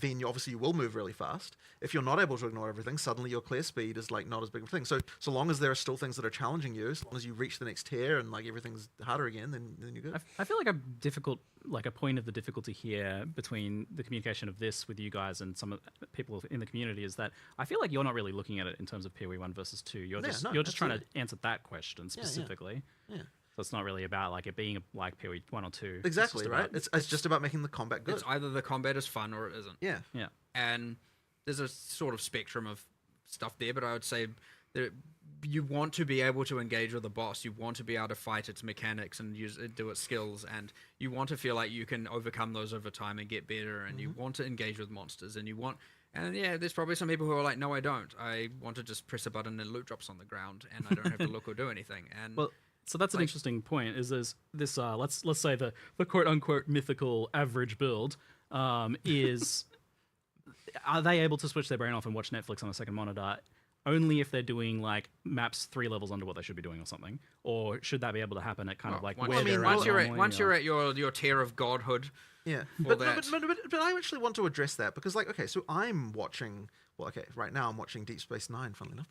you obviously you will move really fast. If you're not able to ignore everything, suddenly your clear speed is like not as big of a thing. So long as there are still things that are challenging you, as long as you reach the next tier and like everything's harder again, then you're good. I feel like a difficult like a point of the difficulty here between the communication of this with you guys and some of the people in the community is that I feel like you're not really looking at it in terms of PoE 1 versus 2. You're just trying to answer that question specifically. Yeah. So it's not really about like it being like PoE 1 or 2. Exactly, right? It's just about making the combat good. It's either the combat is fun or it isn't. Yeah. Yeah. And there's a sort of spectrum of stuff there, but I would say that you want to be able to engage with the boss. You want to be able to fight its mechanics and do its skills, and you want to feel like you can overcome those over time and get better. And you want to engage with monsters, and yeah, there's probably some people who are like, no, I don't. I want to just press a button and loot drops on the ground, and I don't have to look or do anything. And well, so that's an interesting point. Is this let's say the quote unquote mythical average build is are they able to switch their brain off and watch Netflix on a second monitor only if they're doing like maps 3 levels under what they should be doing or something, or should that be able to happen at kind of like once, where they're at once you're at your tier of godhood? Yeah, but I actually want to address that because, like, okay, so I'm watching. Well, okay, right now I'm watching Deep Space Nine, funnily enough,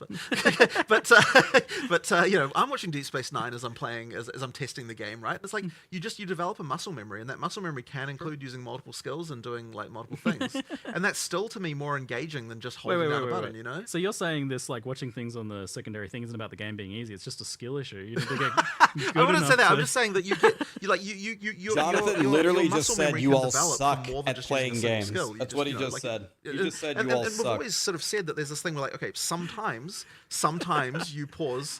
but you know, I'm watching Deep Space Nine as I'm playing, as I'm testing the game, right? It's like you develop a muscle memory, and that muscle memory can include using multiple skills and doing like multiple things, and that's still to me more engaging than just holding down a button, you know? So you're saying this like watching things on the secondary thing isn't about the game being easy; it's just a skill issue. You need to get I wouldn't say that. I'm just saying that you Jonathan literally your just muscle said memory you can all develop suck from more than at just playing using a games. single skill. That's what he just said. You just said you all and suck. we've always sort of said that there's this thing where, like, okay, sometimes you pause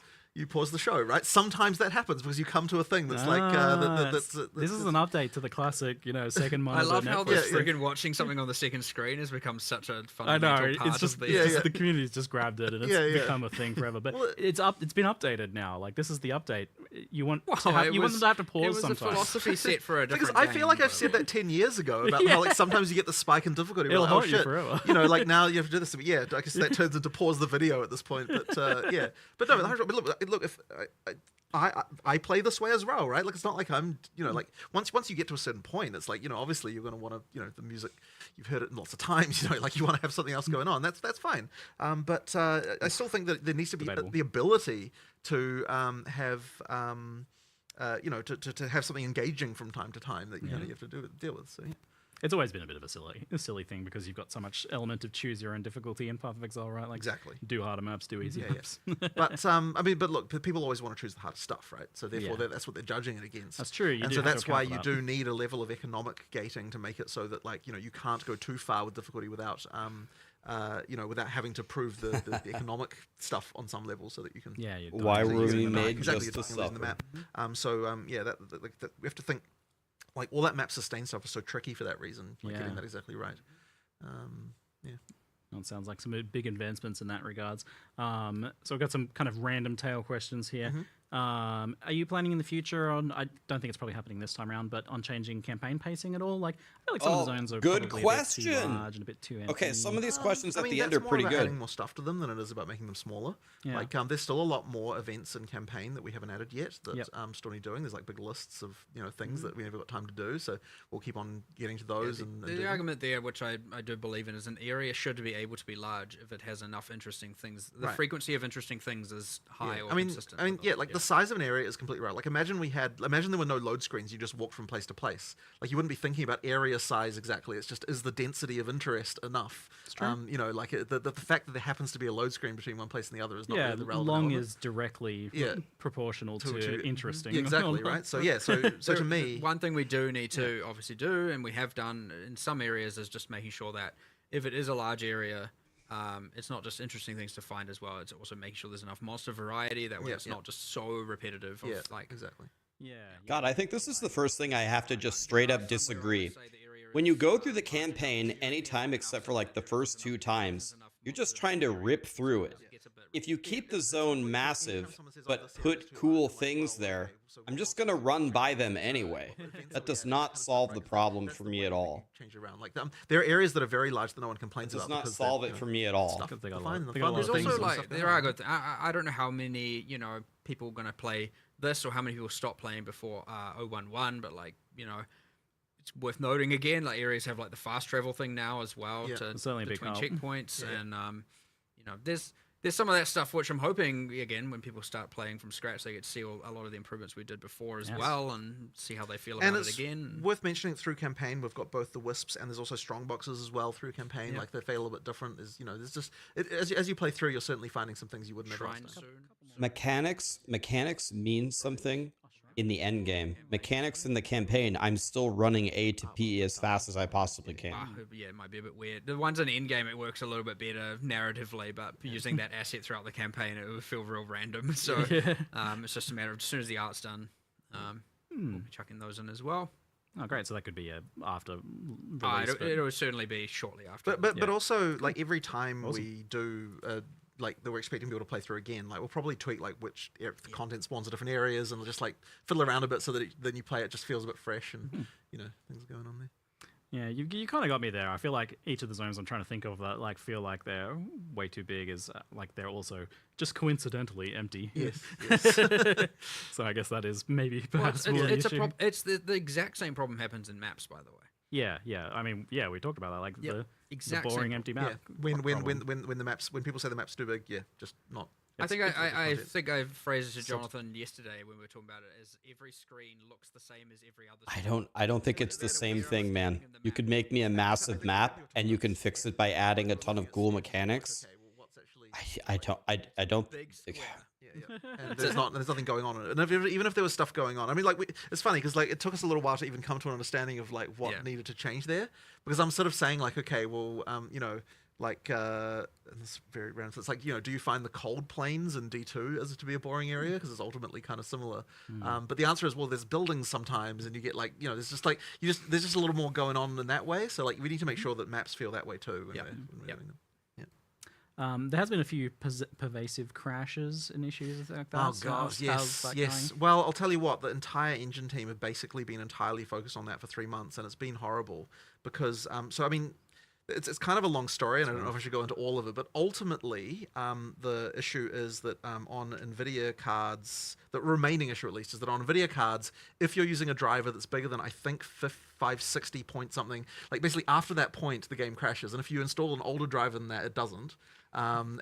the show, right? Sometimes that happens because you come to a thing that's this is an update to the classic, you know, second I monitor. love how Netflix. this friggin' watching something on the second screen has become such a I fundamental know part it's just, of the community's just grabbed it and it's become a thing forever. But Well, it's been updated now. Like this is the update. You want Well, to have, you want them to have to It pause was a sometimes. philosophy set for a different because I feel like game, I've said that 10 years ago about how, like, sometimes you get the spike in difficulty. It'll Like, oh haunt you shit, forever. you know, like now you have to do this. But yeah, I guess that turns into pause the video at this point. But yeah, but no, but look, if I play this way as well, right? Like, it's not like I'm, you know, like once you get to a certain point, it's like, you know, obviously you're going to want to, you know, the music, you've heard it lots of times, you know, like you want to have something else going on. That's fine. But I still think that there needs to be the ability to have, you know, to have something engaging from time to time that you have to deal with. So yeah. It's always been a bit of a silly thing because you've got so much element of choose your own difficulty in Path of Exile, right? Like Exactly. do harder maps, do easy maps. But I mean, but look, people always want to choose the hardest stuff, right? So therefore, that's what they're judging it against. That's true. And so that's why you do need a level of economic gating to make it so that, like, you know, you can't go too far with difficulty without, you know, without having to prove the economic stuff on some level, so that you can. Yeah. Why were we made exactly just to you're using the suffer? map. Yeah, that we have to think. Like, all that map sustain stuff is so tricky for that reason. Like, getting that exactly right. Yeah. Well, it sounds like some big advancements in that regards. So I've got some kind of random tail questions here. Are you planning in the future on, I don't think it's probably happening this time around, but on changing campaign pacing at all? Like, I feel like some of the zones are good probably question. a bit too large and a bit too empty. Okay, some of these questions I at mean, the end that's are more pretty about good. adding more stuff to them than it is about making them smaller. Yeah. Like, there's still a lot more events in campaign that we haven't added yet that Yep. still need doing. There's like big lists of, you know, things that we never got time to do. So we'll keep on getting to those. and the argument there, which I do believe in, is an area should be able to be large if it has enough interesting things. The frequency of interesting things is high or consistent. I mean, yeah, like the size of an area is completely right. Like, imagine there were no load screens. You just walked from place to place. Like, you wouldn't be thinking about area size exactly. It's just, is the density of interest enough? You know, like the fact that there happens to be a load screen between one place and the other is not really the relevant long element. is directly proportional to interesting. Yeah, exactly, right? So yeah, so to me, one thing we do need to obviously do, and we have done in some areas, is just making sure that if it is a large area, it's not just interesting things to find as well. It's also making sure there's enough monster variety that way it's not just so repetitive. Of, like, exactly. Yeah. God, I think this is the first thing I have to just straight up disagree. When you go through the campaign anytime except for like the first 2 times, you're just trying to rip through it. If you keep the zone massive, but put cool things there, I'm just going to run by them anyway. That does not solve the problem for me at all. Change around. Like, there are areas that are very large that no one complains It does about. not solve it for me at all. They got Fine, they got a lot there's of things. also like there are good. I don't know how many people are gonna play this or how many people stop playing before 011, but like it's worth noting again. Like, areas have like the fast travel thing now as well. It's certainly a big between help. checkpoints and there's there's some of that stuff which I'm hoping, again, when people start playing from scratch, they get to see a lot of the improvements we did before as well, and see how they feel about it again. Worth mentioning, through campaign, we've got both the wisps and there's also strong boxes as well through campaign. Like, they feel a little bit different. Is, you know, there's just as you play through, you're certainly finding some things you wouldn't have Shrine last time. Mechanics mean something in the end game. Mechanics in the campaign, I'm still running A to P as fast as I possibly can. Yeah, it might be a bit weird. The ones in the end game, it works a little bit better narratively, but using that asset throughout the campaign, it would feel real random. So it's just a matter of, as soon as the art's done, we'll be chucking those in as well. Oh, great! So that could be after release. It would certainly be shortly after. But also, like, every time we do like that, we're expecting people to play through again. Like, we'll probably tweak like which the content spawns in different areas, and we'll just like fiddle around a bit so that then you play it just feels a bit fresh, and you know, things are going on there. Yeah, you kind of got me there. I feel like each of the zones I'm trying to think of that like feel like they're way too big is like they're also just coincidentally empty. Yes. So I guess that is maybe perhaps more an issue. It's the exact same problem happens in maps, by the way. Yeah. I mean, yeah, we talked about that, like the boring empty map. Yeah. When the maps, when people say the map's too big, just not. I think I phrased it to Jonathan yesterday when we were talking about it as every screen looks the same as every other screen. I don't think it's the same thing, man. You could make me a massive map and you can fix it by adding a ton of cool mechanics. I don't think. And there's nothing going on in it. And even if there was stuff going on, I mean, like, it's funny because like it took us a little while to even come to an understanding of like what needed to change there. Because I'm sort of saying like, okay, well, you know, like, and it's very random. So it's like, you know, do you find the cold plains in D2 as to be a boring area? Because it's ultimately kind of similar. But the answer is, well, there's buildings sometimes, and you get like, you know, there's just like there's just a little more going on in that way. So like, we need to make sure that maps feel that way too when we're doing them. There has been a few pervasive crashes and issues like that. Oh god, yes. Going? Well, I'll tell you what, the entire engine team have basically been entirely focused on that for 3 months, and it's been horrible because. So I mean, it's kind of a long story, and I don't know if I should go into all of it, but ultimately, the issue is that on NVIDIA cards, the remaining issue at least is that on NVIDIA cards, if you're using a driver that's bigger than I think 560 point something, like basically after that point the game crashes, and if you install an older driver than that, it doesn't. If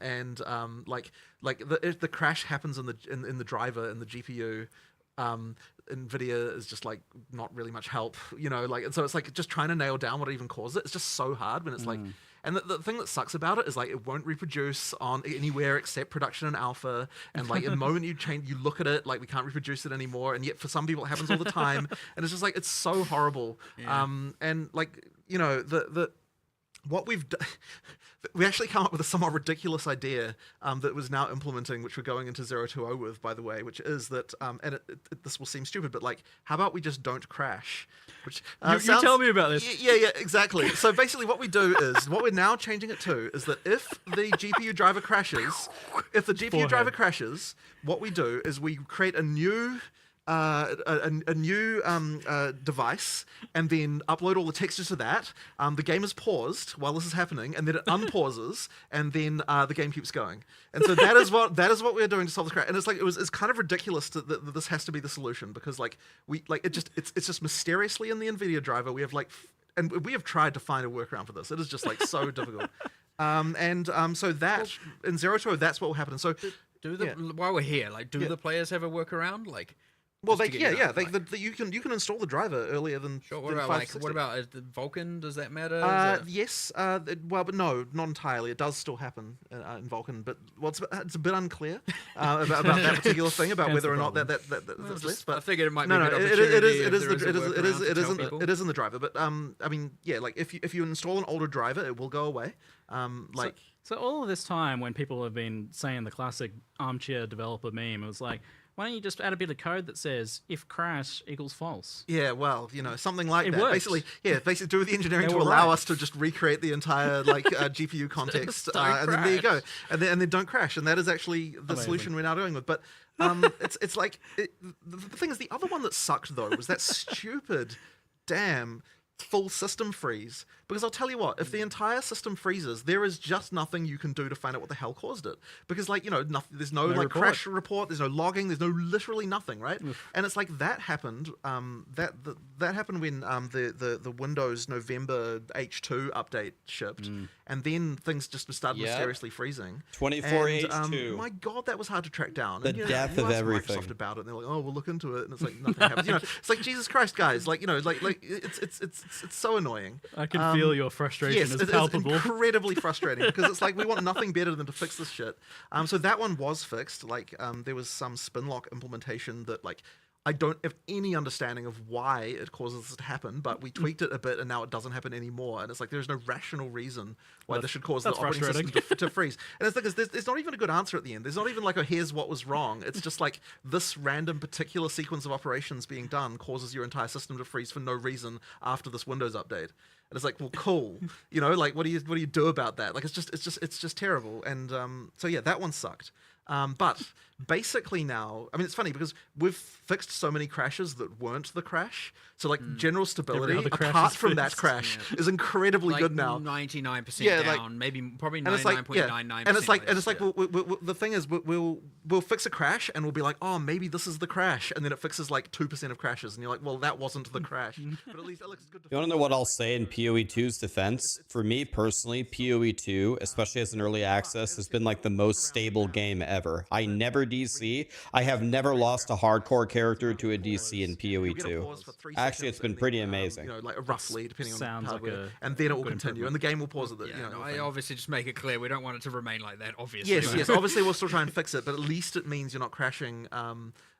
the crash happens in the driver in the GPU, NVIDIA is just like not really much help, you know, like, and so it's like just trying to nail down what even caused it. It's just so hard when it's like, and the thing that sucks about it is like it won't reproduce on anywhere except production and alpha, and like the moment you look at it, like we can't reproduce it anymore, and yet for some people it happens all the time, and it's just like it's so horrible. And like, you know, what we've done, we actually come up with a somewhat ridiculous idea that was now implementing, which we're going into 020 with, by the way, which is that, and this will seem stupid, but like, how about we just don't crash? Which you tell me about this. Yeah, exactly. So basically what we do is, what we're now changing it to is that if the GPU driver crashes, what we do is we create a new device and then upload all the textures to that. The game is paused while this is happening, and then it unpauses, and then the game keeps going. And so that is what we're doing to solve this crash. And it's like it's kind of ridiculous that this has to be the solution, because like it's just mysteriously in the NVIDIA driver we have like, and we have tried to find a workaround for this. It is just like so difficult. So that in 020 that's what will happen. So while we're here, like, do the players have a workaround? Like, well, you can install the driver earlier than. Sure. What about the Vulkan? Does that matter? Yes. Well, but no, not entirely. It does still happen in Vulkan, but it's a bit unclear about that particular thing, about whether or not that's less. But I figured it might be. It is in the driver. But I mean, yeah, like if you install an older driver, it will go away. So all of this time, when people have been saying the classic armchair developer meme, it was like, why don't you just add a bit of code that says if crash equals false? Yeah, well, you know, something like that. Works. Basically do the engineering to allow us to just recreate the entire like GPU context, and then there you go, and then don't crash, and that is actually the solution we're now doing with. But it's like the thing is, the other one that sucked though was that stupid damn full system freeze, Because I'll tell you what, if the entire system freezes, there is just nothing you can do to find out what the hell caused it. Because like, nothing, there's no like report. crash report, there's no logging, there's no literally nothing, right? And it's like that happened. That happened when the Windows November H2 update shipped, and then things just started mysteriously freezing. 24 and, H2. My God, that was hard to track down. The and, death you of ask everything. Microsoft about it, and they're like, "Oh, we'll look into it," and it's like nothing happens. It's like Jesus Christ, guys. Like it's so annoying. I can feel your frustration Yes, is it's palpable. incredibly frustrating because it's like we want nothing better than to fix this shit. So that one was fixed. Like there was some spinlock implementation that like I don't have any understanding of why it causes this to happen, but we tweaked it a bit and now it doesn't happen anymore. And it's like there's no rational reason why this should cause the operating system to freeze. And it's like there's not even a good answer at the end. There's not even like, oh, here's what was wrong. It's just like this random particular sequence of operations being done causes your entire system to freeze for no reason after this Windows update. And it's like, well, cool, like what do you do about that? Like it's just terrible. And so yeah, that one sucked. But basically now, I mean, it's funny because we've fixed so many crashes that weren't the crash. So like general stability, apart from that crash, is incredibly like good now. 99% down, probably 99.99%. And it's like, well, the thing is, we'll fix a crash and we'll be like, oh, maybe this is the crash, and then it fixes like 2% of crashes, and you're like, well, that wasn't the crash. But at least it looks good. You want to know what I'll say in POE2's defense? For me personally, POE2, especially as an early access, has been like the most stable game ever. I never DC. I have never lost a hardcore character to a DC in POE2. Actually, it's been pretty amazing. Like roughly, depending on Sounds the hardware, like and then it will continue, and the game will pause at the. I obviously just make it clear we don't want it to remain like that. Obviously, yes. Obviously, we'll still try and fix it, but at least it means you're not crashing.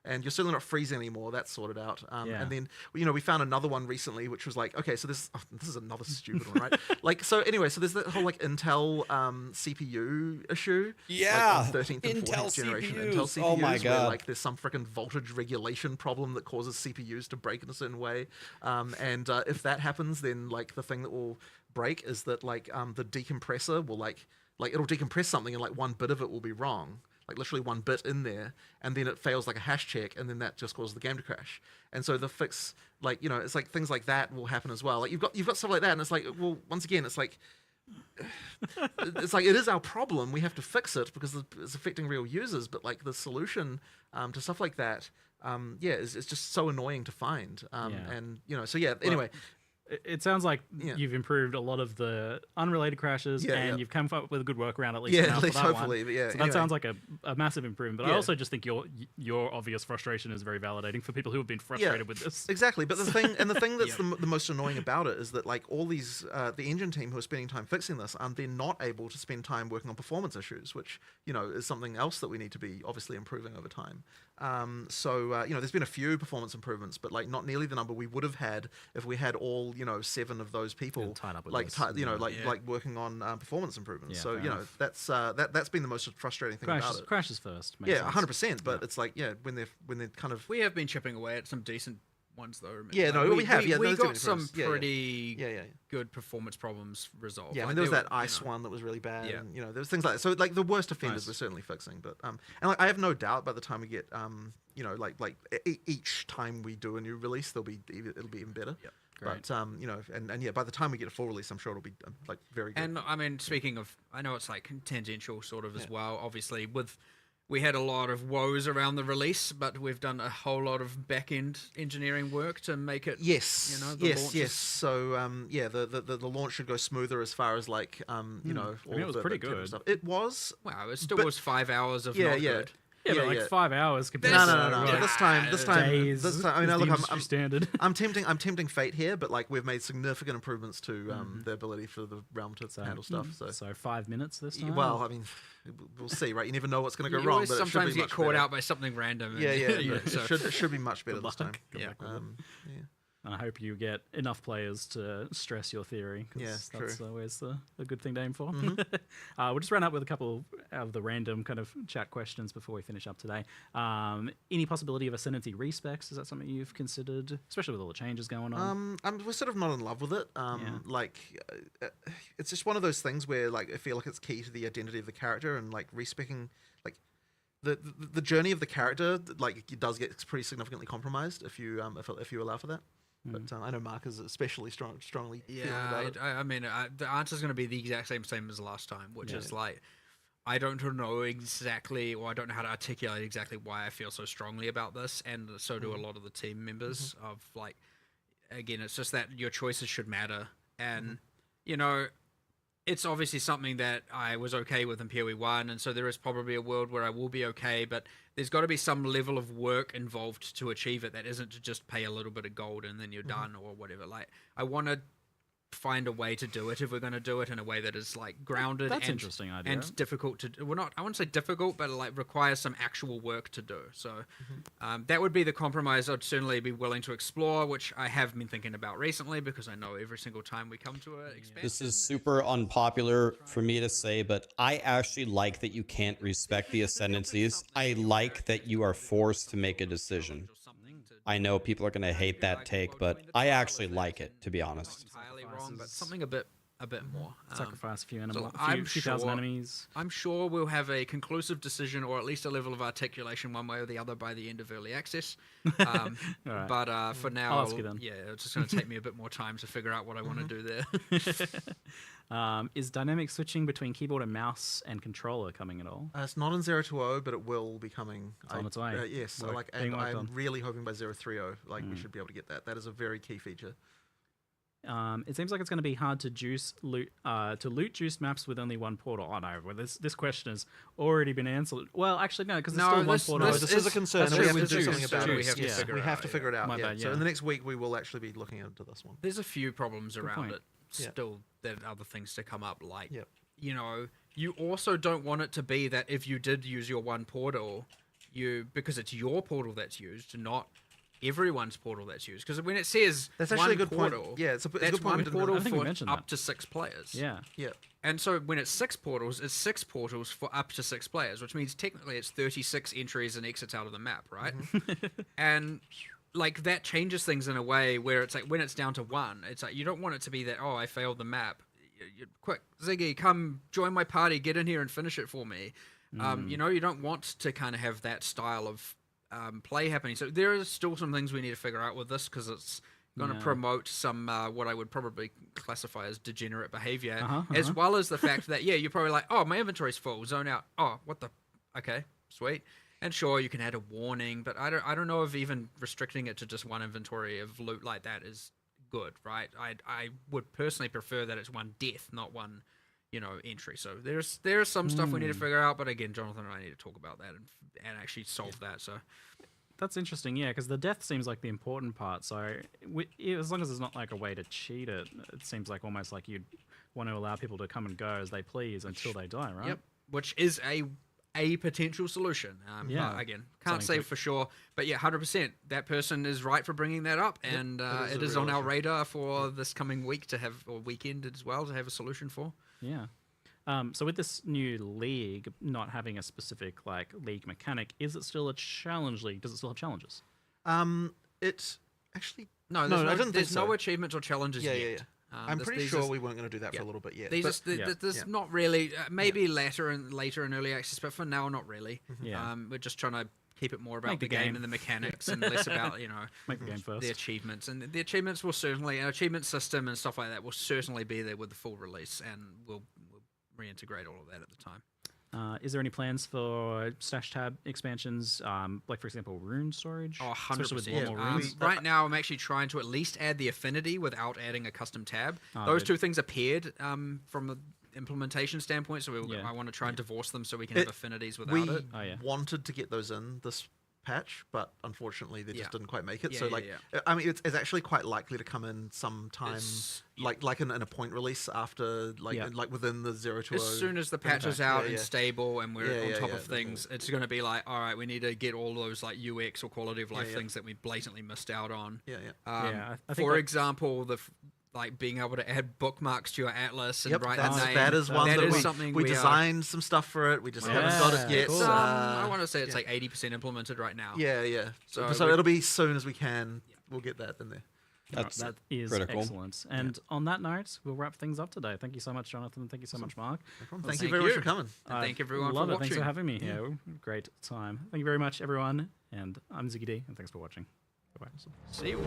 And you're certainly not freezing anymore. That's sorted out. And then, we found another one recently, which was like, okay, so this is another stupid one, right? Like, so anyway, so there's that whole like Intel CPU issue. Yeah, like, 13th and 14th generation Intel CPUs. Oh my God. Where, like, there's some freaking voltage regulation problem that causes CPUs to break in a certain way. And if that happens, then like the thing that will break is that like the decompressor will like it'll decompress something and like one bit of it will be wrong. Like literally one bit in there, and then it fails like a hash check, and then that just causes the game to crash. And so the fix, like it's like things like that will happen as well. Like you've got stuff like that, and it's like, well, once again, it's like it is our problem. We have to fix it because it's affecting real users. But like the solution to stuff like that, is just so annoying to find. And so yeah. Anyway. It sounds like you've improved a lot of the unrelated crashes, and you've come up with a good workaround at least. Yeah, now at least for that hopefully. One. But yeah, so that sounds like a massive improvement. But I also just think your obvious frustration is very validating for people who have been frustrated with this. Exactly. But the thing that's the most annoying about it is that like all these the engine team who are spending time fixing this, they're not able to spend time working on performance issues, which is something else that we need to be obviously improving over time. So there's been a few performance improvements, but like not nearly the number we would have had if we had all 7 of those people like working on performance improvements. So that's been the most frustrating thing about it. Crashes first. 100%. But it's like when they're kind of we have been chipping away at some decent ones though. We have. We got some pretty yeah. good performance problems resolved. Yeah, I mean there was that ice one that was really bad. Yeah. And, there was things like that. So like the worst offenders we're certainly fixing. But and like I have no doubt by the time we get each time we do a new release, it'll be even better. Yep. But and by the time we get a full release, I'm sure it'll be like very good. And I mean, speaking of, I know it's like tangential sort of as well. Obviously, we had a lot of woes around the release, but we've done a whole lot of back-end engineering work to make it. Yes. So the launch should go smoother as far as like all it was pretty good. Stuff. It was. Wow, it still was 5 hours of not good. Yeah, but like 5 hours compared no. to This time, days. I mean, look, I'm standard. I'm tempting fate here, but like we've made significant improvements to the ability for the realm to handle stuff. So 5 minutes this time. Well, I mean, we'll see, right? You never know what's going to go you wrong. But sometimes it should be get caught out by something random. Yeah. It should be much better this time. And I hope you get enough players to stress your theory. That's always a good thing to aim for. We'll just run up with a couple of the random kind of chat questions before we finish up today. Any possibility of ascendancy respecs? Is that something you've considered, especially with all the changes going on? We're sort of not in love with it. It's just one of those things where like I feel like it's key to the identity of the character, and like respecing like the journey of the character like it does get pretty significantly compromised if you allow for that. But I know Mark is especially strongly feeling Yeah, about it. I mean, the answer is going to be the exact same as last time, which is like, I don't know exactly, or I don't know how to articulate exactly why I feel so strongly about this, and so do a lot of the team members. Of like, again, it's just that your choices should matter, and you know, it's obviously something that I was okay with in POE1, and so there is probably a world where I will be okay, but there's got to be some level of work involved to achieve it that isn't to just pay a little bit of gold and then you're done or whatever. Like, I want to find a way to do it if we're going to do it in a way that is like grounded That's and interesting idea. and difficult to well, not I wouldn't say difficult, but like requires some actual work to do. So that would be the compromise I'd certainly be willing to explore, which I have been thinking about recently because I know every single time we come to an expansion, This is super unpopular for me to say, but I actually like that you can't respect the ascendancies. I like that you are forced to make a decision. I know people are going to hate that take, but I actually like it, to be honest. entirely wrong, but something a bit more. Sacrifice a few animals, so a few thousand enemies. I'm sure we'll have a conclusive decision, or at least a level of articulation, one way or the other, by the end of early access. Right. But for now, I'll ask you then. yeah, it's just going to take me a bit more time to figure out what I want to do there. Is dynamic switching between keyboard and mouse and controller coming at all? It's not in 020, but it will be coming. It's on its way. Yes, so Work- like, being and worked I'm on. really hoping by 030, like we should be able to get that. That is a very key feature. It seems like it's going to be hard to loot juice maps with only one portal. Oh no, well, this question has already been answered. Well, actually no, because there's No, still one this- portal. No, this is a concern, that's and we true, have to do with something juice, about it. We have to yeah. figure We it have out, to figure it out. My Yeah. bad, So yeah. in the next week, we will actually be looking into this one. There's a few problems around point. it Yeah. still, that other things to come up, like Yep. you know, you also don't want it to be that if you did use your one portal, because it's your portal that's used, not everyone's portal that's used. Because when it says That's actually one a good point. portal, Yeah, it's a good that's point we one didn't portal I think we for mentioned up that. to 6 players. Yeah. Yeah. And so when it's 6 portals, it's 6 portals for up to 6 players, which means technically it's 36 entries and exits out of the map, right? And like that changes things in a way where it's like when it's down to 1, it's like you don't want it to be that, oh, I failed the map. Quick, Ziggy, come join my party, get in here and finish it for me. You know, you don't want to kind of have that style of play happening. So there are still some things we need to figure out with this because it's going to promote some what I would probably classify as degenerate behavior, as well as the fact that, yeah, you're probably like, oh, my inventory's full, zone out. Oh, what the? Okay, sweet. And sure, you can add a warning, but I don't know if even restricting it to just one inventory of loot like that is good, right? I would personally prefer that it's one death, not one, you know, entry. So there's some stuff we need to figure out, but again, Jonathan and I need to talk about that and actually solve that. So That's interesting, yeah, because the death seems like the important part. So as long as there's not like a way to cheat it, it seems like almost like you'd want to allow people to come and go as they please until they die, right? Yep, which is a potential solution. Yeah. But again, can't Something say for sure. But yeah, 100%. That person is right for bringing that up, and it is on our radar for this coming week to have, or weekend as well, to have a solution for. Yeah. So with this new league not having a specific like league mechanic, is it still a challenge league? Does it still have challenges? It's actually No, I didn't think there's no so. achievements or challenges Yeah, yet. yeah, yeah. I'm pretty these sure are- we weren't going to do that for a little bit yet. These but are, there's yeah. not really, maybe later in early access, but for now, not really. Yeah. We're just trying to keep it more about Make the the game game. and the mechanics and less about, you know, Make the game first. the achievements. And the achievements will certainly, an achievement system and stuff like that will certainly be there with the full release, and we'll reintegrate all of that at the time. Is there any plans for stash tab expansions, like for example, rune storage? Oh, Especially with 100%. more runes. Right now, I'm actually trying to at least add the affinity without adding a custom tab. Oh, Those good. two things appeared from an implementation standpoint, so I want to try and divorce them so we can have affinities without we it. Oh, yeah. wanted to get those in this patch, but unfortunately they just Yeah. didn't quite make it. Yeah, so yeah, like, yeah. I mean, it's actually quite likely to come in sometime, It's- like in a point release after, like within the 020. As soon as the patch is Okay. out Yeah, and yeah. stable and we're Yeah, on yeah, top yeah, of things, it's going to be like, all right, we need to get all those like UX or quality of life yeah. things that we blatantly missed out on. Yeah, yeah. Yeah, I think For that- example, like being able to add bookmarks to your atlas and Yep, write that's, the name. that is one That that is we, something we we are- designed some stuff for it. We just haven't got it Yeah, yet. cool. I want to say it's like 80% implemented right now. Yeah, yeah. So, So we- it'll be soon as we can. We'll get that in there. That's That is critical. excellent. And on that note, we'll wrap things up today. Thank you so much, Jonathan. Thank you so much, Mark. Thank thank you very much you. for coming. And thank everyone Love for it. watching. Thanks for having me here. Great time. Thank you very much, everyone. And I'm Ziggy D, and thanks for watching. Bye-bye. See you.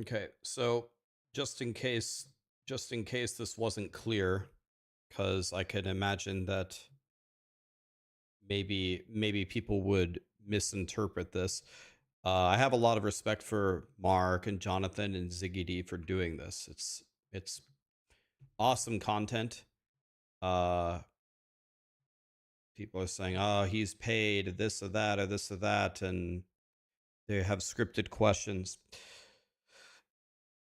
Okay, so just in case this wasn't clear, because I can imagine that maybe people would misinterpret this. I have a lot of respect for Mark and Jonathan and Ziggy D for doing this. It's awesome content. People are saying, "Oh, he's paid this or that or this or that," and they have scripted questions.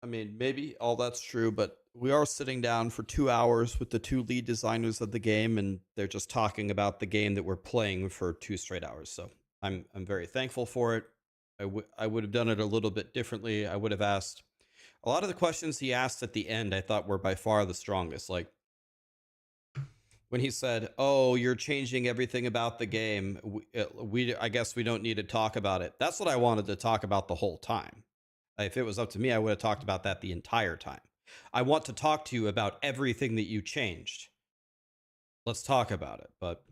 I mean, maybe all that's true, but we are sitting down for 2 hours with the two lead designers of the game, and they're just talking about the game that we're playing for 2 straight hours. So I'm very thankful for it. I would have done it a little bit differently. I would have asked a lot of the questions he asked at the end. I thought were by far the strongest. Like when he said, "Oh, you're changing everything about the game. I guess we don't need to talk about it." That's what I wanted to talk about the whole time. If it was up to me, I would have talked about that the entire time. I want to talk to you about everything that you changed. Let's talk about it, but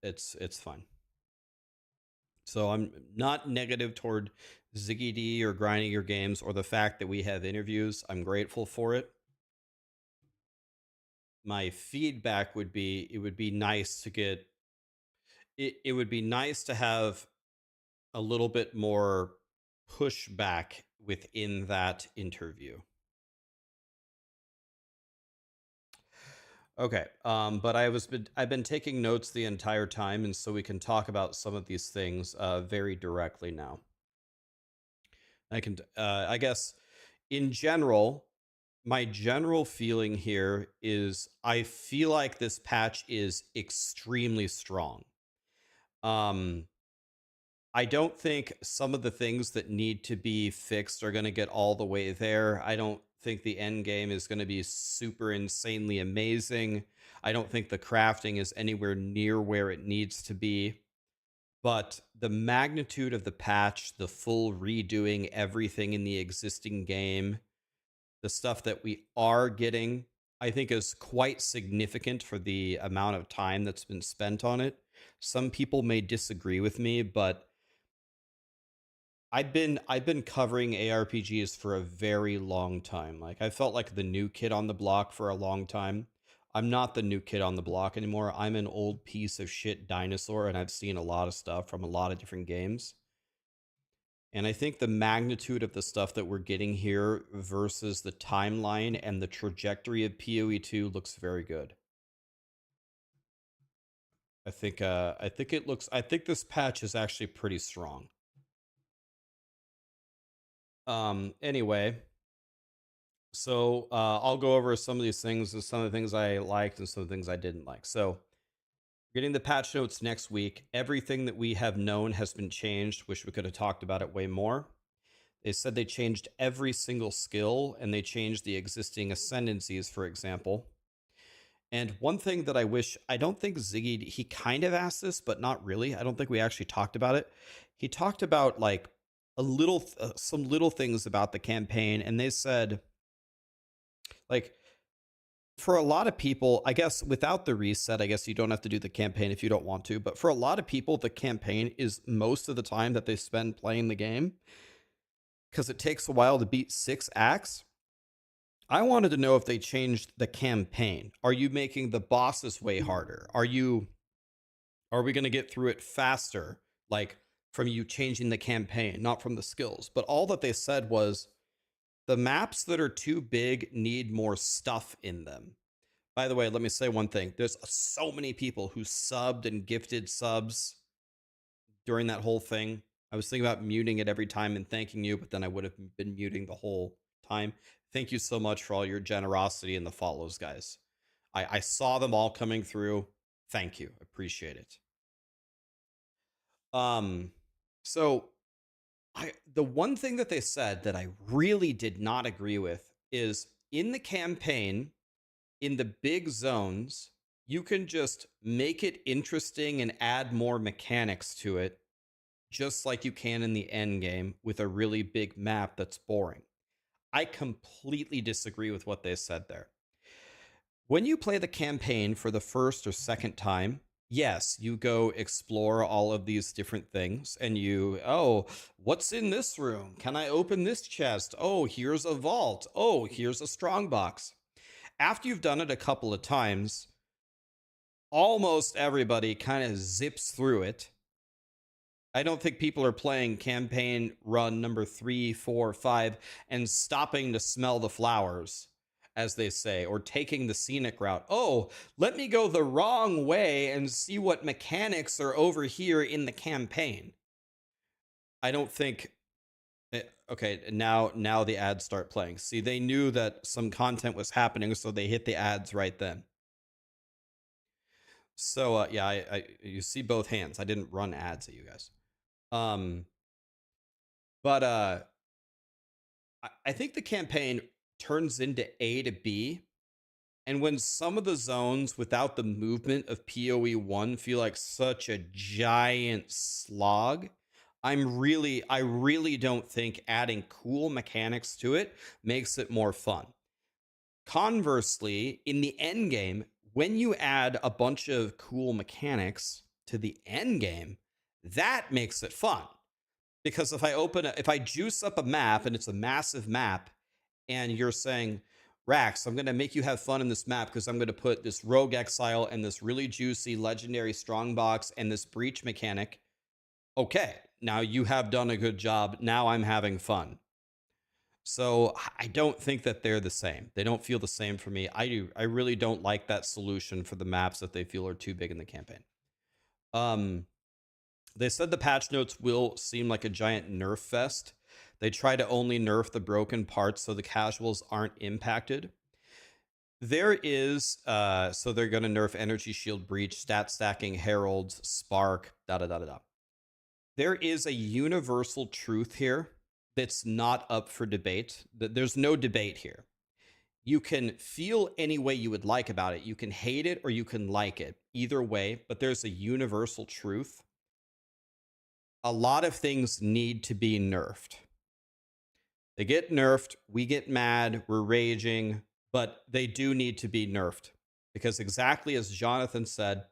it's fine. So I'm not negative toward Ziggy D or grinding your games or the fact that we have interviews. I'm grateful for it. My feedback would be it would be nice to get it would be nice to have a little bit more pushback within that interview. Okay, but I've been taking notes the entire time, and so we can talk about some of these things very directly now. I guess, in general, my general feeling here is I feel like this patch is extremely strong. I don't think some of the things that need to be fixed are going to get all the way there. I don't think the end game is going to be super insanely amazing. I don't think the crafting is anywhere near where it needs to be. But the magnitude of the patch, the full redoing everything in the existing game, the stuff that we are getting, I think is quite significant for the amount of time that's been spent on it. Some people may disagree with me, but I've been covering ARPGs for a very long time. Like I felt like the new kid on the block for a long time. I'm not the new kid on the block anymore. I'm an old piece of shit dinosaur, and I've seen a lot of stuff from a lot of different games. And I think the magnitude of the stuff that we're getting here versus the timeline and the trajectory of POE2 looks very good. I think this patch is actually pretty strong. Anyway, so I'll go over some of these things and some of the things I liked and some of the things I didn't like. So getting the patch notes next week. Everything that we have known has been changed. Wish we could have talked about it way more. They said they changed every single skill and they changed the existing ascendancies, for example. And one thing that I don't think Ziggy, he kind of asked this, but not really. I don't think we actually talked about it. He talked about like some little things about the campaign, and they said, like, for a lot of people, I guess without the reset, I guess you don't have to do the campaign if you don't want to. But for a lot of people, the campaign is most of the time that they spend playing the game because it takes a while to beat 6 acts. I wanted to know if they changed the campaign. Are you making the bosses way harder? Are we going to get through it faster? Like from you changing the campaign, not from the skills. But all that they said was the maps that are too big need more stuff in them. By the way, let me say one thing. There's so many people who subbed and gifted subs during that whole thing. I was thinking about muting it every time and thanking you, but then I would have been muting the whole time. Thank you so much for all your generosity and the follows, guys. I saw them all coming through. Thank you. Appreciate it. So the one thing that they said that I really did not agree with is in the campaign, in the big zones, you can just make it interesting and add more mechanics to it, just like you can in the end game with a really big map that's boring. I completely disagree with what they said there. When you play the campaign for the first or second time, yes, you go explore all of these different things and you, oh, what's in this room? Can I open this chest? Oh, here's a vault. Oh, here's a strongbox. After you've done it a couple of times, almost everybody kind of zips through it. I don't think people are playing campaign run number 3, 4, 5 and stopping to smell the flowers, as they say, or taking the scenic route. Oh, let me go the wrong way and see what mechanics are over here in the campaign. I don't think. Okay, now the ads start playing. See, they knew that some content was happening, so they hit the ads right then. So yeah, I you see both hands. I didn't run ads at you guys. But I think the campaign turns into A to B. And when some of the zones without the movement of POE1 feel like such a giant slog, I really don't think adding cool mechanics to it makes it more fun. Conversely, in the end game, when you add a bunch of cool mechanics to the end game, that makes it fun. Because if I juice up a map and it's a massive map, and you're saying, Rax, I'm going to make you have fun in this map because I'm going to put this rogue exile and this really juicy legendary strongbox and this breach mechanic. Okay, now you have done a good job. Now I'm having fun. So I don't think that they're the same. They don't feel the same for me. I really don't like that solution for the maps that they feel are too big in the campaign. They said the patch notes will seem like a giant nerf fest. They try to only nerf the broken parts so the casuals aren't impacted. There is, so they're going to nerf Energy Shield Breach, Stat Stacking, Heralds, Spark, da-da-da-da-da. There is a universal truth here that's not up for debate. There's no debate here. You can feel any way you would like about it. You can hate it or you can like it. Either way, but there's a universal truth. A lot of things need to be nerfed. They get nerfed, we get mad, we're raging, but they do need to be nerfed. Because exactly as Jonathan said,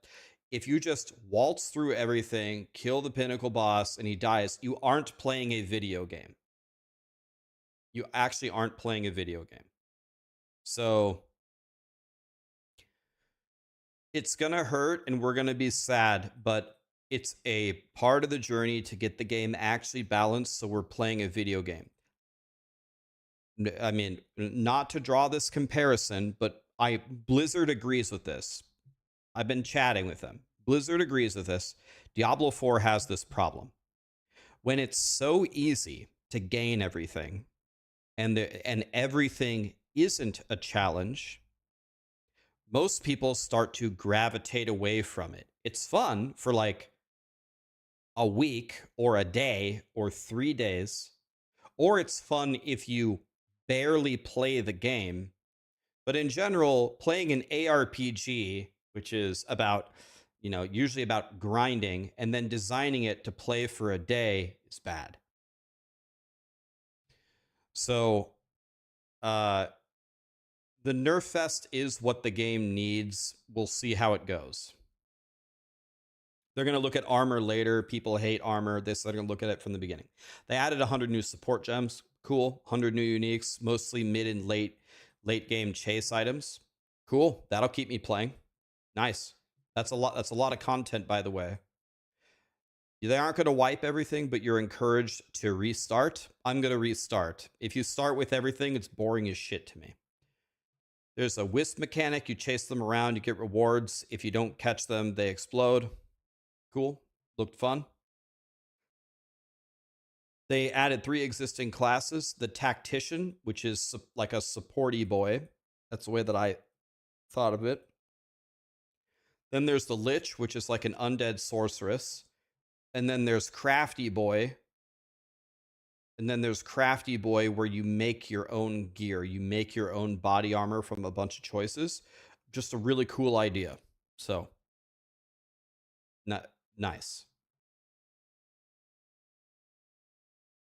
if you just waltz through everything, kill the pinnacle boss, and he dies, you aren't playing a video game. You actually aren't playing a video game. So it's going to hurt and we're going to be sad, but it's a part of the journey to get the game actually balanced so we're playing a video game. I mean, not to draw this comparison, but Blizzard agrees with this. I've been chatting with them. Blizzard agrees with this. Diablo 4 has this problem. When it's so easy to gain everything and everything isn't a challenge, most people start to gravitate away from it. It's fun for like a week or a day or 3 days, or it's fun if you barely play the game. But in general, playing an ARPG, which is about, usually about grinding and then designing it to play for a day, is bad. So, the Nerf Fest is what the game needs. We'll see how it goes. They're going to look at armor later. People hate armor. They're going to look at it from the beginning. They added 100 new support gems. Cool. 100 new uniques, mostly mid and late game chase items. Cool. That'll keep me playing. Nice. That's a lot of content, by the way. They aren't going to wipe everything, but you're encouraged to restart. I'm going to restart. If you start with everything, it's boring as shit to me. There's a wisp mechanic. You chase them around, you get rewards. If you don't catch them, they explode. Cool. Looked fun. They added 3 existing classes. The Tactician, which is like a supporty boy. That's the way that I thought of it. Then there's the Lich, which is like an undead sorceress. And then there's Crafty Boy. And then there's Crafty Boy, where you make your own gear. You make your own body armor from a bunch of choices. Just a really cool idea. So, nice.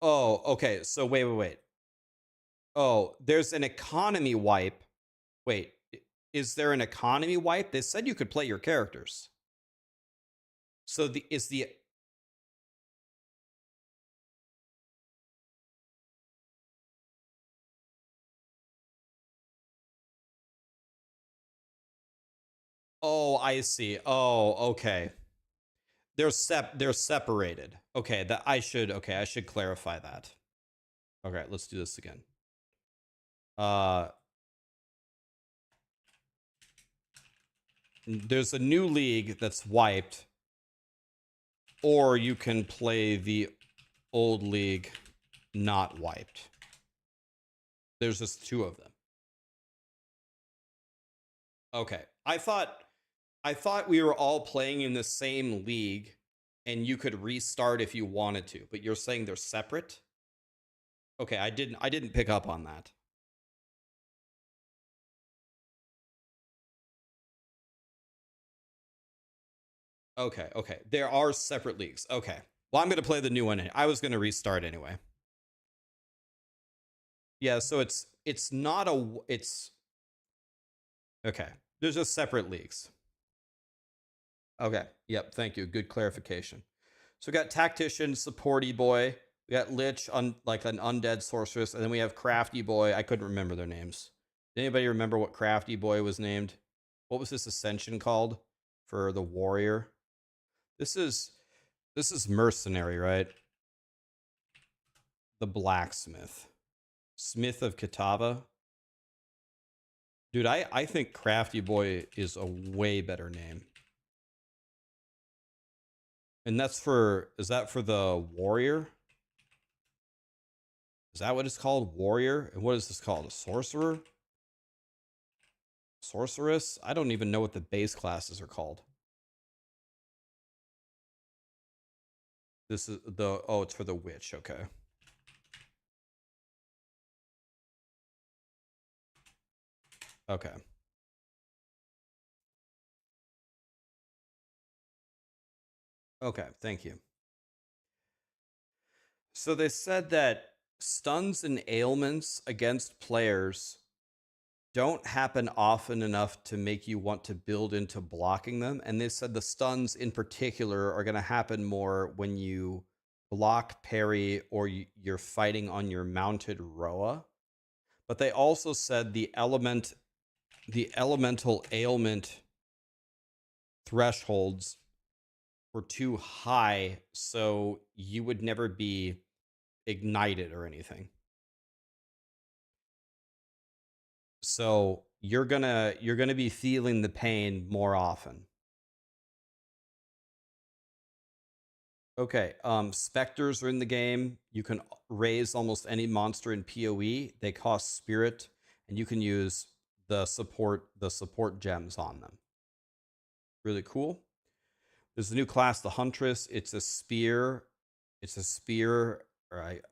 Oh, okay. So wait. Oh, there's an economy wipe. Wait, is there an economy wipe? They said you could play your characters. So oh, I see. Oh, okay. They're separated. Okay, I should clarify that. Okay, let's do this again. There's a new league that's wiped, or you can play the old league not wiped. There's just two of them. Okay. I thought we were all playing in the same league and you could restart if you wanted to, but you're saying they're separate? Okay, I didn't pick up on that. Okay, okay. There are separate leagues. Okay. Well, I'm going to play the new one. I was going to restart anyway. Yeah, so it's not it's okay. There's just separate leagues. Okay. Yep. Thank you. Good clarification. So we got Tactician, Supporty Boy. We got Lich, like an Undead Sorceress. And then we have Crafty Boy. I couldn't remember their names. Did anybody remember what Crafty Boy was named? What was this Ascension called for the Warrior? This is Mercenary, right? The Blacksmith. Smith of Kitava. Dude, I think Crafty Boy is a way better name. And is that for the warrior? Is that what it's called? Warrior? And what is this called? A sorcerer? Sorceress? I don't even know what the base classes are called. This is it's for the witch. Okay. Okay. Okay, thank you. So they said that stuns and ailments against players don't happen often enough to make you want to build into blocking them. And they said the stuns in particular are going to happen more when you block, parry, or you're fighting on your mounted Roa. But they also said the elemental ailment thresholds were too high, so you would never be ignited or anything. So you're gonna be feeling the pain more often. Okay, specters are in the game. You can raise almost any monster in PoE. They cost spirit, and you can use the support gems on them. Really cool. There's a new class, the Huntress. It's a spear. Right?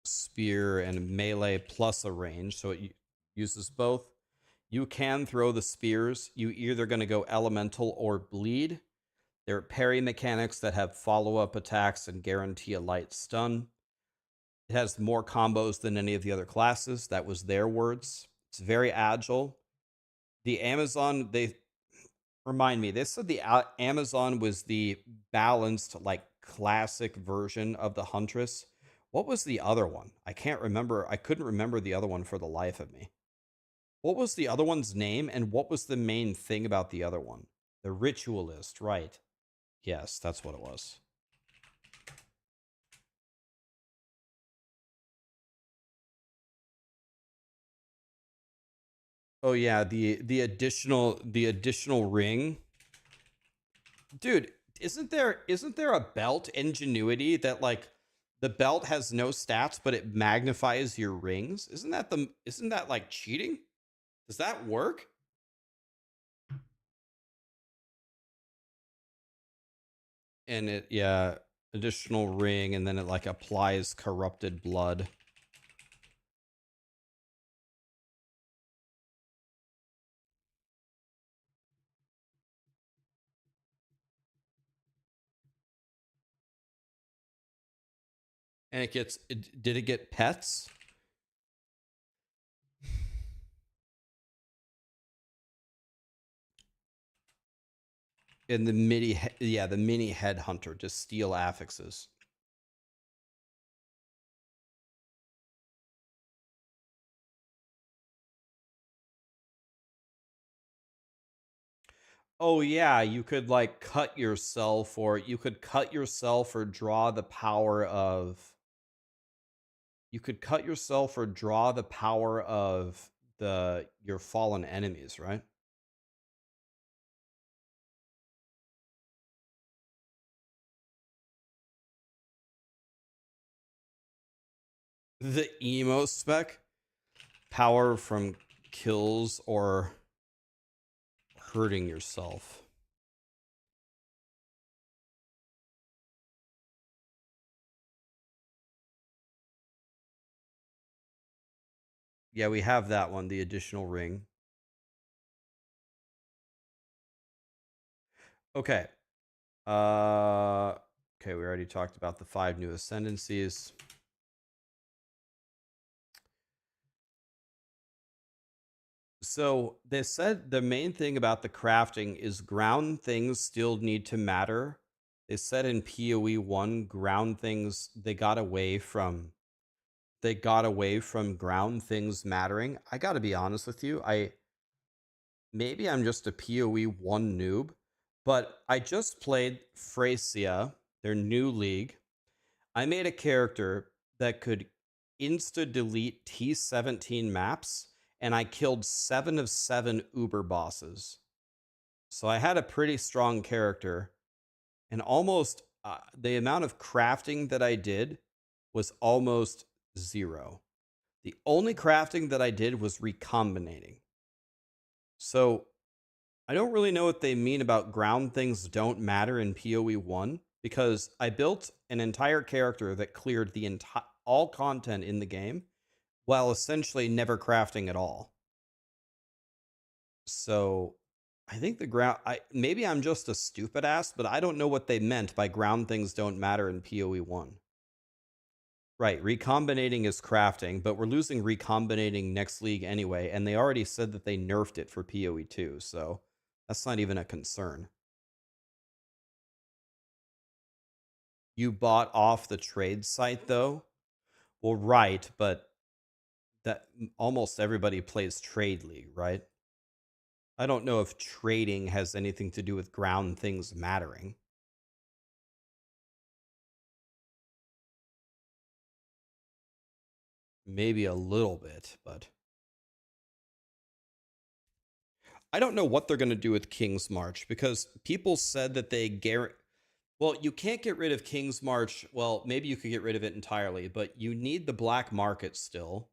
Spear and melee plus a range, so it uses both. You can throw the spears. You either going to go elemental or bleed. There are parry mechanics that have follow-up attacks and guarantee a light stun. It has more combos than any of the other classes. That was their words. It's very agile. The Amazon, they said the Amazon was the balanced, like, classic version of the Huntress. What was the other one? I can't remember. I couldn't remember the other one for the life of me. What was the other one's name, and what was the main thing about the other one? The Ritualist, right. Yes, that's what it was. Oh yeah, the additional ring. Dude, isn't there a belt Ingenuity that, like, the belt has no stats but it magnifies your rings? Isn't that like cheating? Does that work? And it, yeah, additional ring, and then it like applies corrupted blood. And did it get pets? In the mini, yeah, the mini headhunter to steal affixes. Oh yeah, you could like cut yourself, or you could cut yourself or draw the power of. You could cut yourself or draw the power of your fallen enemies, right? The emo spec, power from kills or hurting yourself. Yeah, we have that one, the additional ring. Okay. Okay, we already talked about the 5 new ascendancies. So they said the main thing about the crafting is ground things still need to matter. They said in POE1, ground things, they got away from ground things mattering. I got to be honest with you. Maybe I'm just a POE1 noob, but I just played Fracia, their new league. I made a character that could insta-delete T17 maps, and I killed 7 of 7 Uber bosses. So I had a pretty strong character, and almost the amount of crafting that I did was almost 0. The only crafting that I did was recombinating. So I don't really know what they mean about ground things don't matter in PoE1, because I built an entire character that cleared the all content in the game while essentially never crafting at all. So I think the ground, maybe I'm just a stupid ass, but I don't know what they meant by ground things don't matter in PoE1. Right, recombinating is crafting, but we're losing recombinating next league anyway, and they already said that they nerfed it for PoE2, so that's not even a concern. You bought off the trade site though? Well, right, but that almost everybody plays Trade League, right? I don't know if trading has anything to do with ground things mattering. Maybe a little bit, but I don't know what they're going to do with King's March, because people said that they well, you can't get rid of King's March. Well, maybe you could get rid of it entirely, but you need the black market still.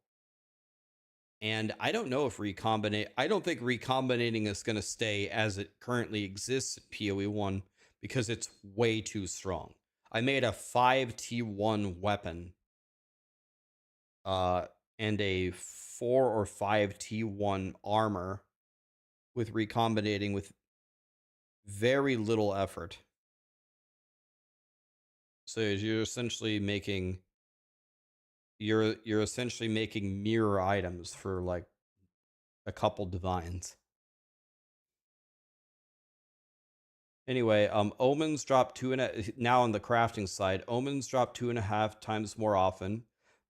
And I don't know if I don't think recombinating is going to stay as it currently exists at PoE1, because it's way too strong. I made a 5T1 weapon and a 4 or 5T1 armor with recombinating with very little effort. So you're essentially making mirror items for like a couple divines. Anyway, omens drop now on the crafting side. Omens drop 2.5 times more often.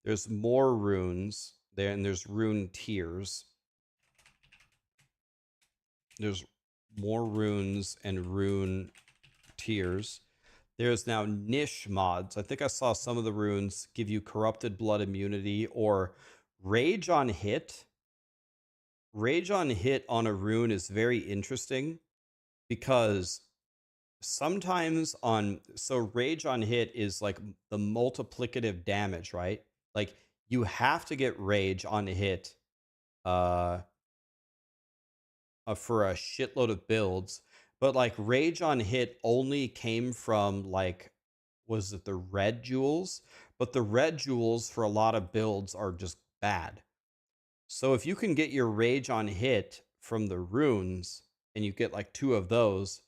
There's more runes there, and there's rune tiers. There's more runes and rune tiers. There's now niche mods. I think I saw some of the runes give you corrupted blood immunity or rage on hit. Rage on hit on a rune is very interesting, because sometimes so rage on hit is like the multiplicative damage, right? Like you have to get rage on hit for a shitload of builds, but like rage on hit only came from like, was it the red jewels? But the red jewels for a lot of builds are just bad. So if you can get your rage on hit from the runes and you get like 2 of those,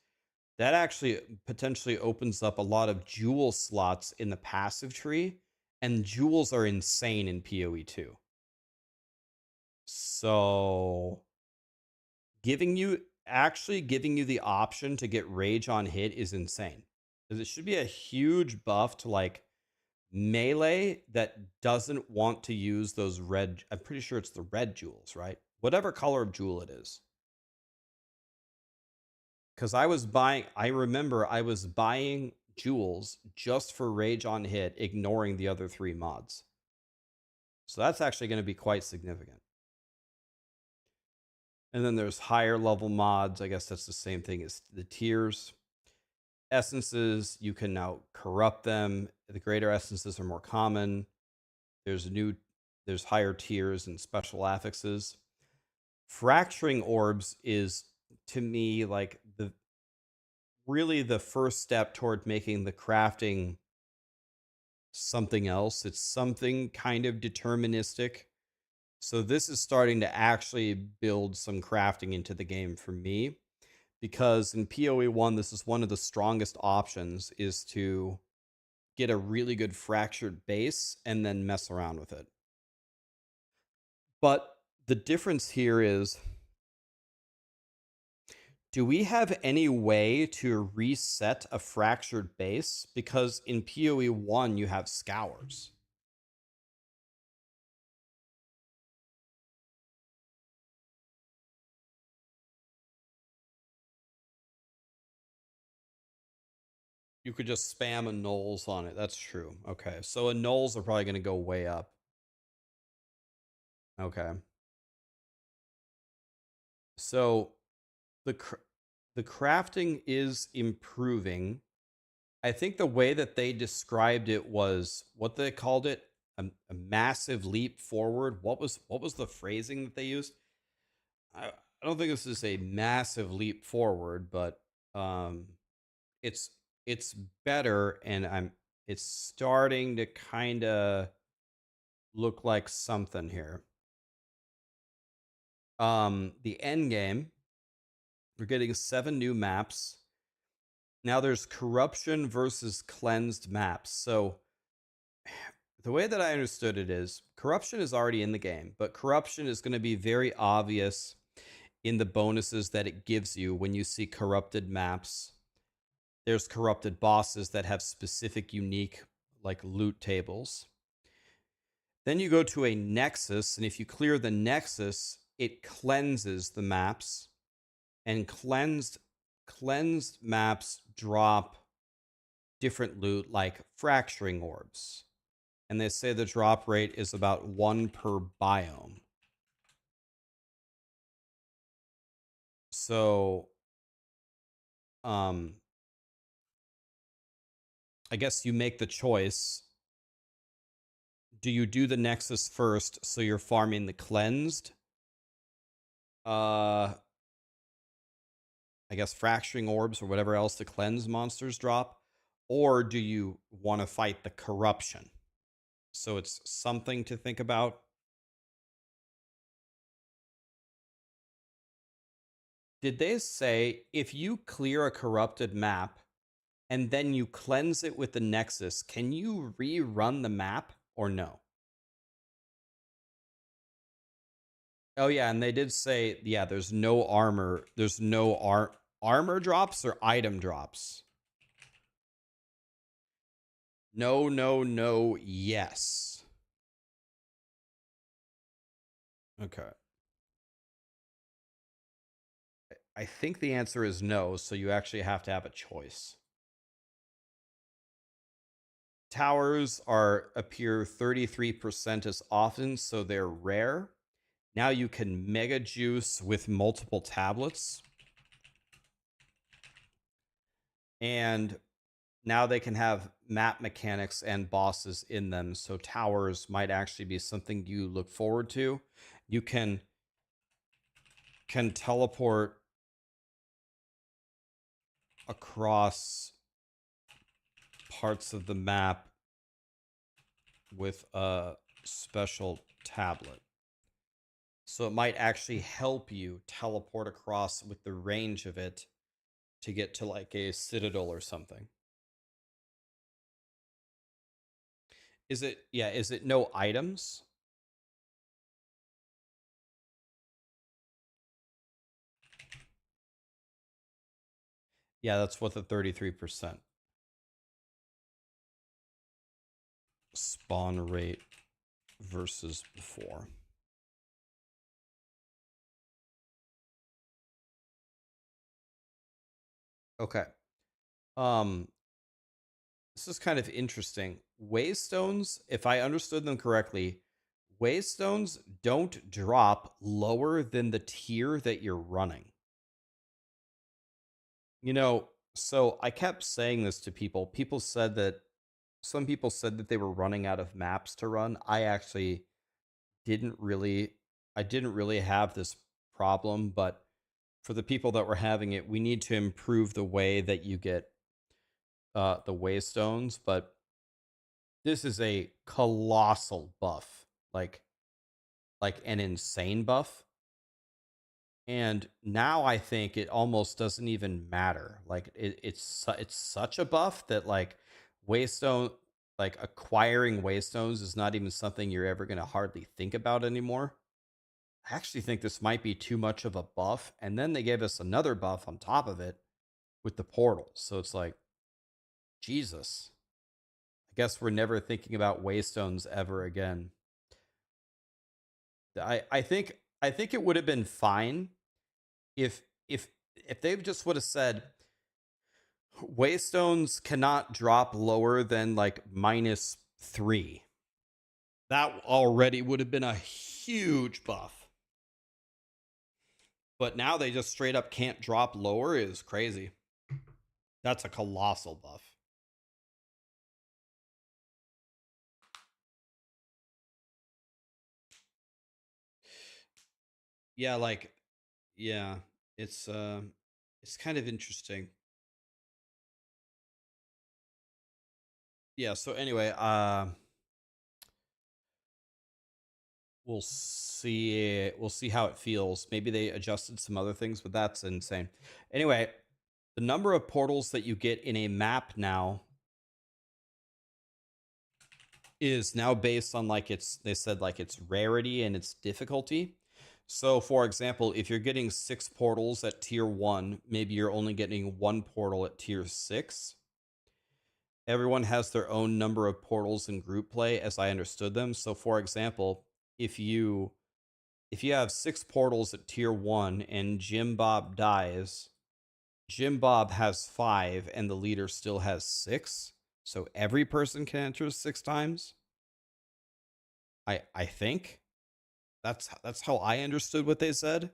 that actually potentially opens up a lot of jewel slots in the passive tree, and jewels are insane in PoE2. So giving you actually giving you the option to get rage on hit is insane. Because it should be a huge buff to like melee that doesn't want to use those red. I'm pretty sure it's the red jewels, right? Whatever color of jewel it is. Because I remember I was buying jewels just for rage on hit, ignoring the other 3 mods. So that's actually going to be quite significant. And then there's higher level mods. I guess that's the same thing as the tiers. Essences, you can now corrupt them. The greater essences are more common. There's higher tiers and special affixes. Fracturing orbs is, to me, like really the first step toward making the crafting something else. It's something kind of deterministic. So this is starting to actually build some crafting into the game for me, because in PoE1, this is one of the strongest options, is to get a really good fractured base and then mess around with it. But the difference here is, do we have any way to reset a fractured base? Because in PoE1, you have scours. You could just spam annuls on it. That's true. Okay, so annuls are probably going to go way up. Okay. So the crafting is improving. I think the way that they described it was what they called it, a massive leap forward. What was the phrasing that they used? I don't think this is a massive leap forward, but it's better, and it's starting to kind of look like something here. The Endgame, we're getting 7 new maps. Now there's corruption versus cleansed maps. So the way that I understood it is, corruption is already in the game, but corruption is going to be very obvious in the bonuses that it gives you when you see corrupted maps. There's corrupted bosses that have specific unique like loot tables. Then you go to a nexus, and if you clear the nexus, it cleanses the maps, and cleansed maps drop different loot like fracturing orbs. And they say the drop rate is about 1 per biome. So I guess you make the choice. Do you do the nexus first so you're farming the cleansed? I guess fracturing orbs or whatever else the cleanse monsters drop, or do you want to fight the corruption? So it's something to think about. Did they say if you clear a corrupted map and then you cleanse it with the nexus, can you rerun the map or no? Oh yeah, and they did say, yeah, there's no armor. There's no armor drops or item drops. No, no, no, yes. Okay. I think the answer is no, so you actually have to have a choice. Towers appear 33% as often, so they're rare. Now you can mega juice with multiple tablets. And now they can have map mechanics and bosses in them, so towers might actually be something you look forward to. You can teleport across parts of the map with a special tablet. So it might actually help you teleport across with the range of it to get to like a citadel or something. Is it no items? Yeah, that's what the 33% spawn rate versus before. Okay. This is kind of interesting. Waystones, if I understood them correctly, waystones don't drop lower than the tier that you're running. You know, so I kept saying this to people. Some people said that they were running out of maps to run. I actually didn't really have this problem, but for the people that were having it, we need to improve the way that you get the waystones, but this is a colossal buff, like an insane buff. And now I think it almost doesn't even matter. Like it's such a buff that like waystone, like acquiring waystones is not even something you're ever going to hardly think about anymore. I actually think this might be too much of a buff. And then they gave us another buff on top of it with the portals. So it's like, Jesus. I guess we're never thinking about waystones ever again. I think it would have been fine if they just would have said waystones cannot drop lower than like -3. That already would have been a huge buff. But now they just straight up can't drop lower is crazy. That's a colossal buff. Yeah, like, yeah, it's kind of interesting. Yeah, so anyway, we'll see how it feels. Maybe they adjusted some other things, but that's insane. Anyway, the number of portals that you get in a map now is now based on like they said like its rarity and its difficulty. So for example, if you're getting 6 portals at tier 1, maybe you're only getting 1 portal at tier 6. Everyone has their own number of portals in group play as I understood them. So for example, if you have 6 portals at tier 1 and Jim Bob dies, Jim Bob has 5 and the leader still has 6. So every person can enter 6 times. I think that's how I understood what they said.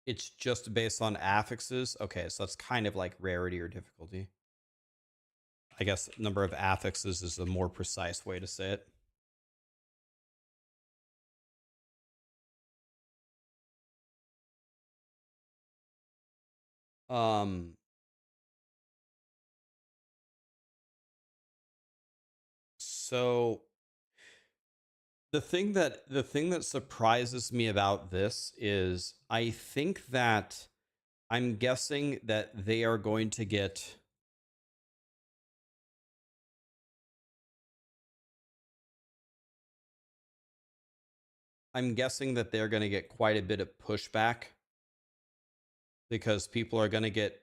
It's just based on affixes. Okay, so that's kind of like rarity or difficulty. I guess number of affixes is a more precise way to say it. So the thing that surprises me about this is I think that I'm guessing that they are going to get quite a bit of pushback because people are going to get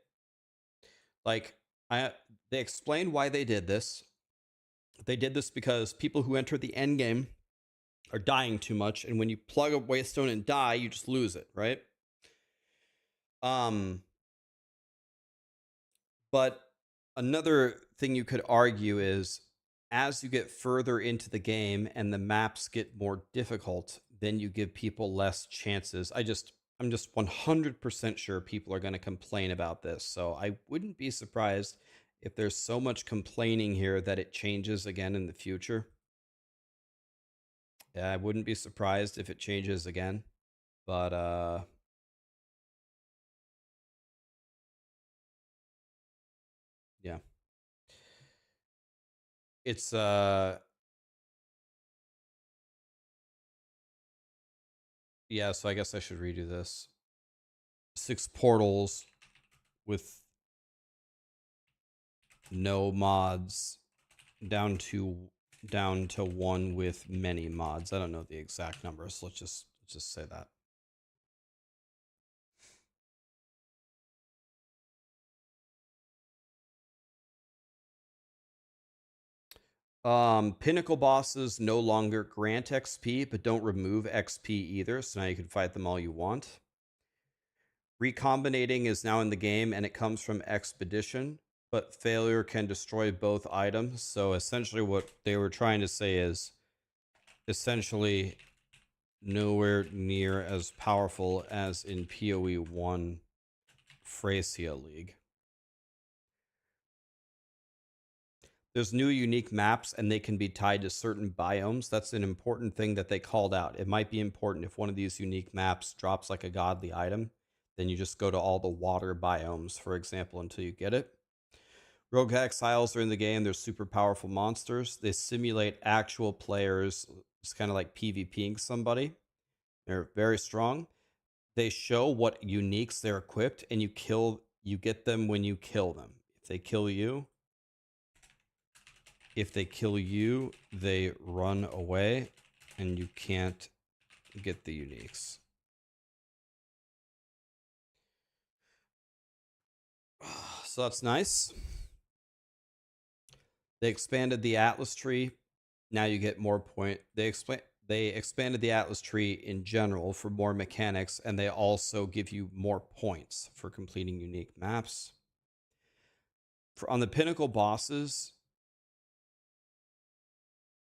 like they explained why they did this. They did this because people who enter the end game are dying too much, and when you plug a waystone and die, you just lose it, right? But another thing you could argue is as you get further into the game and the maps get more difficult, then you give people less chances. I'm just 100% sure people are going to complain about this. So I wouldn't be surprised if there's so much complaining here that it changes again in the future. Yeah, I wouldn't be surprised if it changes again. But yeah. It's yeah, so I guess I should redo this. 6 portals with no mods down to down to 1 with many mods. I don't know the exact numbers. Let's just say that. Pinnacle bosses no longer grant XP, but don't remove XP either. So now you can fight them all you want. Recombinating is now in the game, and it comes from Expedition, but failure can destroy both items. So essentially what they were trying to say is essentially nowhere near as powerful as in POE1 Phrasia League. There's new unique maps, and they can be tied to certain biomes. That's an important thing that they called out. It might be important if one of these unique maps drops like a godly item, then you just go to all the water biomes, for example, until you get it. Rogue Exiles are in the game. They're super powerful monsters. They simulate actual players. It's kind of like PvPing somebody. They're very strong. They show what uniques they're equipped, and you get them when you kill them. If they kill you, they run away, and you can't get the uniques. So that's nice. They expanded the Atlas tree. Now you get more point. They expanded the Atlas tree in general for more mechanics, and they also give you more points for completing unique maps. On the pinnacle bosses,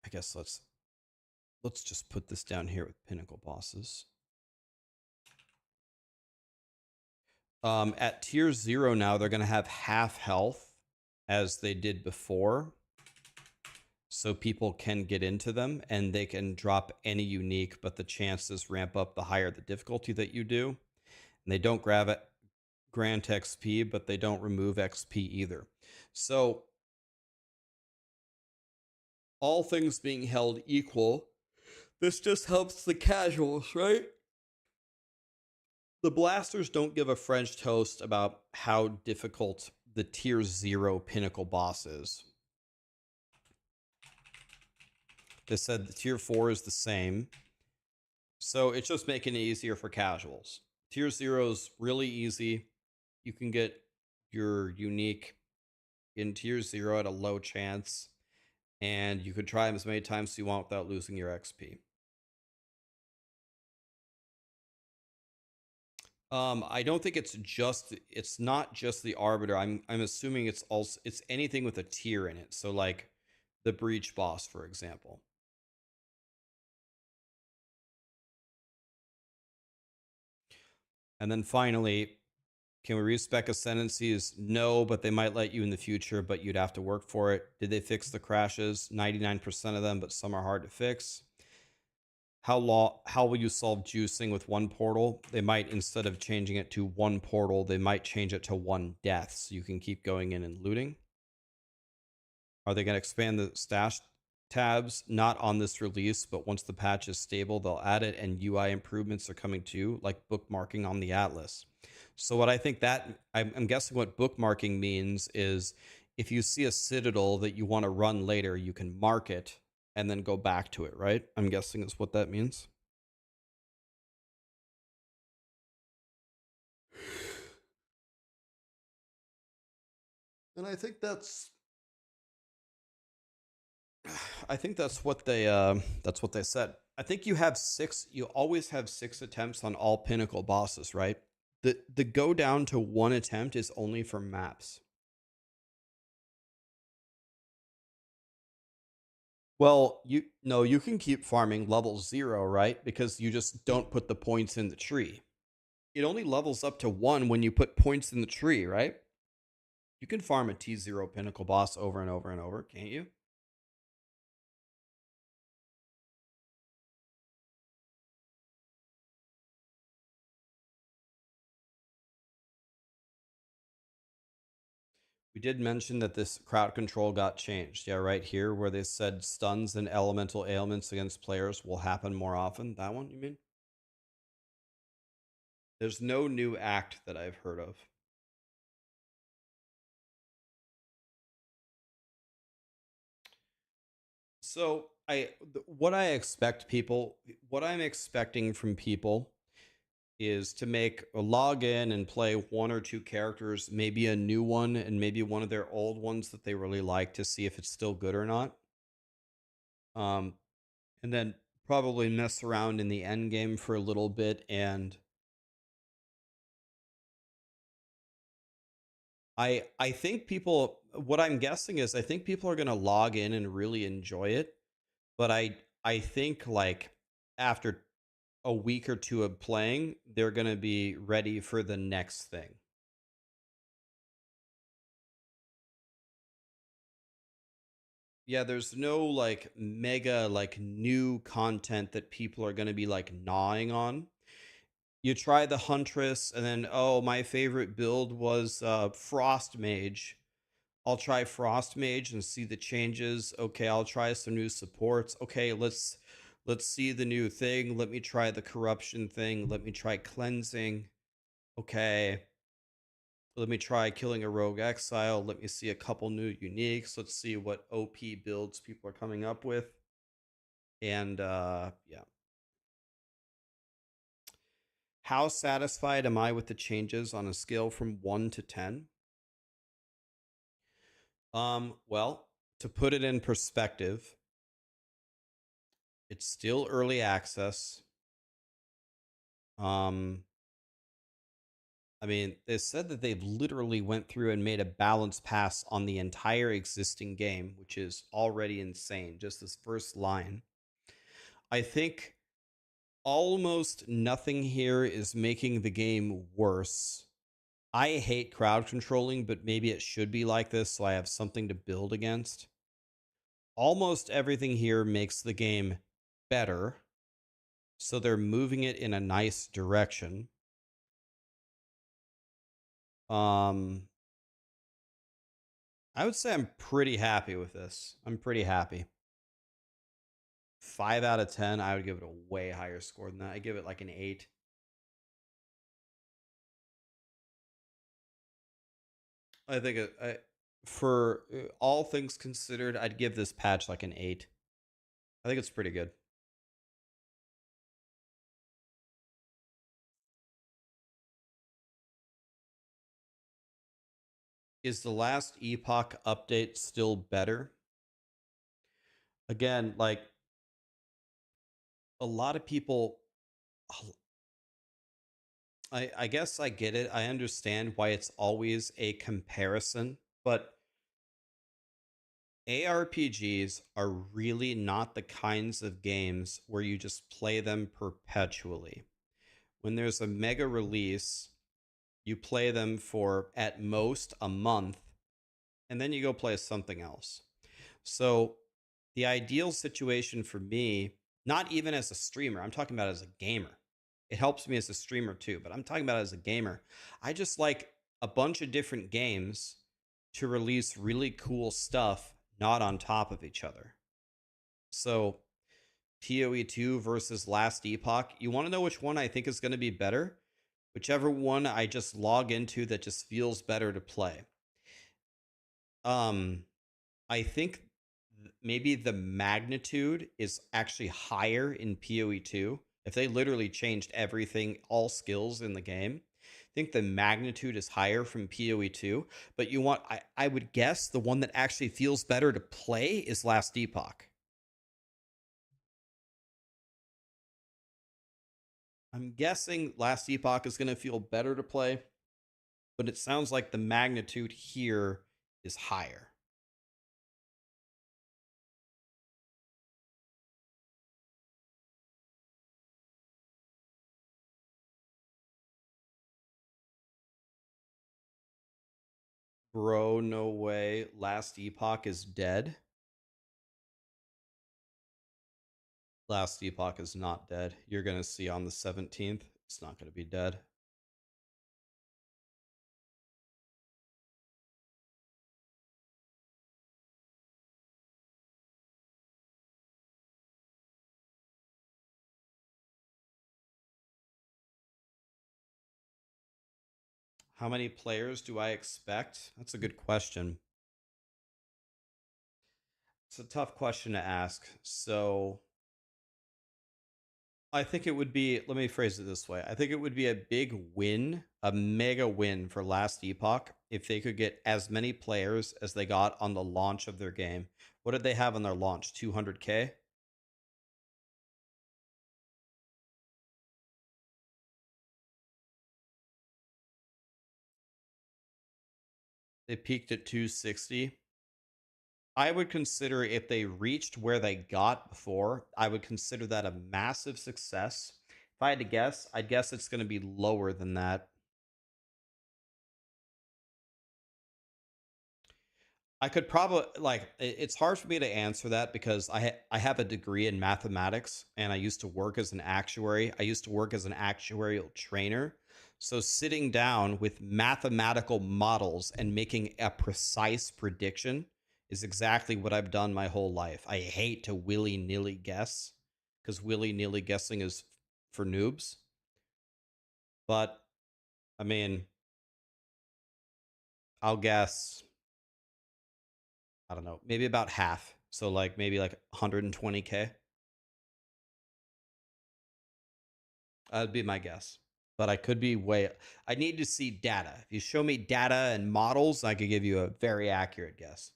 I guess let's just put this down here with pinnacle bosses. At tier 0 now, they're going to have half health as they did before. So people can get into them, and they can drop any unique, but the chances ramp up the higher the difficulty that you do. And they don't grant XP, but they don't remove XP either. So all things being held equal, this just helps the casuals, right? The blasters don't give a French toast about how difficult the tier 0 pinnacle boss is. They said the tier 4 is the same. So it's just making it easier for casuals. Tier 0 is really easy. You can get your unique in tier 0 at a low chance, and you could try them as many times as you want without losing your XP. I don't think it's not just the Arbiter. I'm assuming it's anything with a tier in it. So like the Breach boss, for example. And then finally, can we respec ascendancies? No, but they might let you in the future, but you'd have to work for it. Did they fix the crashes? 99% of them, but some are hard to fix. How will you solve juicing with one portal? They might, instead of changing it to one portal, they might change it to one death, so you can keep going in and looting. Are they going to expand the stash tabs? Not on this release, but once the patch is stable, they'll add it, and UI improvements are coming too, like bookmarking on the Atlas. So what I think I'm guessing what bookmarking means is if you see a citadel that you want to run later, you can mark it and then go back to it, right? I'm guessing is what that means. And I think that's what they said. I think you always have 6 attempts on all pinnacle bosses, right? The go down to 1 attempt is only for maps. Well, you can keep farming level 0, right? Because you just don't put the points in the tree. It only levels up to 1 when you put points in the tree, right? You can farm a T0 pinnacle boss over and over and over, can't you? We did mention that this crowd control got changed. Yeah, right here where they said stuns and elemental ailments against players will happen more often. That one, you mean? There's no new act that I've heard of. So what I'm expecting from people is to make a login and play one or two characters, maybe a new one and maybe one of their old ones that they really like to see if it's still good or not. And then probably mess around in the end game for a little bit. And I think people, what I'm guessing is I think people are going to log in and really enjoy it. But I think like after a week or two of playing, they're going to be ready for the next thing. Yeah, there's no like mega like new content that people are going to be like gnawing on. You try the Huntress and then, oh, my favorite build was Frost Mage. I'll try Frost Mage and see the changes. Okay, I'll try some new supports. Okay, let's see the new thing. Let me try the corruption thing. Let me try cleansing. Okay. Let me try killing a rogue exile. Let me see a couple new uniques. Let's see what OP builds people are coming up with. And yeah. How satisfied am I with the changes on a scale from 1 to 10? Well, to put it in perspective, it's still early access. I mean, they said that they've literally went through and made a balance pass on the entire existing game, which is already insane. Just this first line. I think almost nothing here is making the game worse. I hate crowd controlling, but maybe it should be like this so I have something to build against. Almost everything here makes the game better. So they're moving it in a nice direction. I would say I'm pretty happy with this. I'm pretty happy. 5 out of 10. I would give it a way higher score than that. I give it like an 8. I think for all things considered, I'd give this patch like an 8. I think it's pretty good. Is the last Epoch update still better? Again, like a lot of people, I guess I get it. I understand why it's always a comparison, but ARPGs are really not the kinds of games where you just play them perpetually. When there's a mega release, you play them for at most a month, and then you go play something else. So the ideal situation for me, not even as a streamer, I'm talking about as a gamer. It helps me as a streamer too, but I'm talking about as a gamer. I just like a bunch of different games to release really cool stuff, not on top of each other. So POE2 versus Last Epoch, you want to know which one I think is going to be better? Whichever one I just log into that just feels better to play. I think maybe the magnitude is actually higher in PoE2. If they literally changed everything, all skills in the game, I think the magnitude is higher from PoE2. But you want, I would guess the one that actually feels better to play is Last Epoch. I'm guessing Last Epoch is going to feel better to play, but it sounds like the magnitude here is higher. Bro, no way. Last Epoch is dead. Last Epoch is not dead. You're going to see on the 17th, it's not going to be dead. How many players do I expect? That's a good question. It's a tough question to ask. So I think it would be, let me phrase it this way. I think it would be a big win, a mega win for Last Epoch if they could get as many players as they got on the launch of their game. What did they have on their launch? 200K? They peaked at 260. I would consider if they reached where they got before, I would consider that a massive success. If I had to guess, I'd guess it's going to be lower than that. I could probably like it's hard for me to answer that because I have a degree in mathematics and I used to work as an actuary. I used to work as an actuarial trainer. So sitting down with mathematical models and making a precise prediction is exactly what I've done my whole life. I hate to willy-nilly guess because willy-nilly guessing is for noobs. But I mean, I'll guess, I don't know, maybe about half. So like maybe like 120K. That'd be my guess. But I could be way. I need to see data. If you show me data and models, I could give you a very accurate guess.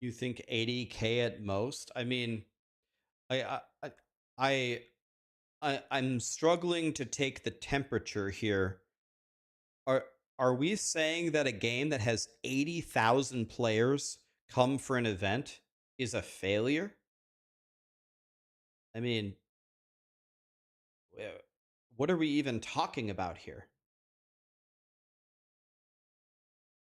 You think 80K at most? I mean, I I I, I'm struggling to take the temperature here. Are are we saying that a game that has 80,000 players come for an event is a failure? I mean, what are we even talking about here?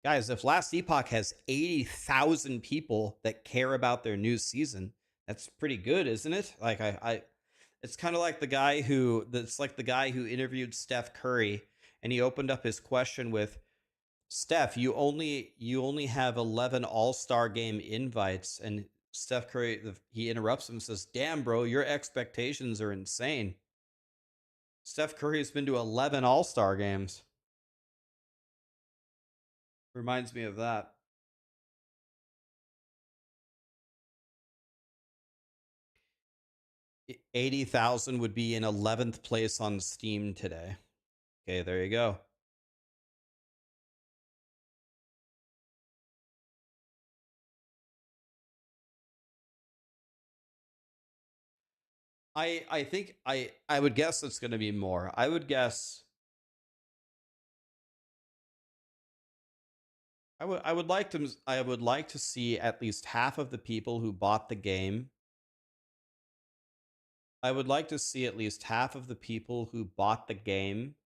Guys, if Last Epoch has 80,000 people that care about their new season, that's pretty good, isn't it? Like it's kind of like the guy who interviewed Steph Curry and he opened up his question with, Steph, you only have 11 All-Star game invites, and Steph Curry, he interrupts him and says, "Damn, bro, your expectations are insane." Steph Curry has been to 11 All-Star games. Reminds me of that. 80,000 would be in 11th place on Steam today. Okay, there you go. I think I would guess it's going to be more. I would guess I would like to see at least half of the people who bought the game. I would like to see at least half of the people who bought the game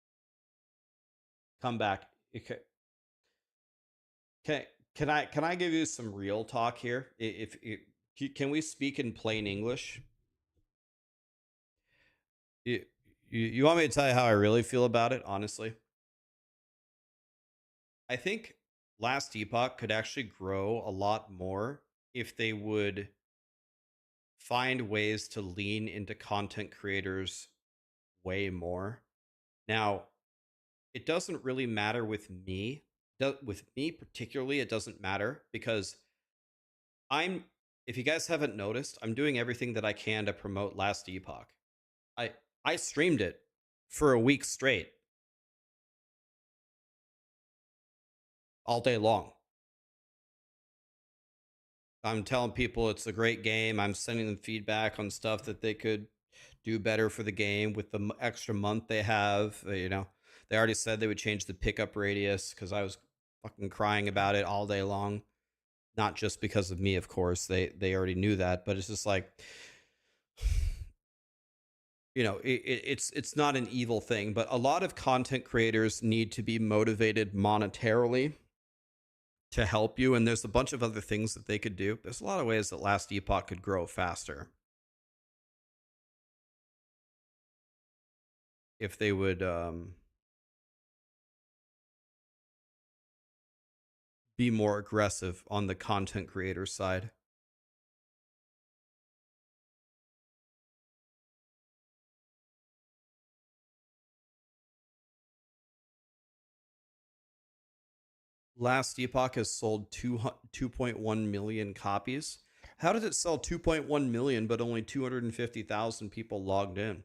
come back. Okay. Can I give you some real talk here? If can we speak in plain English? You want me to tell you how I really feel about it, honestly? I think Last Epoch could actually grow a lot more if they would find ways to lean into content creators way more. Now, it doesn't really matter with me. With me particularly, it doesn't matter because I'm, if you guys haven't noticed, I'm doing everything that I can to promote Last Epoch. I I streamed it for a week straight, all day long. I'm telling people it's a great game. I'm sending them feedback on stuff that they could do better for the game with the extra month they have. They already said they would change the pickup radius because I was fucking crying about it all day long. Not just because of me, of course. They already knew that, but it's just like, it's not an evil thing, but a lot of content creators need to be motivated monetarily to help you, and there's a bunch of other things that they could do. There's a lot of ways that Last Epoch could grow faster if they would be more aggressive on the content creator side. Last Epoch has sold 2.1 million copies. How did it sell 2.1 million but only 250,000 people logged in?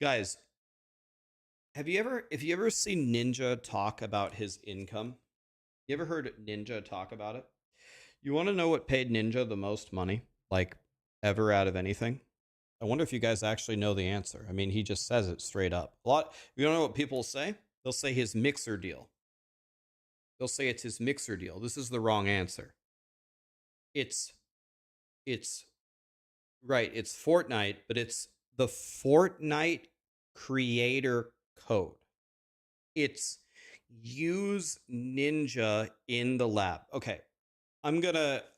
Guys, have you ever seen Ninja talk about his income? You ever heard Ninja talk about it? You want to know what paid Ninja the most money, like ever out of anything? I wonder if you guys actually know the answer. I mean, he just says it straight up. You don't know what people say? They'll say his mixer deal. They'll say it's his mixer deal. This is the wrong answer. It's right. It's Fortnite, but it's the Fortnite creator code. It's use Ninja in the lab. Okay.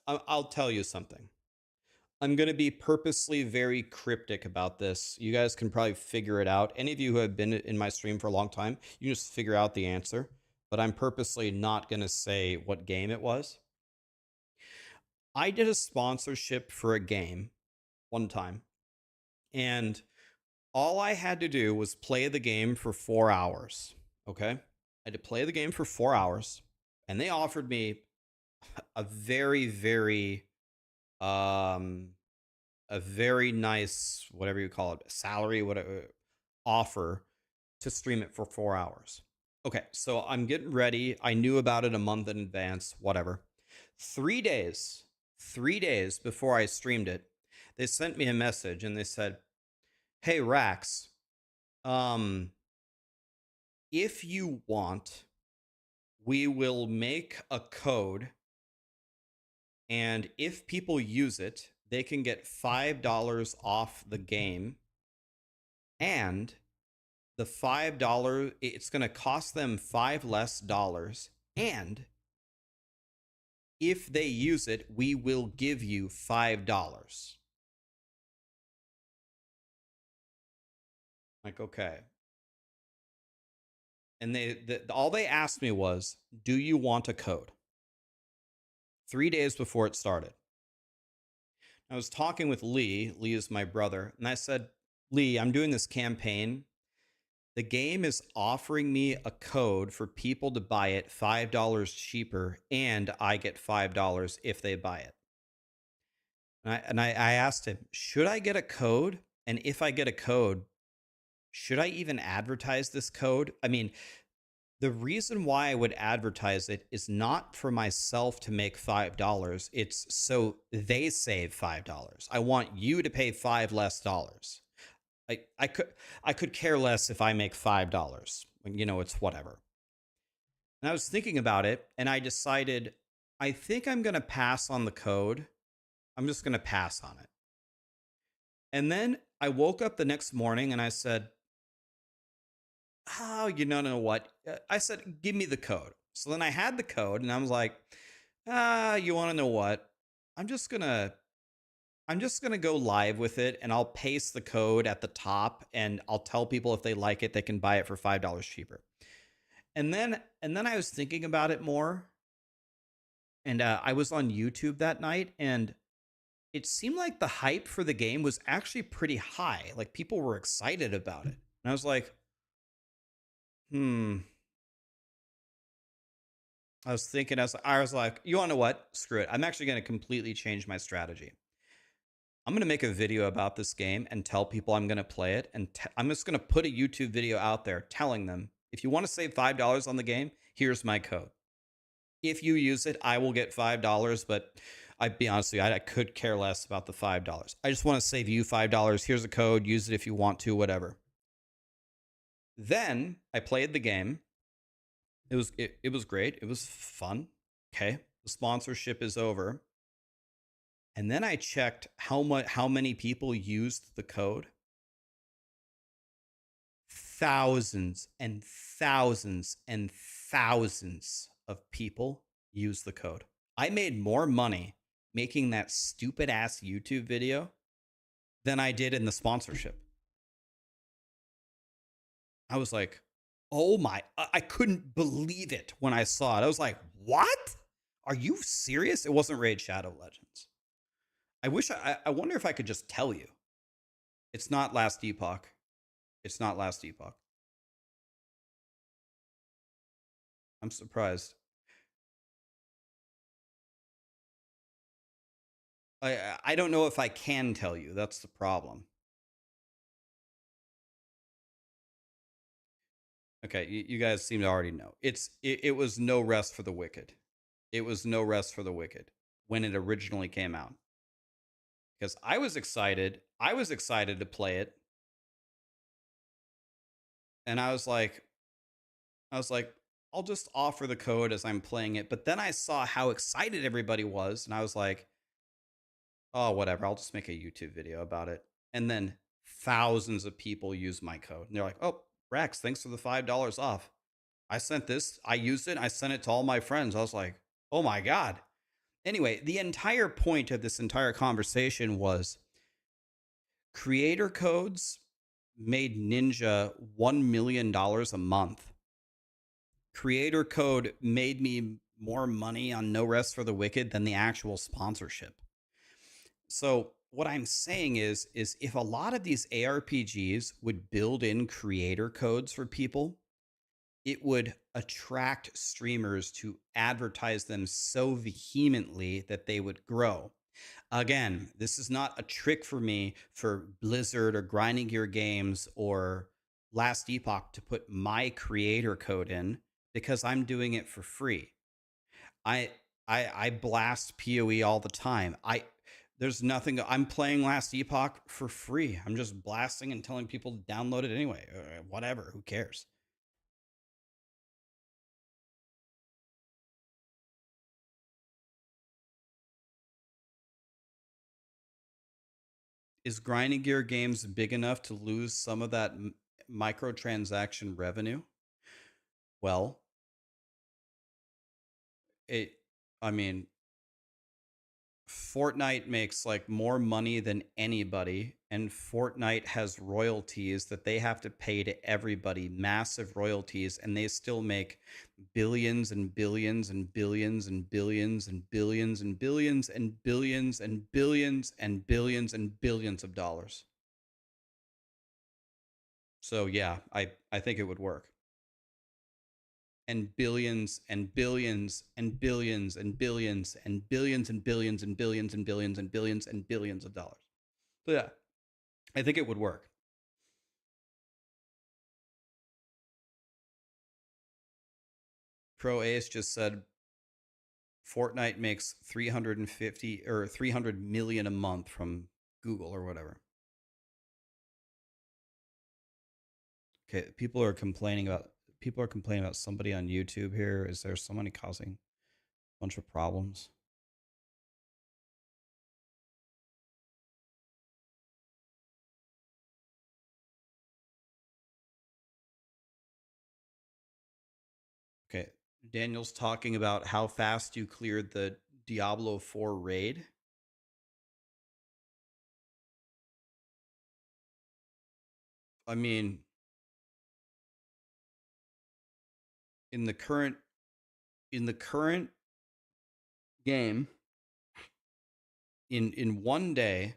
I'll tell you something. I'm going to be purposely very cryptic about this. You guys can probably figure it out. Any of you who have been in my stream for a long time, you just figure out the answer. But I'm purposely not going to say what game it was. I did a sponsorship for a game one time, and all I had to do was play the game for 4 hours. Okay? I had to play the game for 4 hours, and they offered me a very, very a very nice, whatever you call it, salary, whatever offer to stream it for 4 hours. Okay, so I'm getting ready. I knew about it a month in advance, whatever. 3 days before I streamed it, they sent me a message and they said, "Hey Rax, if you want, we will make a code, and if people use it, they can get $5 off the game, and the $5, it's going to cost them $5 less, and if they use it, we will give you $5. Like, okay. And all they asked me was, "Do you want a code?" 3 days before it started. I was talking with Lee. Lee is my brother. And I said, "Lee, I'm doing this campaign. The game is offering me a code for people to buy it $5 cheaper, and I get $5 if they buy it." And I asked him, "Should I get a code? And if I get a code, should I even advertise this code?" I mean, the reason why I would advertise it is not for myself to make $5. It's so they save $5. I want you to pay $5 less. I could care less if I make $5. You know, it's whatever. And I was thinking about it, and I decided I think I'm going to pass on the code. I'm just going to pass on it. And then I woke up the next morning and I said, "Oh, you know what?" I said, "Give me the code." So then I had the code, and I was like, you want to know what? I'm just gonna go live with it, and I'll paste the code at the top, and I'll tell people if they like it, they can buy it for $5 cheaper. And then I was thinking about it more, and I was on YouTube that night, and it seemed like the hype for the game was actually pretty high. Like, people were excited about it, and I was like, I was thinking, I was like, you want to know what? Screw it. I'm actually going to completely change my strategy. I'm going to make a video about this game and tell people I'm going to play it. And I'm just going to put a YouTube video out there telling them, if you want to save $5 on the game, here's my code. If you use it, I will get $5. But I'd be honest with you, I could care less about the $5. I just want to save you $5. Here's a code. Use it if you want to, whatever. Then I played the game. It was great. It was fun. Okay. The sponsorship is over. And then I checked how many people used the code. Thousands and thousands and thousands of people use the code. I made more money making that stupid ass YouTube video than I did in the sponsorship. I was like, oh my, I couldn't believe it when I saw it. I was like, what? Are you serious? It wasn't Raid Shadow Legends. I wonder if I could just tell you. It's not Last Epoch. It's not Last Epoch. I'm surprised. I don't know if I can tell you. That's the problem. Okay, you guys seem to already know. It was No Rest for the Wicked. It was No Rest for the Wicked when it originally came out. Because I was excited. I was excited to play it. And I was like, I'll just offer the code as I'm playing it. But then I saw how excited everybody was, and I was like, oh, whatever. I'll just make a YouTube video about it. And then thousands of people use my code. And they're like, oh, Rax, thanks for the $5 off. I sent this, I used it, I sent it to all my friends. I was like, oh my God. Anyway, the entire point of this entire conversation was creator codes made Ninja $1 million a month. Creator code made me more money on No Rest for the Wicked than the actual sponsorship. So what I'm saying is if a lot of these ARPGs would build in creator codes for people, it would attract streamers to advertise them so vehemently that they would grow. Again, this is not a trick for me for Blizzard or Grinding Gear Games or Last Epoch to put my creator code in, because I'm doing it for free. I blast POE all the time. There's nothing. I'm playing Last Epoch for free. I'm just blasting and telling people to download it anyway. Whatever. Who cares? Is Grinding Gear Games big enough to lose some of that microtransaction revenue? Well, I mean, Fortnite makes like more money than anybody, and Fortnite has royalties that they have to pay to everybody, massive royalties, and they still make billions and billions and billions and billions and billions and billions and billions and billions and billions and billions of dollars. So yeah, I think it would work. And billions and billions and billions and billions and billions and billions and billions and billions and billions and billions of dollars. So yeah, I think it would work. Pro Ace just said Fortnite makes 350 or 300 million a month from Google or whatever. Okay, people are complaining about somebody on YouTube here. Is there somebody causing a bunch of problems? Okay, Daniel's talking about how fast you cleared the Diablo 4 raid. I mean, in the current game, in one day,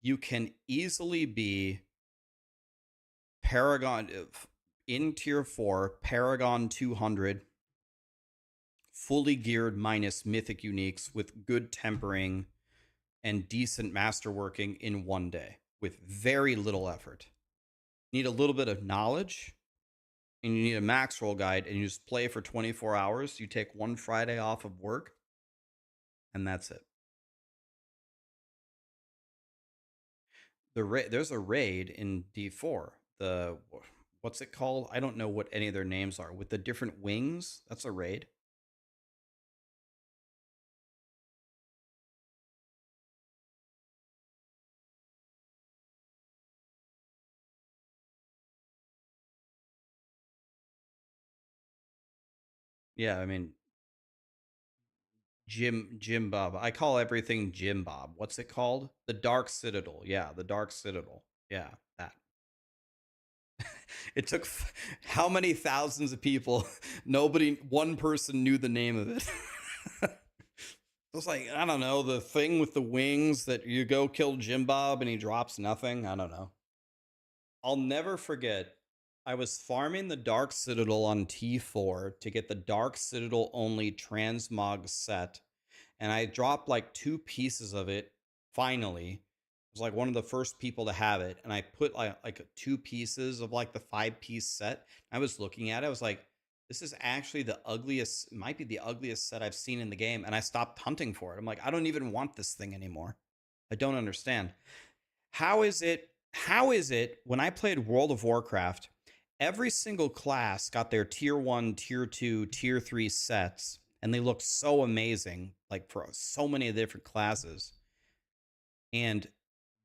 you can easily be Paragon in tier 4, Paragon 200, fully geared minus mythic uniques with good tempering and decent masterworking in one day with very little effort. You need a little bit of knowledge, and you need a max roll guide, and you just play for 24 hours. You take one Friday off of work, and that's it. There's a raid in D4. What's it called? I don't know what any of their names are. With the different wings, that's a raid. Yeah, I mean, Jim Bob. I call everything Jim Bob. What's it called? The Dark Citadel. Yeah, the Dark Citadel. Yeah, that. It took how many thousands of people? One person knew the name of it. It was like, I don't know, the thing with the wings that you go kill Jim Bob and he drops nothing. I don't know. I'll never forget. I was farming the Dark Citadel on T4 to get the Dark Citadel only transmog set. And I dropped like 2 pieces of it finally. I was like one of the first people to have it. And I put like 2 pieces of like the 5-piece set. I was looking at it. I was like, this is actually the ugliest, might be the ugliest set I've seen in the game. And I stopped hunting for it. I'm like, I don't even want this thing anymore. I don't understand. How is it when I played World of Warcraft, every single class got their tier 1, tier 2, tier 3 sets, and they look so amazing, like for so many different classes. And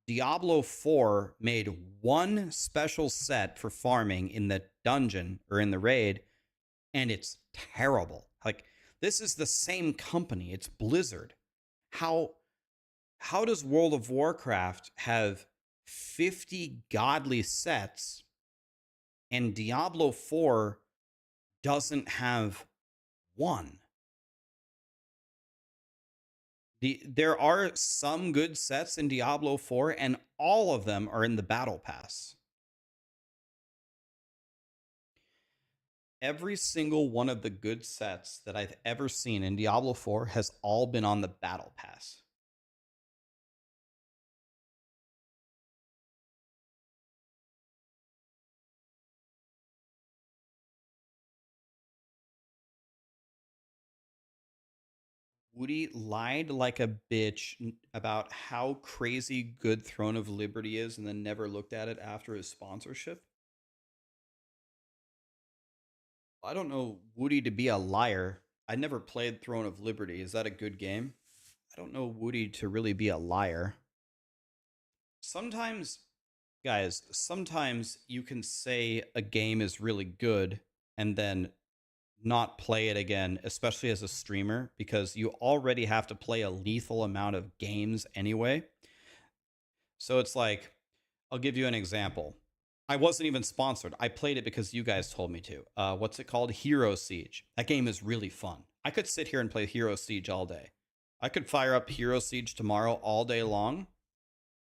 Diablo 4 made one special set for farming in the dungeon or in the raid, and it's terrible. Like, this is the same company. It's Blizzard. How does World of Warcraft have 50 godly sets and Diablo 4 doesn't have one? There are some good sets in Diablo 4, and all of them are in the Battle Pass. Every single one of the good sets that I've ever seen in Diablo 4 has all been on the Battle Pass. Woody lied like a bitch about how crazy good Throne of Liberty is and then never looked at it after his sponsorship. I don't know Woody to be a liar. I never played Throne of Liberty. Is that a good game? I don't know Woody to really be a liar. Sometimes, guys, sometimes you can say a game is really good and then not play it again, especially as a streamer, because you already have to play a lethal amount of games anyway. So it's like, I'll give you an example. I wasn't even sponsored. I played it because you guys told me to. What's it called? Hero Siege. That game is really fun. I could sit here and play Hero Siege all day. I could fire up Hero Siege tomorrow all day long,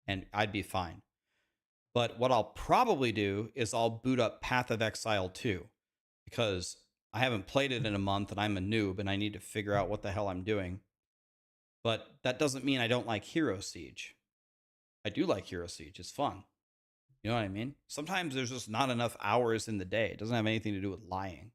and I'd be fine. But what I'll probably do is I'll boot up Path of Exile 2, because I haven't played it in a month and I'm a noob and I need to figure out what the hell I'm doing. But that doesn't mean I don't like Hero Siege. I do like Hero Siege. It's fun. You know what I mean? Sometimes there's just not enough hours in the day. It doesn't have anything to do with lying.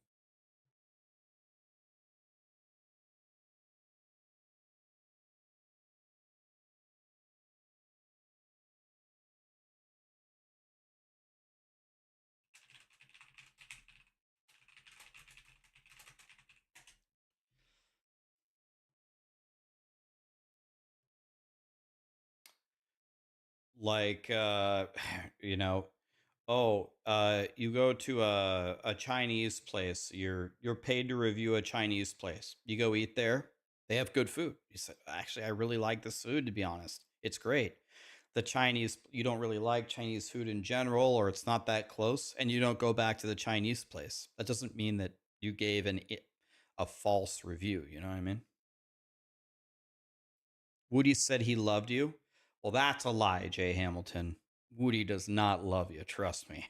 Like, you know, you go to a Chinese place. You're paid to review a Chinese place. You go eat there. They have good food. You say, actually, I really like this food, to be honest. It's great. The Chinese, you don't really like Chinese food in general, or it's not that close, and you don't go back to the Chinese place. That doesn't mean that you gave a false review. You know what I mean? Woody said he loved you. Well, that's a lie, Jay Hamilton. Woody does not love you. Trust me.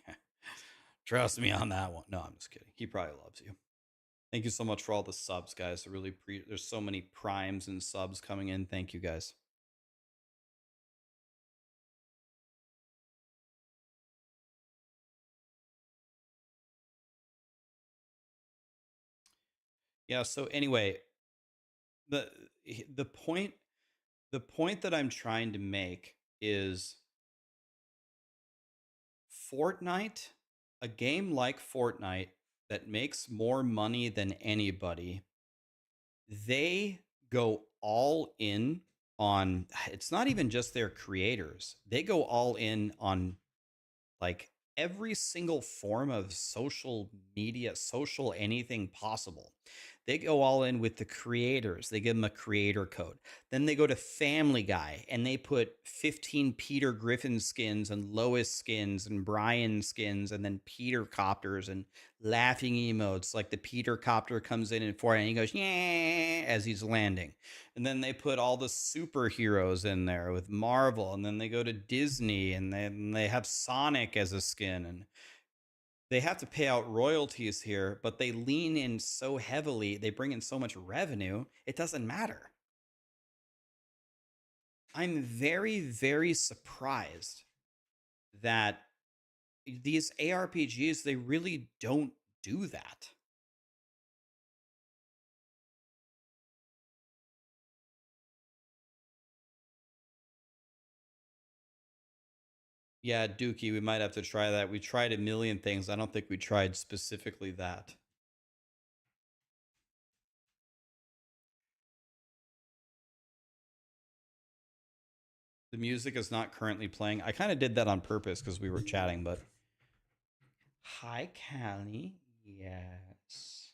Trust me on that one. No, I'm just kidding. He probably loves you. Thank you so much for all the subs, guys. There's so many primes and subs coming in. Thank you, guys. Yeah, so anyway, the the point that I'm trying to make is Fortnite, a game like Fortnite that makes more money than anybody, they go all in on, it's not even just their creators. They go all in on like every single form of social media, social anything possible. They go all in with the creators. They give them a creator code. Then they go to Family Guy and they put 15 Peter Griffin skins and Lois skins and Brian skins and then Peter copters and laughing emotes. Like the Peter copter comes in for it and he goes, yeah, as he's landing. And then they put all the superheroes in there with Marvel. And then they go to Disney and then they have Sonic as a skin. And they have to pay out royalties here, but they lean in so heavily, they bring in so much revenue, it doesn't matter. I'm very, very surprised that these ARPGs, they really don't do that. Yeah, Dookie, we might have to try that. We tried a million things. I don't think we tried specifically that. The music is not currently playing. I kind of did that on purpose because we were chatting, but... Hi, Callie. Yes.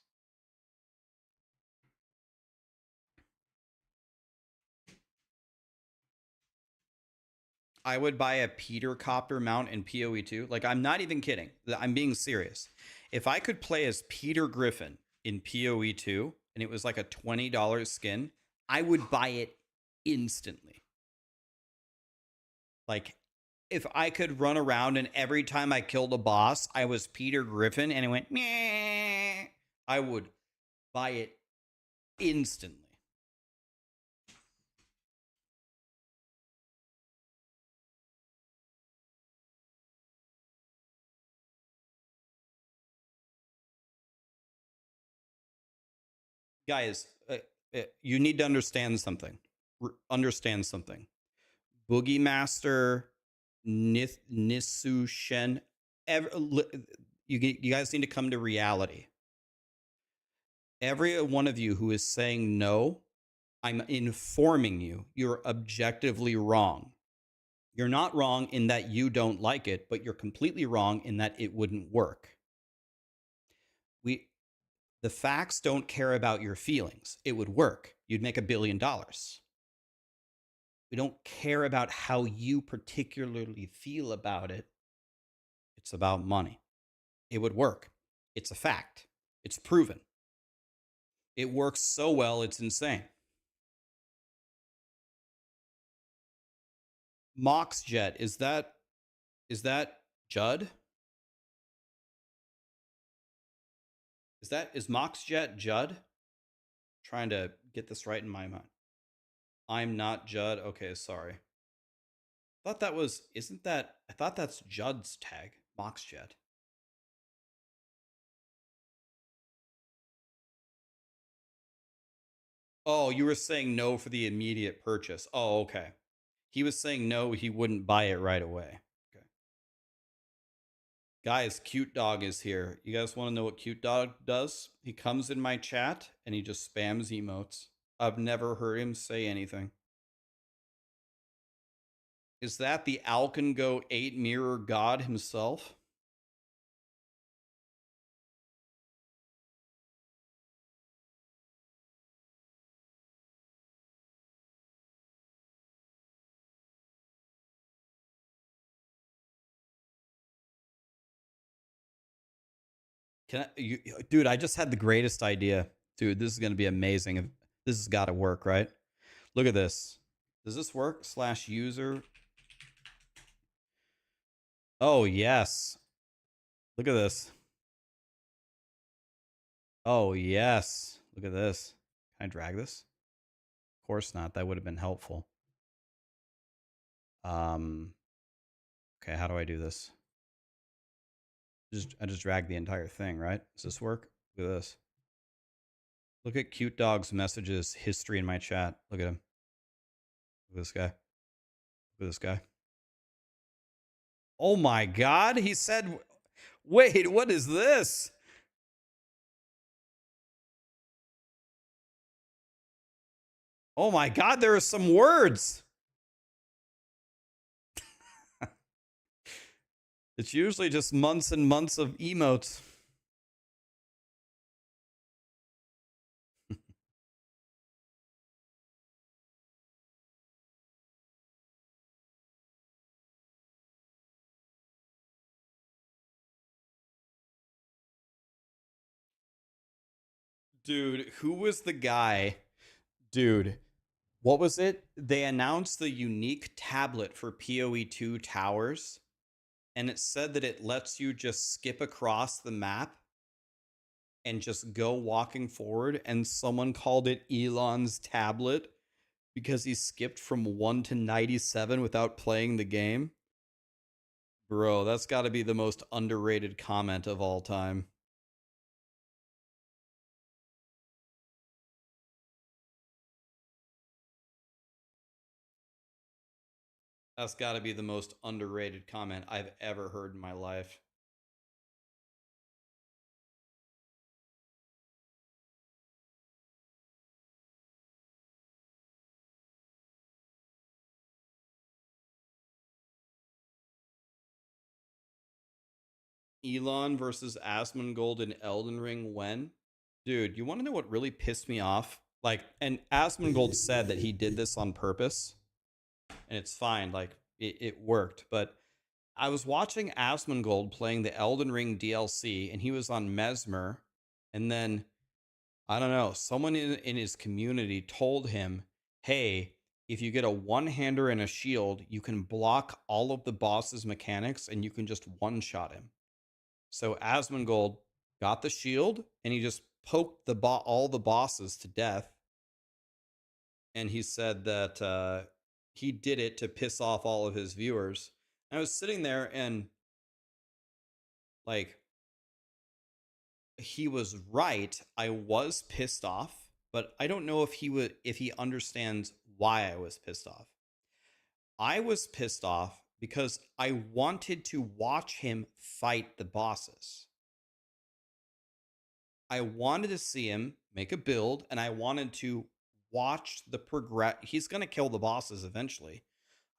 I would buy a Peter copter mount in POE2. Like, I'm not even kidding. I'm being serious. If I could play as Peter Griffin in POE2 and it was like a $20 skin, I would buy it instantly. Like, if I could run around and every time I killed a boss, I was Peter Griffin and it went, meh, I would buy it instantly. Guys, you need to understand something. Understand something. Boogie Master, Nisu Shen, you guys need to come to reality. Every one of you who is saying no, I'm informing you, you're objectively wrong. You're not wrong in that you don't like it, but you're completely wrong in that it wouldn't work. The facts don't care about your feelings. It would work. You'd make $1 billion. We don't care about how you particularly feel about it. It's about money. It would work. It's a fact. It's proven. It works so well, it's insane. Moxjet, is that Judd? Is Moxjet Judd? Trying to get this right in my mind. I'm not Judd. Okay, sorry. I thought that was, I thought that's Judd's tag, Moxjet. Oh, you were saying no for the immediate purchase. Oh, okay. He was saying no, he wouldn't buy it right away. Okay. Guys, Cute Dog is here. You guys want to know what Cute Dog does? He comes in my chat and he just spams emotes. I've never heard him say anything. Is that the Alkengo 8 Mirror God himself? Dude, I just had the greatest idea. Dude, this is going to be amazing. This has got to work, right? Look at this. Does this work? /user. Oh, yes. Look at this. Oh, yes. Look at this. Can I drag this? Of course not. That would have been helpful. Okay, how do I do this? I just drag the entire thing, right? Does this work? Look at this. Look at Cute Dog's messages history in my chat. Look at him. Look at this guy. Look at this guy. Oh my God. He said, wait, what is this? Oh my God, there are some words. It's usually just months and months of emotes. Dude, who was the guy? Dude, what was it? They announced the unique tablet for PoE2 towers, and it said that it lets you just skip across the map and just go walking forward, and someone called it Elon's tablet because he skipped from 1 to 97 without playing the game. Bro, that's got to be the most underrated comment of all time. That's got to be the most underrated comment I've ever heard in my life. Elon versus Asmongold in Elden Ring when? Dude, you want to know what really pissed me off? Like, and Asmongold said that he did this on purpose, and it's fine. Like, it worked. But I was watching Asmongold playing the Elden Ring DLC, and he was on Mesmer, and then I don't know, someone in his community told him, hey, if you get a one-hander and a shield, you can block all of the boss's mechanics and you can just one-shot him. So Asmongold got the shield and he just poked all the bosses to death. And he said that he did it to piss off all of his viewers. And I was sitting there and like, he was right. I was pissed off, but I don't know if he understands why I was pissed off. I was pissed off because I wanted to watch him fight the bosses. I wanted to see him make a build, and I wanted to watch the progress. He's going to kill the bosses eventually.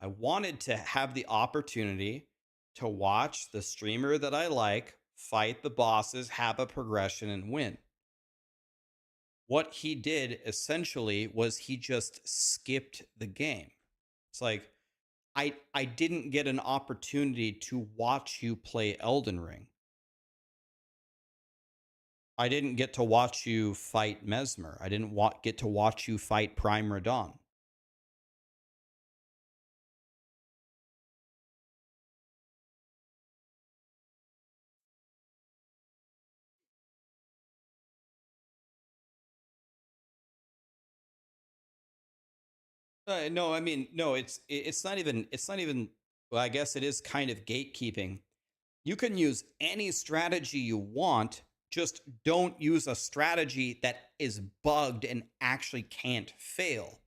I wanted to have the opportunity to watch the streamer that I like fight the bosses, have a progression, and win. What he did essentially was he just skipped the game. It's like, I didn't get an opportunity to watch you play Elden Ring. I didn't get to watch you fight Mesmer. I didn't get to watch you fight Prime Radon. No, I mean, no, it's not even. Well, I guess it is kind of gatekeeping. You can use any strategy you want, just don't use a strategy that is bugged and actually can't fail.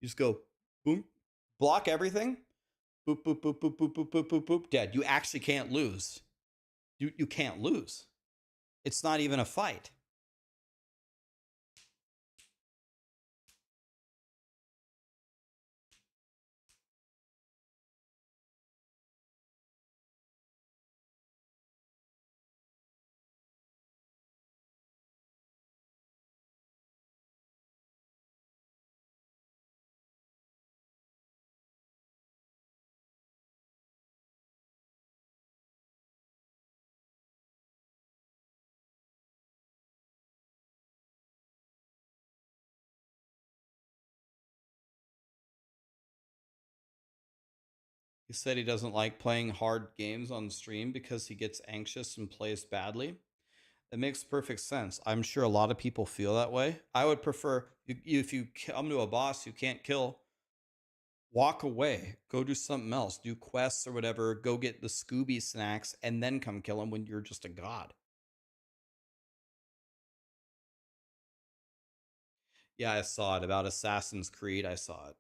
You just go boom, block everything, boop boop boop boop boop boop boop boop boop, dead. You actually can't lose. You can't lose. It's not even a fight. He said he doesn't like playing hard games on stream because he gets anxious and plays badly. It makes perfect sense. I'm sure a lot of people feel that way. I would prefer if you come to a boss you can't kill, walk away, go do something else, do quests or whatever, go get the Scooby snacks, and then come kill him when you're just a god. Yeah, I saw it about Assassin's Creed. I saw it.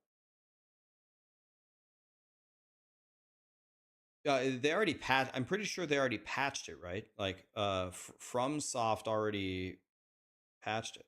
They already patched. I'm pretty sure they already patched it, right? Like, FromSoft already patched it.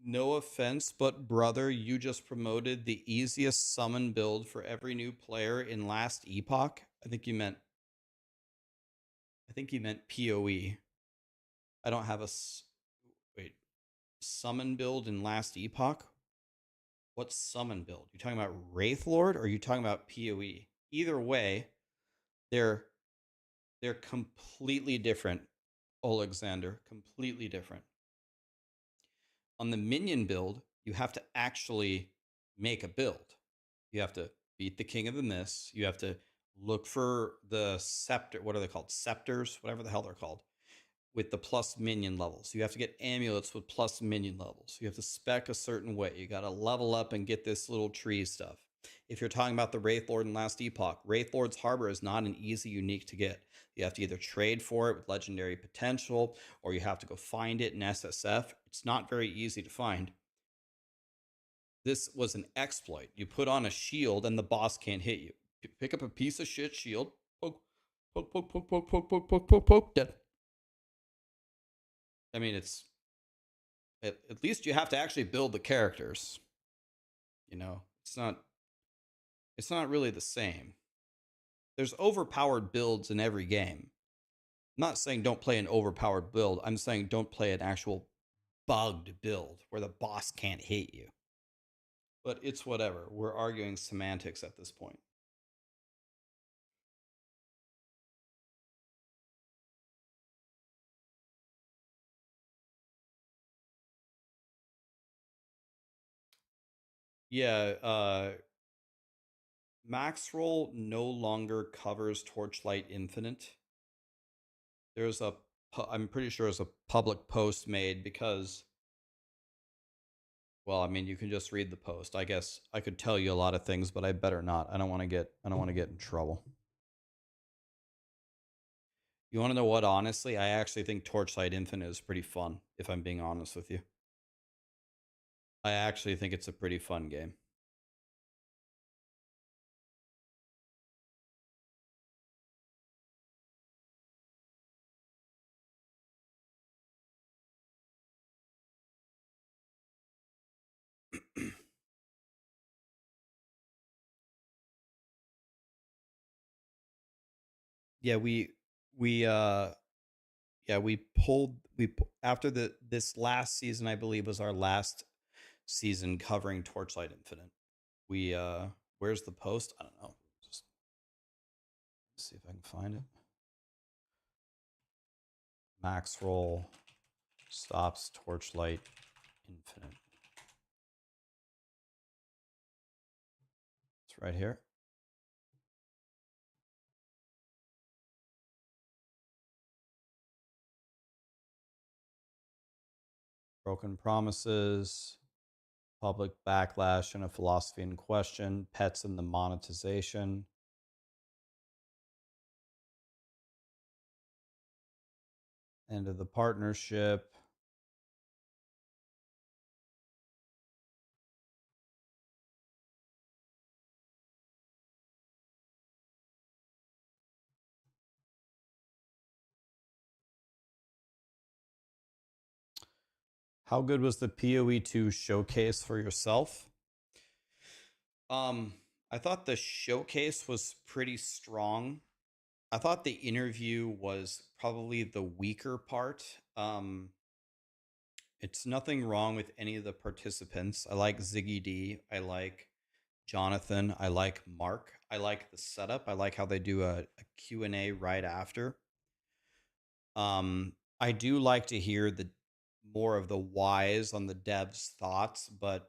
No offense, but brother, you just promoted the easiest summon build for every new player in last Epoch. I think you meant POE. I don't have a wait. Summon build in last Epoch? What summon build? You talking about Wraith Lord or are you talking about POE? Either way, they're completely different, Alexander. Completely different. On the minion build, you have to actually make a build. You have to beat the King of the Mist. You have to look for the scepter. What are they called? Scepters, whatever the hell they're called, with the plus minion levels. You have to get amulets with plus minion levels. You have to spec a certain way. You got to level up and get this little tree stuff. If you're talking about the Wraith Lord in Last Epoch, Wraith Lord's Harbor is not an easy unique to get. You have to either trade for it with legendary potential, or you have to go find it in SSF. It's not very easy to find. This was an exploit. You put on a shield and the boss can't hit you. Pick up a piece of shit shield, poke, poke, poke, poke, poke, poke, poke, poke, poke, poke, dead. I mean, it's at least you have to actually build the characters. You know, it's not really the same. There's overpowered builds in every game. I'm not saying don't play an overpowered build. I'm saying don't play an actual bugged build where the boss can't hit you. But it's whatever. We're arguing semantics at this point. Yeah, Max Roll no longer covers Torchlight Infinite. I'm pretty sure there's a public post made because, well, I mean, you can just read the post. I guess I could tell you a lot of things, but I better not. I don't want to get in trouble. You want to know what? Honestly, I actually think Torchlight Infinite is pretty fun, if I'm being honest with you. I actually think it's a pretty fun game. Yeah, we pulled after this last season, I believe, was our last season covering Torchlight Infinite. We where's the post? I don't know. Just see if I can find it. Max Roll stops Torchlight Infinite. It's right here. Broken promises, public backlash and a philosophy in question, pets and the monetization. End of the partnership. How good was the POE2 showcase for yourself? I thought the showcase was pretty strong. I thought the interview was probably the weaker part. It's nothing wrong with any of the participants. I like Ziggy D. I like Jonathan. I like Mark. I like the setup. I like how they do a Q&A right after. I do like to hear the more of the whys on the devs' thoughts, but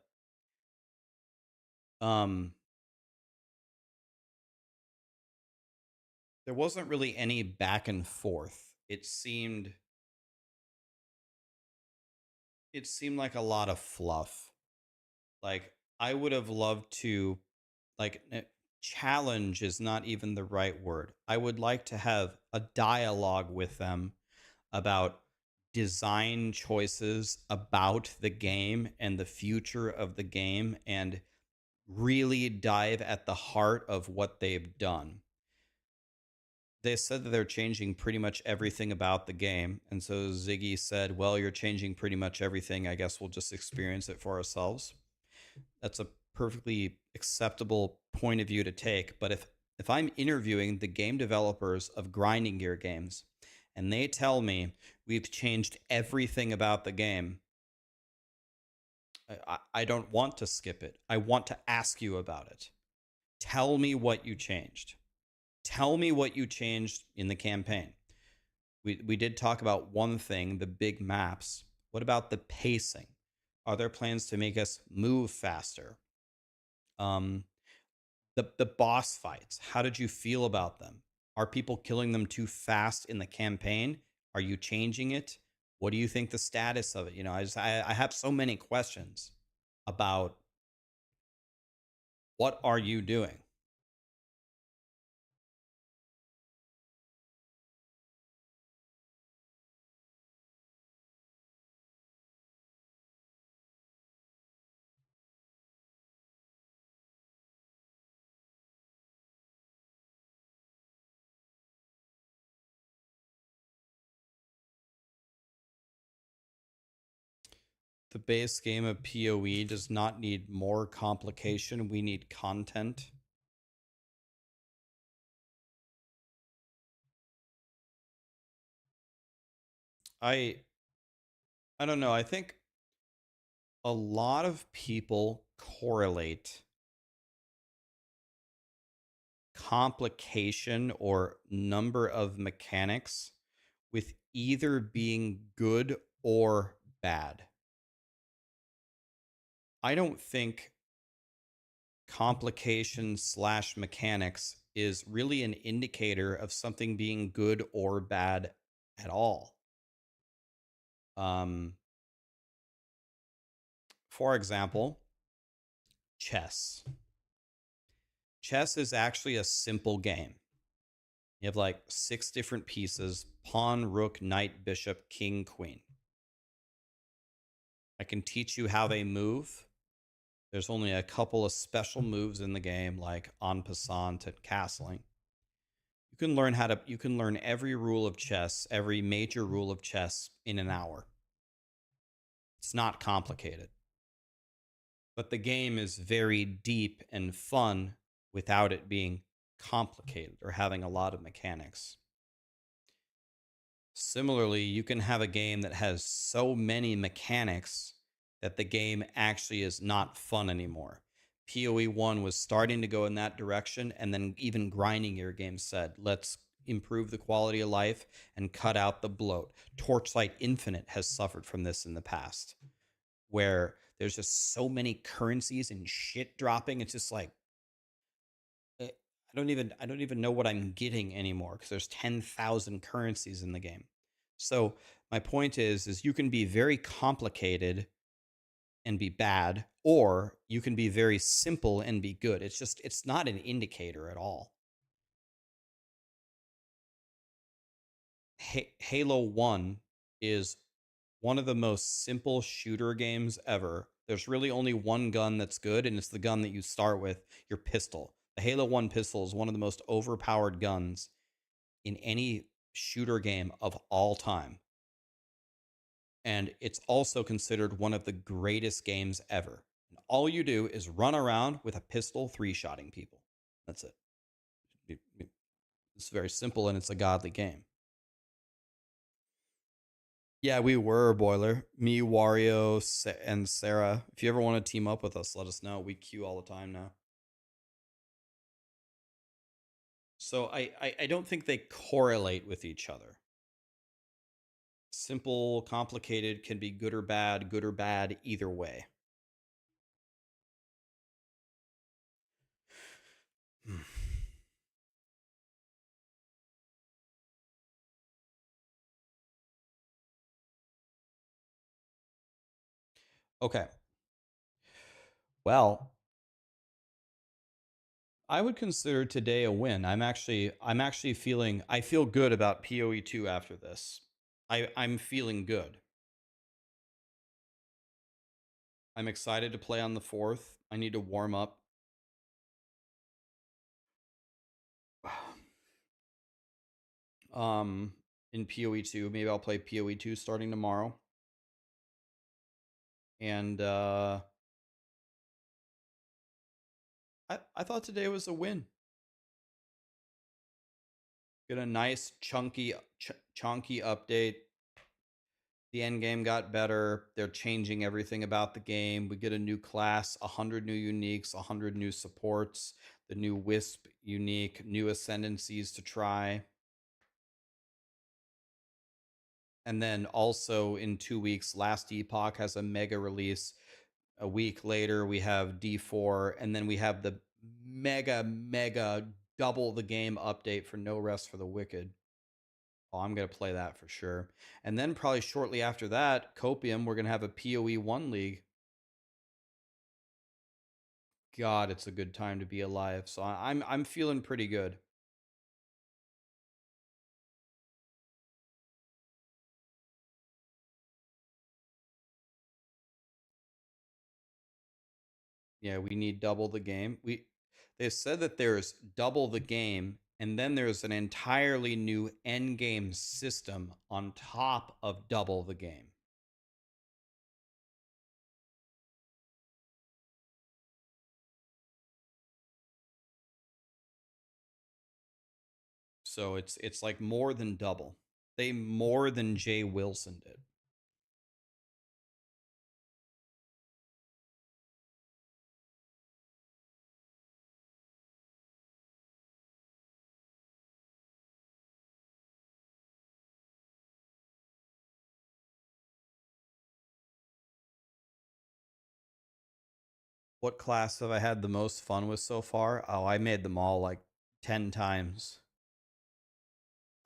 there wasn't really any back and forth. It seemed like a lot of fluff. Like I would have loved to, like, challenge is not even the right word. I would like to have a dialogue with them about design choices about the game and the future of the game and really dive at the heart of what they've done. they said that they're changing pretty much everything about the game. And so Ziggy said, well, you're changing pretty much everything. I guess we'll just experience it for ourselves. That's a perfectly acceptable point of view to take. But if I'm interviewing the game developers of grinding gear games and they tell me we've changed everything about the game, I don't want to skip it. I want to ask you about it. Tell me what you changed. Tell me what you changed in the campaign. We did talk about one thing, the big maps. What about the pacing? Are there plans to make us move faster? The boss fights, how did you feel about them? Are people killing them too fast in the campaign? Are you changing it? What do you think the status of it? You know, I have so many questions about what are you doing? The base game of PoE does not need more complication. We need content. I don't know. I think a lot of people correlate complication or number of mechanics with either being good or bad. I don't think complication / mechanics is really an indicator of something being good or bad at all. For example, chess. Chess is actually a simple game. You have like 6 different pieces: pawn, rook, knight, bishop, king, queen. I can teach you how they move. There's only a couple of special moves in the game, like en passant and castling. You can learn every rule of chess, every major rule of chess in an hour. It's not complicated. But the game is very deep and fun without it being complicated or having a lot of mechanics. Similarly, you can have a game that has so many mechanics that the game actually is not fun anymore. PoE1 was starting to go in that direction, and then even grinding gear games said, let's improve the quality of life and cut out the bloat. Torchlight Infinite has suffered from this in the past, where there's just so many currencies and shit dropping. It's just like, I don't even know what I'm getting anymore because there's 10,000 currencies in the game. So my point is you can be very complicated and be bad, or you can be very simple and be good. It's not an indicator at all. Halo 1 is one of the most simple shooter games ever. There's really only one gun that's good, and it's the gun that you start with, your pistol. The Halo 1 pistol is one of the most overpowered guns in any shooter game of all time. And it's also considered one of the greatest games ever. And all you do is run around with a pistol 3-shotting people. That's it. It's very simple, and it's a godly game. Yeah, we were, Boiler. Me, Wario, and Sarah. If you ever want to team up with us, let us know. We queue all the time now. So I don't think they correlate with each other. Simple, complicated can be good or bad either way. Okay. Well, I would consider today a win. I'm actually feeling, I feel good about PoE2 after this. I'm feeling good. I'm excited to play on the 4th. I need to warm up. in POE2. Maybe I'll play POE2 starting tomorrow. And I thought today was a win. Get a nice chunky update. The endgame got better. They're changing everything about the game. We get a new class, 100 new uniques, 100 new supports, the new Wisp unique, new ascendancies to try. And then also in 2 weeks, Last Epoch has a mega release. A week later, we have D4, and then we have the mega double the game update for No Rest for the Wicked. Oh, I'm going to play that for sure. And then probably shortly after that, Copium, we're going to have a PoE1 league. God, it's a good time to be alive. So I'm feeling pretty good. Yeah, we need double the game. They said that there's double the game, and then there's an entirely new endgame system on top of double the game. So it's like more than double. They more than Jay Wilson did. What class have I had the most fun with so far? Oh, I made them all like 10 times.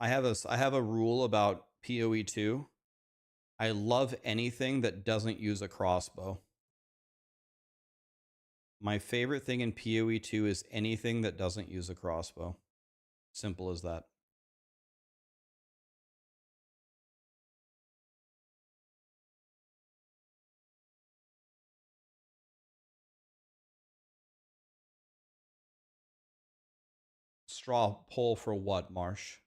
I have a rule about PoE2. I love anything that doesn't use a crossbow. My favorite thing in PoE2 is anything that doesn't use a crossbow. Simple as that. Straw poll for what, Marsh?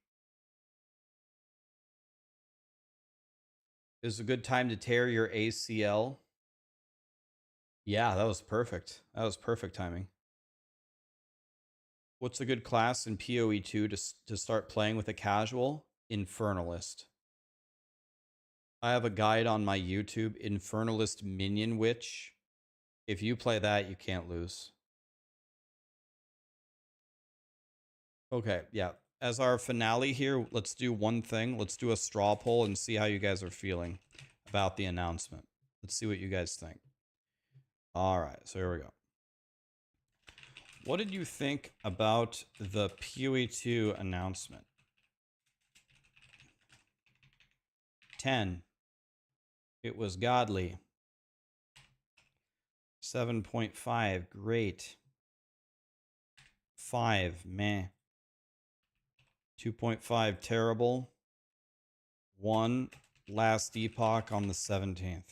Is a good time to tear your ACL? Yeah, that was perfect. That was perfect timing. What's a good class in PoE2 to start playing with a casual? Infernalist. I have a guide on my YouTube, Infernalist Minion Witch. If you play that, you can't lose. Okay, yeah. As our finale here, let's do one thing. Let's do a straw poll and see how you guys are feeling about the announcement. Let's see what you guys think. All right, so here we go. What did you think about the PoE2 announcement? 10. It was godly. 7.5. Great. 5. Meh. 2.5. Terrible. 1. Last Epoch on the 17th.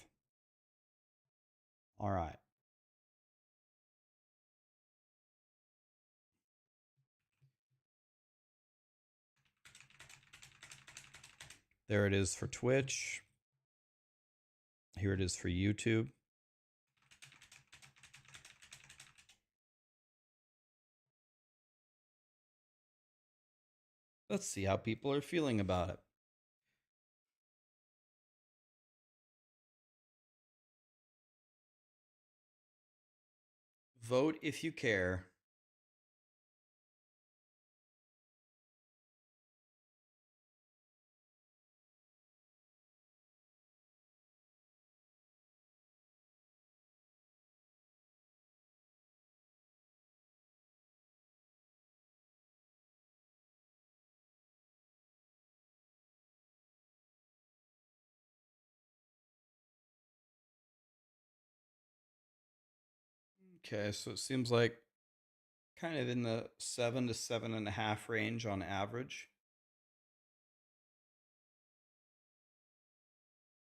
All right. There it is for Twitch. Here it is for YouTube. Let's see how people are feeling about it. Vote if you care. Okay, so it seems like kind of in the 7 to 7.5 range on average.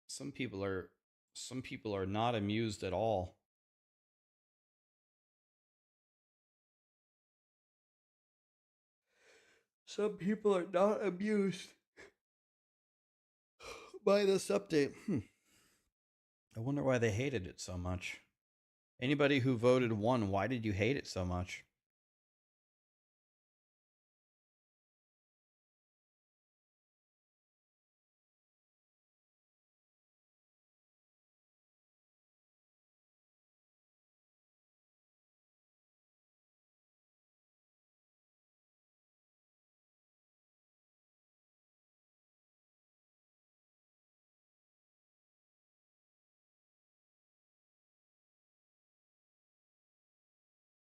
Some people are not amused at all. Some people are not amused by this update. I wonder why they hated it so much. Anybody who voted 1, why did you hate it so much?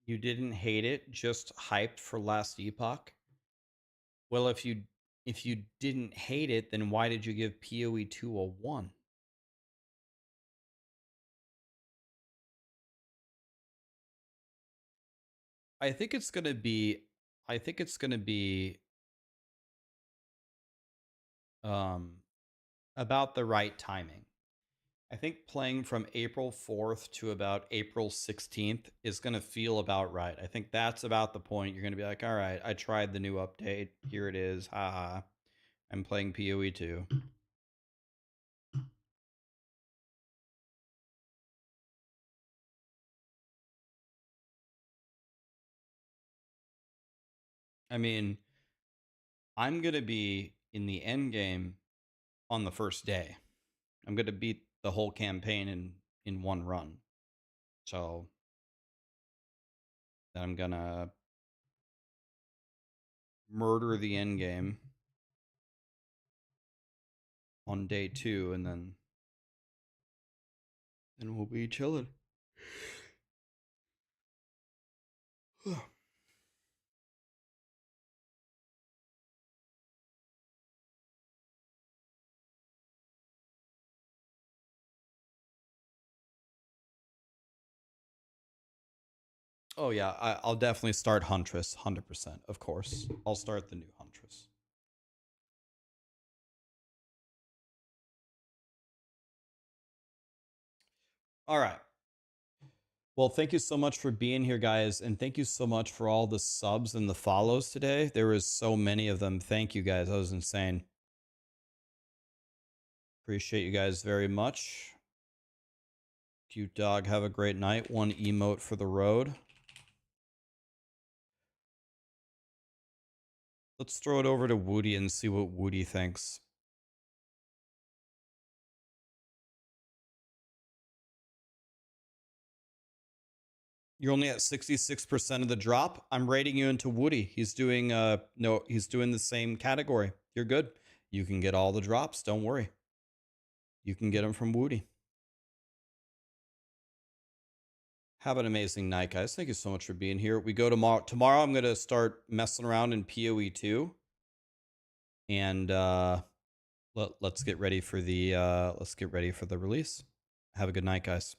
You didn't hate it, just hyped for last Epoch? Well, if you didn't hate it, then why did you give POE2 a 1? I think it's going to be about the right timing. I think playing from April 4th to about April 16th is going to feel about right. I think that's about the point you're going to be like, all right, I tried the new update. Here it is. Haha. I'm playing POE2. I mean, I'm going to be in the end game on the first day. I'm going to beat the whole campaign in one run. So then I'm going to murder the end game on day 2, and then we'll be chilling. Oh yeah, I'll definitely start Huntress, 100%. Of course, I'll start the new Huntress. All right. Well, thank you so much for being here, guys, and thank you so much for all the subs and the follows today. There was so many of them. Thank you, guys. That was insane. Appreciate you guys very much. Cute dog, have a great night. 1 emote for the road. Let's throw it over to Woody and see what Woody thinks. You're only at 66% of the drop. I'm rating you into Woody. He's doing he's doing the same category. You're good. You can get all the drops. Don't worry. You can get them from Woody. Have an amazing night, guys. Thank you so much for being here. We go tomorrow. Tomorrow I'm going to start messing around in POE2. And let's get ready for the release. Have a good night, guys.